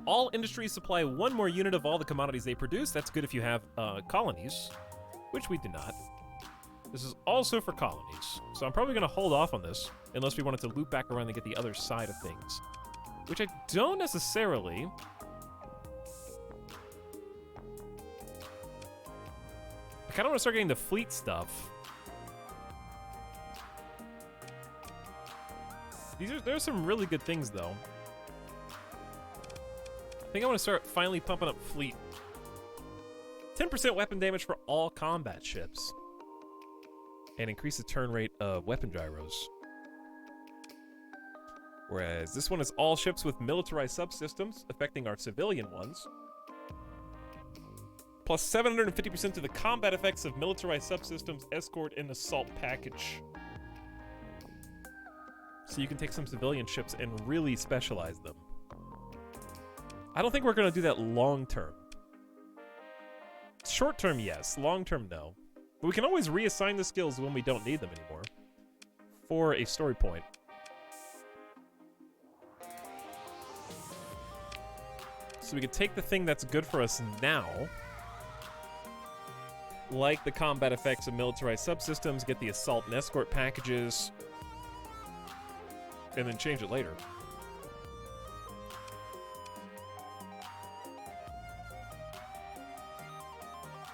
All industries supply 1 more unit of all the commodities they produce. That's good if you have colonies, which we do not. This is also for colonies. So I'm probably going to hold off on this, unless we wanted to loop back around and get the other side of things. Which I don't necessarily. I kind of want to start getting the fleet stuff. There's some really good things, though. I think I want to start finally pumping up fleet. 10% weapon damage for all combat ships. And increase the turn rate of weapon gyros. Whereas this one is all ships with militarized subsystems, affecting our civilian ones. Plus 750% to the combat effects of militarized subsystems, escort, and assault package. So you can take some civilian ships and really specialize them. I don't think we're going to do that long term. Short term, yes. Long term, no. But we can always reassign the skills when we don't need them anymore. For a story point. So we can take the thing that's good for us now, like the combat effects of militarized subsystems, get the assault and escort packages, and then change it later.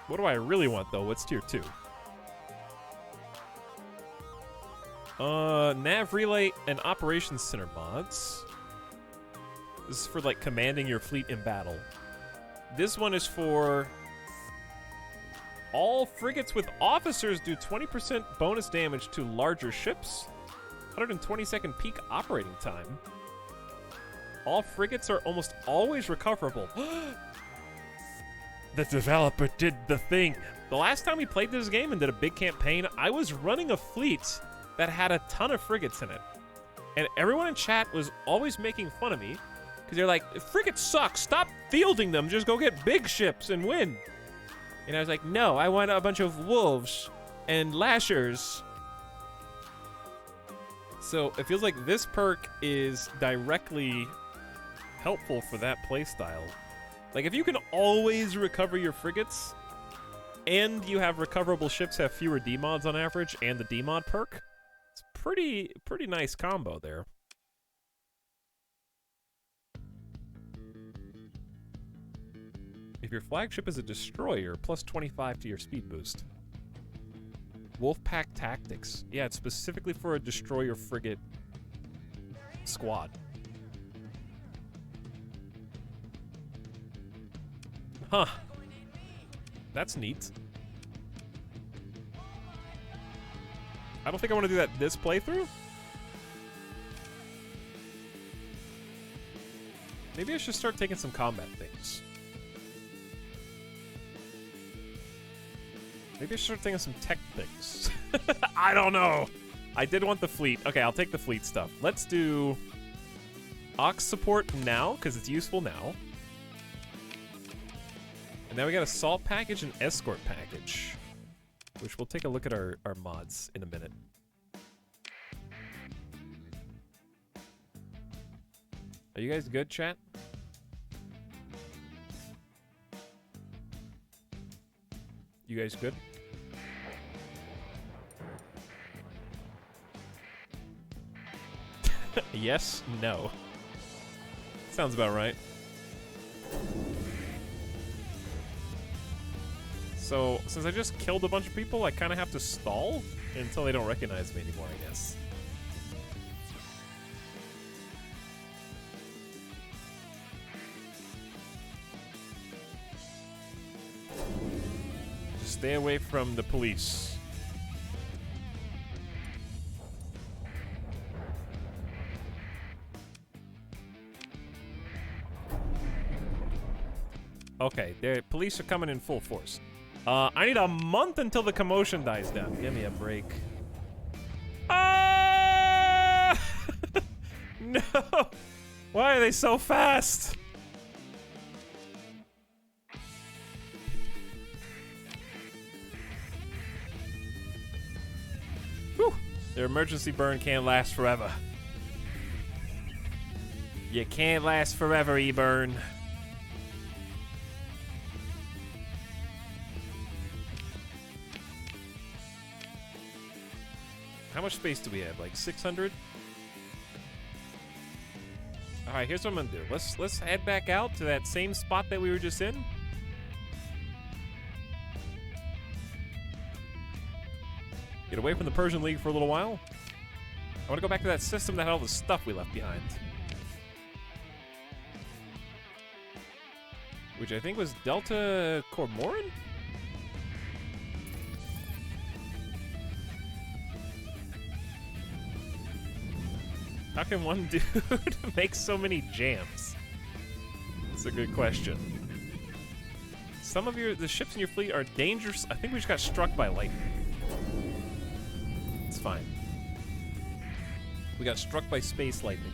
What do I really want, though? What's tier 2? Nav relay and operations center mods. This is for, like, commanding your fleet in battle. This one is for all frigates with officers do 20% bonus damage to larger ships. 120-second peak operating time. All frigates are almost always recoverable. The developer did the thing. The last time we played this game and did a big campaign, I was running a fleet that had a ton of frigates in it. And everyone in chat was always making fun of me because they're like, frigates suck, stop fielding them, just go get big ships and win. And I was like, no, I want a bunch of wolves and lashers. So it feels like this perk is directly helpful for that playstyle. Like, if you can always recover your frigates, and you have recoverable ships have fewer demods on average, and the demod perk, it's pretty nice combo there. If your flagship is a destroyer, plus 25 to your speed boost. Wolfpack Tactics. Yeah, it's specifically for a destroyer frigate squad. Huh. That's neat. I don't think I want to do that this playthrough. Maybe I should start taking some combat things. Maybe I should start taking some tech things. I don't know. I did want the fleet. Okay, I'll take the fleet stuff. Let's do Ox support now, because it's useful now. And now we got a salt package and escort package, which we'll take a look at our mods in a minute. Are you guys good, chat? You guys good? Yes, no. Sounds about right. So, since I just killed a bunch of people, I kind of have to stall until they don't recognize me anymore, I guess. Just stay away from the police. Okay, the police are coming in full force. I need a month until the commotion dies down. Give me a break. Ah! No! Why are they so fast? Whew. Their emergency burn can't last forever. You can't last forever, E-burn. How much space do we have? Like 600? All right, here's what I'm gonna do. Let's head back out to that same spot that we were just in. Get away from the Persian League for a little while. I want to go back to that system that had all the stuff we left behind. Which I think was Delta Cormoran? How can one dude make so many jams? That's a good question. Some of the ships in your fleet are dangerous. I think we just got struck by lightning. It's fine. We got struck by space lightning.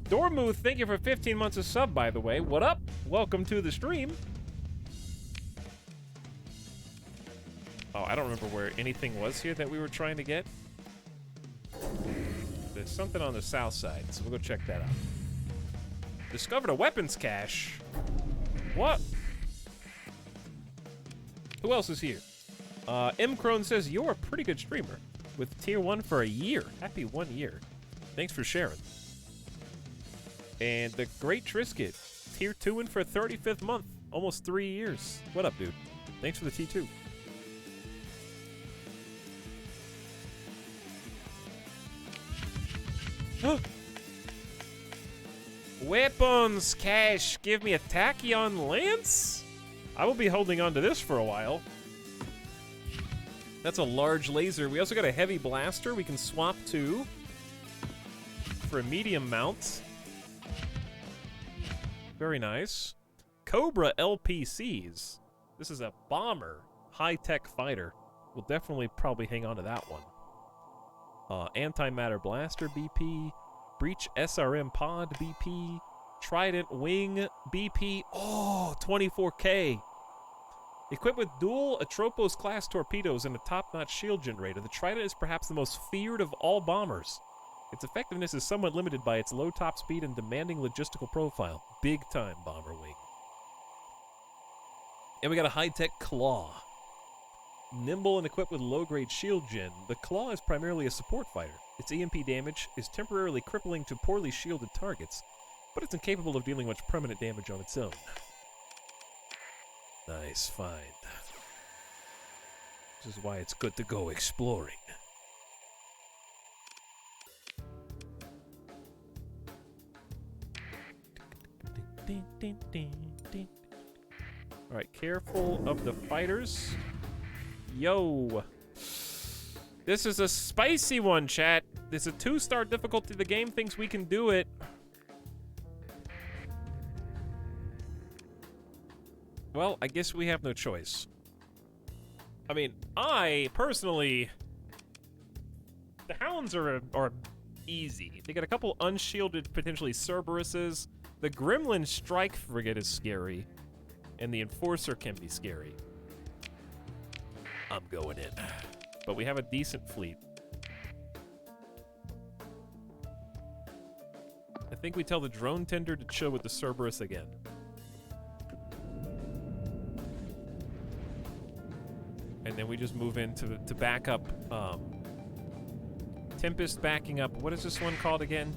Dormuth, thank you for 15 months of sub, by the way. What up? Welcome to the stream. Oh, I don't remember where anything was here that we were trying to get. There's something on the south side, so we'll go check that out. Discovered a weapons cache. What? Who else is here? M. Crone says, you're a pretty good streamer. With tier 1 for a year. Happy 1 year. Thanks for sharing. And the Great Trisket, tier 2 in for 35th month. Almost 3 years. What up, dude? Thanks for the T2. Weapons cache. Give me a Tachyon Lance? I will be holding on to this for a while. That's a large laser. We also got a heavy blaster we can swap to for a medium mount. Very nice. Cobra LPCs. This is a bomber, high-tech fighter. We'll definitely probably hang on to that one. Antimatter blaster BP, breach SRM pod BP, trident wing BP. Oh, 24K. Equipped with dual Atropos-class torpedoes and a top-notch shield generator, the Trident is perhaps the most feared of all bombers. Its effectiveness is somewhat limited by its low top speed and demanding logistical profile. Big-time bomber wing. And we got a high-tech Claw. Nimble and equipped with low-grade shield gen, the Claw is primarily a support fighter. Its EMP damage is temporarily crippling to poorly shielded targets, but it's incapable of dealing much permanent damage on its own. Nice find. This is why it's good to go exploring. Alright, careful of the fighters. Yo. This is a spicy one, chat. This is a 2-star difficulty. The game thinks we can do it. Well, I guess we have no choice. I mean, I personally, the Hounds are easy. They got a couple unshielded, potentially Cerberuses. The Gremlin Strike Frigate is scary, and the Enforcer can be scary. I'm going in. But we have a decent fleet. I think we tell the drone tender to chill with the Cerberus again. And then we just move in to back up. Tempest backing up. What is this one called again?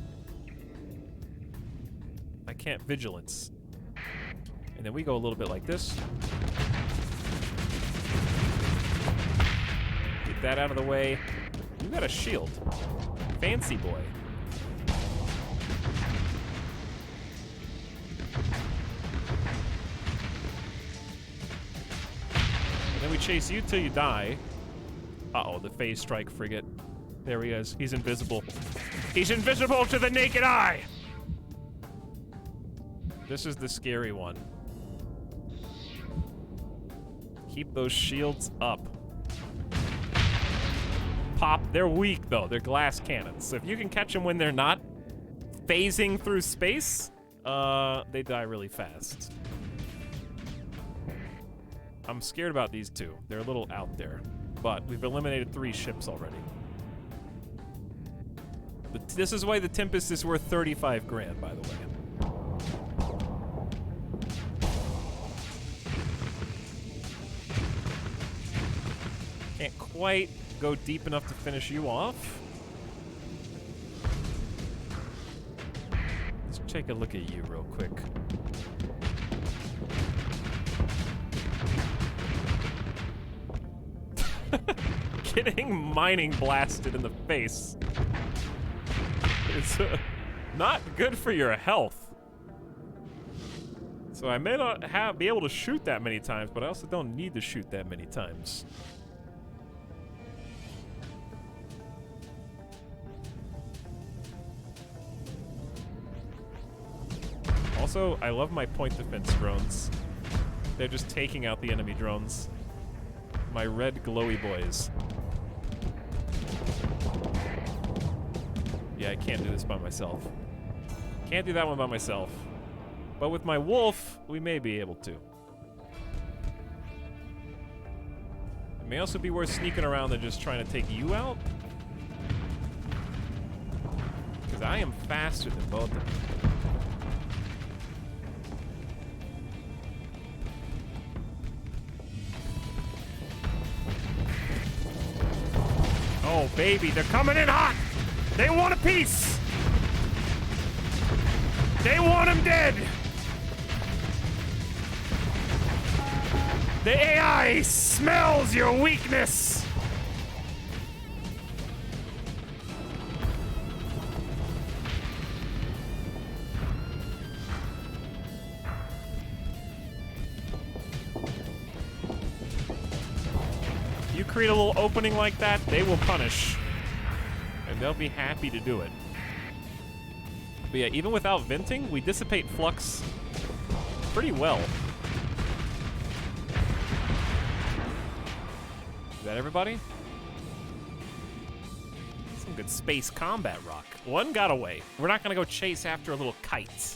I can't. Vigilance. And then we go a little bit like this. Get that out of the way. You got a shield. Fancy boy. And then we chase you till you die. Uh-oh, the phase strike frigate. There he is. He's invisible. He's invisible to the naked eye! This is the scary one. Keep those shields up. Pop. They're weak, though. They're glass cannons. So if you can catch them when they're not phasing through space, they die really fast. I'm scared about these two. They're a little out there. But we've eliminated 3 ships already. This is why the Tempest is worth 35 grand, by the way. Can't quite go deep enough to finish you off. Let's take a look at you real quick. Getting mining blasted in the face. It's not good for your health. So I may not be able to shoot that many times, but I also don't need to shoot that many times. Also, I love my point defense drones. They're just taking out the enemy drones. My red glowy boys. Yeah, I can't do this by myself. Can't do that one by myself. But with my wolf, we may be able to. It may also be worth sneaking around than just trying to take you out. Because I am faster than both of them. Oh, baby, they're coming in hot! They want a piece! They want him dead! The AI smells your weakness! create a little opening like that, they will punish. And they'll be happy to do it. But yeah, even without venting, we dissipate flux pretty well. Is that everybody? Some good space combat rock. One got away. We're not gonna go chase after a little kite.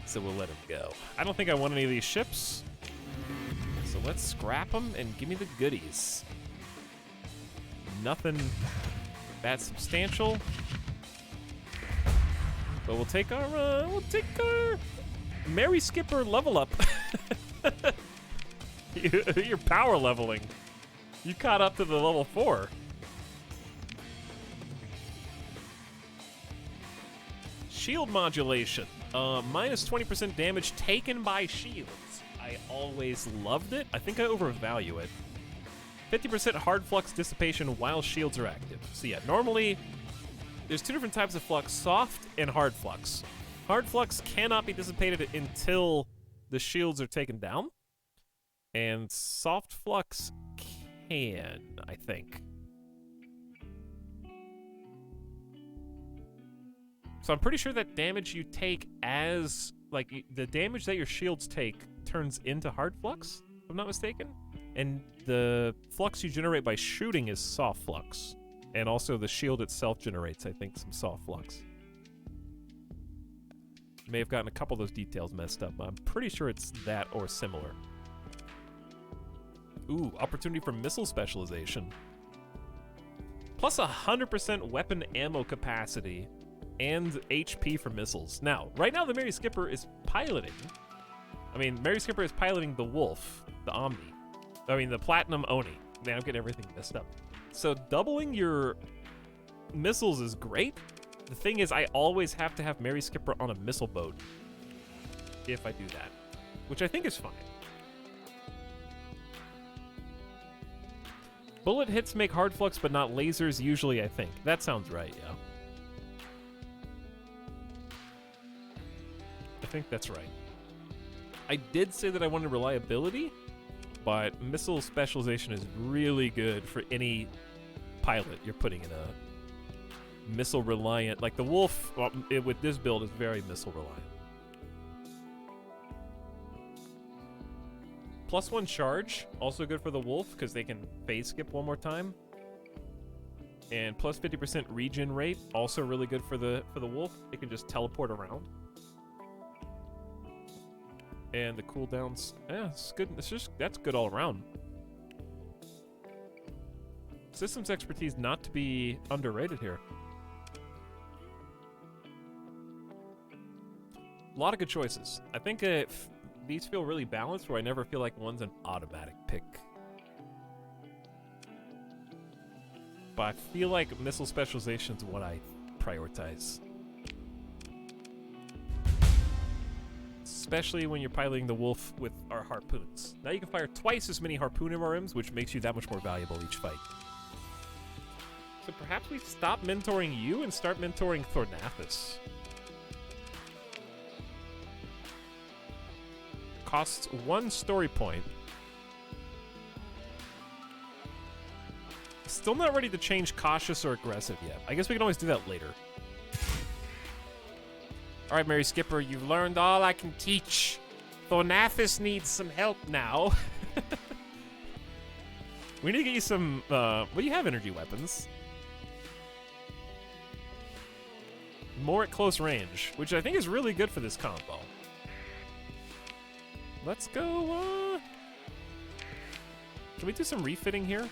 So we'll let him go. I don't think I want any of these ships. So let's scrap them and give me the goodies. Nothing that substantial. But we'll take our Mary Skipper level up. You're power leveling. You caught up to the level 4. Shield modulation. Minus 20% damage taken by shields. I always loved it. I think I overvalue it. 50% hard flux dissipation while shields are active. So yeah, normally there's 2 different types of flux, soft and hard flux. Hard flux cannot be dissipated until the shields are taken down. And soft flux can, I think. So I'm pretty sure that damage you take as, like, the damage that your shields take turns into hard flux, if I'm not mistaken. And the flux you generate by shooting is soft flux. And also the shield itself generates, I think, some soft flux. May have gotten a couple of those details messed up, but I'm pretty sure it's that or similar. Ooh, opportunity for missile specialization. Plus 100% weapon ammo capacity and HP for missiles. Now, right now the Mary Skipper is piloting. Mary Skipper is piloting the Wolf, the Omni. The Platinum Oni. Man, I'm getting everything messed up. So doubling your missiles is great. The thing is, I always have to have Mary Skipper on a missile boat if I do that, which I think is fine. Bullet hits make hard flux, but not lasers usually, I think. That sounds right, yeah. I think that's right. I did say that I wanted reliability, but missile specialization is really good for any pilot you're putting in a missile reliant. Like the Wolf, with this build, is very missile reliant. +1 charge, also good for the Wolf because they can phase skip one more time. And plus 50% regen rate, also really good for the Wolf. It can just teleport around. And the cooldowns, yeah, it's good. That's good all around. Systems expertise not to be underrated here. A lot of good choices. I think these feel really balanced, where I never feel like one's an automatic pick. But I feel like missile specialization is what I prioritize. Especially when you're piloting the Wolf with our harpoons. Now you can fire twice as many harpoon MRMs, which makes you that much more valuable each fight. So perhaps we stop mentoring you and start mentoring Thornathus. Costs 1 story point. Still not ready to change cautious or aggressive yet. I guess we can always do that later. All right, Mary Skipper, you've learned all I can teach. Thornathus needs some help now. We need to get you some, well, you have energy weapons. More at close range, which I think is really good for this combo. Let's go, can we do some refitting here?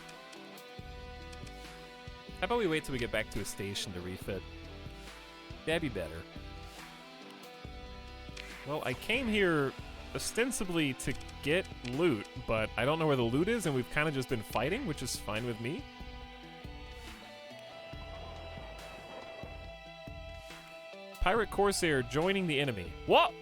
How about we wait till we get back to a station to refit? That'd be better. Well, I came here ostensibly to get loot, but I don't know where the loot is, and we've kind of just been fighting, which is fine with me. Pirate Corsair joining the enemy. What?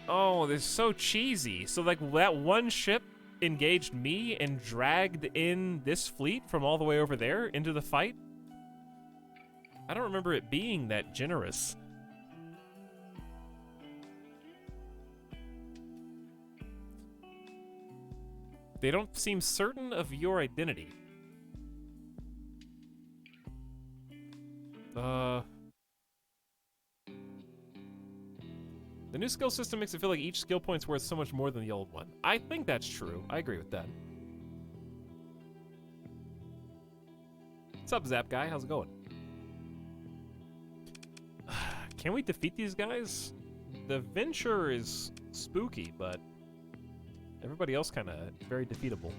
Oh, this is so cheesy. So, like, that one ship engaged me and dragged in this fleet from all the way over there into the fight? I don't remember it being that generous. They don't seem certain of your identity. The new skill system makes it feel like each skill point's worth so much more than the old one. I think that's true. I agree with that. What's up, Zap Guy? How's it going? Can we defeat these guys? The Venture is spooky, but everybody else kind of very defeatable.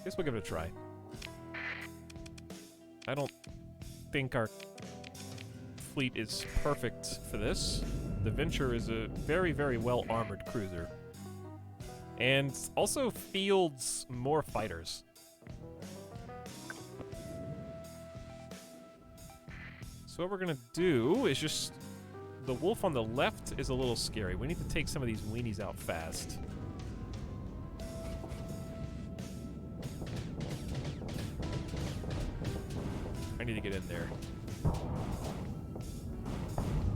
Guess we'll give it a try. I don't think our fleet is perfect for this. The Venture is a very, very well-armored cruiser. And also fields more fighters. So what we're gonna do is just... The wolf on the left is a little scary. We need to take some of these weenies out fast. I need to get in there.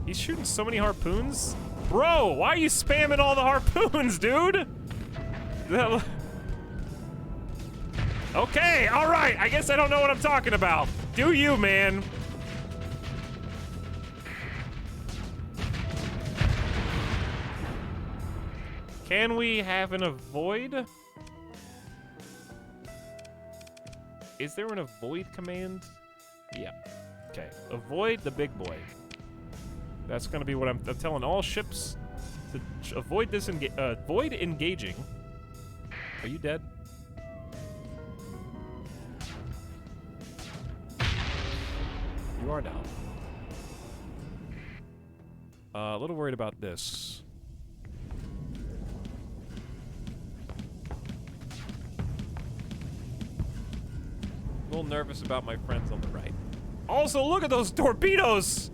He's shooting so many harpoons. Bro, why are you spamming all the harpoons, dude? Okay, alright. I guess I don't know what I'm talking about. Do you, man? Can we have an avoid? Is there an avoid command? Yeah. Okay. Avoid the big boy. That's gonna be what I'm telling all ships to avoid this avoid engaging. Are you dead? You are now. A little worried about this. A little nervous about my friends on the right. Also, look at those torpedoes!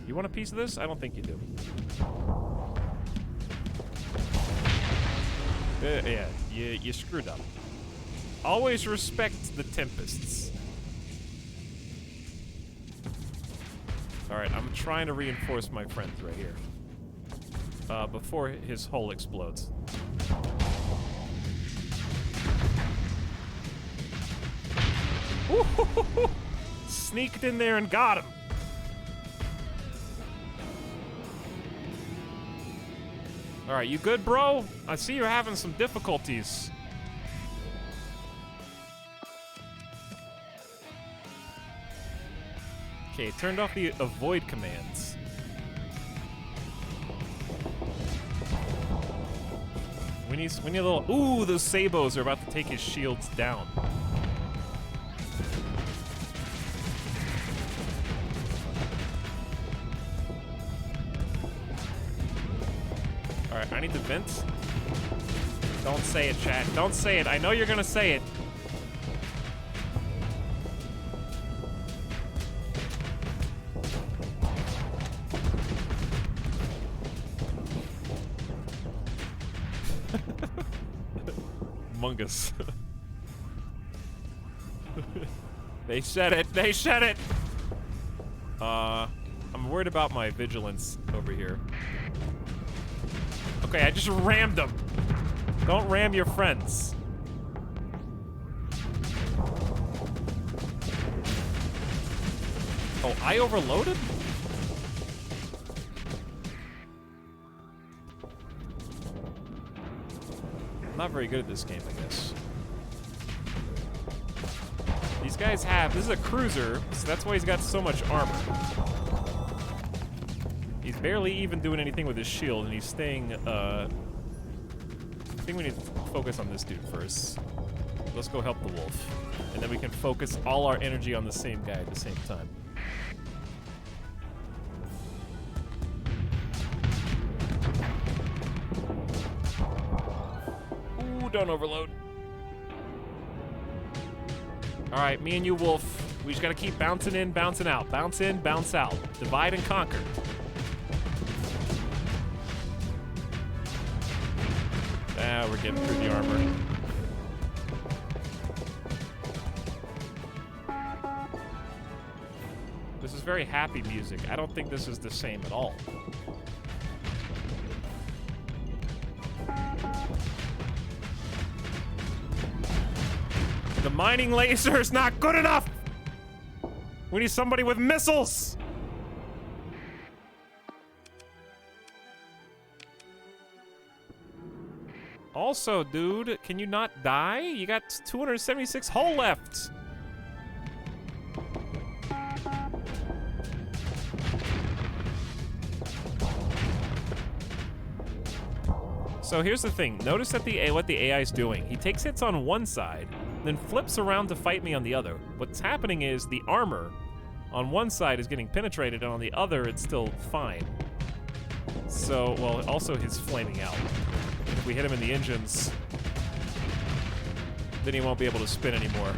You want a piece of this? I don't think you do. Yeah, you screwed up. Always respect the Tempests. Alright, I'm trying to reinforce my friends right here. Before his hull explodes. Ooh, sneaked in there and got him. Alright, you good, bro? I see you're having some difficulties. Okay, turned off the avoid commands. We need a little... Ooh, those Sabos are about to take his shields down. Alright, I need to vent. Don't say it, chat. Don't say it. I know you're gonna say it. Mungus. They said it. They said it. I'm worried about my vigilance over here. Okay, I just rammed them. Don't ram your friends. Oh, I overloaded? I'm not very good at this game, I guess. These guys have... This is a cruiser, so that's why he's got so much armor. He's barely even doing anything with his shield, and he's staying, I think we need to focus on this dude first. Let's go help the wolf. And then we can focus all our energy on the same guy at the same time. Ooh, don't overload. Alright, me and you, wolf. We just gotta keep bouncing in, bouncing out. Bounce in, bounce out. Divide and conquer. Ah, we're getting through the armor. This is very happy music. I don't think this is the same at all. mining laser is not good enough! We need somebody with missiles! Also, dude, can you not die? You got 276 hull left! So here's the thing. Notice that what the AI is doing. He takes hits on one side, then flips around to fight me on the other. What's happening is the armor on one side is getting penetrated, and on the other, it's still fine. So, well, also he's flaming out. If we hit him in the engines, then he won't be able to spin anymore.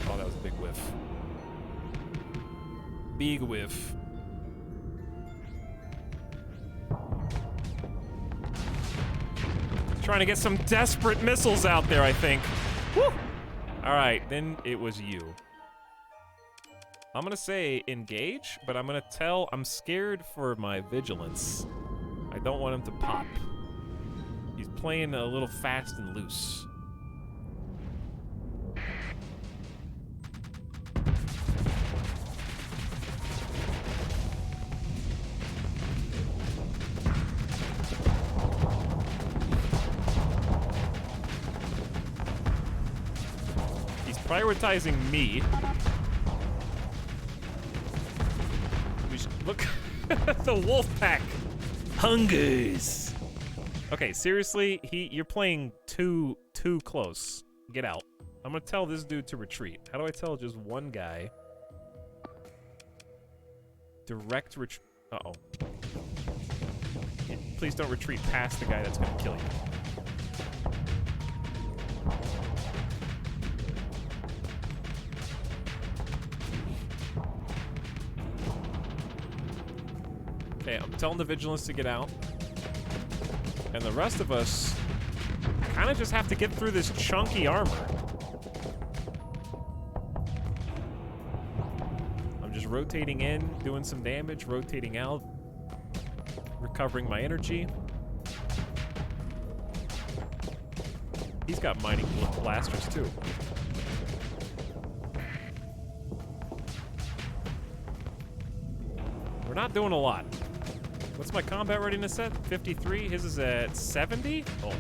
Oh, that was a big whiff. Big whiff. Trying to get some desperate missiles out there, I think. Woo! All right, then it was you. I'm gonna say engage, but I'm gonna tell I'm scared for my vigilance. I don't want him to pop. He's playing a little fast and loose. Prioritizing me. We should look at the wolf pack. Hungers. Okay, seriously, you're playing too close. Get out. I'm gonna tell this dude to retreat. How do I tell just one guy? Direct retreat. Uh-oh. Please don't retreat past the guy that's gonna kill you. Okay, I'm telling the vigilance to get out. And the rest of us kind of just have to get through this chunky armor. I'm just rotating in, doing some damage, rotating out, recovering my energy. He's got mining blasters too. We're not doing a lot. What's my combat readiness at? 53? His is at 70? Oh no.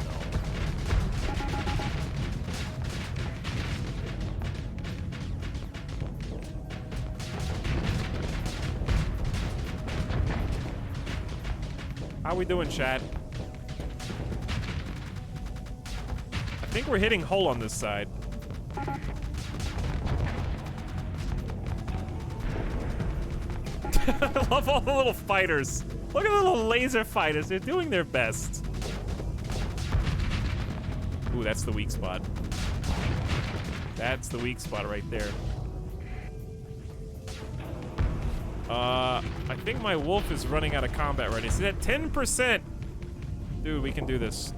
How we doing, chat? I think we're hitting hull on this side. I love all the little fighters. Look at the little laser fighters. They're doing their best. Ooh, that's the weak spot. That's the weak spot right there. I think my wolf is running out of combat readiness. It's at 10%. Dude, we can do this.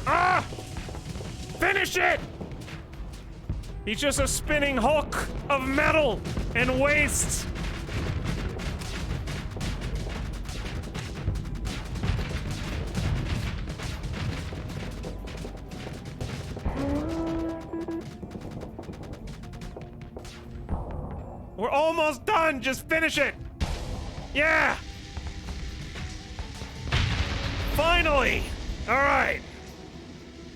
Ah! Finish it! He's just a spinning hulk of metal and waste. We're almost done. Just finish it. Yeah. Finally. All right.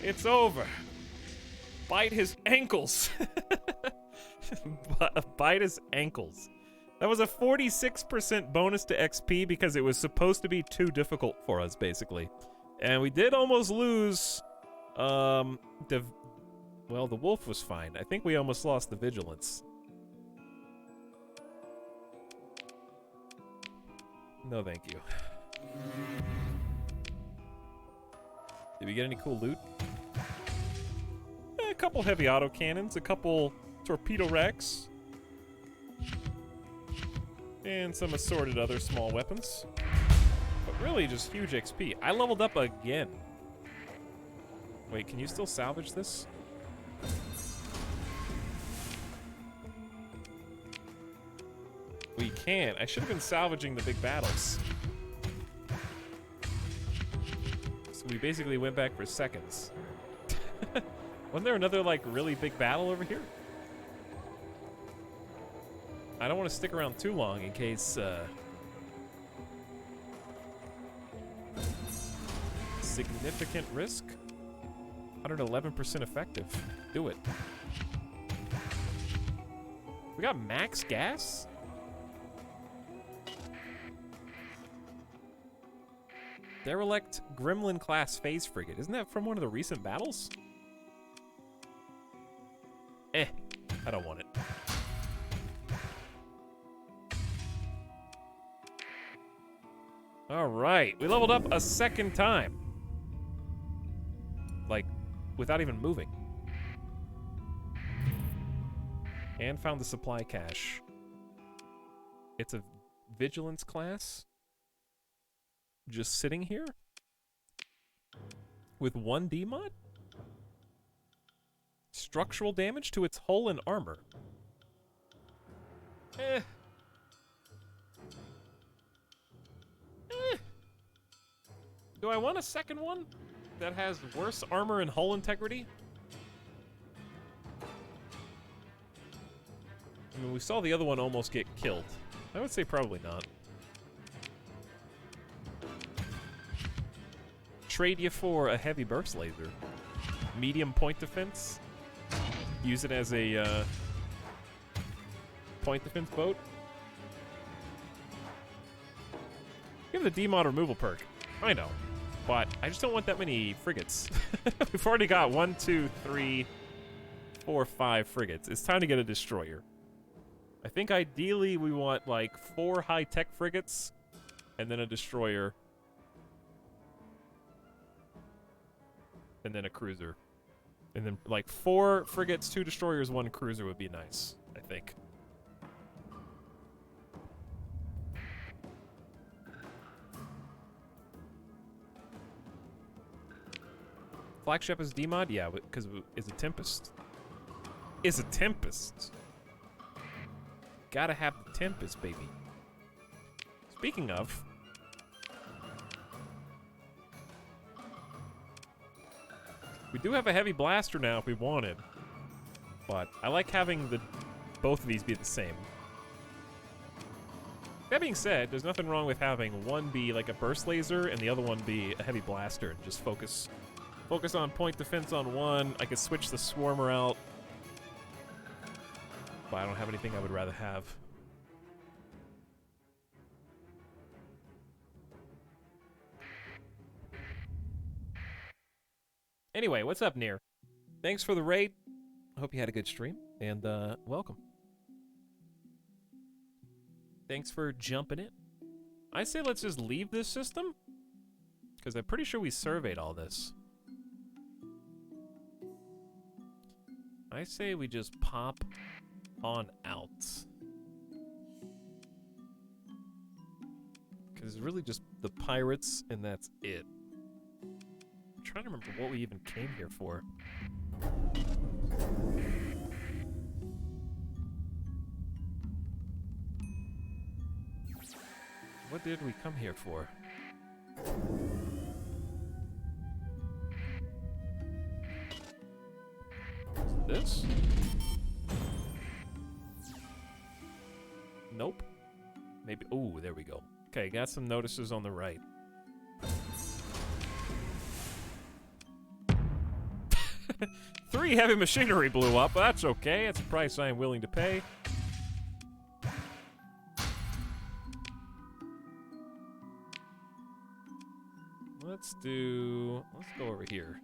It's over. Bite his ankles. Bite his ankles. That was a 46% bonus to XP because it was supposed to be too difficult for us, basically. And we did almost lose, well, the wolf was fine. I think we almost lost the vigilance. No, thank you. Did we get any cool loot? A couple heavy autocannons, a couple torpedo racks, and some assorted other small weapons. But really, just huge XP. I leveled up again. Wait, can you still salvage this? We can't. I should have been salvaging the big battles. So we basically went back for seconds. Wasn't there another, like, really big battle over here? I don't want to stick around too long in case, significant risk. 111% effective. Do it. We got max gas? Derelict Gremlin class phase frigate. Isn't that from one of the recent battles? I don't want it. All right, we leveled up a second time. Like, without even moving. And found the supply cache. It's a vigilance class. Just sitting here? With 1 D-mod? Structural damage to its hull and armor. Do I want a second one that has worse armor and hull integrity? I mean, we saw the other one almost get killed. I would say probably not. Trade you for a heavy burst laser. Medium point defense. Use it as a point defense boat. Give the D-mod removal perk. I know. But I just don't want that many frigates. We've already got 1, 2, 3, 4, 5 frigates. It's time to get a destroyer. I think ideally we want like 4 high-tech frigates and then a destroyer. And then a cruiser. And then like 4 frigates, 2 destroyers, 1 cruiser would be nice, I think. Flagship is D-mod? Yeah, because it's a Tempest. It's a Tempest. Gotta have the Tempest, baby. Speaking of... we do have a heavy blaster now if we wanted. But I like having both of these be the same. That being said, there's nothing wrong with having one be like a burst laser and the other one be a heavy blaster and just focus on point defense on one. I could switch the swarmer out. But I don't have anything I would rather have. Anyway, what's up, Near? Thanks for the raid. I hope you had a good stream, and welcome. Thanks for jumping in. I say let's just leave this system, because I'm pretty sure we surveyed all this. I say we just pop on out. Because it's really just the pirates, and that's it. I'm trying to remember what we even came here for. What did we come here for? This? Nope. Maybe. Ooh, there we go. Okay, got some notices on the right. Three heavy machinery blew up. That's okay. That's a price I am willing to pay. Let's go over here.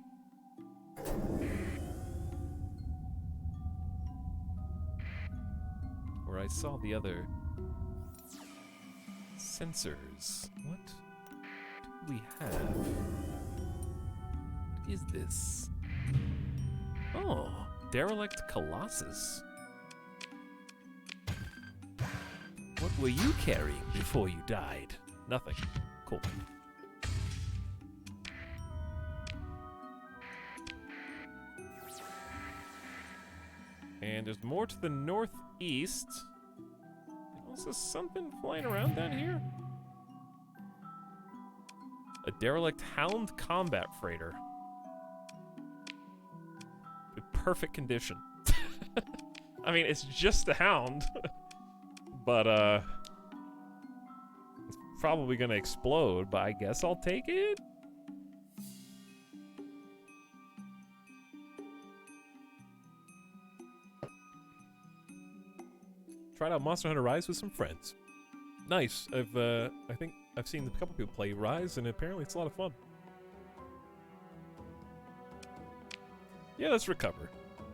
Where I saw the other sensors. What do we have? What is this? Oh, derelict Colossus. What were you carrying before you died? Nothing. Cool. And there's more to the northeast. Is there something flying around down here? A derelict Hound combat freighter. In perfect condition. I mean, it's just a Hound. But, it's probably gonna explode, but I guess I'll take it? Tried out Monster Hunter Rise with some friends. Nice. I think I've seen a couple people play Rise, and apparently it's a lot of fun. Yeah, let's recover.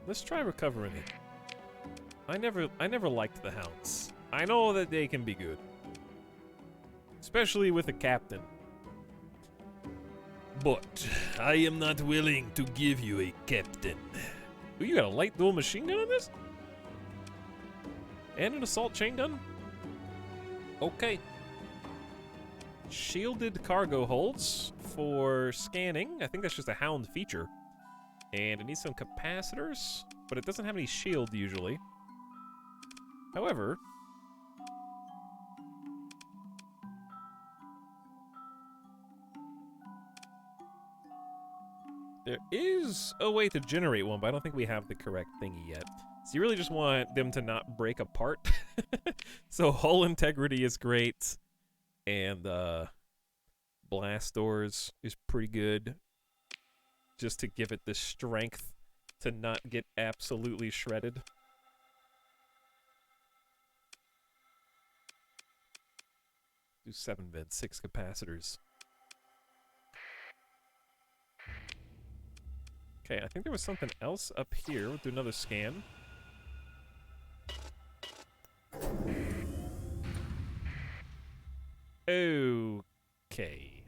Let's try recovering it. I never liked the Hounds. I know that they can be good. Especially with a captain. But I am not willing to give you a captain. Ooh, you got a light dual machine gun on this? And an assault chain gun? Okay. Shielded cargo holds for scanning. I think that's just a Hound feature. And it needs some capacitors, but it doesn't have any shield usually. However, there is a way to generate one, but I don't think we have the correct thingy yet. So you really just want them to not break apart. So hull integrity is great. And blast doors is pretty good. Just to give it the strength to not get absolutely shredded. Do 7 beds, 6 capacitors. Okay, I think there was something else up here. We'll do another scan. Okay.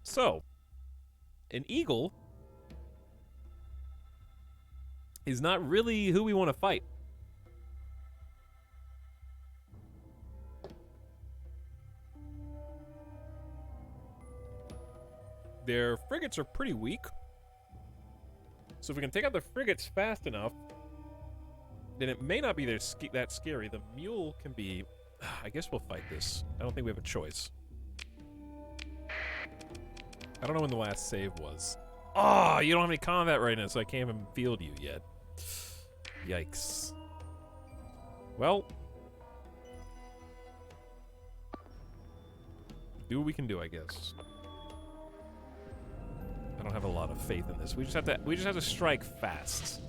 So, an eagle is not really who we want to fight. Their frigates are pretty weak. So if we can take out the frigates fast enough, then it may not be that scary. The mule can be... I guess we'll fight this. I don't think we have a choice. I don't know when the last save was. Oh, you don't have any combat right now, so I can't even field you yet. Yikes. Well. Do what we can do, I guess. I don't have a lot of faith in this. We just have to strike fast.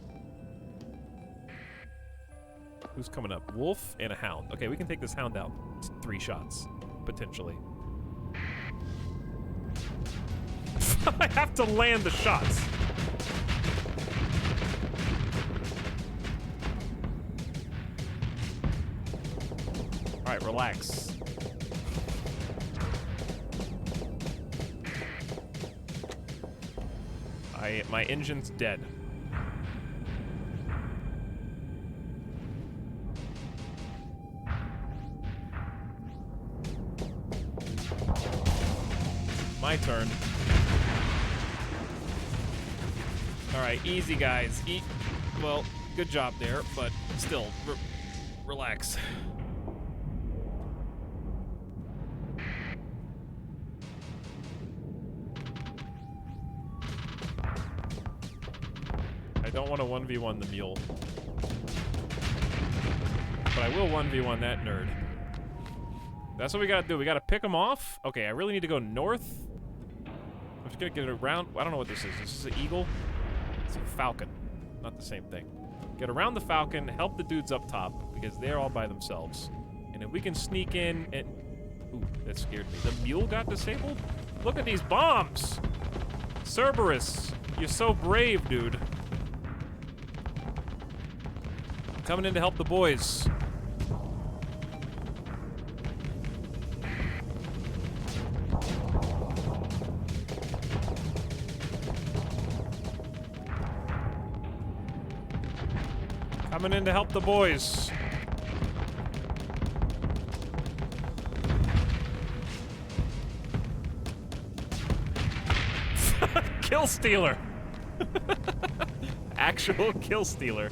Who's coming up? Wolf and a Hound. Okay, we can take this Hound out. 3 shots, potentially. I have to land the shots. All right, relax. My engine's dead. My turn. All right, easy, guys. Well, good job there, but still, relax. I don't want to 1v1 the mule. But I will 1v1 that nerd. That's what we gotta do. We gotta pick him off. Okay, I really need to go north. I'm just gonna get it around. I don't know what this is. This is an eagle? It's a falcon. Not the same thing. Get around the falcon, help the dudes up top, because they're all by themselves. And if we can sneak in and... Ooh, that scared me. The mule got disabled? Look at these bombs! Cerberus, you're so brave, dude. Coming in to help the boys. Coming in to help the boys. Kill stealer. actual kill stealer.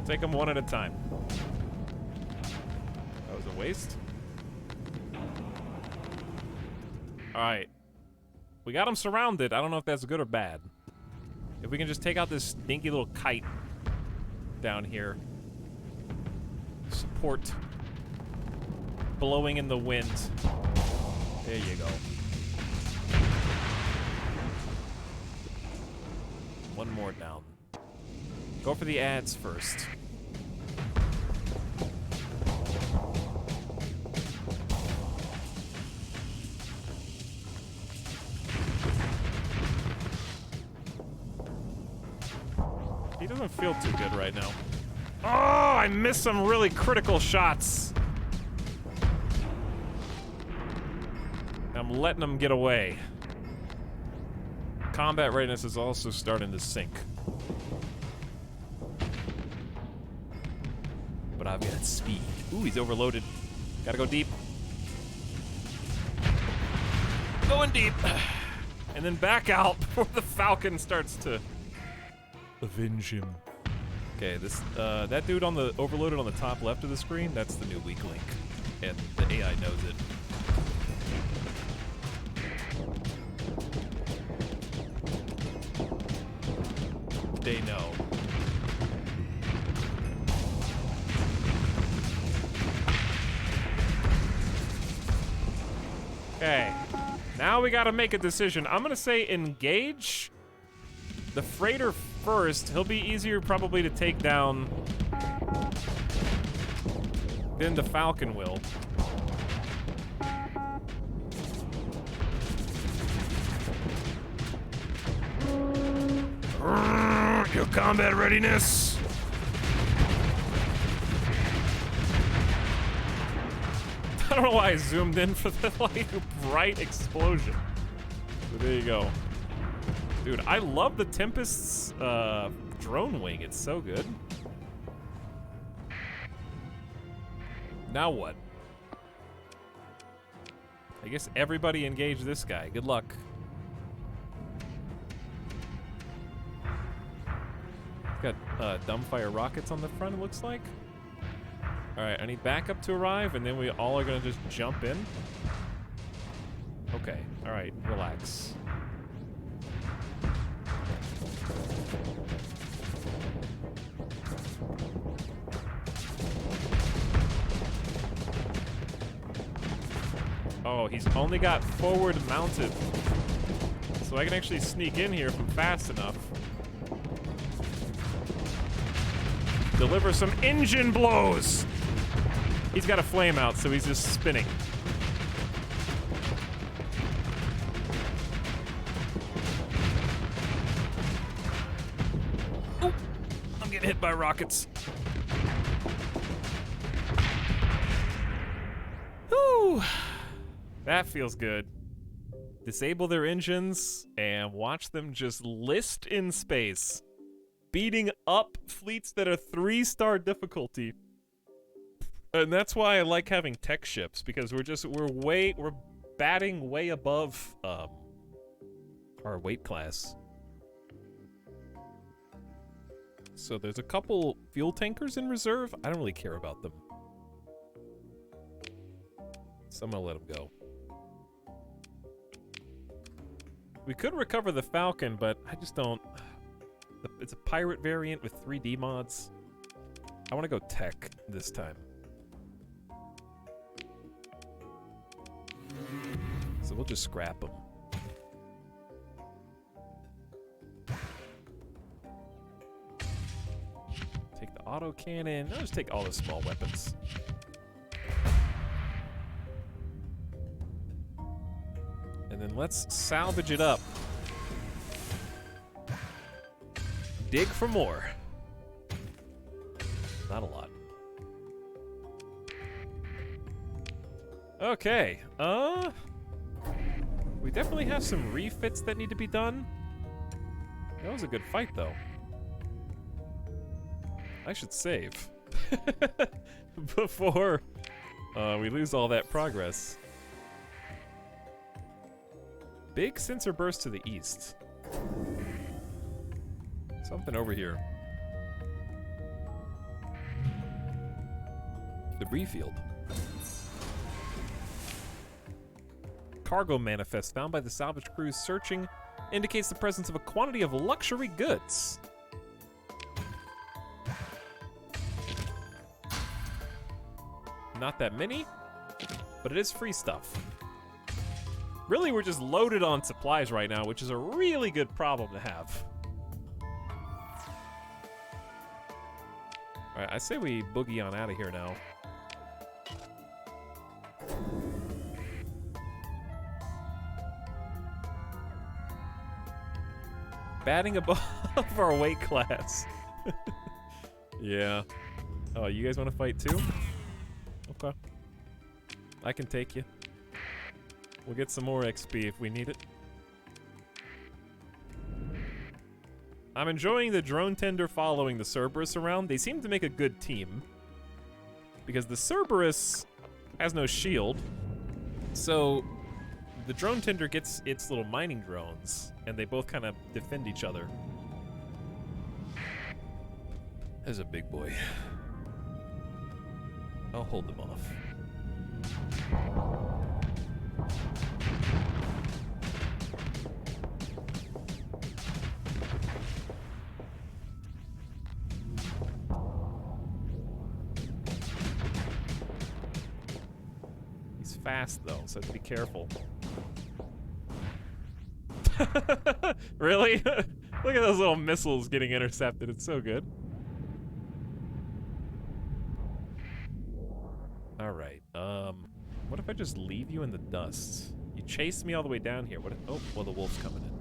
Take them one at a time. That was a waste. Alright. We got them surrounded. I don't know if that's good or bad. If we can just take out this dinky little kite down here. Support. Blowing in the wind. There you go. One more down. Go for the ads first. He doesn't feel too good right now. Oh, I missed some really critical shots. I'm letting him get away. Combat readiness is also starting to sink. But I've got speed. Ooh, he's overloaded. Gotta go deep. Going deep. And then back out before the Falcon starts to avenge him. Okay, this that dude on the overloaded on the top left of the screen, that's the new weak link. And the AI knows it. They know. Okay, now we gotta make a decision. I'm gonna say engage the freighter first. He'll be easier probably to take down than the Falcon will. Your combat readiness. I don't know why I zoomed in for the like bright explosion. But there you go. Dude, I love the Tempest's drone wing. It's so good. Now what? I guess everybody engage this guy. Good luck. Got dumbfire rockets on the front, it looks like. Alright, I need backup to arrive, and then we all are gonna just jump in. Okay, alright, relax. Oh, he's only got forward mounted. So I can actually sneak in here from fast enough. Deliver some engine blows! He's got a flame out, so he's just spinning. Oh, I'm getting hit by rockets. Whew. That feels good. Disable their engines and watch them just list in space, beating up fleets that are 3-star difficulty. And that's why I like having tech ships, because we're batting way above our weight class. So there's a couple fuel tankers in reserve. I don't really care about them, so I'm gonna let them go. We could recover the Falcon, but I just don't. It's a pirate variant with 3D mods. I want to go tech this time. So we'll just scrap them. Take the autocannon. I'll just take all the small weapons. And then let's salvage it up. Dig for more. Not a lot. Okay. We definitely have some refits that need to be done. That was a good fight, though. I should save. before We lose all that progress. Big sensor burst to the east. Something over here. Debris field. Cargo manifest found by the salvage crews searching indicates the presence of a quantity of luxury goods. Not that many, but it is free stuff. Really, we're just loaded on supplies right now, which is a really good problem to have. Alright, I say we boogie on out of here now. Batting above our weight class. Yeah. Oh, you guys want to fight too? Okay. I can take you. We'll get some more XP if we need it. I'm enjoying the drone tender following the Cerberus around. They seem to make a good team. Because the Cerberus has no shield. So the drone tender gets its little mining drones, and they both kind of defend each other. There's a big boy. I'll hold them off. He's fast though, so be careful. Really? Look at those little missiles getting intercepted. It's so good. Alright, what if I just leave you in the dust? You chased me all the way down here. What if, oh, well, the wolf's coming in.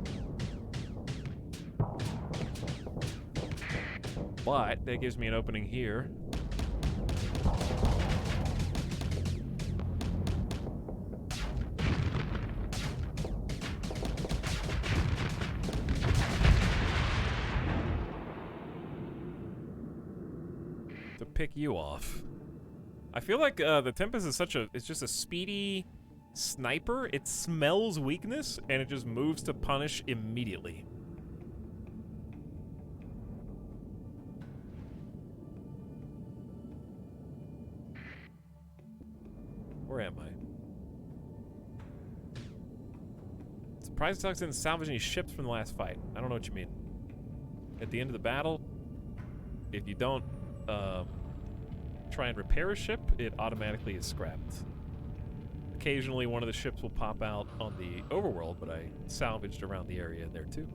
But that gives me an opening here. To pick you off. I feel like the Tempest is it's just a speedy sniper. It smells weakness, and it just moves to punish immediately. Where am I? Surprised Etalyx didn't salvage any ships from the last fight. I don't know what you mean. At the end of the battle, if you don't try and repair a ship, it automatically is scrapped. Occasionally one of the ships will pop out on the overworld, but I salvaged around the area there too.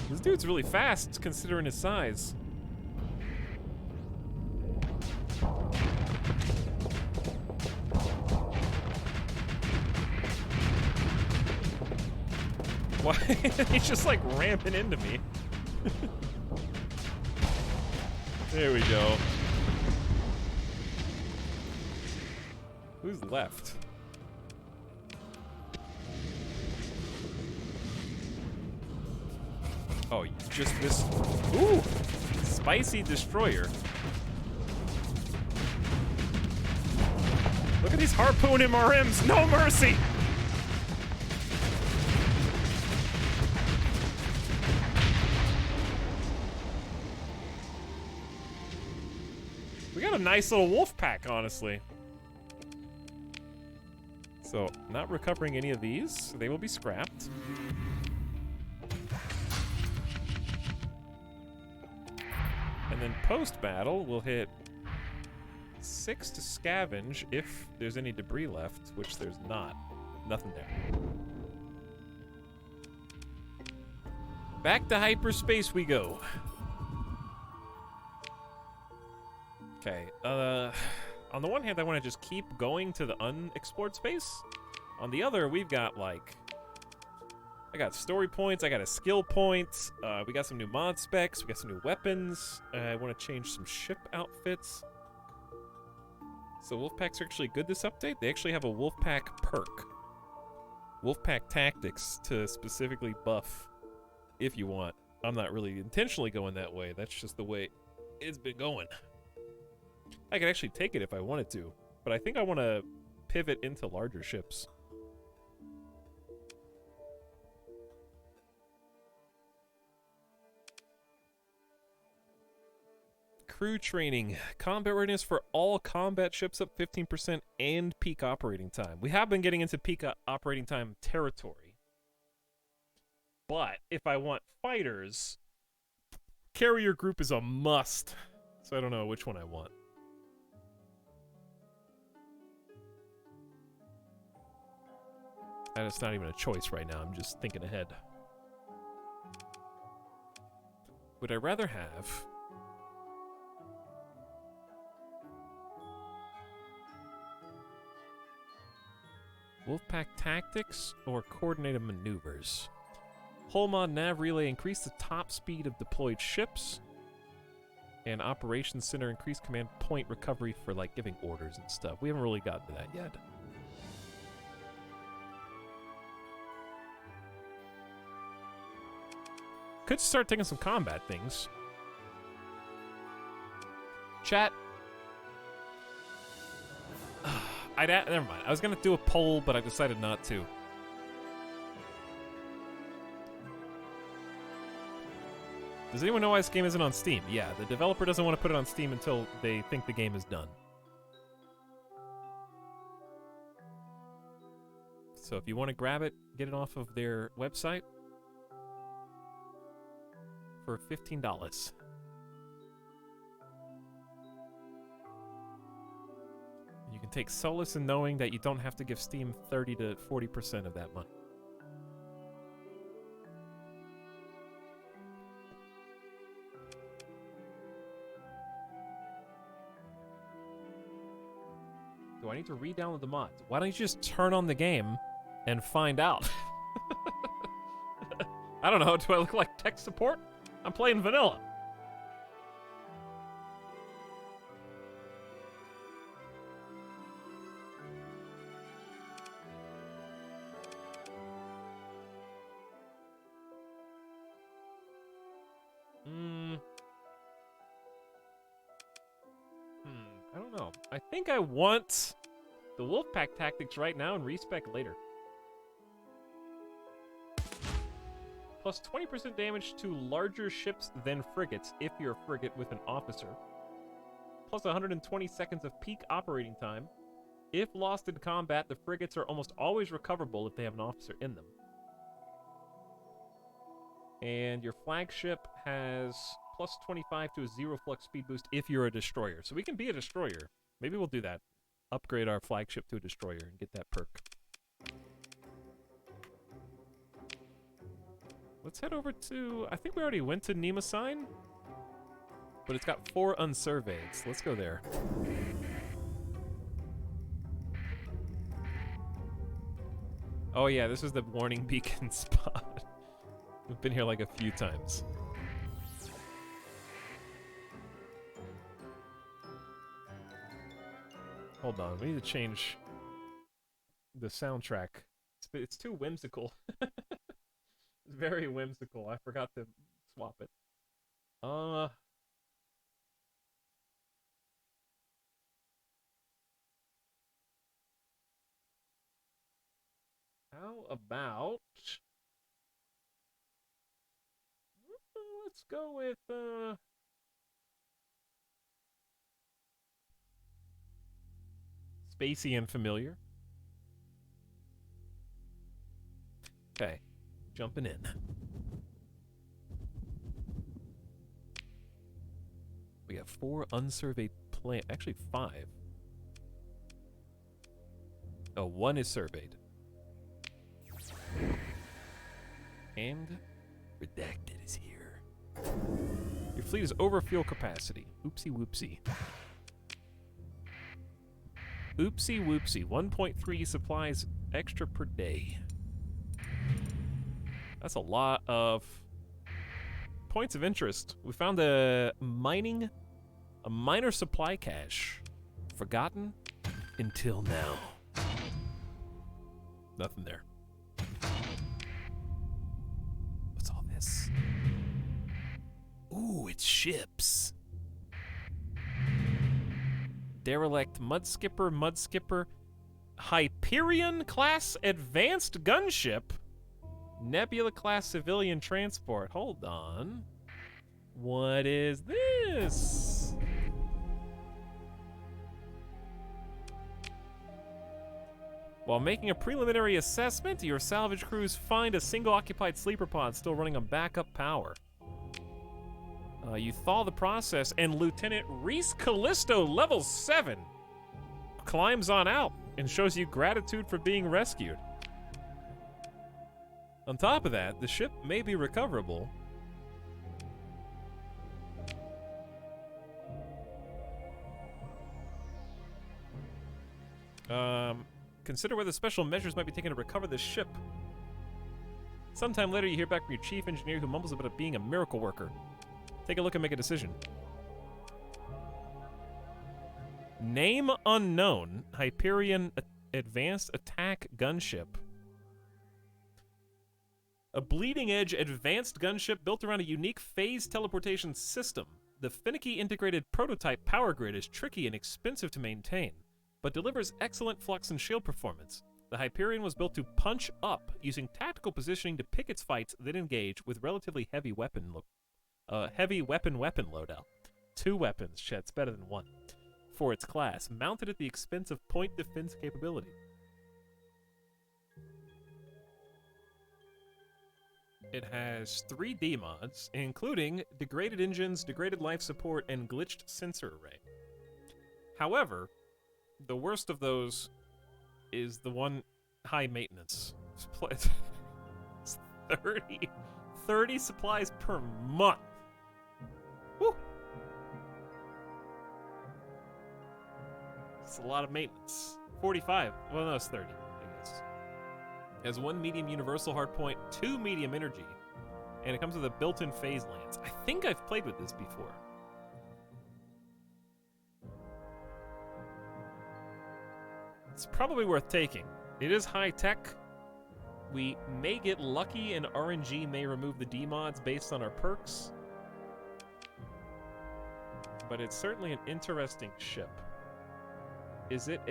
This dude's really fast considering his size. Why? He's just like ramping into me. There we go. Who's left? Oh, just this. Ooh! Spicy destroyer. Look at these harpoon MRMs! No mercy! We got a nice little wolf pack, honestly. So, not recovering any of these. They will be scrapped. And then post-battle, we'll hit 6 to scavenge if there's any debris left, which there's not. Nothing there. Back to hyperspace we go. Okay, on the one hand, I want to just keep going to the unexplored space. On the other, we've got, like, I got story points, I got a skill point, we got some new mod specs, we got some new weapons, I want to change some ship outfits. So Wolfpacks are actually good this update. They actually have a Wolfpack perk. Wolfpack Tactics to specifically buff if you want. I'm not really intentionally going that way, that's just the way It's been going. I could actually take it if I wanted to, but I think I want to pivot into larger ships. Crew training. Combat readiness for all combat ships up 15% and peak operating time. We have been getting into peak operating time territory. But if I want fighters, carrier group is a must. So I don't know which one I want. And it's not even a choice right now. I'm just thinking ahead. Would I rather have Wolfpack tactics or coordinated maneuvers? Hull mod nav relay increase the top speed of deployed ships. And operations center increase command point recovery for like giving orders and stuff. We haven't really gotten to that yet. Could start taking some combat things. Chat. Never mind. I was gonna do a poll, but I decided not to. Does anyone know why this game isn't on Steam? Yeah, the developer doesn't want to put it on Steam until they think the game is done. So if you want to grab it, get it off of their website for $15. You can take solace in knowing that you don't have to give Steam 30 to 40% of that money. Do I need to re-download the mods? Why don't you just turn on the game and find out? I don't know. Do I look like tech support? I'm playing vanilla. I don't know. I think I want the Wolfpack tactics right now and respec later. Plus 20% damage to larger ships than frigates if you're a frigate with an officer. Plus 120 seconds of peak operating time. If lost in combat, the frigates are almost always recoverable if they have an officer in them. And your flagship has plus 25 to a 0 flux speed boost if you're a destroyer. So we can be a destroyer. Maybe we'll do that. Upgrade our flagship to a destroyer and get that perk. Let's head over to... I think we already went to Nema Sign. But it's got 4 unsurveyed, so let's go there. Oh yeah, this is the warning beacon spot. We've been here like a few times. Hold on, we need to change the soundtrack. It's too whimsical. It's very whimsical. I forgot to swap it. How about... let's go with, spacey and familiar. Okay, jumping in. We have 4 unsurveyed actually 5. Oh, 1 is surveyed. And redacted is here. Your fleet is over fuel capacity. Oopsie whoopsie. Oopsie whoopsie. 1.3 supplies extra per day. That's a lot of points of interest. We found a minor supply cache. Forgotten until now. Nothing there. What's all this? Ooh, it's ships. Derelict Mudskipper, Hyperion class advanced gunship, Nebula class civilian transport. Hold on. What is this? While making a preliminary assessment, your salvage crews find a single occupied sleeper pod still running on backup power. You thaw the process, and Lieutenant Reese Callisto, level 7, climbs on out and shows you gratitude for being rescued. On top of that, the ship may be recoverable. Consider whether special measures might be taken to recover the ship. Sometime later, you hear back from your chief engineer who mumbles about it being a miracle worker. Take a look and make a decision. Name unknown. Hyperion advanced attack gunship. A bleeding-edge advanced gunship built around a unique phase teleportation system. The finicky integrated prototype power grid is tricky and expensive to maintain, but delivers excellent flux and shield performance. The Hyperion was built to punch up, using tactical positioning to pick its fights, then engage with relatively heavy weapon loadout. 2 weapons, Chet's better than 1. For its class, mounted at the expense of point defense capability. It has 3 D-mods, including degraded engines, degraded life support, and glitched sensor array. However, the worst of those is the one high maintenance. It's 30 supplies per month. Woo! It's a lot of maintenance. 45. Well, no, it's 30, I guess. It has 1 medium universal hardpoint, 2 medium energy, and it comes with a built-in phase lance. I think I've played with this before. It's probably worth taking. It is high-tech. We may get lucky and RNG may remove the D-mods based on our perks. But it's certainly an interesting ship. Is it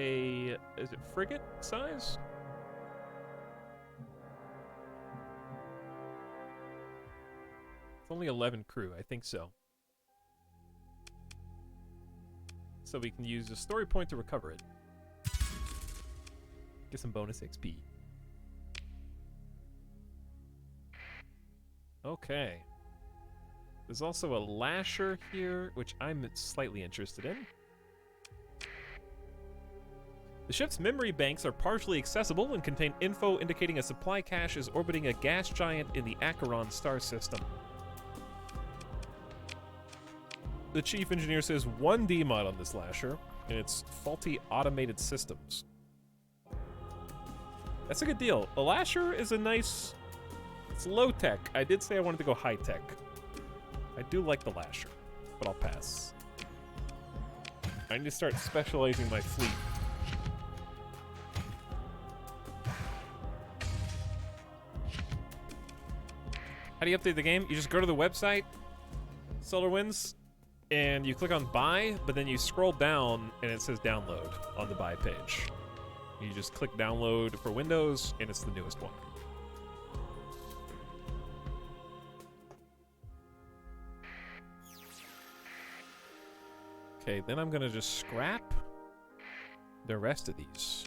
frigate size? It's only 11 crew, I think so. So we can use a story point to recover it. Get some bonus XP. Okay. There's also a lasher here, which I'm slightly interested in. The ship's memory banks are partially accessible and contain info indicating a supply cache is orbiting a gas giant in the Acheron star system. The chief engineer says 1 D-mod on this lasher, and it's faulty automated systems. That's a good deal. The lasher is a nice... It's low-tech. I did say I wanted to go high-tech. I do like the lasher, but I'll pass. I need to start specializing my fleet. How do you update the game? You just go to the website, SolarWinds, and you click on buy, but then you scroll down and it says download on the buy page. You just click download for Windows, and it's the newest one. Okay, then I'm gonna just scrap the rest of these.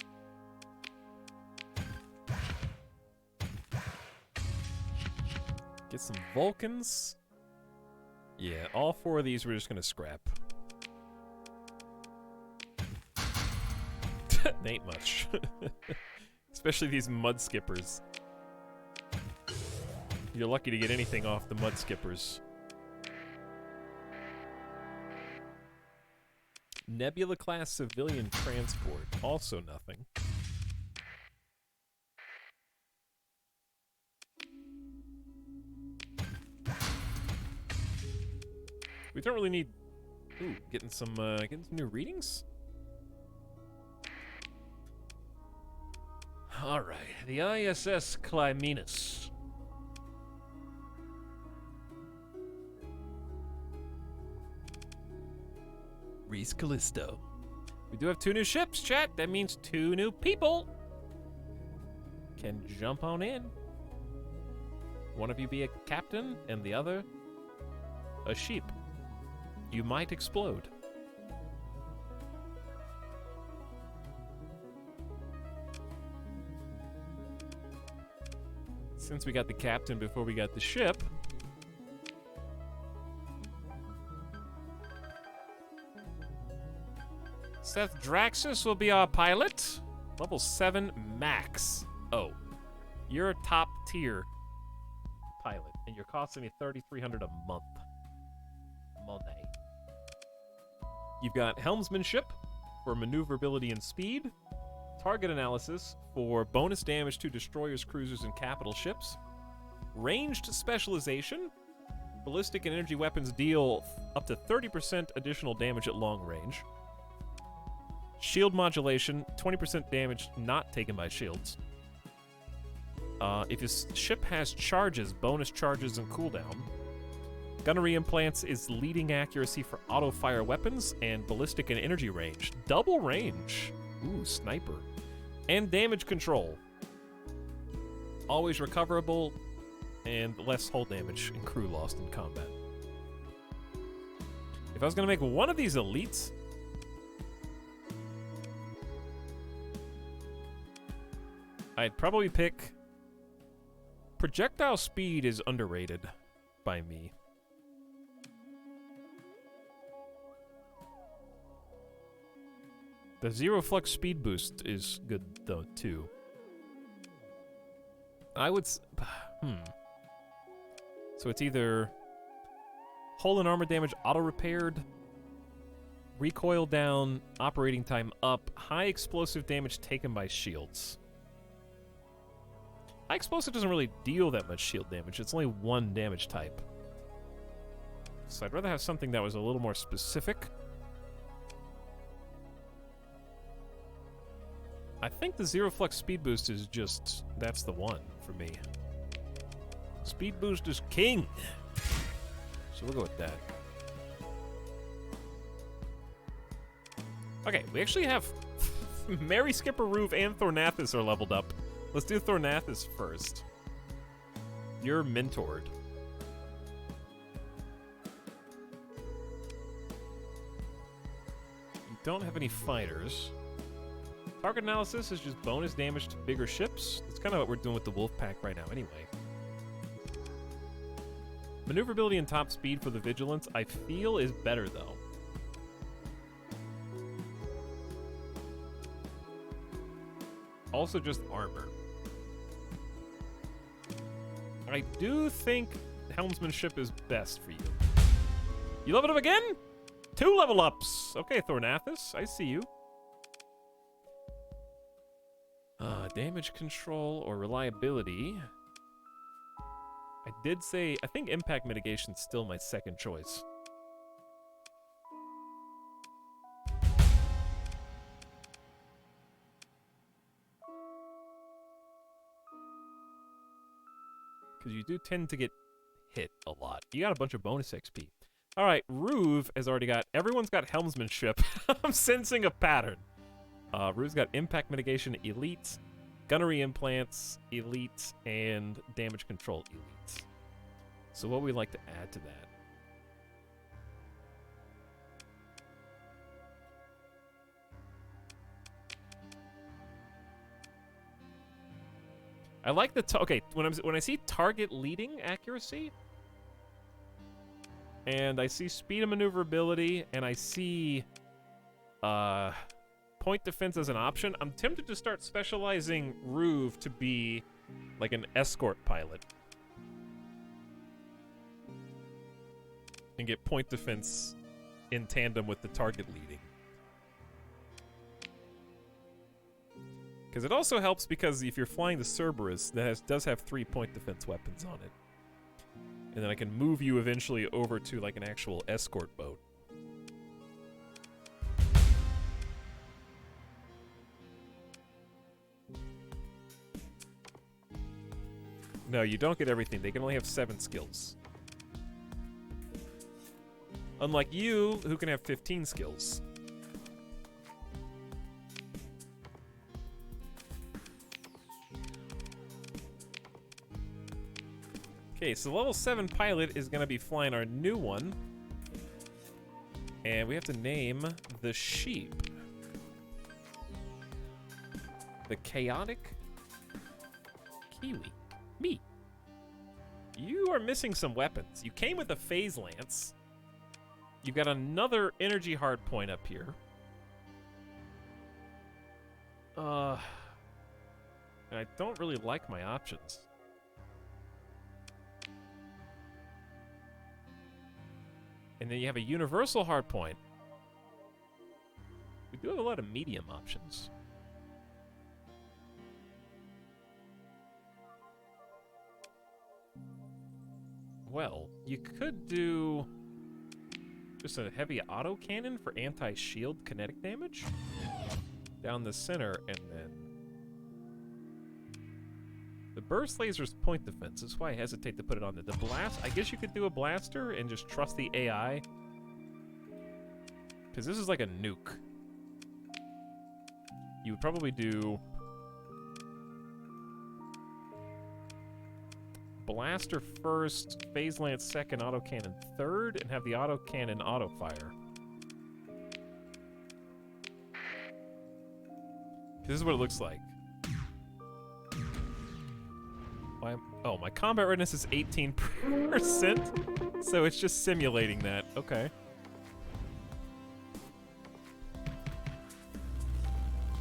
Get some Vulcans. Yeah, all 4 of these we're just gonna scrap. They ain't much. Especially these mud skippers. You're lucky to get anything off the mud skippers. Nebula class civilian transport, also nothing. We don't really need... Ooh, getting some new readings? Alright, the ISS Clymenus. Reese Callisto. We do have 2 new ships, chat. That means 2 new people can jump on in. One of you be a captain and the other a sheep. You might explode. Since we got the captain before we got the ship, Seth Draxus will be our pilot. Level 7 max. Oh, you're a top tier pilot, and you're costing me $3,300 a month. Money. You've got helmsmanship for maneuverability and speed, target analysis for bonus damage to destroyers, cruisers, and capital ships, ranged specialization. Ballistic and energy weapons deal up to 30% additional damage at long range. Shield modulation, 20% damage not taken by shields. If your ship has charges, bonus charges and cooldown. Gunnery implants is leading accuracy for auto-fire weapons and ballistic and energy range. Double range. Ooh, sniper. And damage control. Always recoverable and less hull damage and crew lost in combat. If I was going to make one of these elites, I'd probably pick... Projectile speed is underrated by me. The zero flux speed boost is good though too. I would So it's either hull and armor damage auto repaired, recoil down, operating time up, high explosive damage taken by shields. High explosive doesn't really deal that much shield damage. It's only one damage type. So I'd rather have something that was a little more specific. I think the zero flux speed boost is just, that's the one for me. Speed boost is king. So we'll go with that. Okay, we actually have Mary, Skipper, Roof, and Thornathus are leveled up. Let's do Thornathus first. You're mentored. You don't have any fighters. Target analysis is just bonus damage to bigger ships. That's kind of what we're doing with the Wolf Pack right now anyway. Maneuverability and top speed for the Vigilance, I feel, is better though. Also just armor. I do think helmsmanship is best for you. You leveled up again? 2 level ups. Okay, Thornathus, I see you. Damage control or reliability. I did say, I think impact mitigation is still my second choice. Because you do tend to get hit a lot. You got a bunch of bonus XP. All right, Ruve has already got, everyone's got helmsmanship. I'm sensing a pattern. Ruve's got impact mitigation elite, gunnery implants elite, and damage control elite. So what would we like to add to that? I like the okay when I see target leading accuracy, and I see speed and maneuverability, and I see point defense as an option, I'm tempted to start specializing Ruve to be like an escort pilot and get point defense in tandem with the target leading. Because it also helps because if you're flying the Cerberus, that does have 3 point defense weapons on it. And then I can move you eventually over to like an actual escort boat. No, you don't get everything. They can only have 7 skills. Unlike you, who can have 15 skills. Okay, so level 7 pilot is going to be flying our new one. And we have to name the sheep. The chaotic Kiwi. Me. You are missing some weapons. You came with a phase lance. You've got another energy hard point up here. And I don't really like my options. And then you have a universal hard point. We do have a lot of medium options. Well, you could do just a heavy autocannon for anti-shield kinetic damage down the center, and then the burst laser's point defense. That's why I hesitate to put it on the blast. I guess you could do a blaster and just trust the AI, because this is like a nuke. You would probably do blaster first, phase lance second, autocannon third, and have the autocannon auto-fire. This is what it looks like. Oh, my combat readiness is 18%, so it's just simulating that. Okay.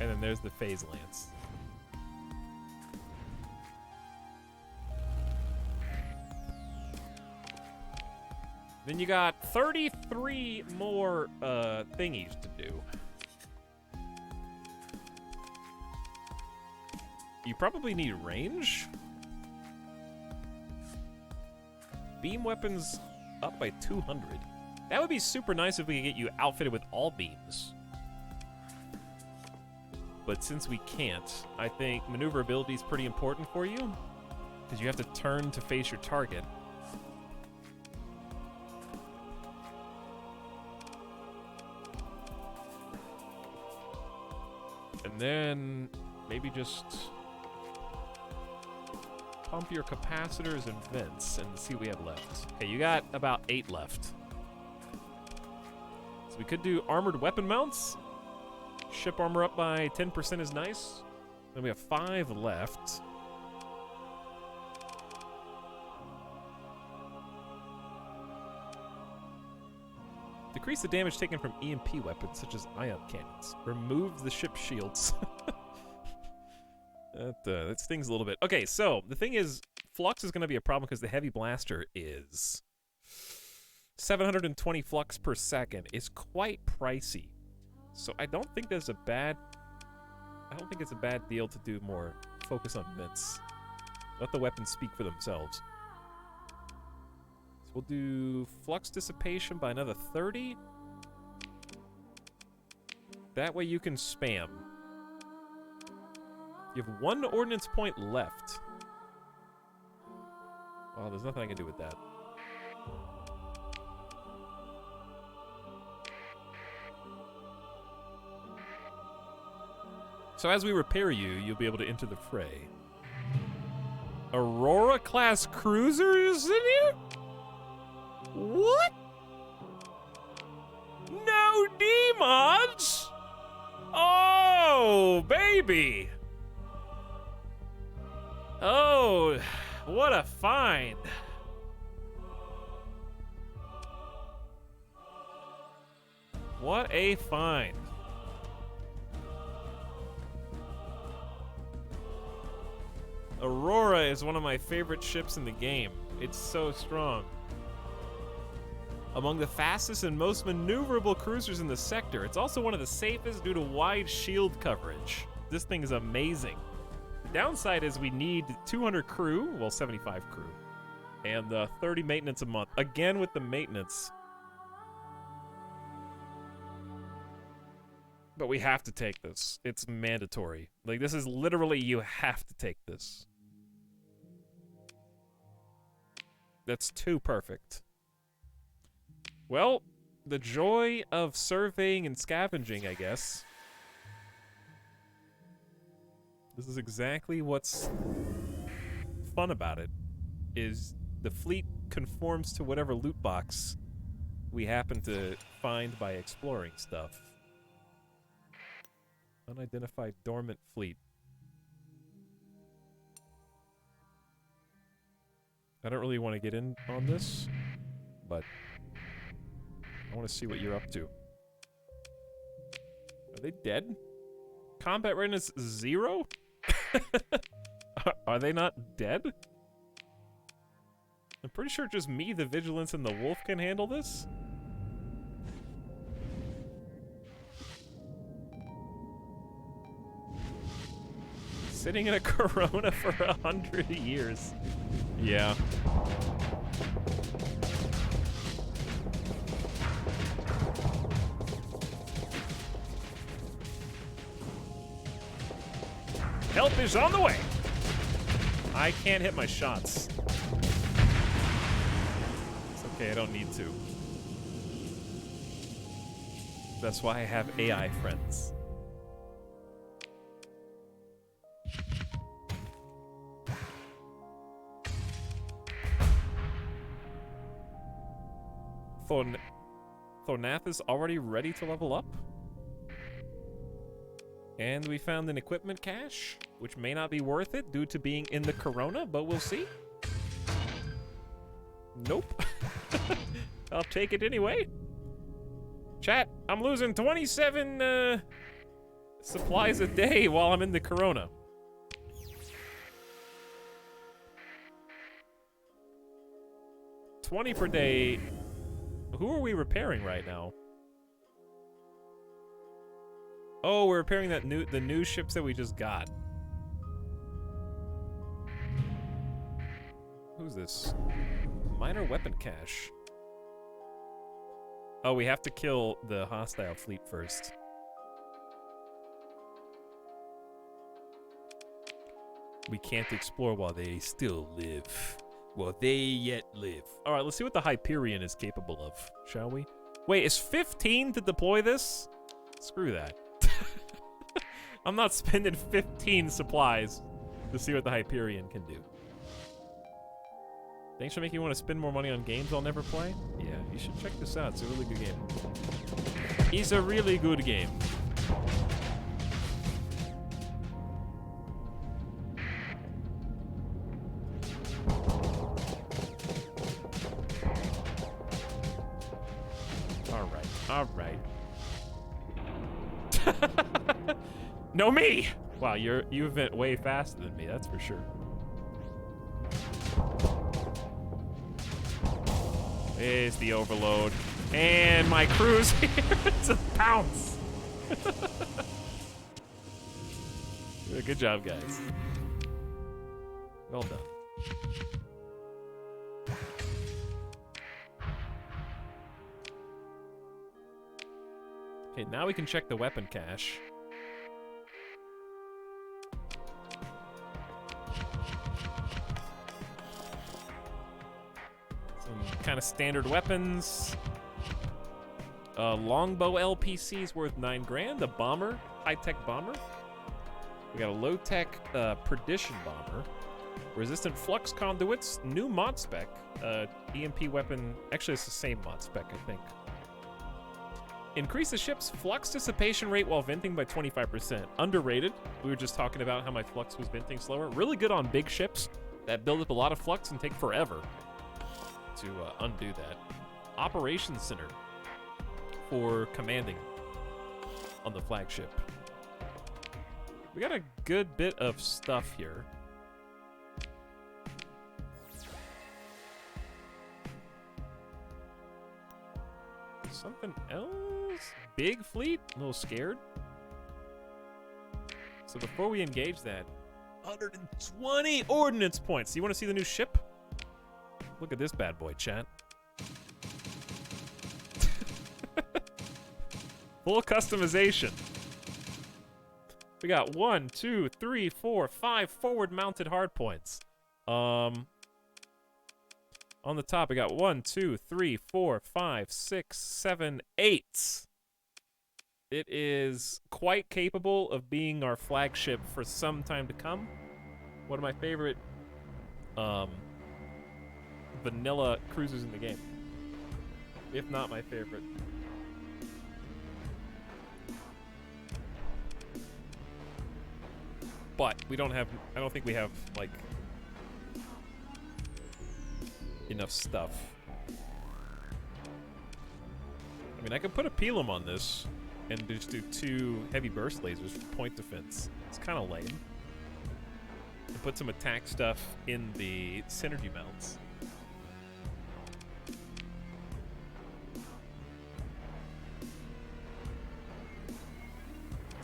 And then there's the phase lance. Then you got 33 more thingies to do. You probably need range. Beam weapons up by 200. That would be super nice if we could get you outfitted with all beams. But since we can't, I think maneuverability is pretty important for you, because you have to turn to face your target. And then maybe just pump your capacitors and vents and see what we have left. Okay, you got about 8 left. So we could do armored weapon mounts. Ship armor up by 10% is nice. Then we have 5 left. Decrease the damage taken from EMP weapons, such as ion cannons. Remove the ship shields. That stings a little bit. Okay, so the thing is, flux is going to be a problem because the heavy blaster is 720 flux per second. It's quite pricey. So I don't think it's a bad deal to do more focus on vents. Let the weapons speak for themselves. So we'll do flux dissipation by another 30. That way you can spam. You have 1 ordnance point left. Well, there's nothing I can do with that. So as we repair you, you'll be able to enter the fray. Aurora-class cruiser is in here? What? No demods? Oh, baby. Oh, what a find. What a find. Aurora is one of my favorite ships in the game. It's so strong. Among the fastest and most maneuverable cruisers in the sector, it's also one of the safest due to wide shield coverage. This thing is amazing. The downside is we need 200 crew, well, 75 crew, and 30 maintenance a month. Again with the maintenance. But we have to take this. It's mandatory. Like, this is literally, you have to take this. That's too perfect. Well, the joy of surveying and scavenging, I guess. This is exactly what's fun about it, is the fleet conforms to whatever loot box we happen to find by exploring stuff. Unidentified dormant fleet. I don't really want to get in on this, but I want to see what you're up to. Are they dead? Combat readiness 0? Are they not dead? I'm pretty sure just me, the Vigilance, and the Wolf can handle this. Sitting in a Corona for 100 years. Yeah. Help is on the way. I can't hit my shots. It's okay, I don't need to. That's why I have AI friends. Thornath is already ready to level up. And we found an equipment cache, which may not be worth it due to being in the Corona, but we'll see. Nope. I'll take it anyway. Chat, I'm losing 27 supplies a day while I'm in the Corona. $20 per day. Who are we repairing right now? Oh, we're repairing the new ships that we just got. Who's this? Minor weapon cache. Oh, we have to kill the hostile fleet first. We can't explore while they still live. While they yet live. All right, let's see what the Hyperion is capable of, shall we? Wait, is 15 to deploy this? Screw that. I'm not spending 15 supplies to see what the Hyperion can do. Thanks for making me want to spend more money on games I'll never play. Yeah, you should check this out. It's a really good game. It's a really good game. All right. No me! Wow, you've been way faster than me, that's for sure. There's the overload. And my crew's here to pounce. Good job, guys. Well done. Okay, now we can check the weapon cache. Some kind of standard weapons. Longbow LPC is worth 9 grand. A bomber, high-tech bomber. We got a low-tech perdition bomber. Resistant flux conduits, new mod spec. EMP weapon, actually it's the same mod spec, I think. Increase the ship's flux dissipation rate while venting by 25%. Underrated. We were just talking about how my flux was venting slower. Really good on big ships that build up a lot of flux and take forever to undo that. Operations Center for commanding on the flagship. We got a good bit of stuff here. Something else? Big fleet? A little scared. So before we engage that, 120 ordnance points. You want to see the new ship? Look at this bad boy, chat. Full customization. We got 1, 2, 3, 4, 5 forward mounted hardpoints. On the top, we got 1, 2, 3, 4, 5, 6, 7, 8. It is quite capable of being our flagship for some time to come. One of my favorite vanilla cruisers in the game. If not my favorite. But we don't have, I don't think we have, like, enough stuff. I mean, I could put a Pelum on this and just do 2 heavy burst lasers for point defense. It's kind of lame. And put some attack stuff in the synergy mounts.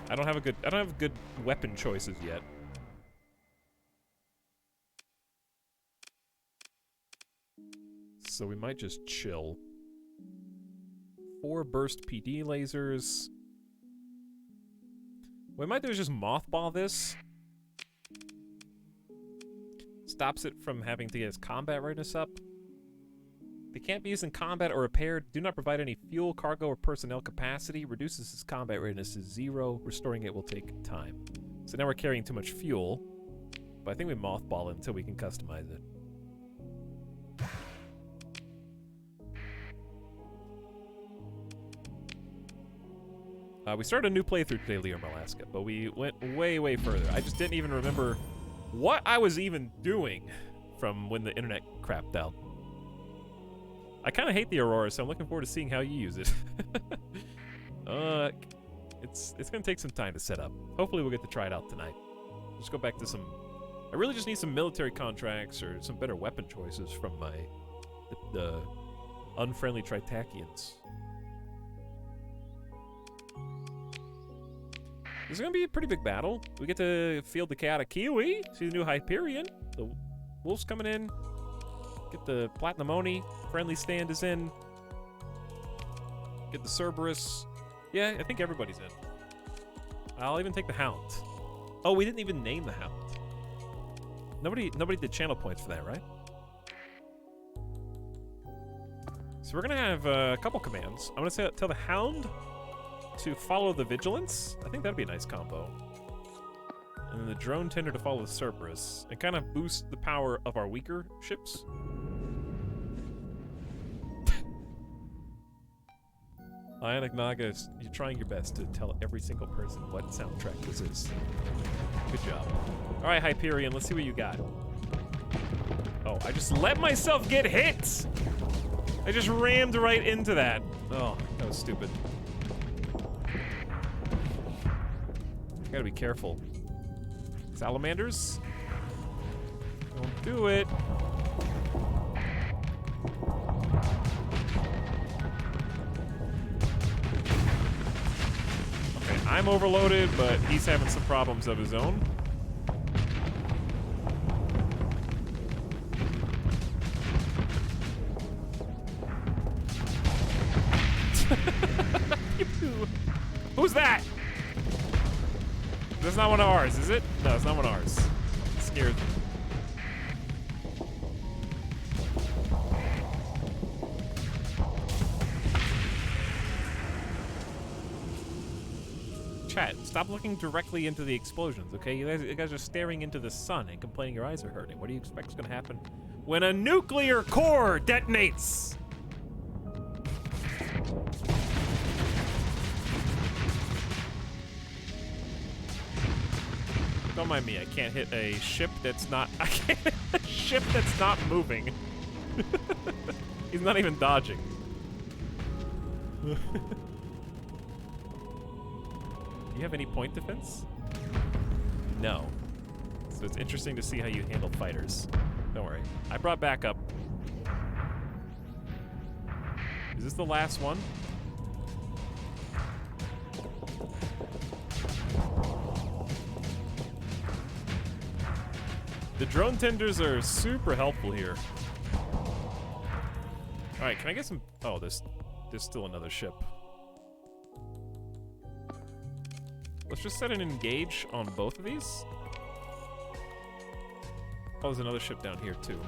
I don't have good weapon choices yet. So we might just chill. 4 burst PD lasers. What we might do is just mothball this. Stops it from having to get its combat readiness up. They can't be used in combat or repaired. Do not provide any fuel, cargo, or personnel capacity. Reduces its combat readiness to 0. Restoring it will take time. So now we're carrying too much fuel. But I think we mothball it until we can customize it. We started a new playthrough today, Leo Alaska, but we went way, way further. I just didn't even remember what I was even doing from when the internet crapped out. I kind of hate the Aurora, so I'm looking forward to seeing how you use it. It's gonna take some time to set up. Hopefully we'll get to try it out tonight. Just go back to some... I really just need some military contracts or some better weapon choices from the unfriendly Tritakians. This is gonna be a pretty big battle. We get to field the Chaotic Kiwi, see the new Hyperion. The Wolf's coming in. Get the Platinum Oni. Friendly stand is in. Get the Cerberus. Yeah, I think everybody's in. I'll even take the Hound. Oh, we didn't even name the Hound. Nobody did channel points for that, right? So we're gonna have a couple commands. I'm gonna tell the Hound to follow the Vigilance. I think that'd be a nice combo. And then the Drone Tender to follow the Cerberus. And kind of boost the power of our weaker ships. Ionic Naga, you're trying your best to tell every single person what soundtrack this is. Good job. Alright, Hyperion, let's see what you got. Oh, I just let myself get hit! I just rammed right into that. Oh, that was stupid. Gotta be careful. Salamanders? Don't do it. Okay, I'm overloaded, but he's having some problems of his own. Who's that? That's not one of ours, is it? No, it's not one of ours. It scared me. Chat, stop looking directly into the explosions, okay? You guys are staring into the sun and complaining your eyes are hurting. What do you expect is gonna happen when a nuclear core detonates? Don't mind me, I can't hit a ship that's not... I can't hit a ship that's not moving. He's not even dodging. Do you have any point defense? No. So it's interesting to see how you handle fighters. Don't worry. I brought backup. Is this the last one? The drone tenders are super helpful here. Alright, can I get some... Oh, there's still another ship. Let's just set an engage on both of these. Oh, there's another ship down here, too.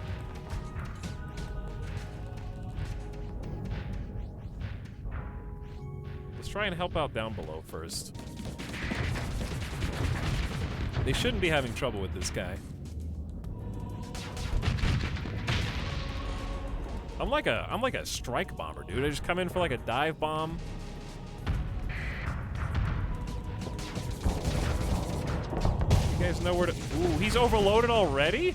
Let's try and help out down below first. They shouldn't be having trouble with this guy. I'm like a strike bomber, dude. I just come in for like a dive bomb. You guys know where to... Ooh, he's overloaded already?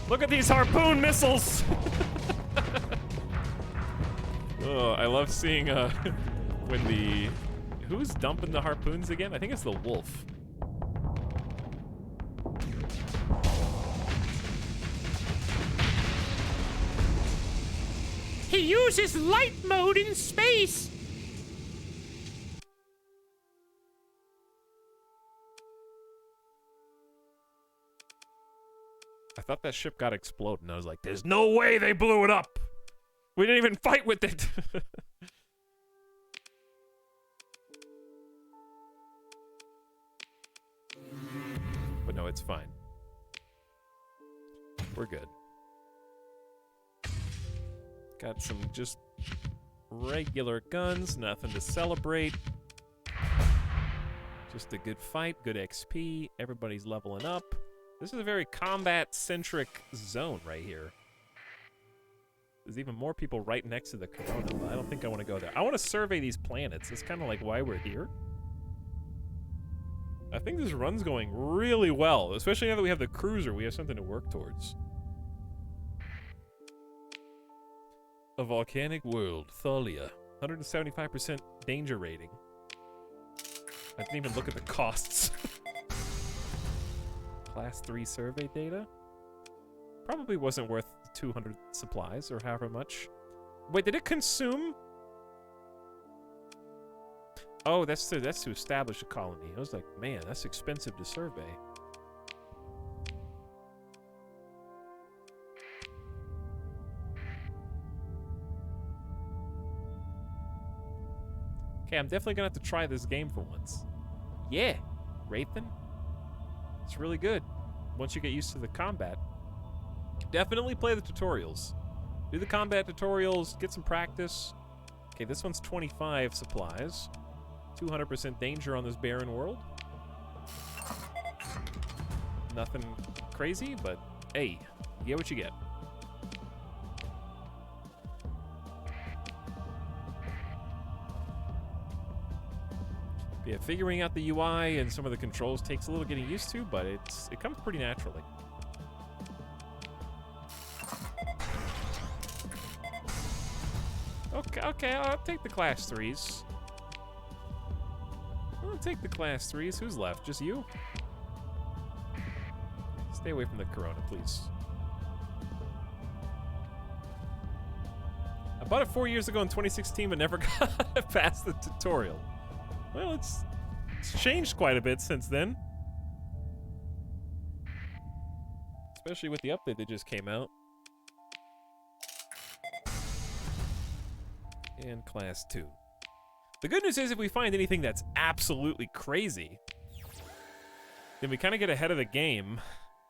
Look at these harpoon missiles! Oh, I love seeing when the... Who's dumping the harpoons again? I think it's the wolf. He uses light mode in space. I thought that ship got exploded, and I was like, there's no way they blew it up! We didn't even fight with it! But no, it's fine. We're good. Got some just regular guns, nothing to celebrate. Just a good fight, good XP, everybody's leveling up. This is a very combat-centric zone right here. There's even more people right next to the Corona, but I don't think I want to go there. I want to survey these planets. It's kind of like why we're here. I think this run's going really well, especially now that we have the cruiser. We have something to work towards. A volcanic world, Thalia. 175% danger rating. I didn't even look at the costs. Class 3 survey data? Probably wasn't worth 200 supplies or however much. Wait, did it consume? Oh, that's to establish a colony. I was like, man, that's expensive to survey. Okay, I'm definitely gonna have to try this game for once. Yeah, Wraithen. It's really good. Once you get used to the combat. Definitely play the tutorials. Do the combat tutorials, get some practice. Okay, this one's 25 supplies. 200% danger on this barren world. Nothing crazy, but hey, you get what you get. Yeah, figuring out the UI and some of the controls takes a little getting used to, but it comes pretty naturally. Okay, I'll take the class 3s. I'll take the class 3s. Who's left? Just you? Stay away from the Corona, please. I bought it 4 years ago in 2016, but never got past the tutorial. Well, it's changed quite a bit since then. Especially with the update that just came out. And class 2. The good news is if we find anything that's absolutely crazy, then we kind of get ahead of the game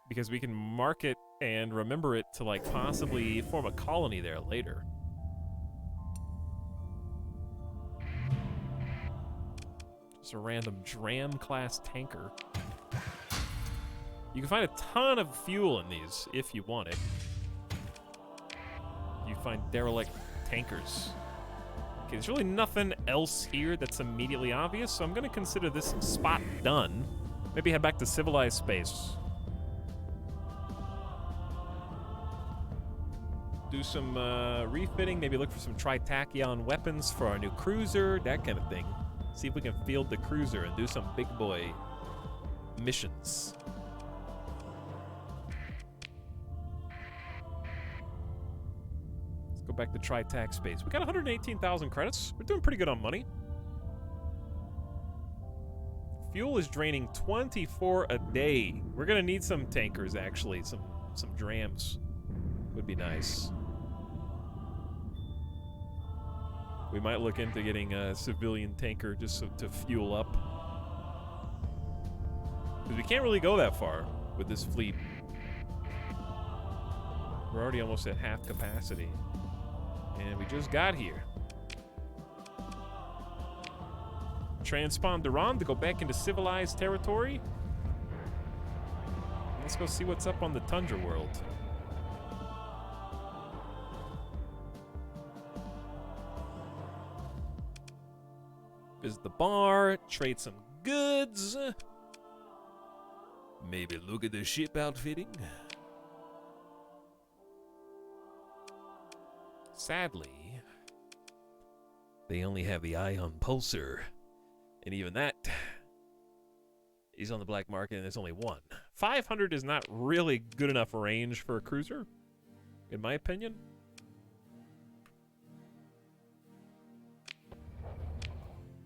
because we can mark it and remember it to like possibly form a colony there later. Just a random Dram class tanker. You can find a ton of fuel in these if you want it. You find derelict tankers. Okay, there's really nothing else here that's immediately obvious, so I'm going to consider this spot done. Maybe head back to civilized space. Do some refitting, maybe look for some tritachyon weapons for our new cruiser, that kind of thing. See if we can field the cruiser and do some big boy missions. Go back to Tritach space. We got 118,000 credits. We're doing pretty good on money. Fuel is draining 24 a day. We're gonna need some tankers, actually. Some drams would be nice. We might look into getting a civilian tanker just to fuel up. Because we can't really go that far with this fleet. We're already almost at half capacity. And we just got here. Transpond Duran to go back into civilized territory. Let's go see what's up on the Tundra world. Visit the bar, trade some goods. Maybe look at the ship outfitting. Sadly, They only have the ion pulsar. and even that is on the black market, and there's only one. 500 is not really good enough range for a cruiser, in my opinion.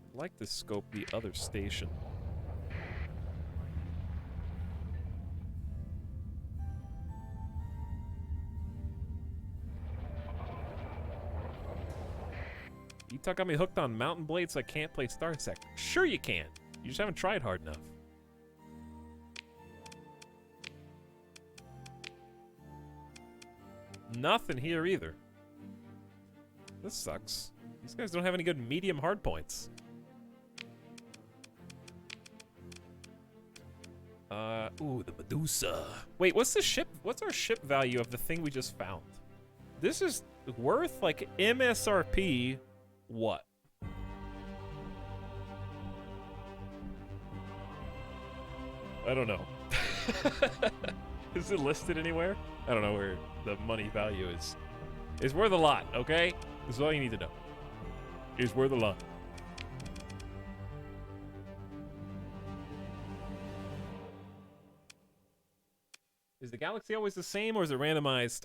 I'd like to scope the other station. You got me hooked on mountain blades, so I can't play Star Sector. Sure you can. You just haven't tried hard enough. Nothing here either. This sucks. These guys don't have any good medium hard points. Ooh, the Medusa. Wait, what's the ship? What's our ship value of the thing we just found? This is worth like MSRP. What? I don't know. Is it listed anywhere? I don't know where the money value is. It's worth a lot, okay? This is all you need to know. It's worth a lot. Is the galaxy always the same, or is it randomized?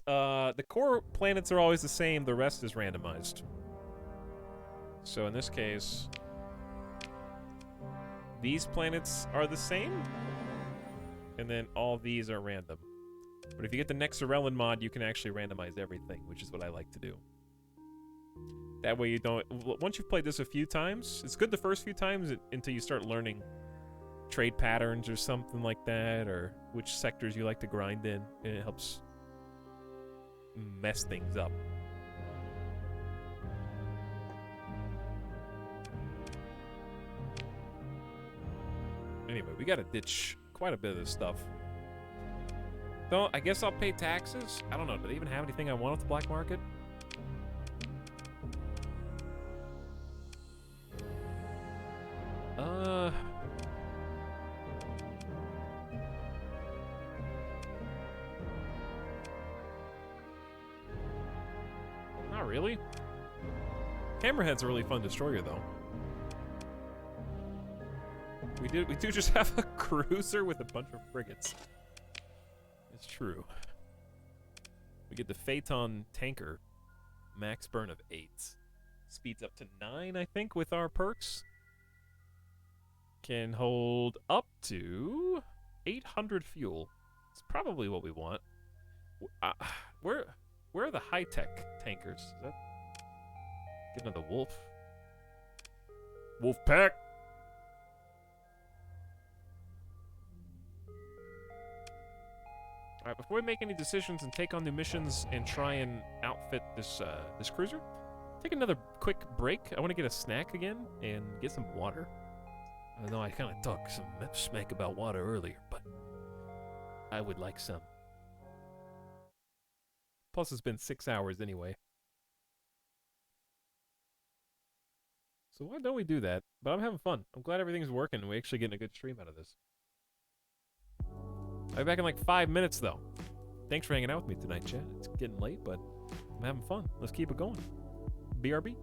The core planets are always the same. The rest is randomized. So in this case, these planets are the same, and then all these are random. But if you get the Nexarellan mod, you can actually randomize everything, which is what I like to do. That way you don't... Once you've played this a few times, it's good the first few times until you start learning trade patterns or something like that, or which sectors you like to grind in, and it helps mess things up. Anyway, we gotta ditch quite a bit of this stuff. So, I guess I'll pay taxes? I don't know, do they even have anything I want off the black market? Not really. Hammerhead's a really fun destroyer, though. We do just have a cruiser with a bunch of frigates. It's true. We get the Phaeton tanker. Max burn of 8. Speeds up to 9, I think, with our perks. Can hold up to 800 fuel. It's probably what we want. Where are the high-tech tankers? Is that... Get another wolf. Wolf pack! Alright, before we make any decisions and take on new missions and try and outfit this this cruiser, take another quick break. I want to get a snack again and get some water. I know I kind of talked some smack about water earlier, but I would like some. Plus, it's been 6 hours anyway. So why don't we do that? But I'm having fun. I'm glad everything's working and we're actually getting a good stream out of this. I'll be back in like 5 minutes, though. Thanks for hanging out with me tonight, chat. It's getting late, but I'm having fun. Let's keep it going. BRB.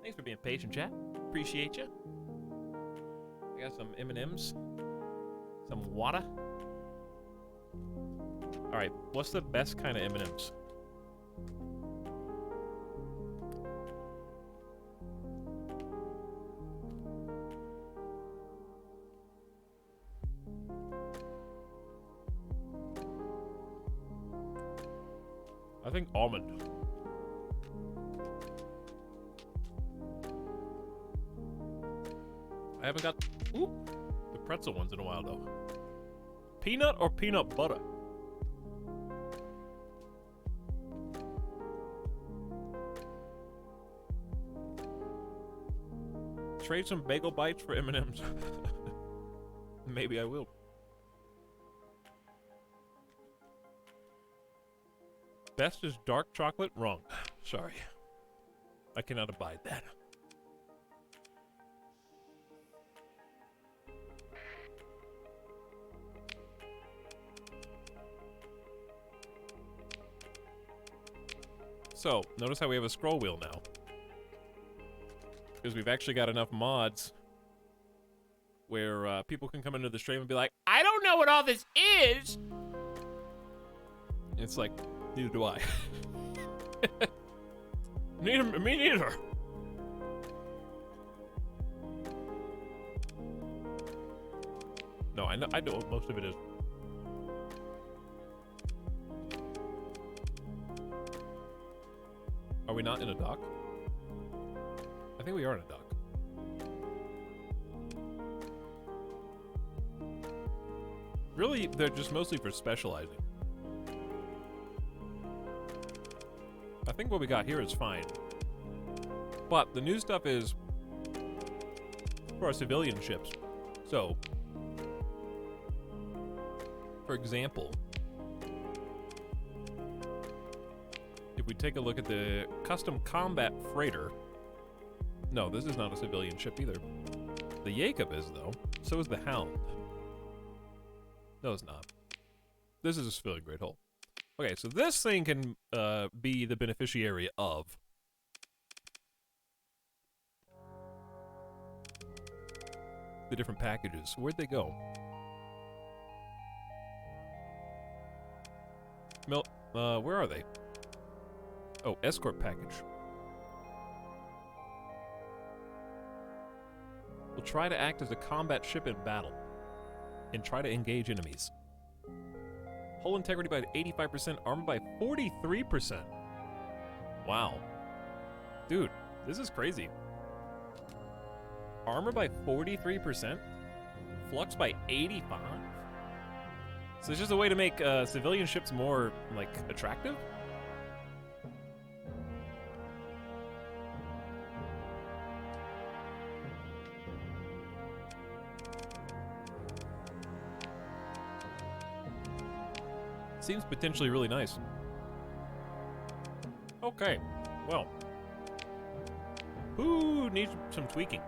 Thanks for being patient, chat. Appreciate you. I got some M&Ms. Some water. Alright, what's the best kind of M&Ms? I think almond. I haven't got the pretzel ones in a while though. Peanut or peanut butter? Trade some bagel bites for M&Ms. Maybe I will. Best is dark chocolate? Wrong. Sorry. I cannot abide that. So, notice how we have a scroll wheel now. Because we've actually got enough mods where people can come into the stream and be like, I don't know what all this is. it's like, neither do I. Me neither. No, I know what most of it is. Are we not in a dock? I think we are in a dock. Really, they're just mostly for specializing. I think what we got here is fine. But the new stuff is for our civilian ships. So, for example, if we take a look at the custom combat freighter, no, this is not a civilian ship either. The Jacob is, though. So is the Hound. No, it's not. This is a civilian grade hull. Okay, so this thing can be the beneficiary of the different packages. Where'd they go? Where are they? Oh, escort package. Will try to act as a combat ship in battle and try to engage enemies. Hull integrity by 85%, armor by 43%. Wow. Dude, this is crazy. Armor by 43%? Flux by 85%? So it's just a way to make civilian ships more, like, attractive? Seems potentially really nice. Okay, well. Who needs some tweaking?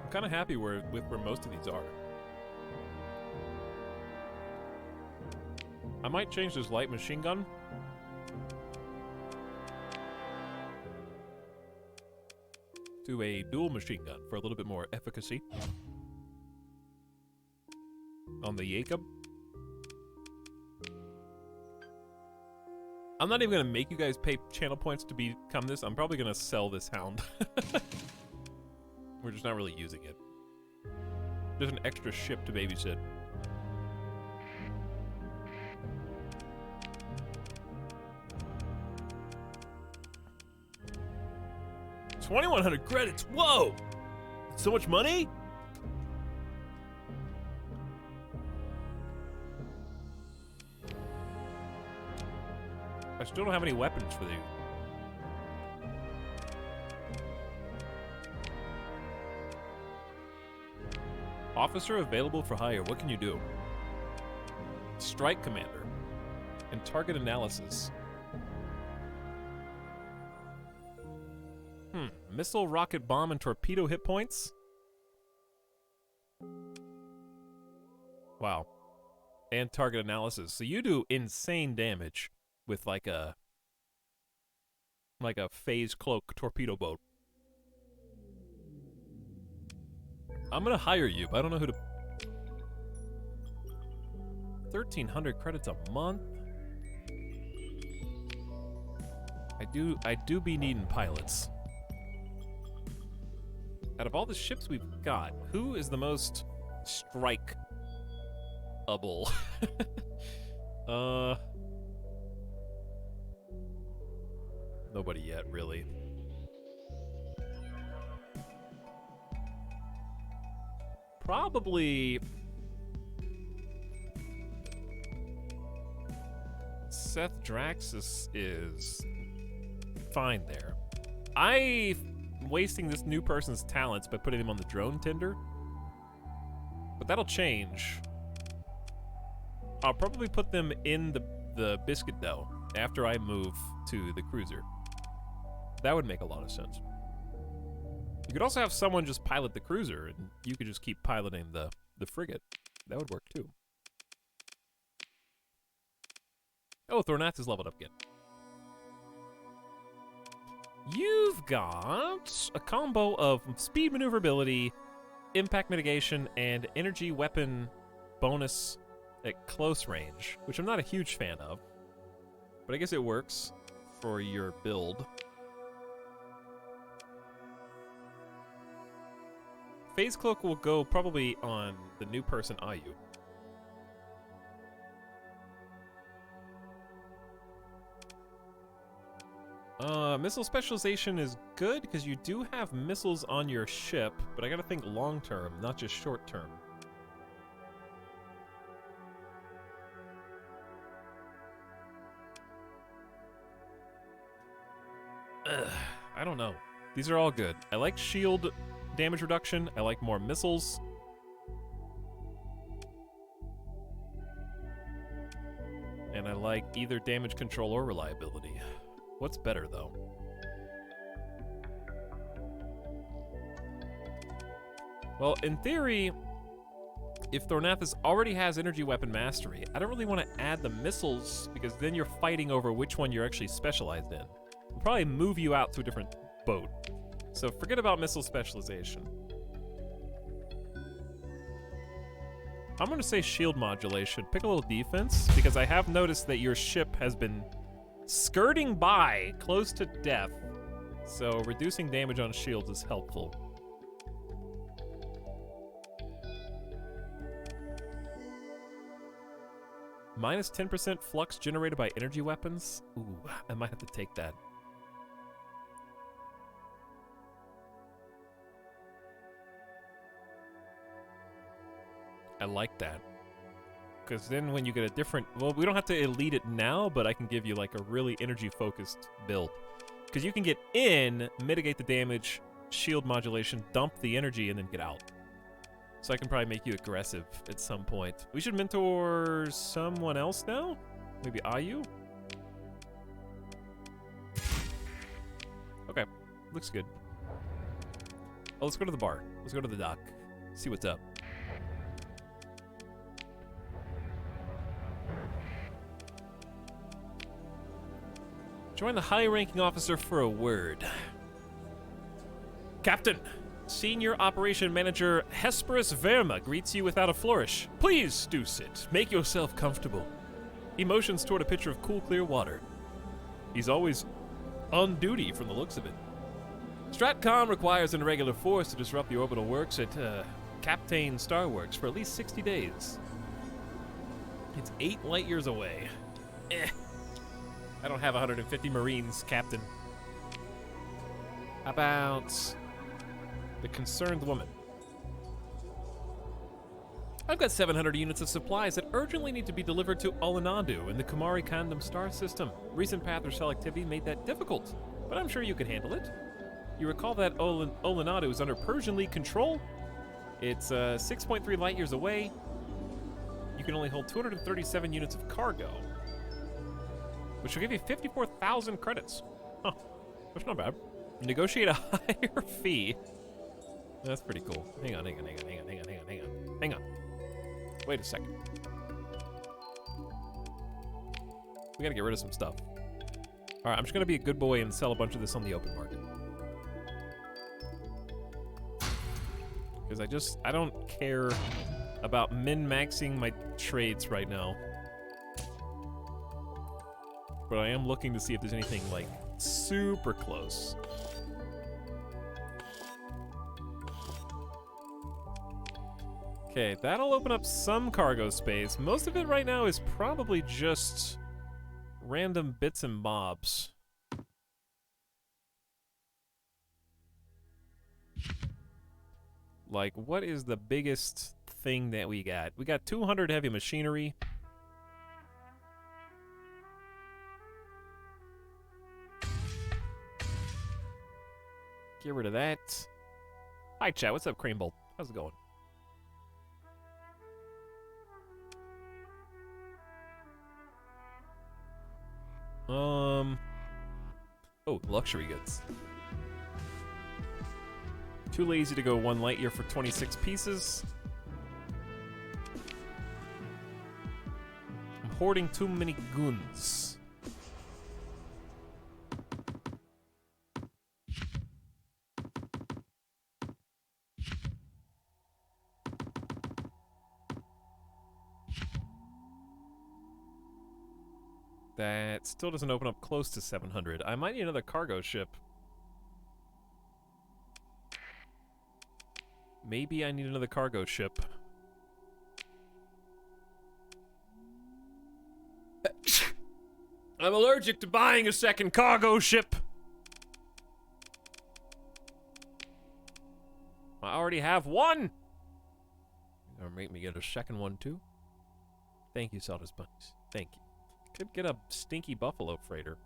I'm kind of happy with where most of these are. I might change this light machine gun. To a dual machine gun for a little bit more efficacy. On the Jacob. I'm not even going to make you guys pay channel points to become this. I'm probably going to sell this Hound. We're just not really using it. There's an extra ship to babysit. $2,100 credits. Whoa! So much money? I still don't have any weapons for these. Officer available for hire. What can you do? Strike commander and target analysis. Missile, rocket, bomb, and torpedo hit points? Wow. And target analysis. So you do insane damage with like a phase cloak torpedo boat. I'm gonna hire you, but I don't know who to. 1,300 credits a month. I do be needing pilots. Out of all the ships we've got, who is the most strike-able? Nobody yet, really. Probably Seth Draxus is fine there. I'm wasting this new person's talents by putting him on the drone tender, but that'll change. I'll probably put them in the biscuit dough after I move to the cruiser. That would make a lot of sense. You could also have someone just pilot the cruiser, and you could just keep piloting the frigate. That would work too. Oh, Thornath is leveled up again. You've got a combo of speed maneuverability, impact mitigation, and energy weapon bonus at close range, which I'm not a huge fan of, but I guess it works for your build. Phase Cloak will go probably on the new person, Ayu. Missile specialization is good because you do have missiles on your ship, but I gotta think long term, not just short term. I don't know. These are all good. I like shield damage reduction. I like more missiles. And I like either damage control or reliability. What's better, though? Well, in theory, if Thornathus already has energy weapon mastery, I don't really want to add the missiles because then you're fighting over which one you're actually specialized in. We'll probably move you out to a different boat. So forget about missile specialization. I'm going to say shield modulation. Pick a little defense, because I have noticed that your ship has been skirting by close to death. So reducing damage on shields is helpful. Minus 10% flux generated by energy weapons? Ooh, I might have to take that. I like that. Because then when you get a different... Well, we don't have to elite it now, but I can give you like a really energy-focused build. Because you can get in, mitigate the damage, shield modulation, dump the energy, and then get out. So I can probably make you aggressive at some point. We should mentor someone else now? Maybe Ayu? Okay, looks good. Oh, let's go to the bar. Let's go to the dock. See what's up. Join the high-ranking officer for a word. Captain, Senior Operation Manager Hesperus Verma greets you without a flourish. Please do sit. Make yourself comfortable. He motions toward a pitcher of cool, clear water. He's always on duty from the looks of it. Stratcom requires an irregular force to disrupt the orbital works at Captain Starworks for at least 60 days. It's 8 light years away. I don't have 150 Marines, Captain. How about the concerned woman? I've got 700 units of supplies that urgently need to be delivered to Olinadu in the Kumari Kandam star system. Recent path or cell activity made that difficult, but I'm sure you can handle it. You recall that Olinadu is under Persian League control? It's 6.3 light years away. You can only hold 237 units of cargo, which will give you 54,000 credits. Huh, that's not bad. Negotiate a higher fee. That's pretty cool. Hang on. Wait a second. We gotta get rid of some stuff. Alright, I'm just gonna be a good boy and sell a bunch of this on the open market. Because I don't care about min-maxing my trades right now. But I am looking to see if there's anything, like, super close. Okay, that'll open up some cargo space. Most of it right now is probably just random bits and bobs. Like, what is the biggest thing that we got? We got 200 heavy machinery. Get rid of that. Hi, chat. What's up, Cream Bolt? How's it going? Oh, luxury goods. Too lazy to go 1 light year for 26 pieces. I'm hoarding too many guns. That still doesn't open up close to 700. I might need another cargo ship. Maybe I need another cargo ship. I'm allergic to buying a second cargo ship. I already have one. You're gonna make me get a second one too? Thank you, Zelda's Bunnies. Thank you. Could get a stinky buffalo freighter.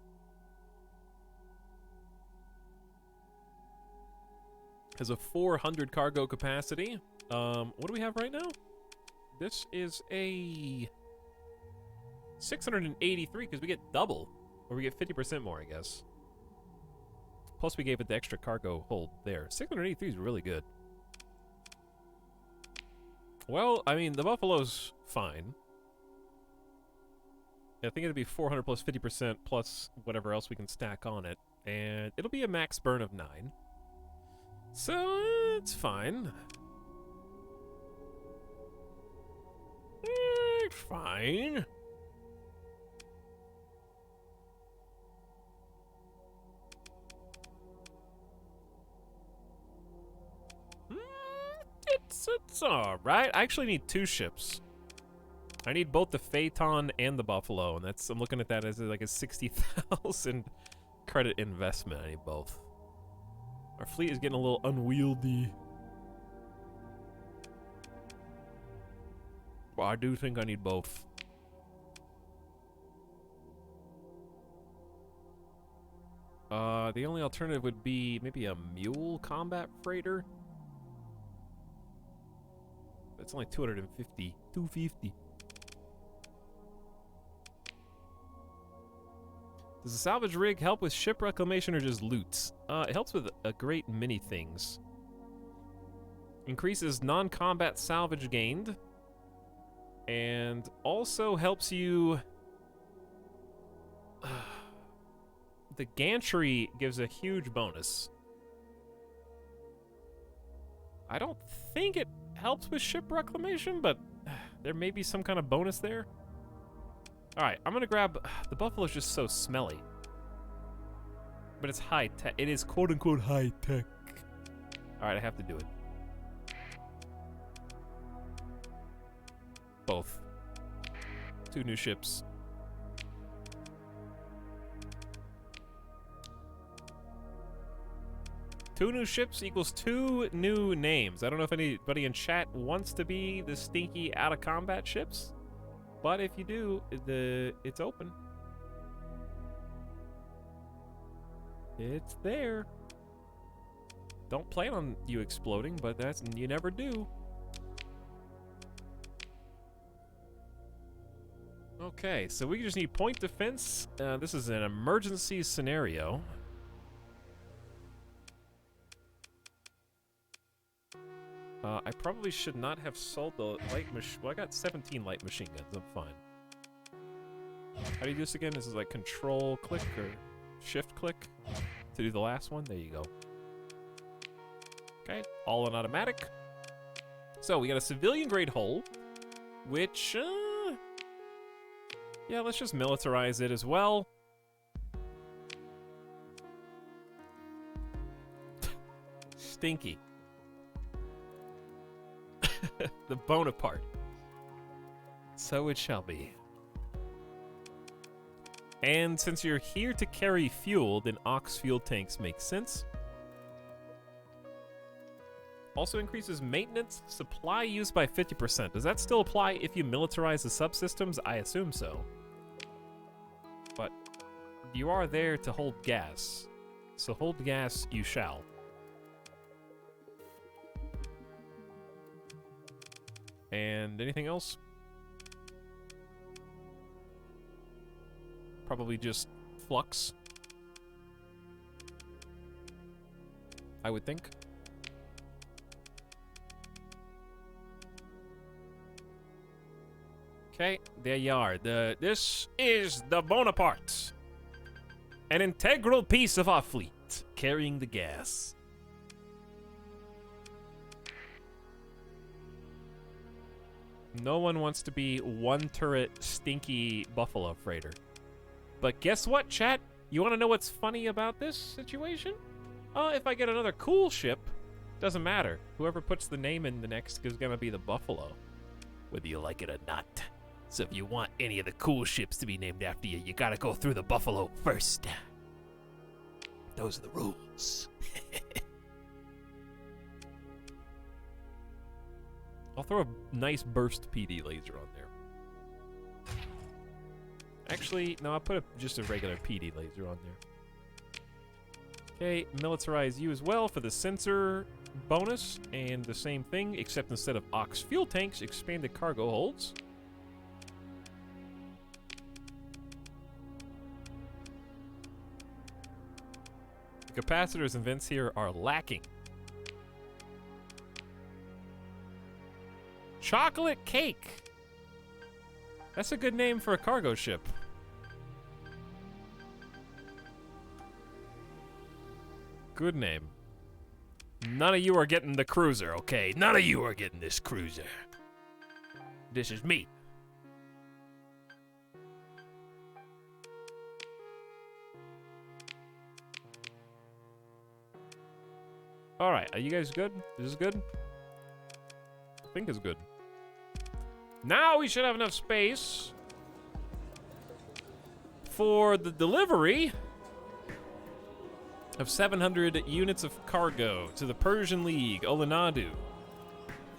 Has a 400 cargo capacity. What do we have right now? This is a 683 because we get double, or we get 50% more, I guess. Plus we gave it the extra cargo hold there. 683 is really good. Well, I mean, the buffalo's fine. I think it'll be 400 plus 50% plus whatever else we can stack on it. And it'll be a max burn of 9. So, it's fine. It's fine. It's alright. I actually need 2 ships. I need both the Phaeton and the Buffalo, and that's, I'm looking at that as like a 60,000 credit investment. I need both. Our fleet is getting a little unwieldy. But I do think I need both. The only alternative would be maybe a mule combat freighter. That's only 250. 250. Does the salvage rig help with ship reclamation or just loot? It helps with a great many things. Increases non-combat salvage gained. And also helps you... the gantry gives a huge bonus. I don't think it helps with ship reclamation, but there may be some kind of bonus there. Alright, I'm gonna grab... the Buffalo's just so smelly. But it's high-tech. It is quote-unquote high-tech. Alright, I have to do it. Both. 2 new ships. Two new ships equals 2 new names. I don't know if anybody in chat wants to be the stinky out-of-combat ships. But if you do, it's open. It's there. Don't plan on you exploding, but that's, you never do. Okay, so we just need point defense. This is an emergency I probably should not have sold the light machine. Well, I got 17 light machine guns. I'm fine. How do you do this again? This is like control click or shift click to do the last one. There you go. Okay, all on automatic. So we got a civilian grade hull, which, yeah, let's just militarize it as well. Stinky. The Bonaparte. So it shall be. And since you're here to carry fuel, then Ox fuel tanks make sense. Also increases maintenance supply used by 50%. Does that still apply if you militarize the subsystems? I assume so. But you are there to hold gas. So hold gas you shall. And anything else? Probably just flux. I would think. Okay, there you are. This is the Bonaparte. An integral piece of our fleet, carrying the gas. No one wants to be one turret stinky buffalo freighter. But guess what, chat? You want to know what's funny about this situation? If I get another cool ship, doesn't matter. Whoever puts the name in the next is gonna be the buffalo, whether you like it or not. So if you want any of the cool ships to be named after you, you gotta go through the buffalo first. Those are the rules. I'll throw a nice burst PD laser on there. Actually, no, I'll put just a regular PD laser on there. Okay, militarize you as well for the sensor bonus, and the same thing, except instead of Ox fuel tanks, expanded cargo holds. The capacitors and vents here are lacking. Chocolate cake. That's a good name for a cargo ship. Good name. None of you are getting the cruiser, okay? None of you are getting this cruiser. This is me. All right, are you guys good? Is this good? I think it's good. Now we should have enough space for the delivery of 700 units of cargo to the Persian League, Olenadu,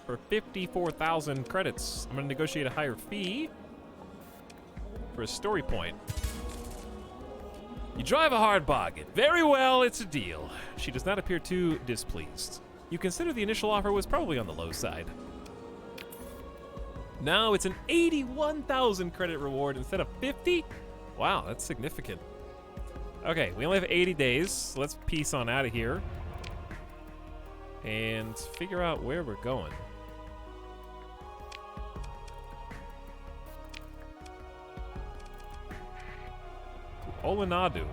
for 54,000 credits. I'm going to negotiate a higher fee for a story point. You drive a hard bargain. Very well, it's a deal. She does not appear too displeased. You consider the initial offer was probably on the low side. Now it's an 81,000 credit reward instead of 50? Wow, that's significant. Okay, we only have 80 days, so let's piece on out of here and figure out where we're going. Olenadu.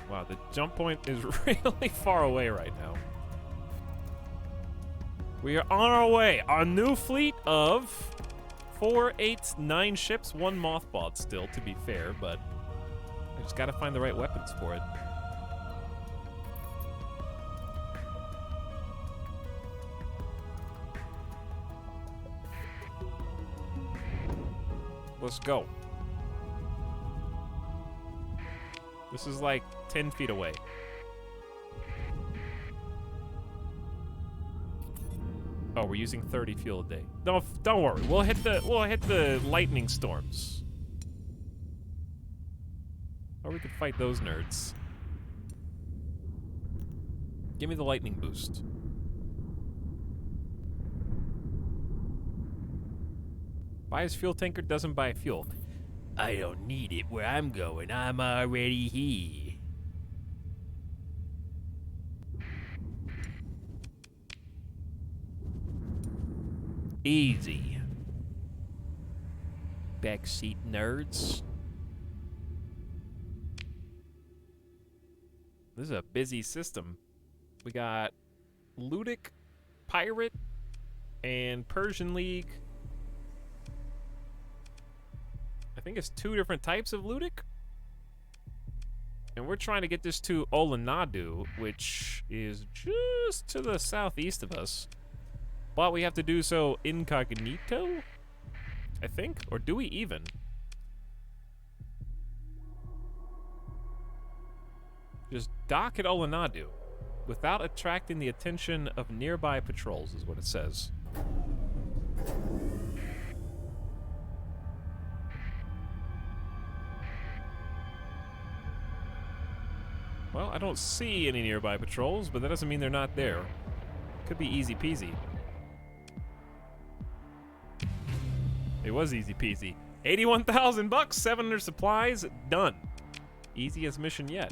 Wow, the jump point is really far away right now. We are on our way. Our new fleet of 4, 8, 9 ships, 1 mothballed still, to be fair, but I just gotta find the right weapons for it. Let's go. This is like 10 feet away. Oh, we're using 30 fuel a day. No, don't worry. We'll hit the lightning storms. Or we could fight those nerds. Give me the lightning boost. Buys fuel tanker, doesn't buy fuel. I don't need it where I'm going. I'm already here. Easy. Backseat nerds. This is a busy system. We got Ludic, Pirate, and Persian League. I think it's 2 different types of Ludic. And we're trying to get this to Olanadu, which is just to the southeast of us. But we have to do so incognito, I think? Or do we even? Just dock at Olanadu without attracting the attention of nearby patrols, is what it says. Well, I don't see any nearby patrols, but that doesn't mean they're not there. Could be easy peasy. It was easy peasy. 81,000 bucks, 700 supplies, done. Easiest mission yet.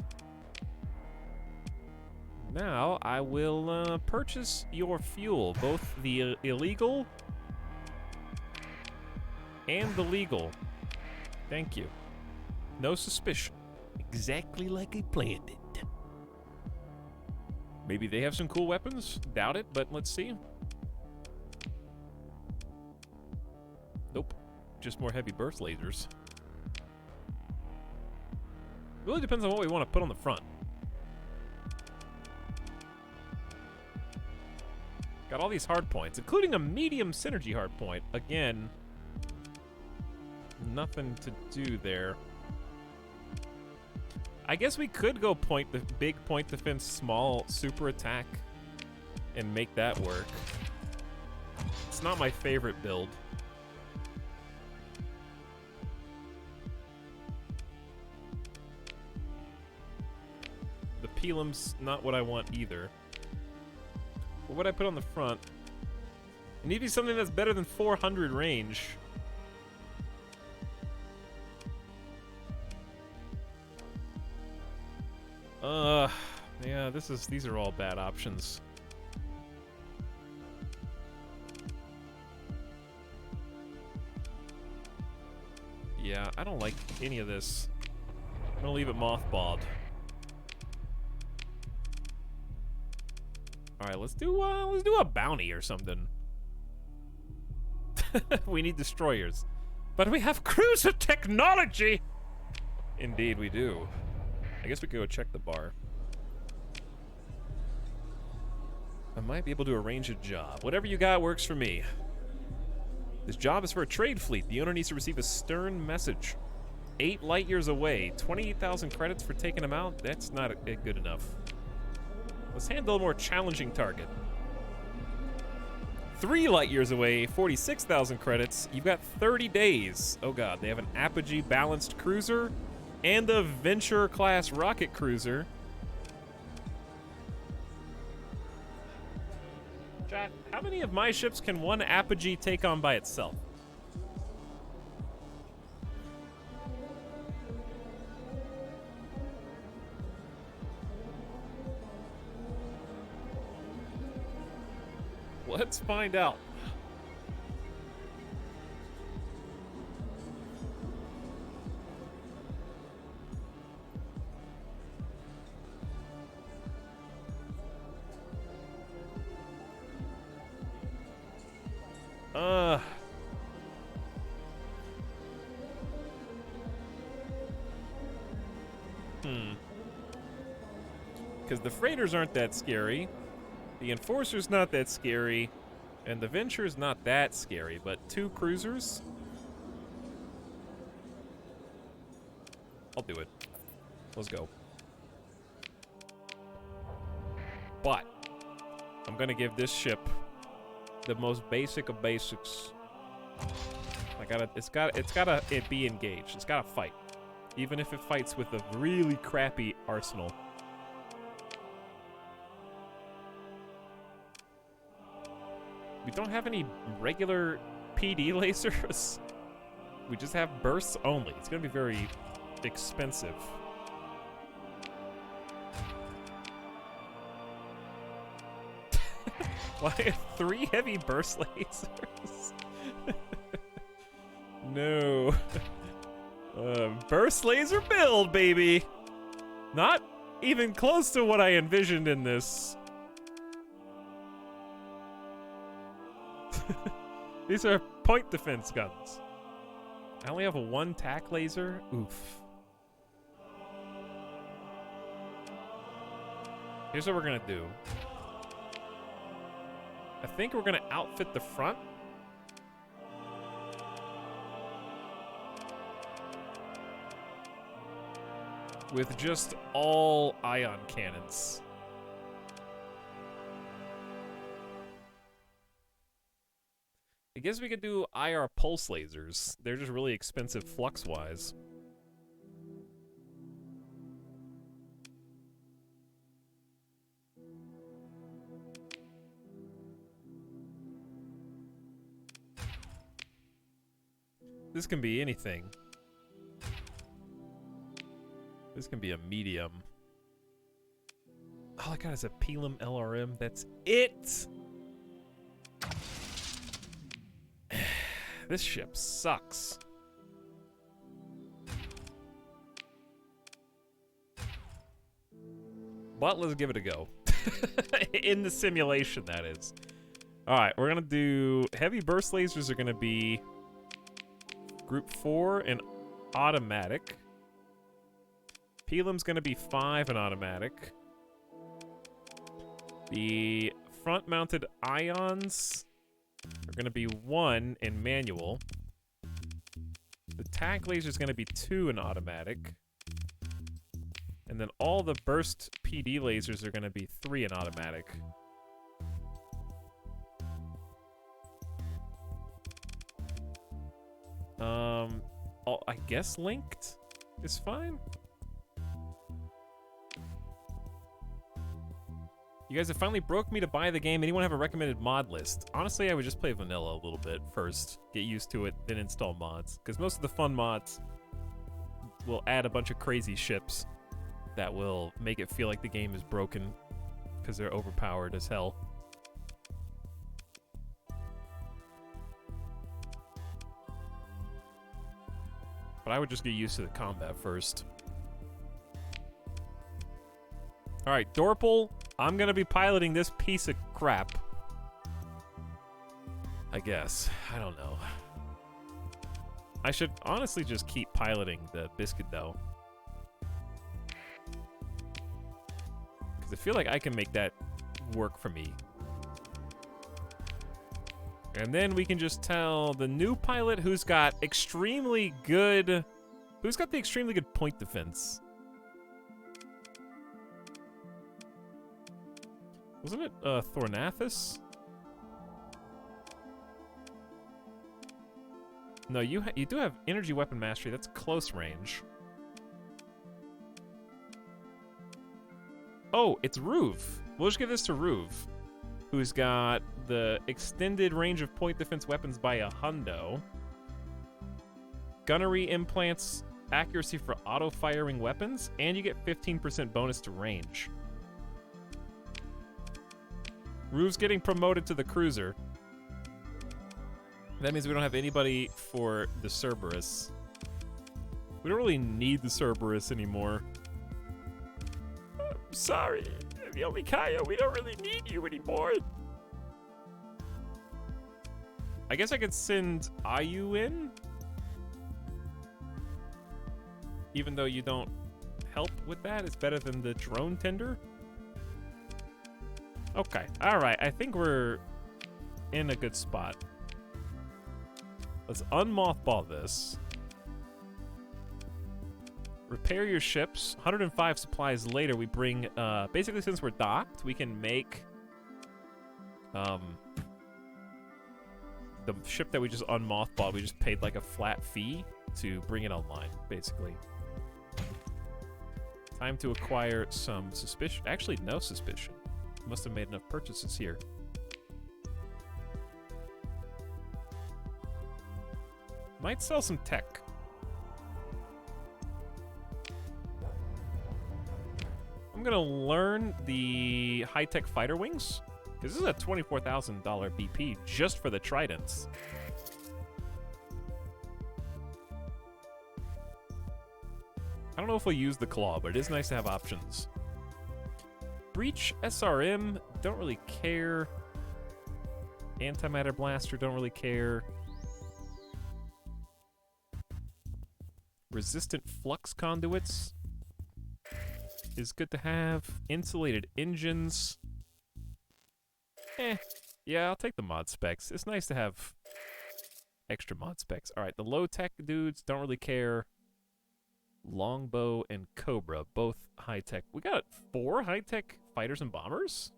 Now, I will purchase your fuel, both the illegal and the legal. Thank you. No suspicion. Exactly like I planned it. Maybe they have some cool weapons? Doubt it, but let's see. Nope. Just more heavy burst lasers. Really depends on what we want to put on the front. Got all these hard points, including a medium synergy hard point. Again, nothing to do there. I guess we could go big point defense, small super attack, and make that work. It's not my favorite build. The Pelum's not what I want either. What would I put on the front? It needs to be something that's better than 400 range. Yeah, these are all bad options. Yeah, I don't like any of this. I'm gonna leave it mothballed. All right, let's do a bounty or something. We need destroyers, but we have cruiser technology. Indeed, we do. I guess we could go check the bar. I might be able to arrange a job. Whatever you got works for me. This job is for a trade fleet. The owner needs to receive a stern message. 8 light years away. 28,000 credits for taking them out? That's not good enough. Let's handle a more challenging target. 3 light years away, 46,000 credits. You've got 30 days. Oh god, they have an apogee balanced cruiser and a Venture class rocket cruiser. Chat, how many of my ships can one apogee take on by itself? Let's find out. Because the freighters aren't that scary. The Enforcer's not that scary, and the Venture's not that scary, but 2 cruisers? I'll do it. Let's go. But I'm gonna give this ship the most basic of basics. It's gotta be engaged. It's gotta fight, even if it fights with a really crappy arsenal. We don't have any regular PD lasers. We just have bursts only. It's gonna be very expensive. Why 3 heavy burst lasers? No. Burst laser build, baby. Not even close to what I envisioned in this. These are point defense guns. I only have a 1 tack laser. Oof. Here's what we're gonna do. I think we're gonna outfit the front. With just all ion cannons. I guess we could do IR pulse lasers. They're just really expensive flux-wise. This can be anything. This can be a medium. All I got is a Pelham LRM. That's it! This ship sucks. But let's give it a go. In the simulation, that is. Alright, we're gonna do... Heavy burst lasers are gonna be... Group 4 and automatic. Pelham's gonna be 5 and automatic. The front-mounted ions are gonna be 1 in manual. The tack laser is gonna be 2 in automatic. And then all the burst PD lasers are gonna be 3 in automatic. I guess linked is fine. You guys have finally broke me to buy the game. Anyone have a recommended mod list? Honestly, I would just play vanilla a little bit first. Get used to it, then install mods. Because most of the fun mods will add a bunch of crazy ships that will make it feel like the game is broken because they're overpowered as hell. But I would just get used to the combat first. Alright, Dorpal, I'm gonna be piloting this piece of crap. I guess. I don't know. I should honestly just keep piloting the Biscuit Dough. Because I feel like I can make that work for me. And then we can just tell the new pilot who's got extremely good... Who's got the extremely good point defense? Wasn't it Thornathus? No, you do have energy weapon mastery. That's close range. Oh, it's Ruve. We'll just give this to Ruve, who's got the extended range of point defense weapons by a hundo. Gunnery implants accuracy for auto-firing weapons, and you get 15% bonus to range. Ruve's getting promoted to the cruiser. That means we don't have anybody for the Cerberus. We don't really need the Cerberus anymore. I'm sorry, Yomikaya, we don't really need you anymore. I guess I could send Ayu in? Even though you don't help with that, it's better than the drone tender? Okay, alright, I think we're in a good spot. Let's unmothball this. Repair your ships. 105 supplies later, we bring, basically since we're docked, we can make, the ship that we just unmothballed, we just paid like a flat fee to bring it online, basically. Time to acquire some suspicion. Actually, no suspicion. Must have made enough purchases here. Might sell some tech. I'm gonna learn the high-tech fighter wings This is a $24,000 BP just for the tridents. I don't know if we'll use the claw, but it is nice to have options. Breach SRM, don't really care. Antimatter Blaster, don't really care. Resistant flux conduits is good to have. Insulated engines. Yeah, I'll take the mod specs. It's nice to have extra mod specs. All right, the low-tech dudes, don't really care. Longbow and Cobra, both high-tech. We got 4 high-tech fighters and bombers?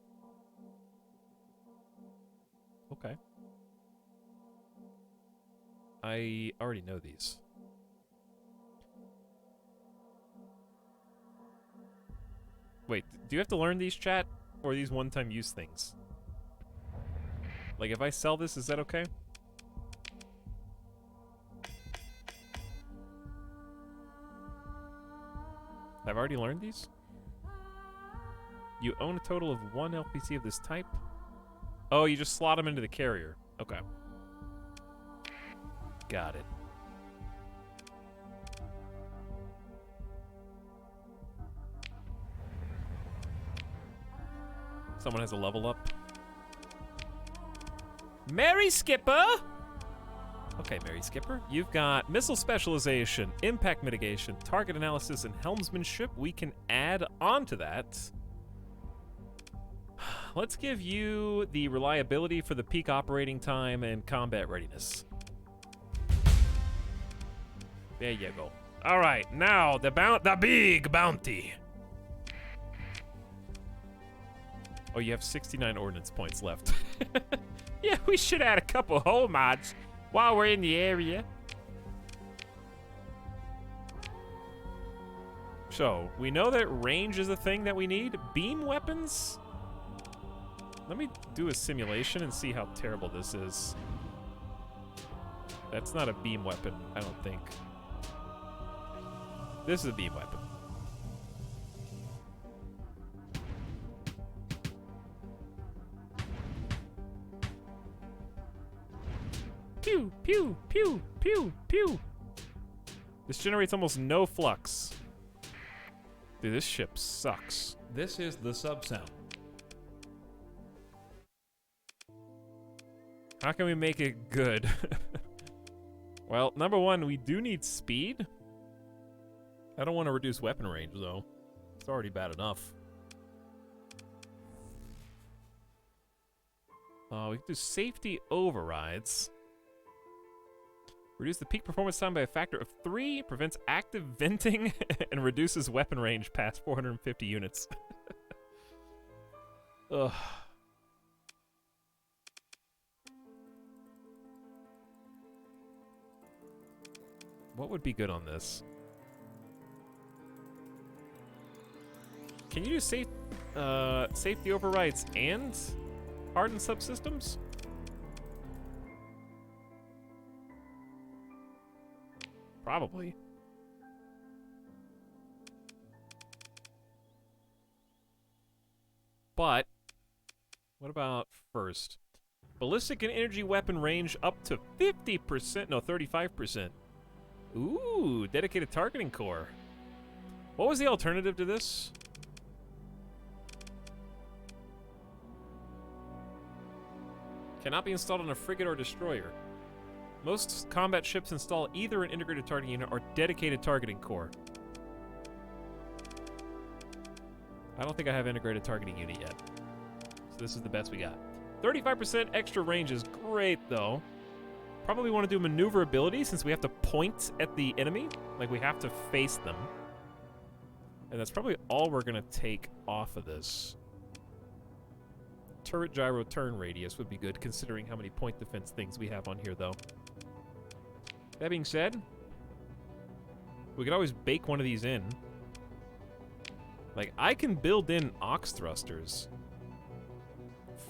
Okay. I already know these. Wait, do you have to learn these, chat? Or are these one-time use things? Like, if I sell this, is that okay? I've already learned these? You own a total of 1 LPC of this type? Oh, you just slot them into the carrier. Okay. Got it. Someone has a level up. Mary Skipper! Okay, Mary Skipper. You've got missile specialization, impact mitigation, target analysis, and helmsmanship. We can add on to that. Let's give you the reliability for the peak operating time and combat readiness. There you go. All right, now the big bounty. Oh, you have 69 ordnance points left. Yeah, we should add a couple hull mods while we're in the area. So, we know that range is a thing that we need. Beam weapons? Let me do a simulation and see how terrible this is. That's not a beam weapon, I don't think. This is a beam weapon. Pew, pew, pew, pew, pew. This generates almost no flux. Dude, this ship sucks. This is the sub sound. How can we make it good? Well, number one, we do need speed. I don't want to reduce weapon range, though. It's already bad enough. We can do safety overrides. Reduce the peak performance time by a factor of 3, prevents active venting, and reduces weapon range past 450 units. Ugh. What would be good on this? Can you do safety overrides and hardened subsystems? Probably. But what about first? Ballistic and energy weapon range up to 50%, no, 35%. Ooh, dedicated targeting core. What was the alternative to this? Cannot be installed on a frigate or destroyer. Most combat ships install either an integrated targeting unit or dedicated targeting core. I don't think I have integrated targeting unit yet. So this is the best we got. 35% extra range is great, though. Probably want to do maneuverability since we have to point at the enemy. Like, we have to face them. And that's probably all we're going to take off of this. Turret gyro turn radius would be good, considering how many point defense things we have on here, though. That being said, we could always bake one of these in. Like, I can build in ox thrusters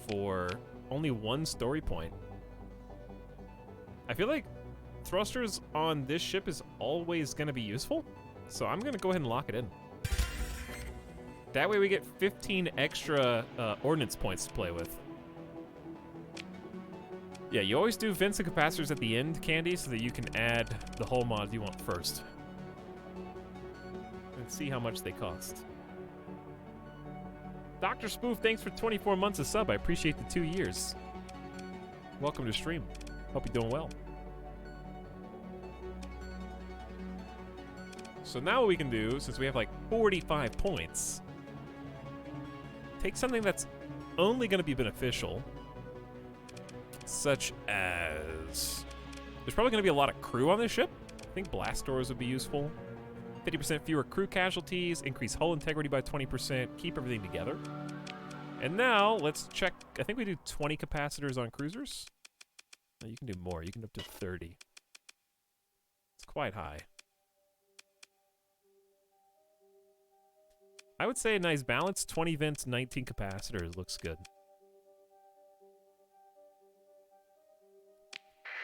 for only 1 story point. I feel like thrusters on this ship is always going to be useful, so I'm going to go ahead and lock it in. That way we get 15 extra ordnance points to play with. Yeah, you always do vents and capacitors at the end, Candy, so that you can add the whole mods you want first. And see how much they cost. Dr. Spoof, thanks for 24 months of sub. I appreciate the 2 years. Welcome to stream. Hope you're doing well. So now what we can do, since we have like 45 points, take something that's only going to be beneficial, such as... There's probably going to be a lot of crew on this ship. I think blast doors would be useful. 50% fewer crew casualties, increase hull integrity by 20%, keep everything together. And now, let's check. I think we do 20 capacitors on cruisers. No, you can do more. You can do up to 30. It's quite high. I would say a nice balance. 20 vents, 19 capacitors looks good.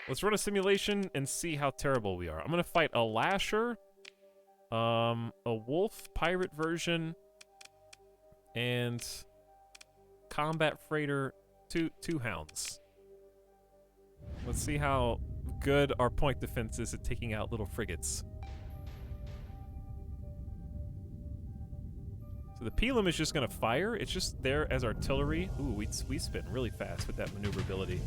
Let's run a simulation and see how terrible we are. I'm going to fight a Lasher, a Wolf pirate version, and combat freighter, two Hounds. Let's see how good our point defense is at taking out little frigates. So the Pelham is just going to fire. It's just there as artillery. Ooh, we spin really fast with that maneuverability.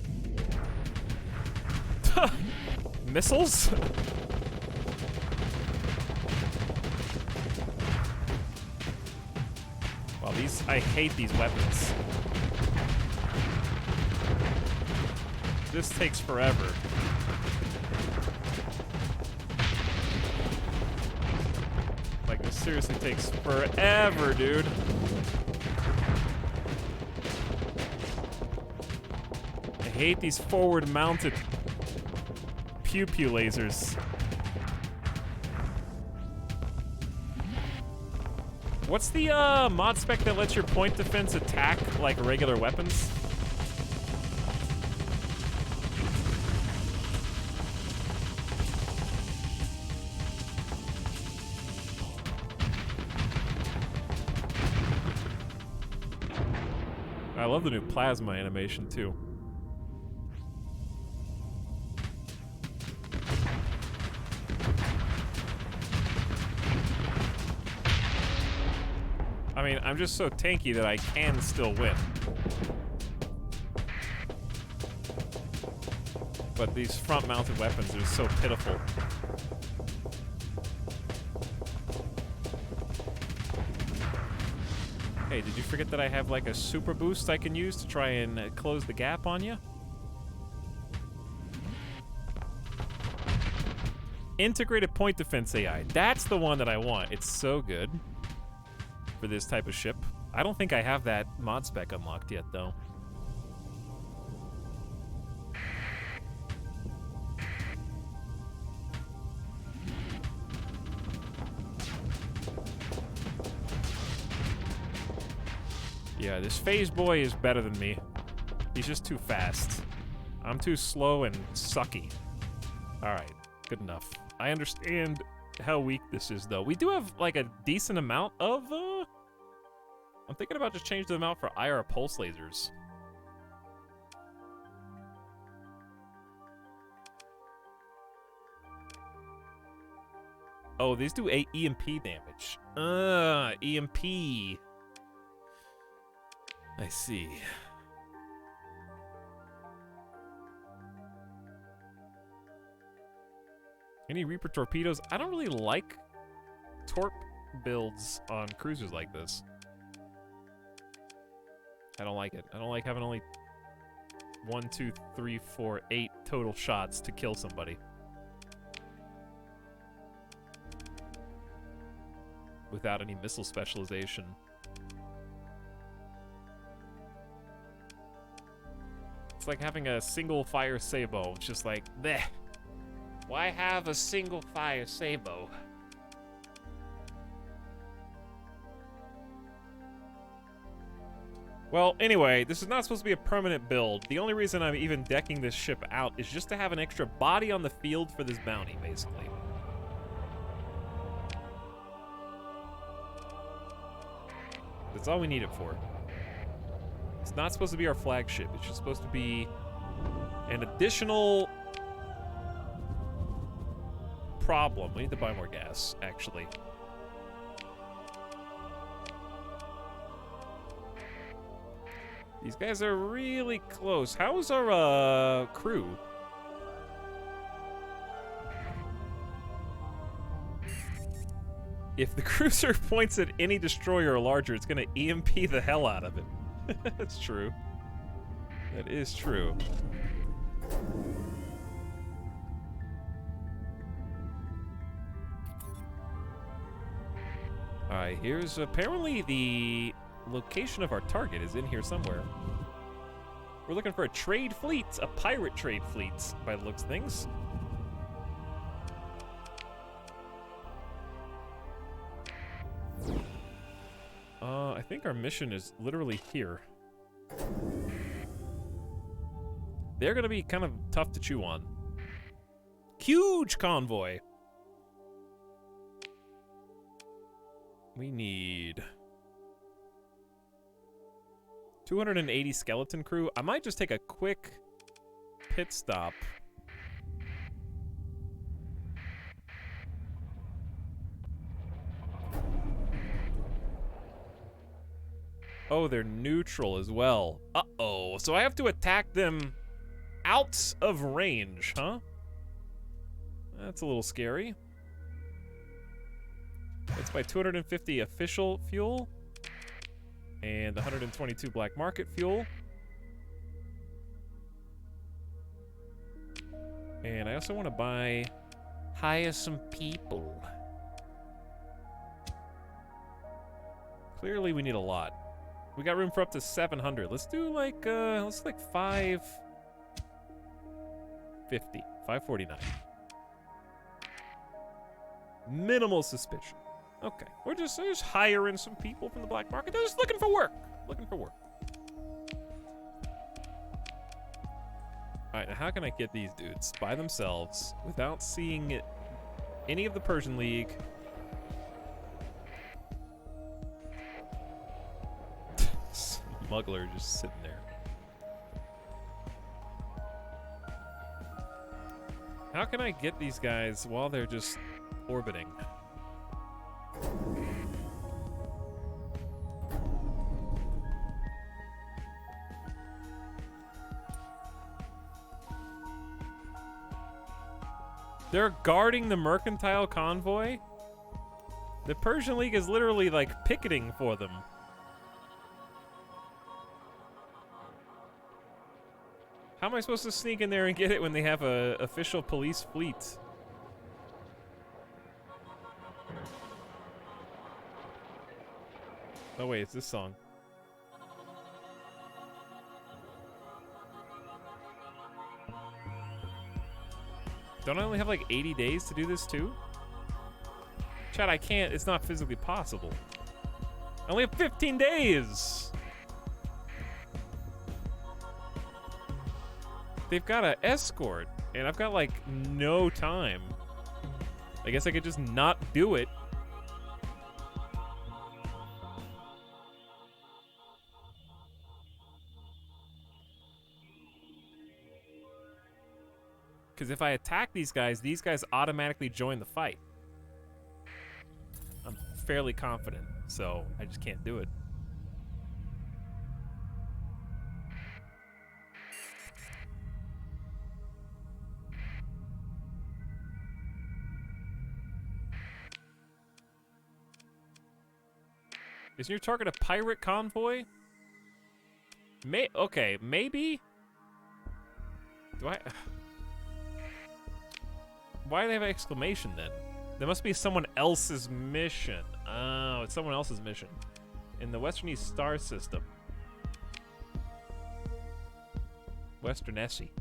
Missiles? Wow, I hate these weapons. This takes forever. Like, this seriously takes forever, dude. I hate these forward-mounted pew-pew lasers. What's the mod spec that lets your point defense attack like regular weapons? I love the new plasma animation too. I mean, I'm just so tanky that I can still win. But these front-mounted weapons are so pitiful. Hey, did you forget that I have like a super boost I can use to try and close the gap on you? Integrated point defense AI. That's the one that I want. It's so good for this type of ship. I don't think I have that mod spec unlocked yet, though. Yeah, this phase boy is better than me. He's just too fast. I'm too slow and sucky. Alright, good enough. I understand how weak this is, though. We do have, like, a decent amount of, I'm thinking about just changing them out for IR pulse lasers. Oh, these do EMP damage. EMP. I see. Any Reaper torpedoes? I don't really like torp builds on cruisers like this. I don't like it. I don't like having only 1, 2, 3, 4, 8 total shots to kill somebody. Without any missile specialization. It's like having a single fire sabot. It's just like, bleh. Why have a single fire sabot? Well, anyway, this is not supposed to be a permanent build. The only reason I'm even decking this ship out is just to have an extra body on the field for this bounty, basically. That's all we need it for. It's not supposed to be our flagship. It's just supposed to be An additional problem. We need to buy more gas, actually. These guys are really close. How's our crew? If the cruiser points at any destroyer or larger, it's gonna EMP the hell out of it. That's true. That is true. Alright, here's apparently the location of our target is in here somewhere. We're looking for a trade fleet, a pirate trade fleet, by the looks of things. I think our mission is literally here. They're gonna be kind of tough to chew on. Huge convoy. We need 280 skeleton crew. I might just take a quick pit stop. Oh, they're neutral as well. Uh-oh. So I have to attack them out of range, huh? That's a little scary. Let's buy 250 official fuel and 122 black market fuel. And I also want to hire some people. Clearly we need a lot. We got room for up to 700. Let's do like 550, 549. Minimal suspicion. Okay, we're just hiring some people from the black market. They're just looking for work. Looking for work. All right, now how can I get these dudes by themselves without seeing any of the Persian League? Smuggler just sitting there. How can I get these guys while they're just orbiting? They're guarding the mercantile convoy? The Persian League is literally like picketing for them. How am I supposed to sneak in there and get it when they have a official police fleet? Oh wait, it's this song. Don't I only have like 80 days to do this too? Chad, I can't. It's not physically possible. I only have 15 days. They've got an escort, and I've got like no time. I guess I could just not do it. Because if I attack these guys automatically join the fight. I'm fairly confident, so I just can't do it. Isn't your target a pirate convoy? Okay, maybe? Do I... Why do they have an exclamation then? There must be someone else's mission. Oh, it's someone else's mission. In the Western East Star System. Western Essie.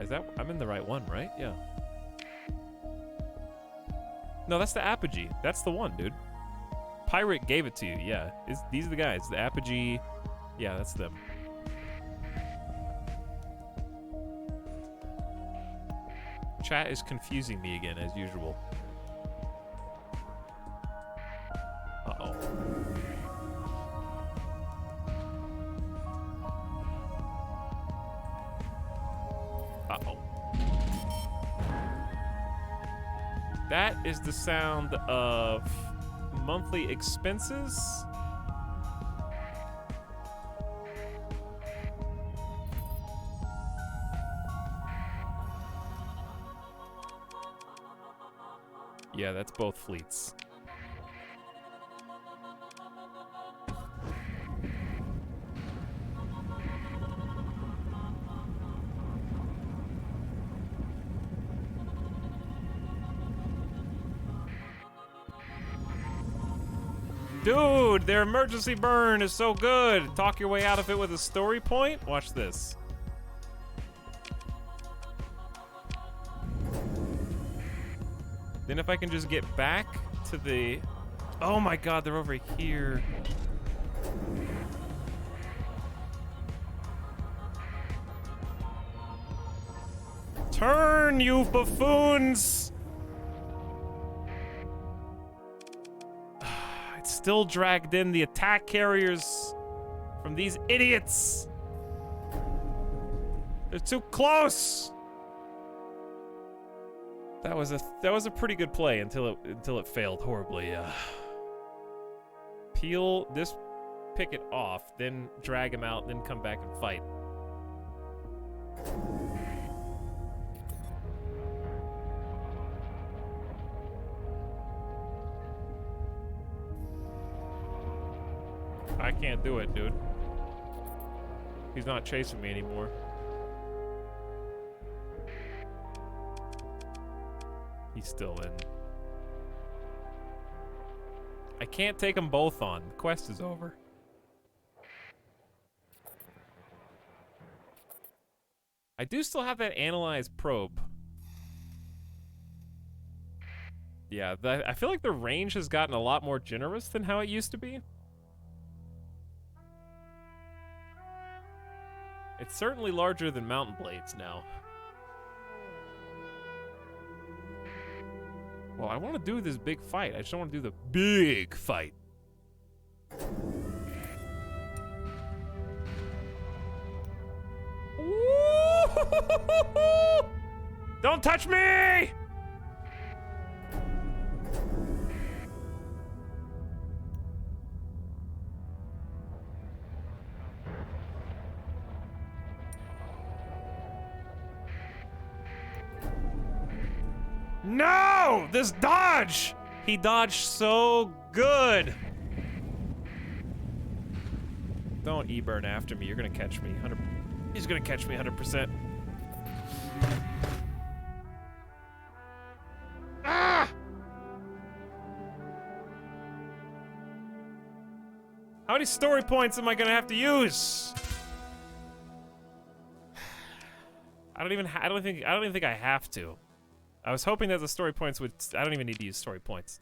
Is that... I'm in the right one, right? Yeah. No, that's the Apogee. That's the one, dude. Pirate gave it to you, yeah. These are the guys. The Apogee... Yeah, that's them. Chat is confusing me again, as usual. Uh-oh. That is the sound of monthly expenses. Yeah, that's both fleets. Dude, their emergency burn is so good. Talk your way out of it with a story point. Watch this. Then if I can just get back to the... Oh my god, they're over here. Turn, you buffoons! It's still dragged in the attack carriers from these idiots. They're too close. That was a pretty good play until it failed horribly. Peel this picket off, then drag him out, then come back and fight. I can't do it, dude. He's not chasing me anymore. He's still in. I can't take them both on. The quest is over. I do still have that analyze probe. Yeah, I feel like the range has gotten a lot more generous than how it used to be. It's certainly larger than Mountain Blades now. Well, I want to do this big fight. I just don't want to do the big fight. Don't touch me! No! This dodge! He dodged so good. Don't E-burn after me. You're gonna catch me. He's gonna catch me 100%. Ah! How many story points am I gonna have to use? I don't even think I have to. I was hoping that the story points would... I don't even need to use story points.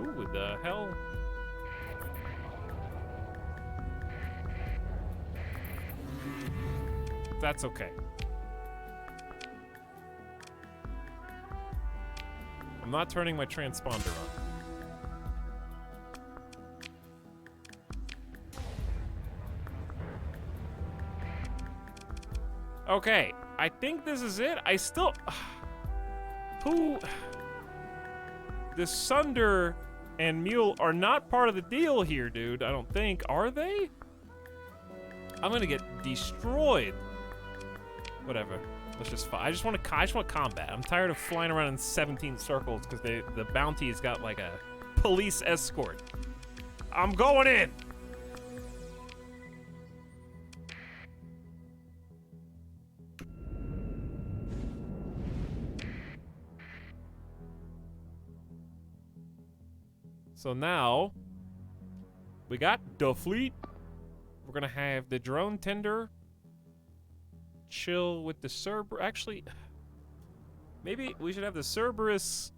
Ooh, what the hell? That's okay. I'm not turning my transponder on. Okay, I think this is it. I still... Who... The Sunder and Mule are not part of the deal here, dude. I don't think. Are they? I'm gonna get destroyed. Whatever. Let's just fight. I just want combat. I'm tired of flying around in 17 circles because the bounty's got like a police escort. I'm going in. So now we got the fleet. We're gonna have the drone tender chill with the Cerberus. Actually, maybe we should have the Cerberus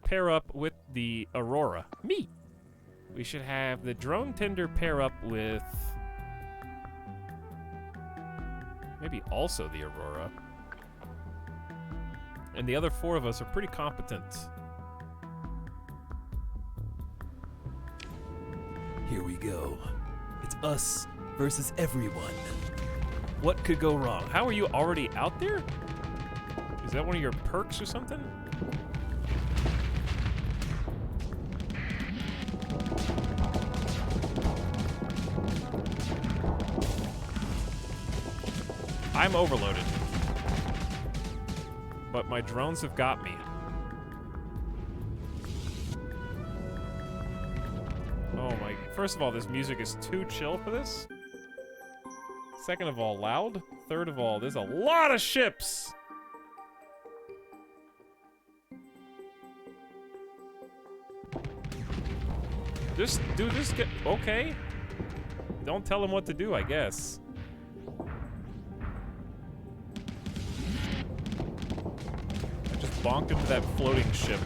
pair up with the Aurora. Me. We should have the drone tender pair up with Maybe also the Aurora. And the other 4 of us are pretty competent. Here we go. It's us versus everyone. What could go wrong? How are you already out there? Is that one of your perks or something? I'm overloaded. But my drones have got me. Oh my... First of all, this music is too chill for this. Second of all, loud. Third of all, there's a lot of ships! Just do this... Okay. Don't tell him what to do, I guess. I just bonked into that floating ship.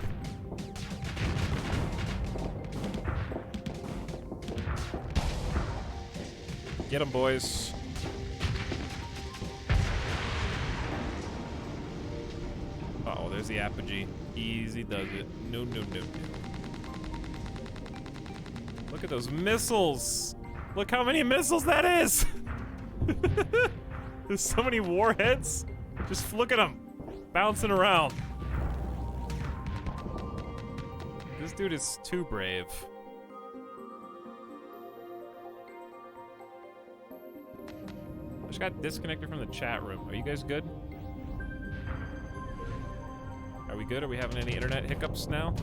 Get 'em, boys. Uh-oh, there's the apogee. Easy does it. No, no, no, no. Look at those missiles! Look how many missiles that is! There's so many warheads. Just look at them. Bouncing around. This dude is too brave. I just got disconnected from the chat room. Are you guys good? Are we good? Are we having any internet hiccups now?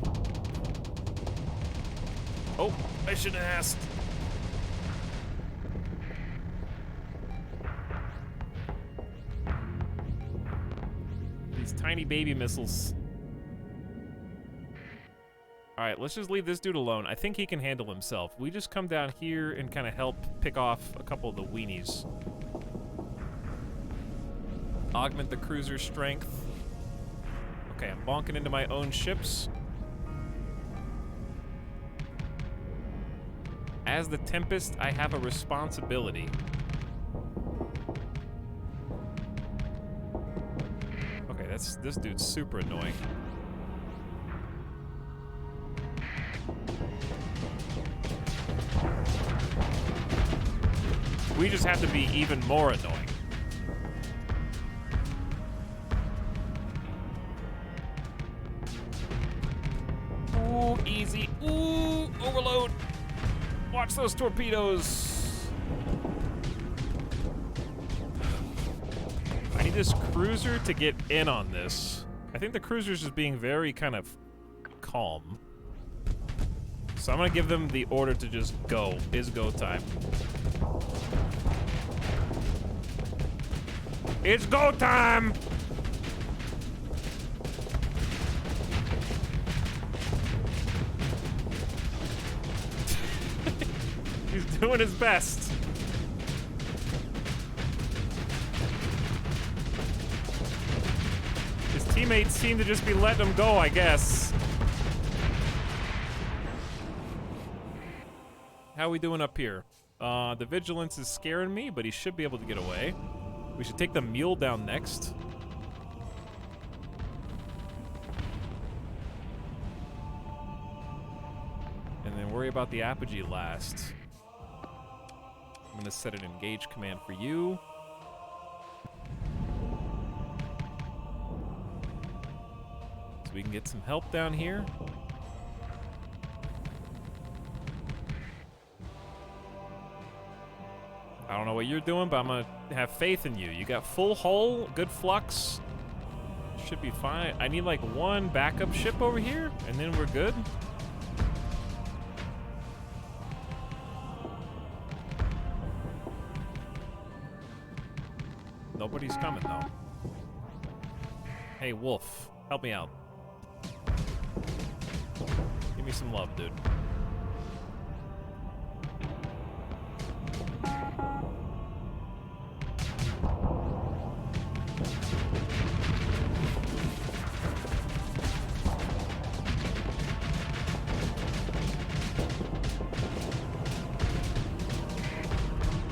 Oh, I should have asked. These tiny baby missiles. Alright, let's just leave this dude alone. I think he can handle himself. We just come down here and kind of help pick off a couple of the weenies. Augment the cruiser's strength. Okay, I'm bonking into my own ships. As the Tempest, I have a responsibility. Okay, this dude's super annoying. We just have to be even more annoying. Ooh, easy. Ooh, overload. Watch those torpedoes. I need this cruiser to get in on this. I think the cruiser's just being very kind of calm. So I'm gonna give them the order to just go. It's go time. It's go time! He's doing his best. His teammates seem to just be letting him go, I guess. How are we doing up here? The vigilance is scaring me, but he should be able to get away. We should take the mule down next. And then worry about the apogee last. I'm gonna set an engage command for you. So we can get some help down here. I don't know what you're doing, but I'm gonna have faith in you. You got full hull, good flux. Should be fine. I need like one backup ship over here, and then we're good. Nobody's coming though. Hey, Wolf, help me out. Give me some love, dude.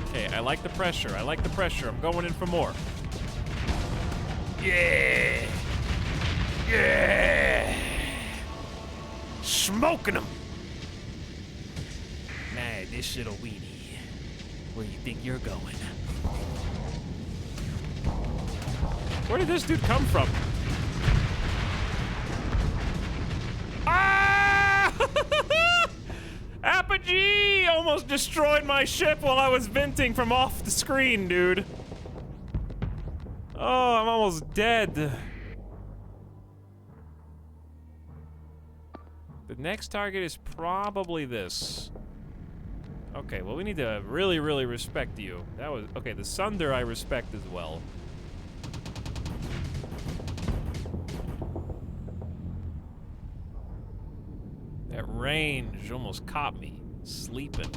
Okay, I like the pressure. I like the pressure. I'm going in for more. Yeah. Yeah. Smoking them. Nah, this little weenie. Where you think you're going? Where did this dude come from? Ah! Apogee almost destroyed my ship while I was venting from off the screen, dude. Oh, I'm almost dead. The next target is probably this. Okay, well, we need to really, really respect you. That was... Okay, the Sunder I respect as well. That range almost caught me sleeping.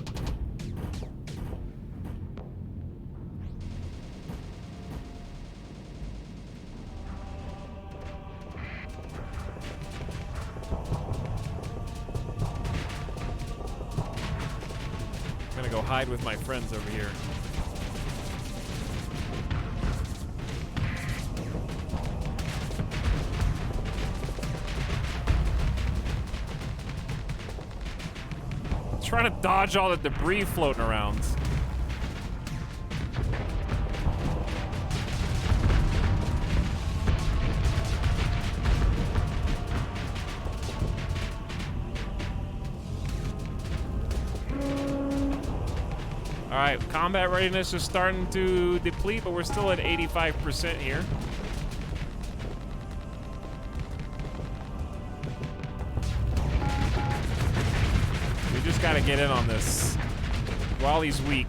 I'm gonna go hide with my friends over here. Trying to dodge all the debris floating around. All right, combat readiness is starting to deplete, but we're still at 85% here. We just gotta get in on this while he's weak.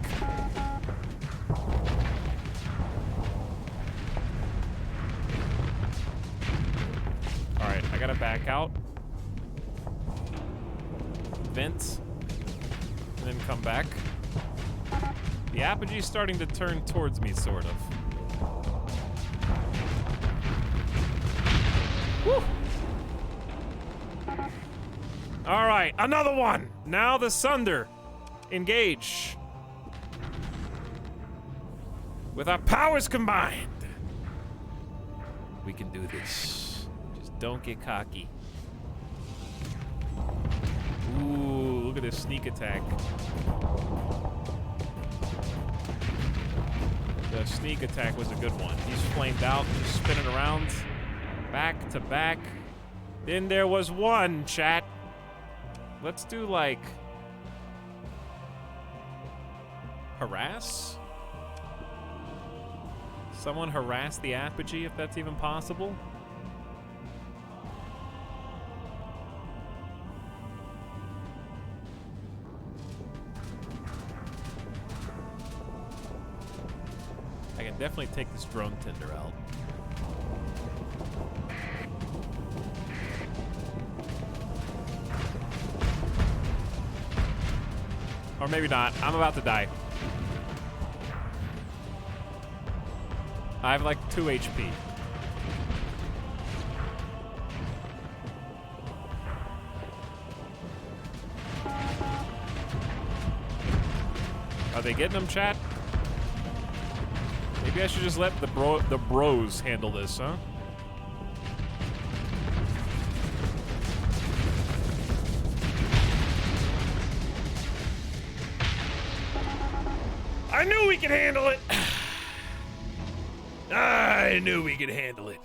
All right, I gotta back out. Vent. And then come back. The apogee's starting to turn towards me, sort of. Woo! All right, another one. Now the Sunder. Engage. With our powers combined. We can do this. Just don't get cocky. Ooh, look at this sneak attack. The sneak attack was a good one. He's flamed out, just spinning around. Back to back. Then there was one, chat. Let's do, like... harass? Someone harass the apogee, if that's even possible? I can definitely take this drone tender out. Or maybe not. I'm about to die. I have like 2 HP. Are they getting them, chat? Maybe I should just let the bros handle this, huh? I knew we could handle it. I knew we could handle it.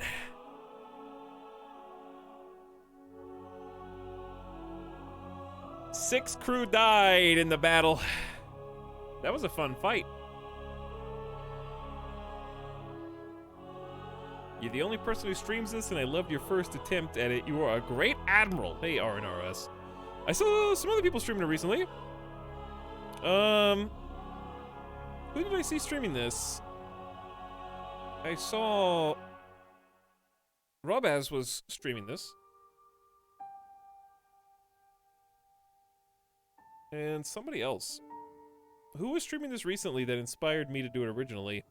Six crew died in the battle. That was a fun fight. You're the only person who streams this, and I loved your first attempt at it. You are a great admiral. Hey, RNRS. I saw some other people streaming it recently. Who did I see streaming this? I saw Robaz was streaming this. And somebody else. Who was streaming this recently that inspired me to do it originally?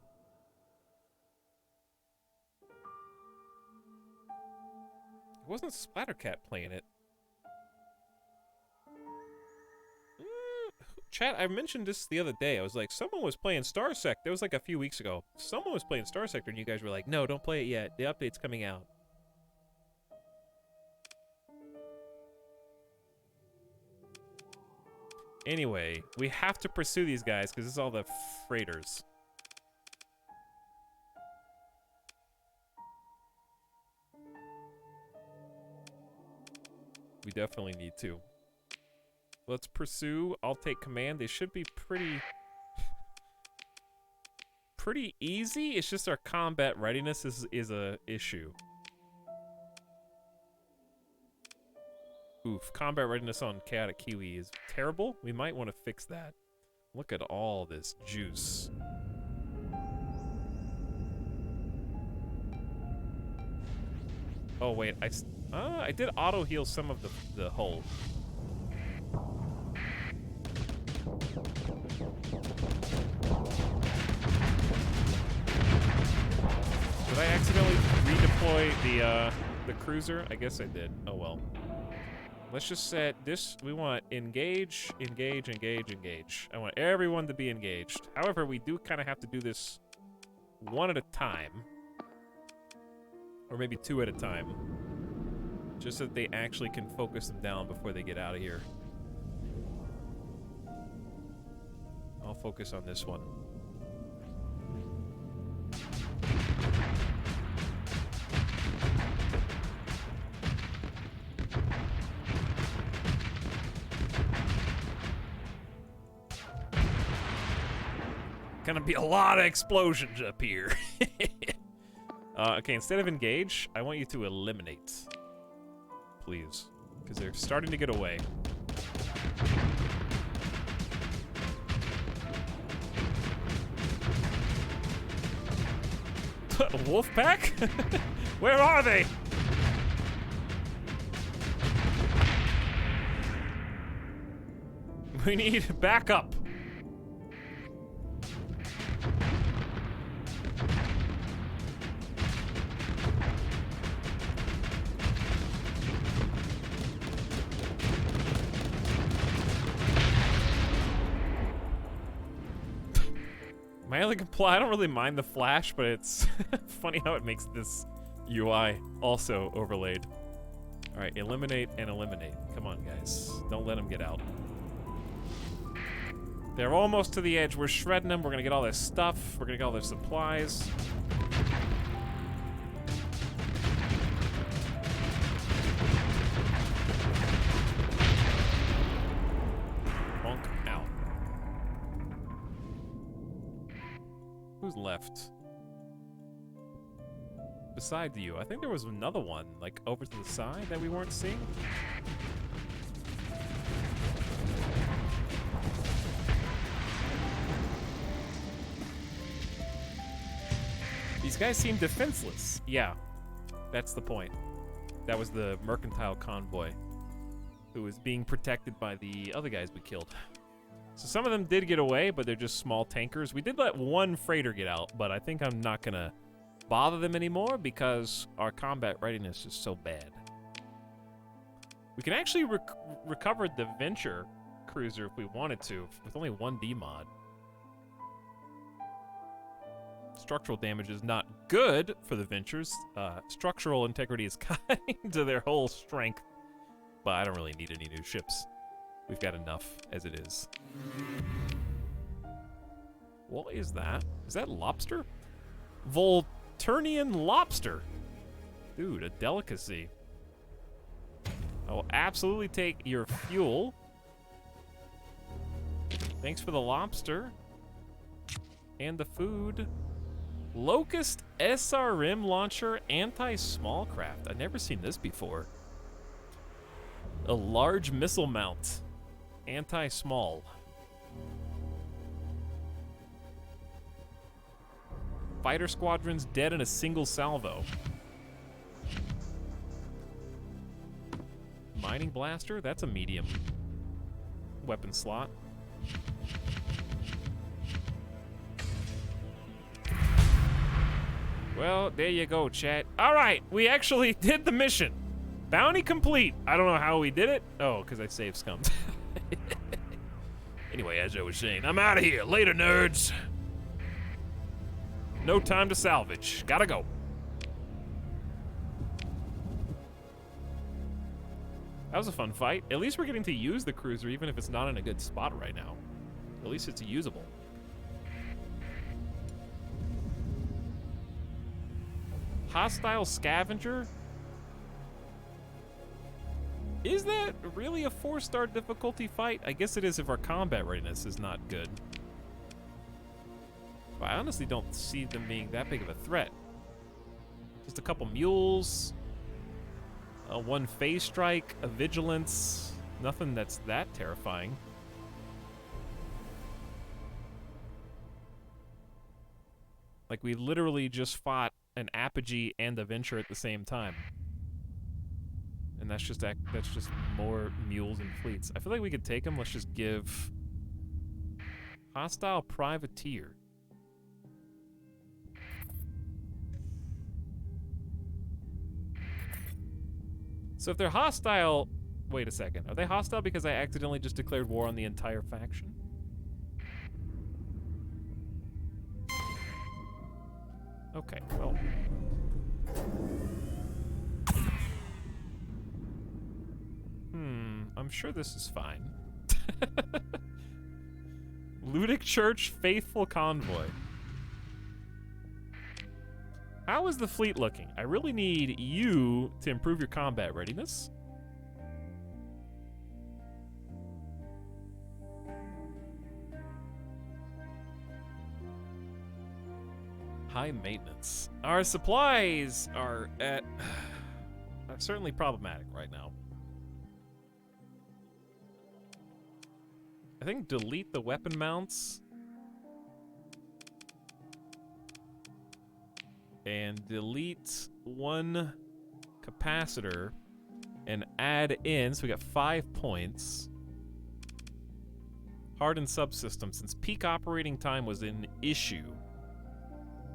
It wasn't Splattercat playing it. Chat, I mentioned this the other day. I was like, someone was playing Star Sector. It was like a few weeks ago. Someone was playing Star Sector, and you guys were like, no, don't play it yet. The update's coming out. Anyway, we have to pursue these guys because this is all the freighters. We definitely need to. Let's pursue. I'll take command. They should be pretty easy. It's just our combat readiness is a issue. Oof, combat readiness on Chaotic Kiwi is terrible. We might want to fix that. Look at all this juice. Oh wait, I did auto heal some of the hull. Did I accidentally redeploy the cruiser? I guess I did. Oh well. Let's just set this. We want engage, engage, engage, engage. I want everyone to be engaged. However, we do kind of have to do this one at a time. Or maybe two at a time. Just so that they actually can focus them down before they get out of here. I'll focus on this one. Gonna be a lot of explosions up here. Okay, instead of engage, I want you to eliminate. Please. Because they're starting to get away. Wolf pack? Where are they? We need backup. My only I don't really mind the flash, but it's funny how it makes this UI also overlaid. All right, eliminate and eliminate. Come on, guys. Don't let them get out. They're almost to the edge. We're shredding them. We're gonna get all their stuff. We're gonna get all their supplies. Bonk out. Who's left? Besides you, I think there was another one, like over to the side that we weren't seeing. These guys seem defenseless. Yeah, that's the point. That was the mercantile convoy who was being protected by the other guys we killed. So some of them did get away, but they're just small tankers. We did let one freighter get out, but I think I'm not gonna bother them anymore because our combat readiness is so bad. We can actually recover the Venture cruiser if we wanted to, with only one D-mod. Structural damage is not good for the Ventures. Structural integrity is kind to their whole strength, but I don't really need any new ships. We've got enough as it is. What is that? Is that lobster? Volturnian lobster. Dude, a delicacy. I will absolutely take your fuel. Thanks for the lobster. And the food. Locust SRM launcher anti-small craft. I've never seen this before. A large missile mount. Anti-small. Fighter squadrons dead in a single salvo. Mining blaster? That's a medium weapon slot. Well, there you go, chat. All right, we actually did the mission. Bounty complete. I don't know how we did it. Oh, because I saved scum. Anyway, as I was saying, I'm out of here. Later, nerds. No time to salvage. Gotta go. That was a fun fight. At least we're getting to use the cruiser, even if it's not in a good spot right now. At least it's usable. Hostile scavenger? Is that really a 4-star difficulty fight? I guess it is if our combat readiness is not good. But I honestly don't see them being that big of a threat. Just a couple mules, one phase strike, a vigilance. Nothing that's that terrifying. Like, we literally just fought an apogee and a venture at the same time. And that's just more mules and fleets. I feel like we could take them. Let's just give hostile privateer. So if they're hostile, wait a second. Are they hostile because I accidentally just declared war on the entire faction? Okay, well. I'm sure this is fine. Ludic Church Faithful Convoy. How is the fleet looking? I really need you to improve your combat readiness. High maintenance. Our supplies are at... certainly problematic right now. I think delete the weapon mounts. And delete one capacitor and add in, so we got 5 points. Hardened subsystem, since peak operating time was an issue.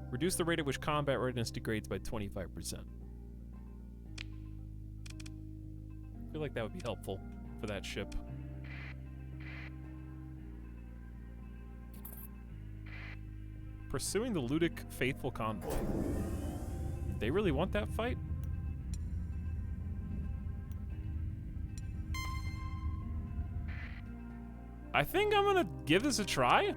Reduce the rate at which combat readiness degrades by 25%. I feel like that would be helpful for that ship. Pursuing the Ludic Faithful Convoy. They really want that fight? I think I'm gonna give this a try.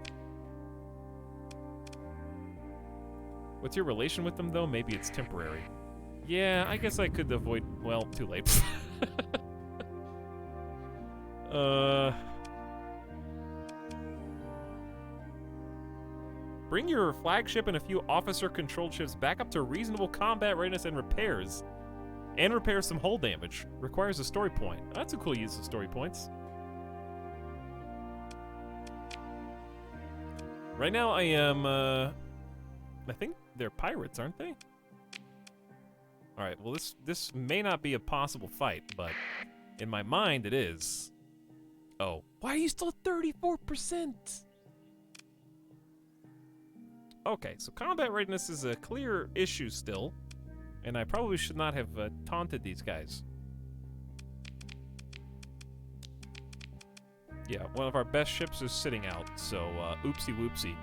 What's your relation with them, though? Maybe it's temporary. Yeah, I guess I could avoid... Well, too late. Bring your flagship and a few officer-controlled ships back up to reasonable combat readiness and repairs. And repair some hull damage. Requires a story point. That's a cool use of story points. Right now I am, I think they're pirates, aren't they? Alright, well this may not be a possible fight, but in my mind it is. Oh, why are you still at 34%? Okay, so combat readiness is a clear issue still, and I probably should not have taunted these guys. Yeah, one of our best ships is sitting out, so oopsie whoopsie.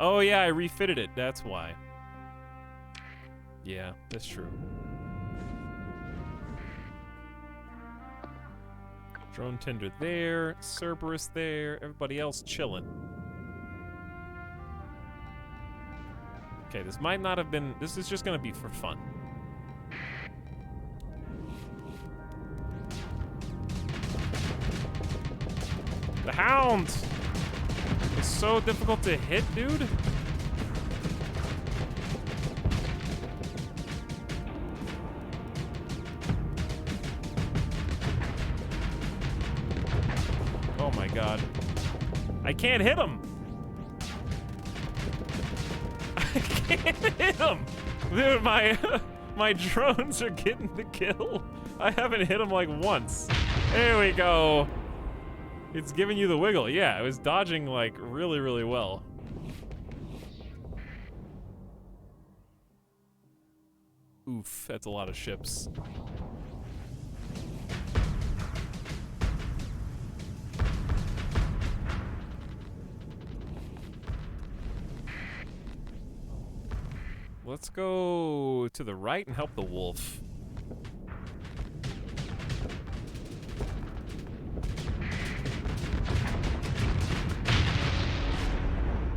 Oh yeah, I refitted it, that's why. Yeah, that's true. Drone tender there, Cerberus there, everybody else chilling. Okay, this might not have been... This is just gonna be for fun. The Hound is so difficult to hit, dude. Oh my god. I can't hit him! I can't hit him! Dude, my drones are getting the kill. I haven't hit him like once. There we go. It's giving you the wiggle. Yeah, I was dodging like really, really well. Oof, that's a lot of ships. let's go to the right and help the wolf.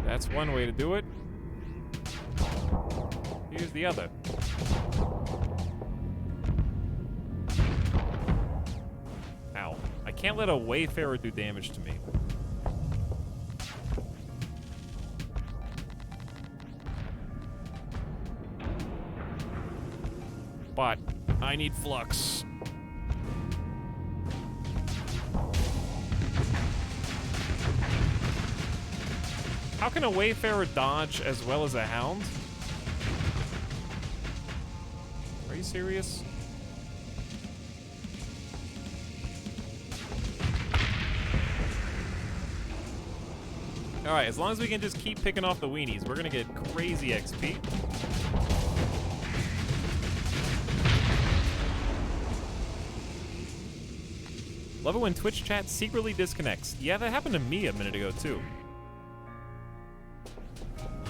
That's one way to do it. Here's the other. Ow. I can't let a wayfarer do damage to me. But I need flux. How can a wayfarer dodge as well as a hound? Are you serious? Alright, as long as we can just keep picking off the weenies, we're gonna get crazy XP. Love it when Twitch chat secretly disconnects. Yeah, that happened to me a minute ago, too.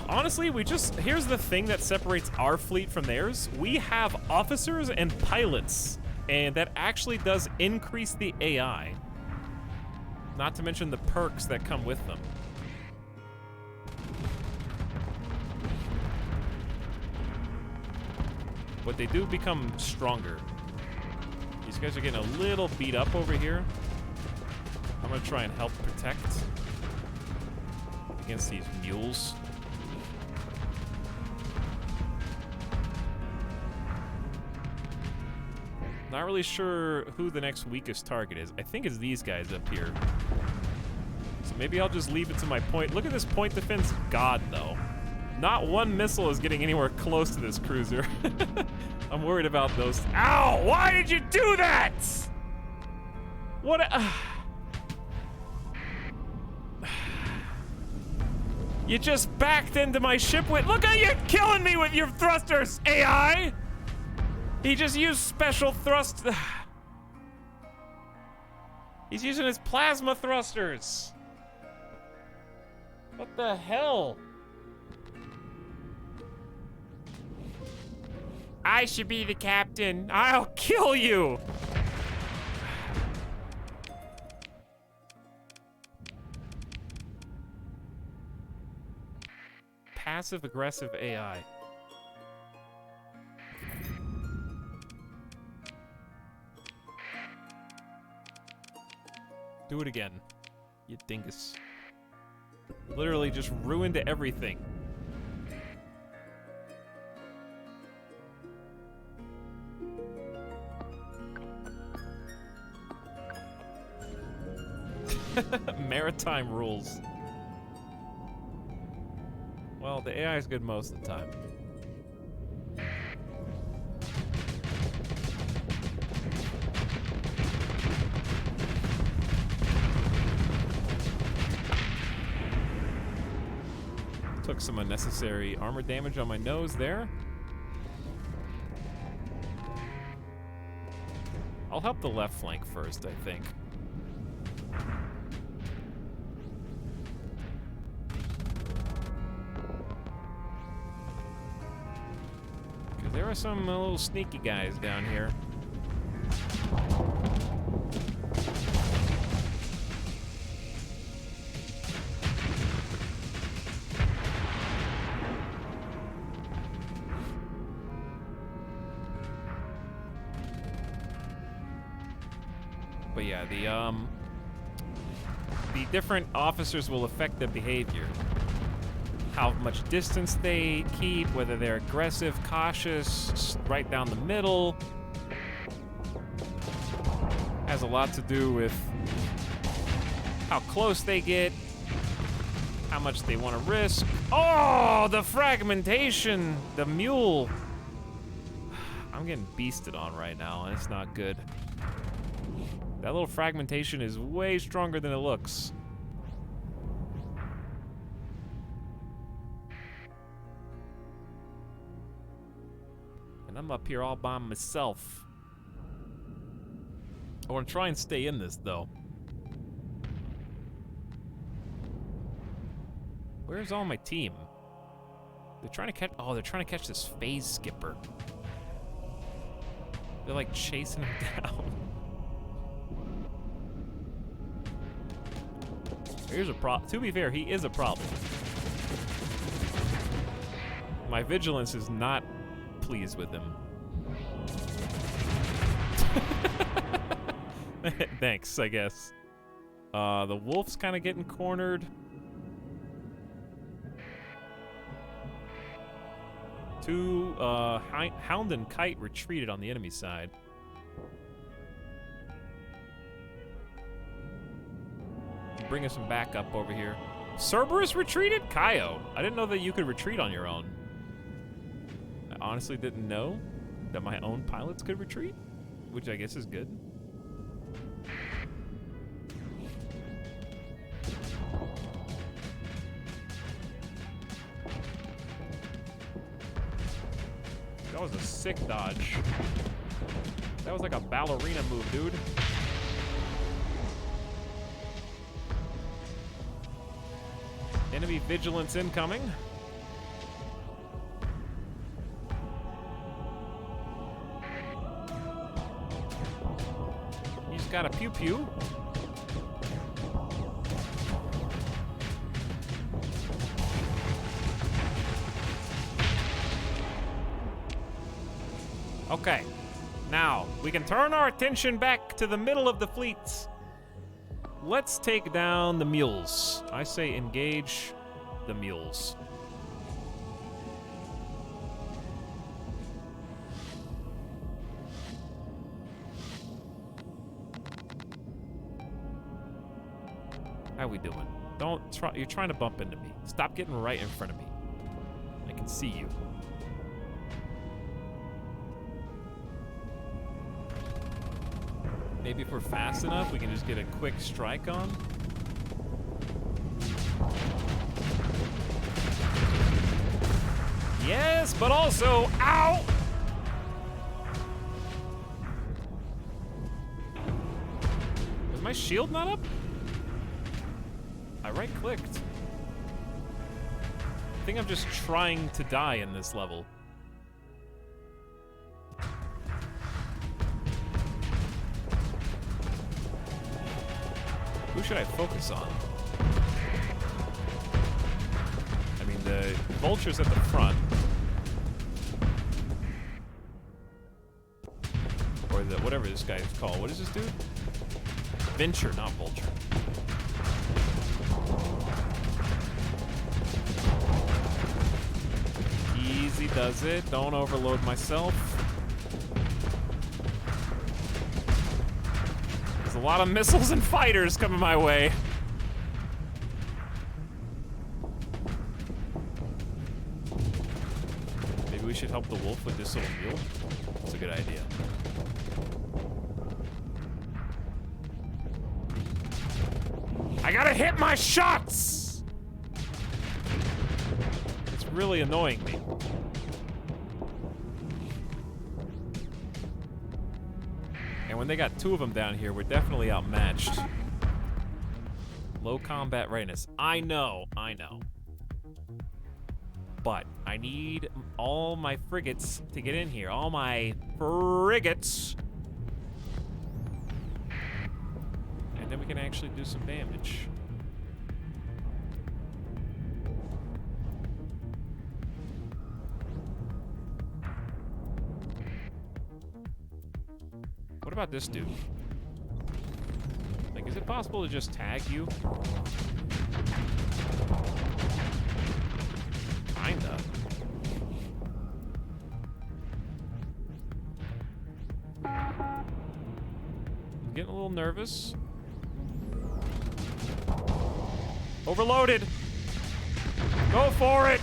Honestly, here's the thing that separates our fleet from theirs. We have officers and pilots, and that actually does increase the AI. Not to mention the perks that come with them. But they do become stronger. These guys are getting a little beat up over here. I'm gonna try and help protect against these mules. Not really sure who the next weakest target is. I think it's these guys up here. So maybe I'll just leave it to my point. Look at this point defense god, though. Not one missile is getting anywhere close to this cruiser. I'm worried about those. Ow! Why did you do that? What You just backed into my ship with— Look how you're killing me with your thrusters, AI! He just used special thrust. He's using his plasma thrusters. What the hell? I should be the captain. I'll kill you. Passive aggressive AI. Do it again, you dingus. Literally just ruined everything. Maritime rules. Well, the AI is good most of the time. Took some unnecessary armor damage on my nose there. I'll help the left flank first, I think. Because there are some little sneaky guys down here. But yeah, the different officers will affect their behavior. How much distance they keep, whether they're aggressive, cautious, right down the middle. Has a lot to do with how close they get, how much they want to risk. Oh, the fragmentation, the mule. I'm getting beasted on right now, and it's not good. That little fragmentation is way stronger than it looks. And I'm up here all by myself. I want to try and stay in this, though. Where's all my team? They're trying to catch. Oh, they're trying to catch this phase skipper. They're like chasing him down. Here's a problem. To be fair, he is a problem. My vigilance is not pleased with him. Thanks, I guess. The wolf's kind of getting cornered. Two, Hound and Kite retreated on the enemy side. Bring us some backup over here. Cerberus retreated? Kaio. I didn't know that you could retreat on your own. I honestly didn't know that my own pilots could retreat, which I guess is good. That was a sick dodge. That was like a ballerina move, dude. Enemy vigilance incoming. He's got a pew-pew. Okay, now we can turn our attention back to the middle of the fleets. Let's take down the mules. I say engage the mules. How we doing? Don't try. You're trying to bump into me. Stop getting right in front of me. I can see you. Maybe if we're fast enough, we can just get a quick strike on. Yes, but also, ow! Is my shield not up? I right-clicked. I think I'm just trying to die in this level. Who should I focus on? I mean, the vulture's at the front. Or the, whatever this guy is called. What is this dude? Venture, not vulture. Easy does it. Don't overload myself. There's a lot of missiles and fighters coming my way. Maybe we should help the wolf with this little mule. That's a good idea. I gotta hit my shots! It's really annoying me. And when they got two of them down here, we're definitely outmatched. Low combat readiness. I know. But I need all my frigates to get in here. All my frigates. And then we can actually do some damage. What about this dude? Like, is it possible to just tag you? Kinda. I'm getting a little nervous. Overloaded! Go for it!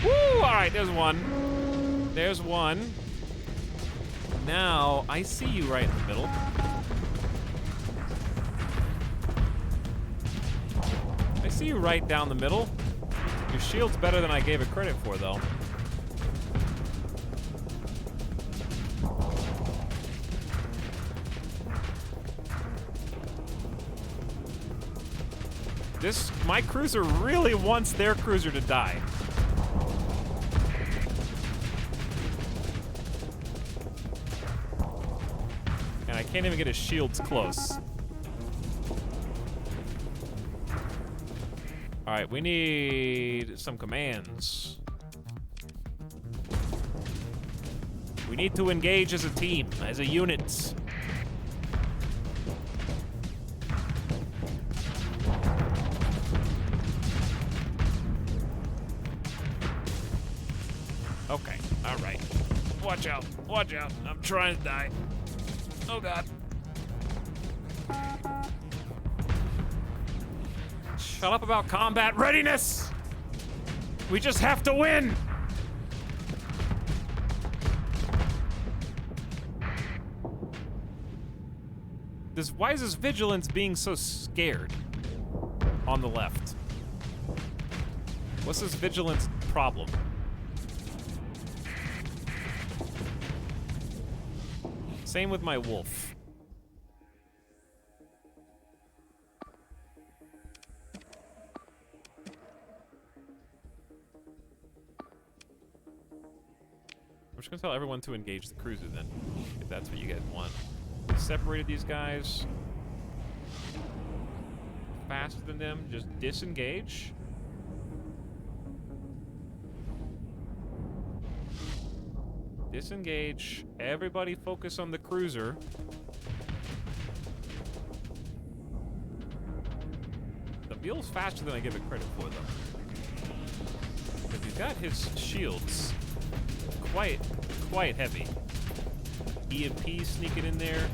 Woo! Alright, there's one. There's one. Now, I see you right in the middle. I see you right down the middle. Your shield's better than I gave it credit for, though. My cruiser really wants their cruiser to die. I can't even get his shields close. Alright, we need some commands. We need to engage as a team, as a unit. Okay, alright. Watch out, watch out. I'm trying to die. Oh god. Shut up about combat readiness! We just have to win! Why is this vigilance being so scared on the left? What's this vigilance problem? Same with my wolf. I'm just gonna tell everyone to engage the cruiser then, if that's what you guys want. We separated these guys. Faster than them, just disengage. Disengage. Everybody focus on the cruiser. The mule's faster than I give it credit for, though. But he's got his shields quite heavy. EMP sneaking in there.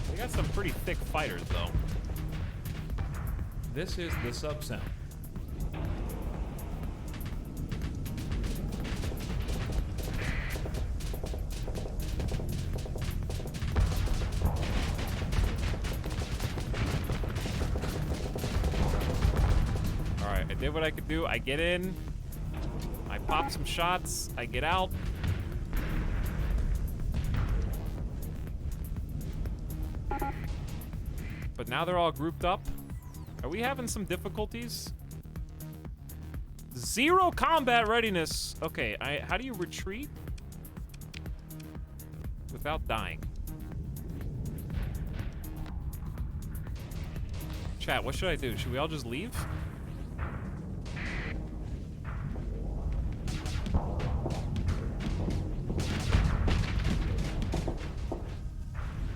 They got some pretty thick fighters, though. This is the sub sound. Alright, I did what I could do. I get in. I pop some shots. I get out. But now they're all grouped up. Are we having some difficulties? 0 combat readiness. Okay, how do you retreat without dying? Chat, what should I do? Should we all just leave?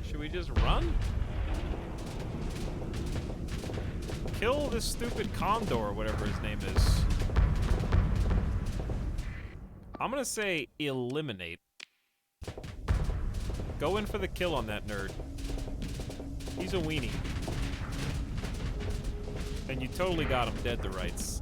Should we just run? Kill this stupid Condor, or whatever his name is. I'm gonna say eliminate. Go in for the kill on that nerd. He's a weenie. And you totally got him dead to rights.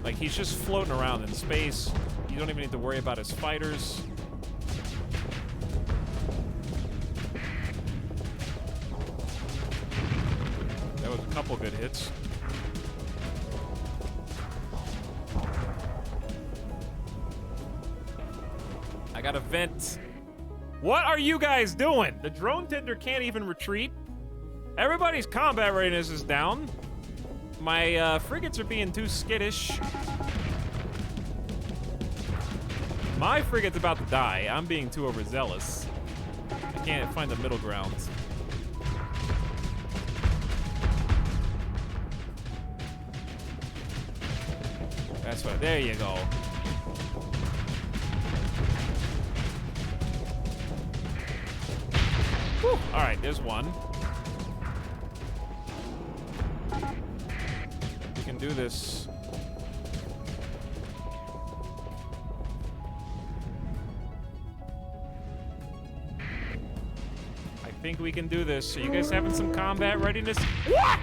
Like, he's just floating around in space. You don't even need to worry about his fighters. That was a couple good hits. I got a vent. What are you guys doing? The drone tender can't even retreat. Everybody's combat readiness is down. My frigates are being too skittish. My frigate's about to die. I'm being too overzealous. I can't find the middle ground. That's right. There you go. Whew. All right, there's one. We can do this. I think we can do this. Are you guys having some combat readiness? What?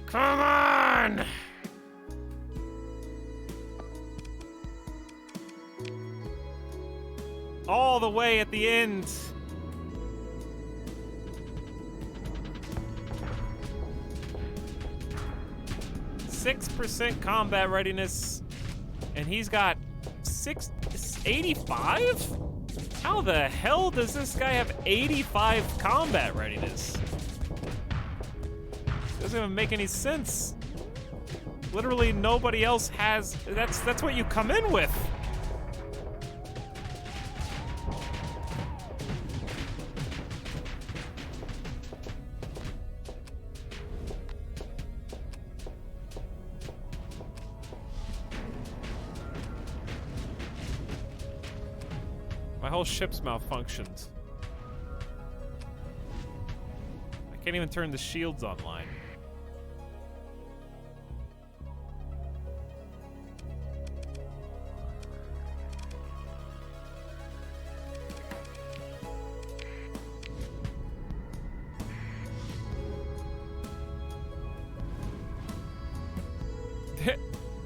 Come on! All the way at the end. 6% combat readiness, and he's got 85? How the hell does this guy have 85 combat readiness? Doesn't even make any sense. Literally nobody else has. That's what you come in with. My whole ship's malfunctioned. I can't even turn the shields online.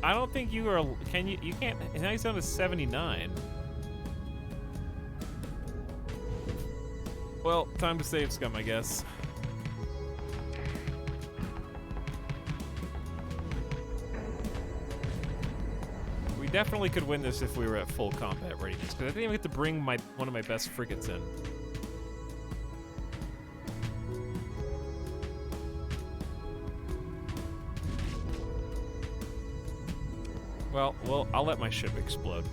I don't think you are. Can you? You can't. Now he's down to 79. Well, time to save scum, I guess. We definitely could win this if we were at full combat readiness, because I didn't even get to bring one of my best frigates in. Well, I'll let my ship explode.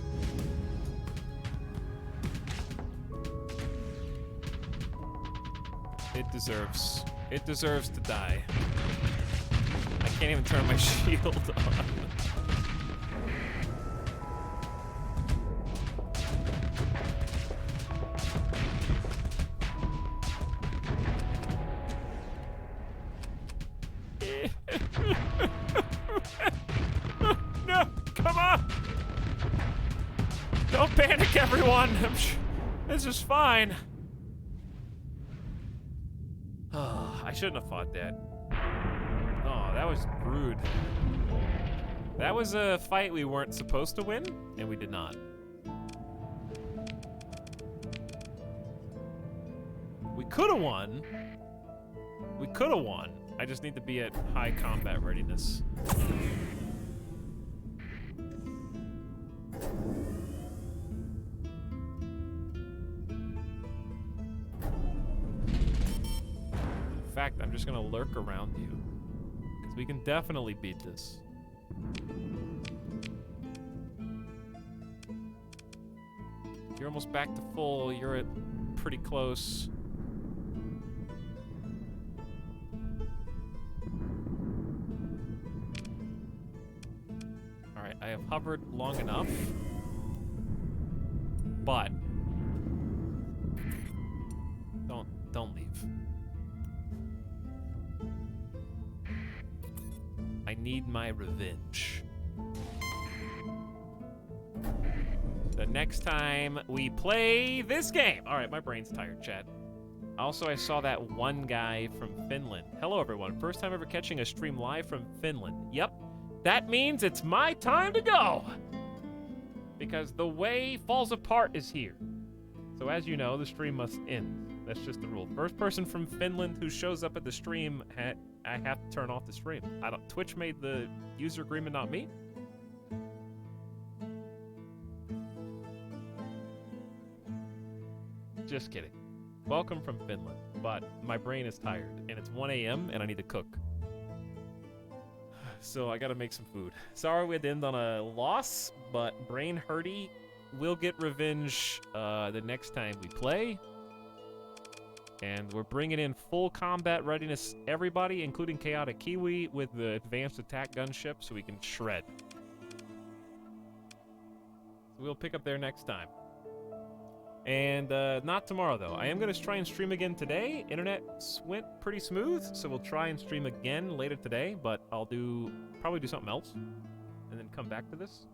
It deserves to die. I can't even turn my shield on. No, come on! Don't panic, everyone. This is fine. I shouldn't have fought that. Oh, that was rude. That was a fight we weren't supposed to win, and we did not. We could have won. We could have won. I just need to be at high combat readiness. In fact, I'm just gonna lurk around you, because we can definitely beat this. You're almost back to full. You're at pretty close. All right, I have hovered long enough, but don't leave. I need my revenge. The next time we play this game. All right, my brain's tired, chat. Also, I saw that one guy from Finland. Hello, everyone. First time ever catching a stream live from Finland. Yep, that means it's my time to go. Because the way falls apart is here. So as you know, the stream must end. That's just the rule. First person from Finland who shows up at the stream, I have to turn off the stream. Twitch made the user agreement, not me. Just kidding. Welcome from Finland, but my brain is tired, and it's 1 a.m. and I need to cook. So I gotta make some food. Sorry we had to end on a loss, but brain hurty. We'll get revenge the next time we play. And we're bringing in full combat readiness, everybody, including Chaotic Kiwi, with the advanced attack gunship, so we can shred. So we'll pick up there next time. And not tomorrow, though. I am going to try and stream again today. Internet went pretty smooth, so we'll try and stream again later today, but I'll probably do something else and then come back to this.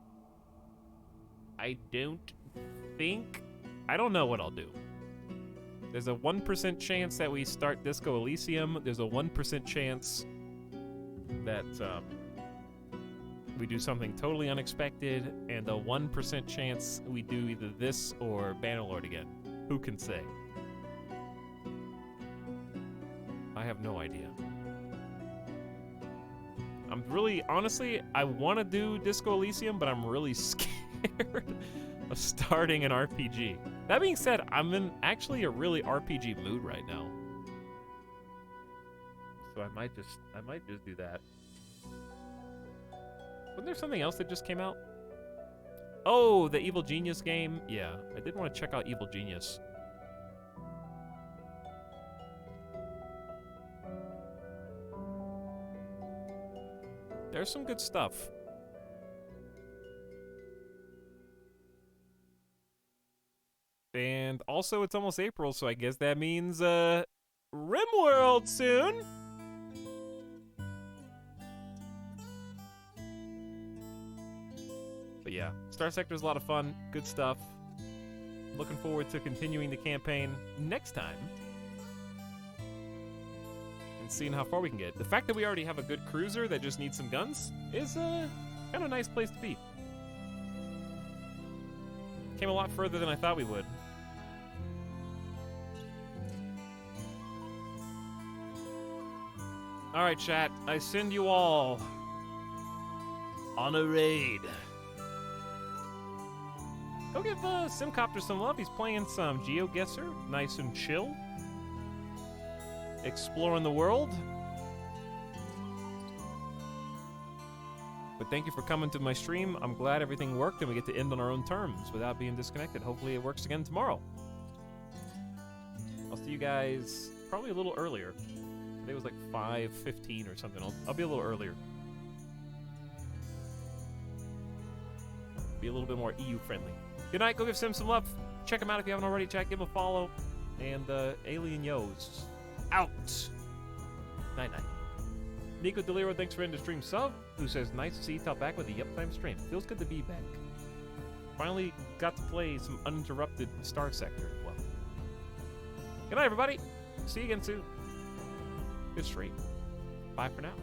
I don't know what I'll do. There's a 1% chance that we start Disco Elysium. There's a 1% chance that we do something totally unexpected, and a 1% chance we do either this or Bannerlord again. Who can say? I have no idea. I'm really, honestly, I want to do Disco Elysium, but I'm really scared of starting an RPG. That being said, I'm in actually a really RPG mood right now. So I might just do that. Wasn't there something else that just came out? Oh, the Evil Genius game? Yeah, I did want to check out Evil Genius. There's some good stuff. And also, it's almost April, so I guess that means, RimWorld soon! But yeah, Star Sector's a lot of fun, good stuff. Looking forward to continuing the campaign next time. And seeing how far we can get. The fact that we already have a good cruiser that just needs some guns is a kind of nice place to be. Came a lot further than I thought we would. Alright, chat, I send you all on a raid. Go give Simcopter some love. He's playing some GeoGuessr, nice and chill. Exploring the world. But thank you for coming to my stream. I'm glad everything worked and we get to end on our own terms without being disconnected. Hopefully it works again tomorrow. I'll see you guys probably a little earlier. Today was like 5:15 or something. I'll be a little earlier. Be a little bit more EU friendly. Good night. Go give Sim some love. Check him out if you haven't already. Chat, give him a follow. And Alien Yo's out. Night night. Nico Deliro, thanks for ending the stream sub. Who says nice to see you top back with the Uptime stream. Feels good to be back. Finally got to play some uninterrupted Star Sector as well. Good night, everybody. See you again soon. Good stream. Bye for now.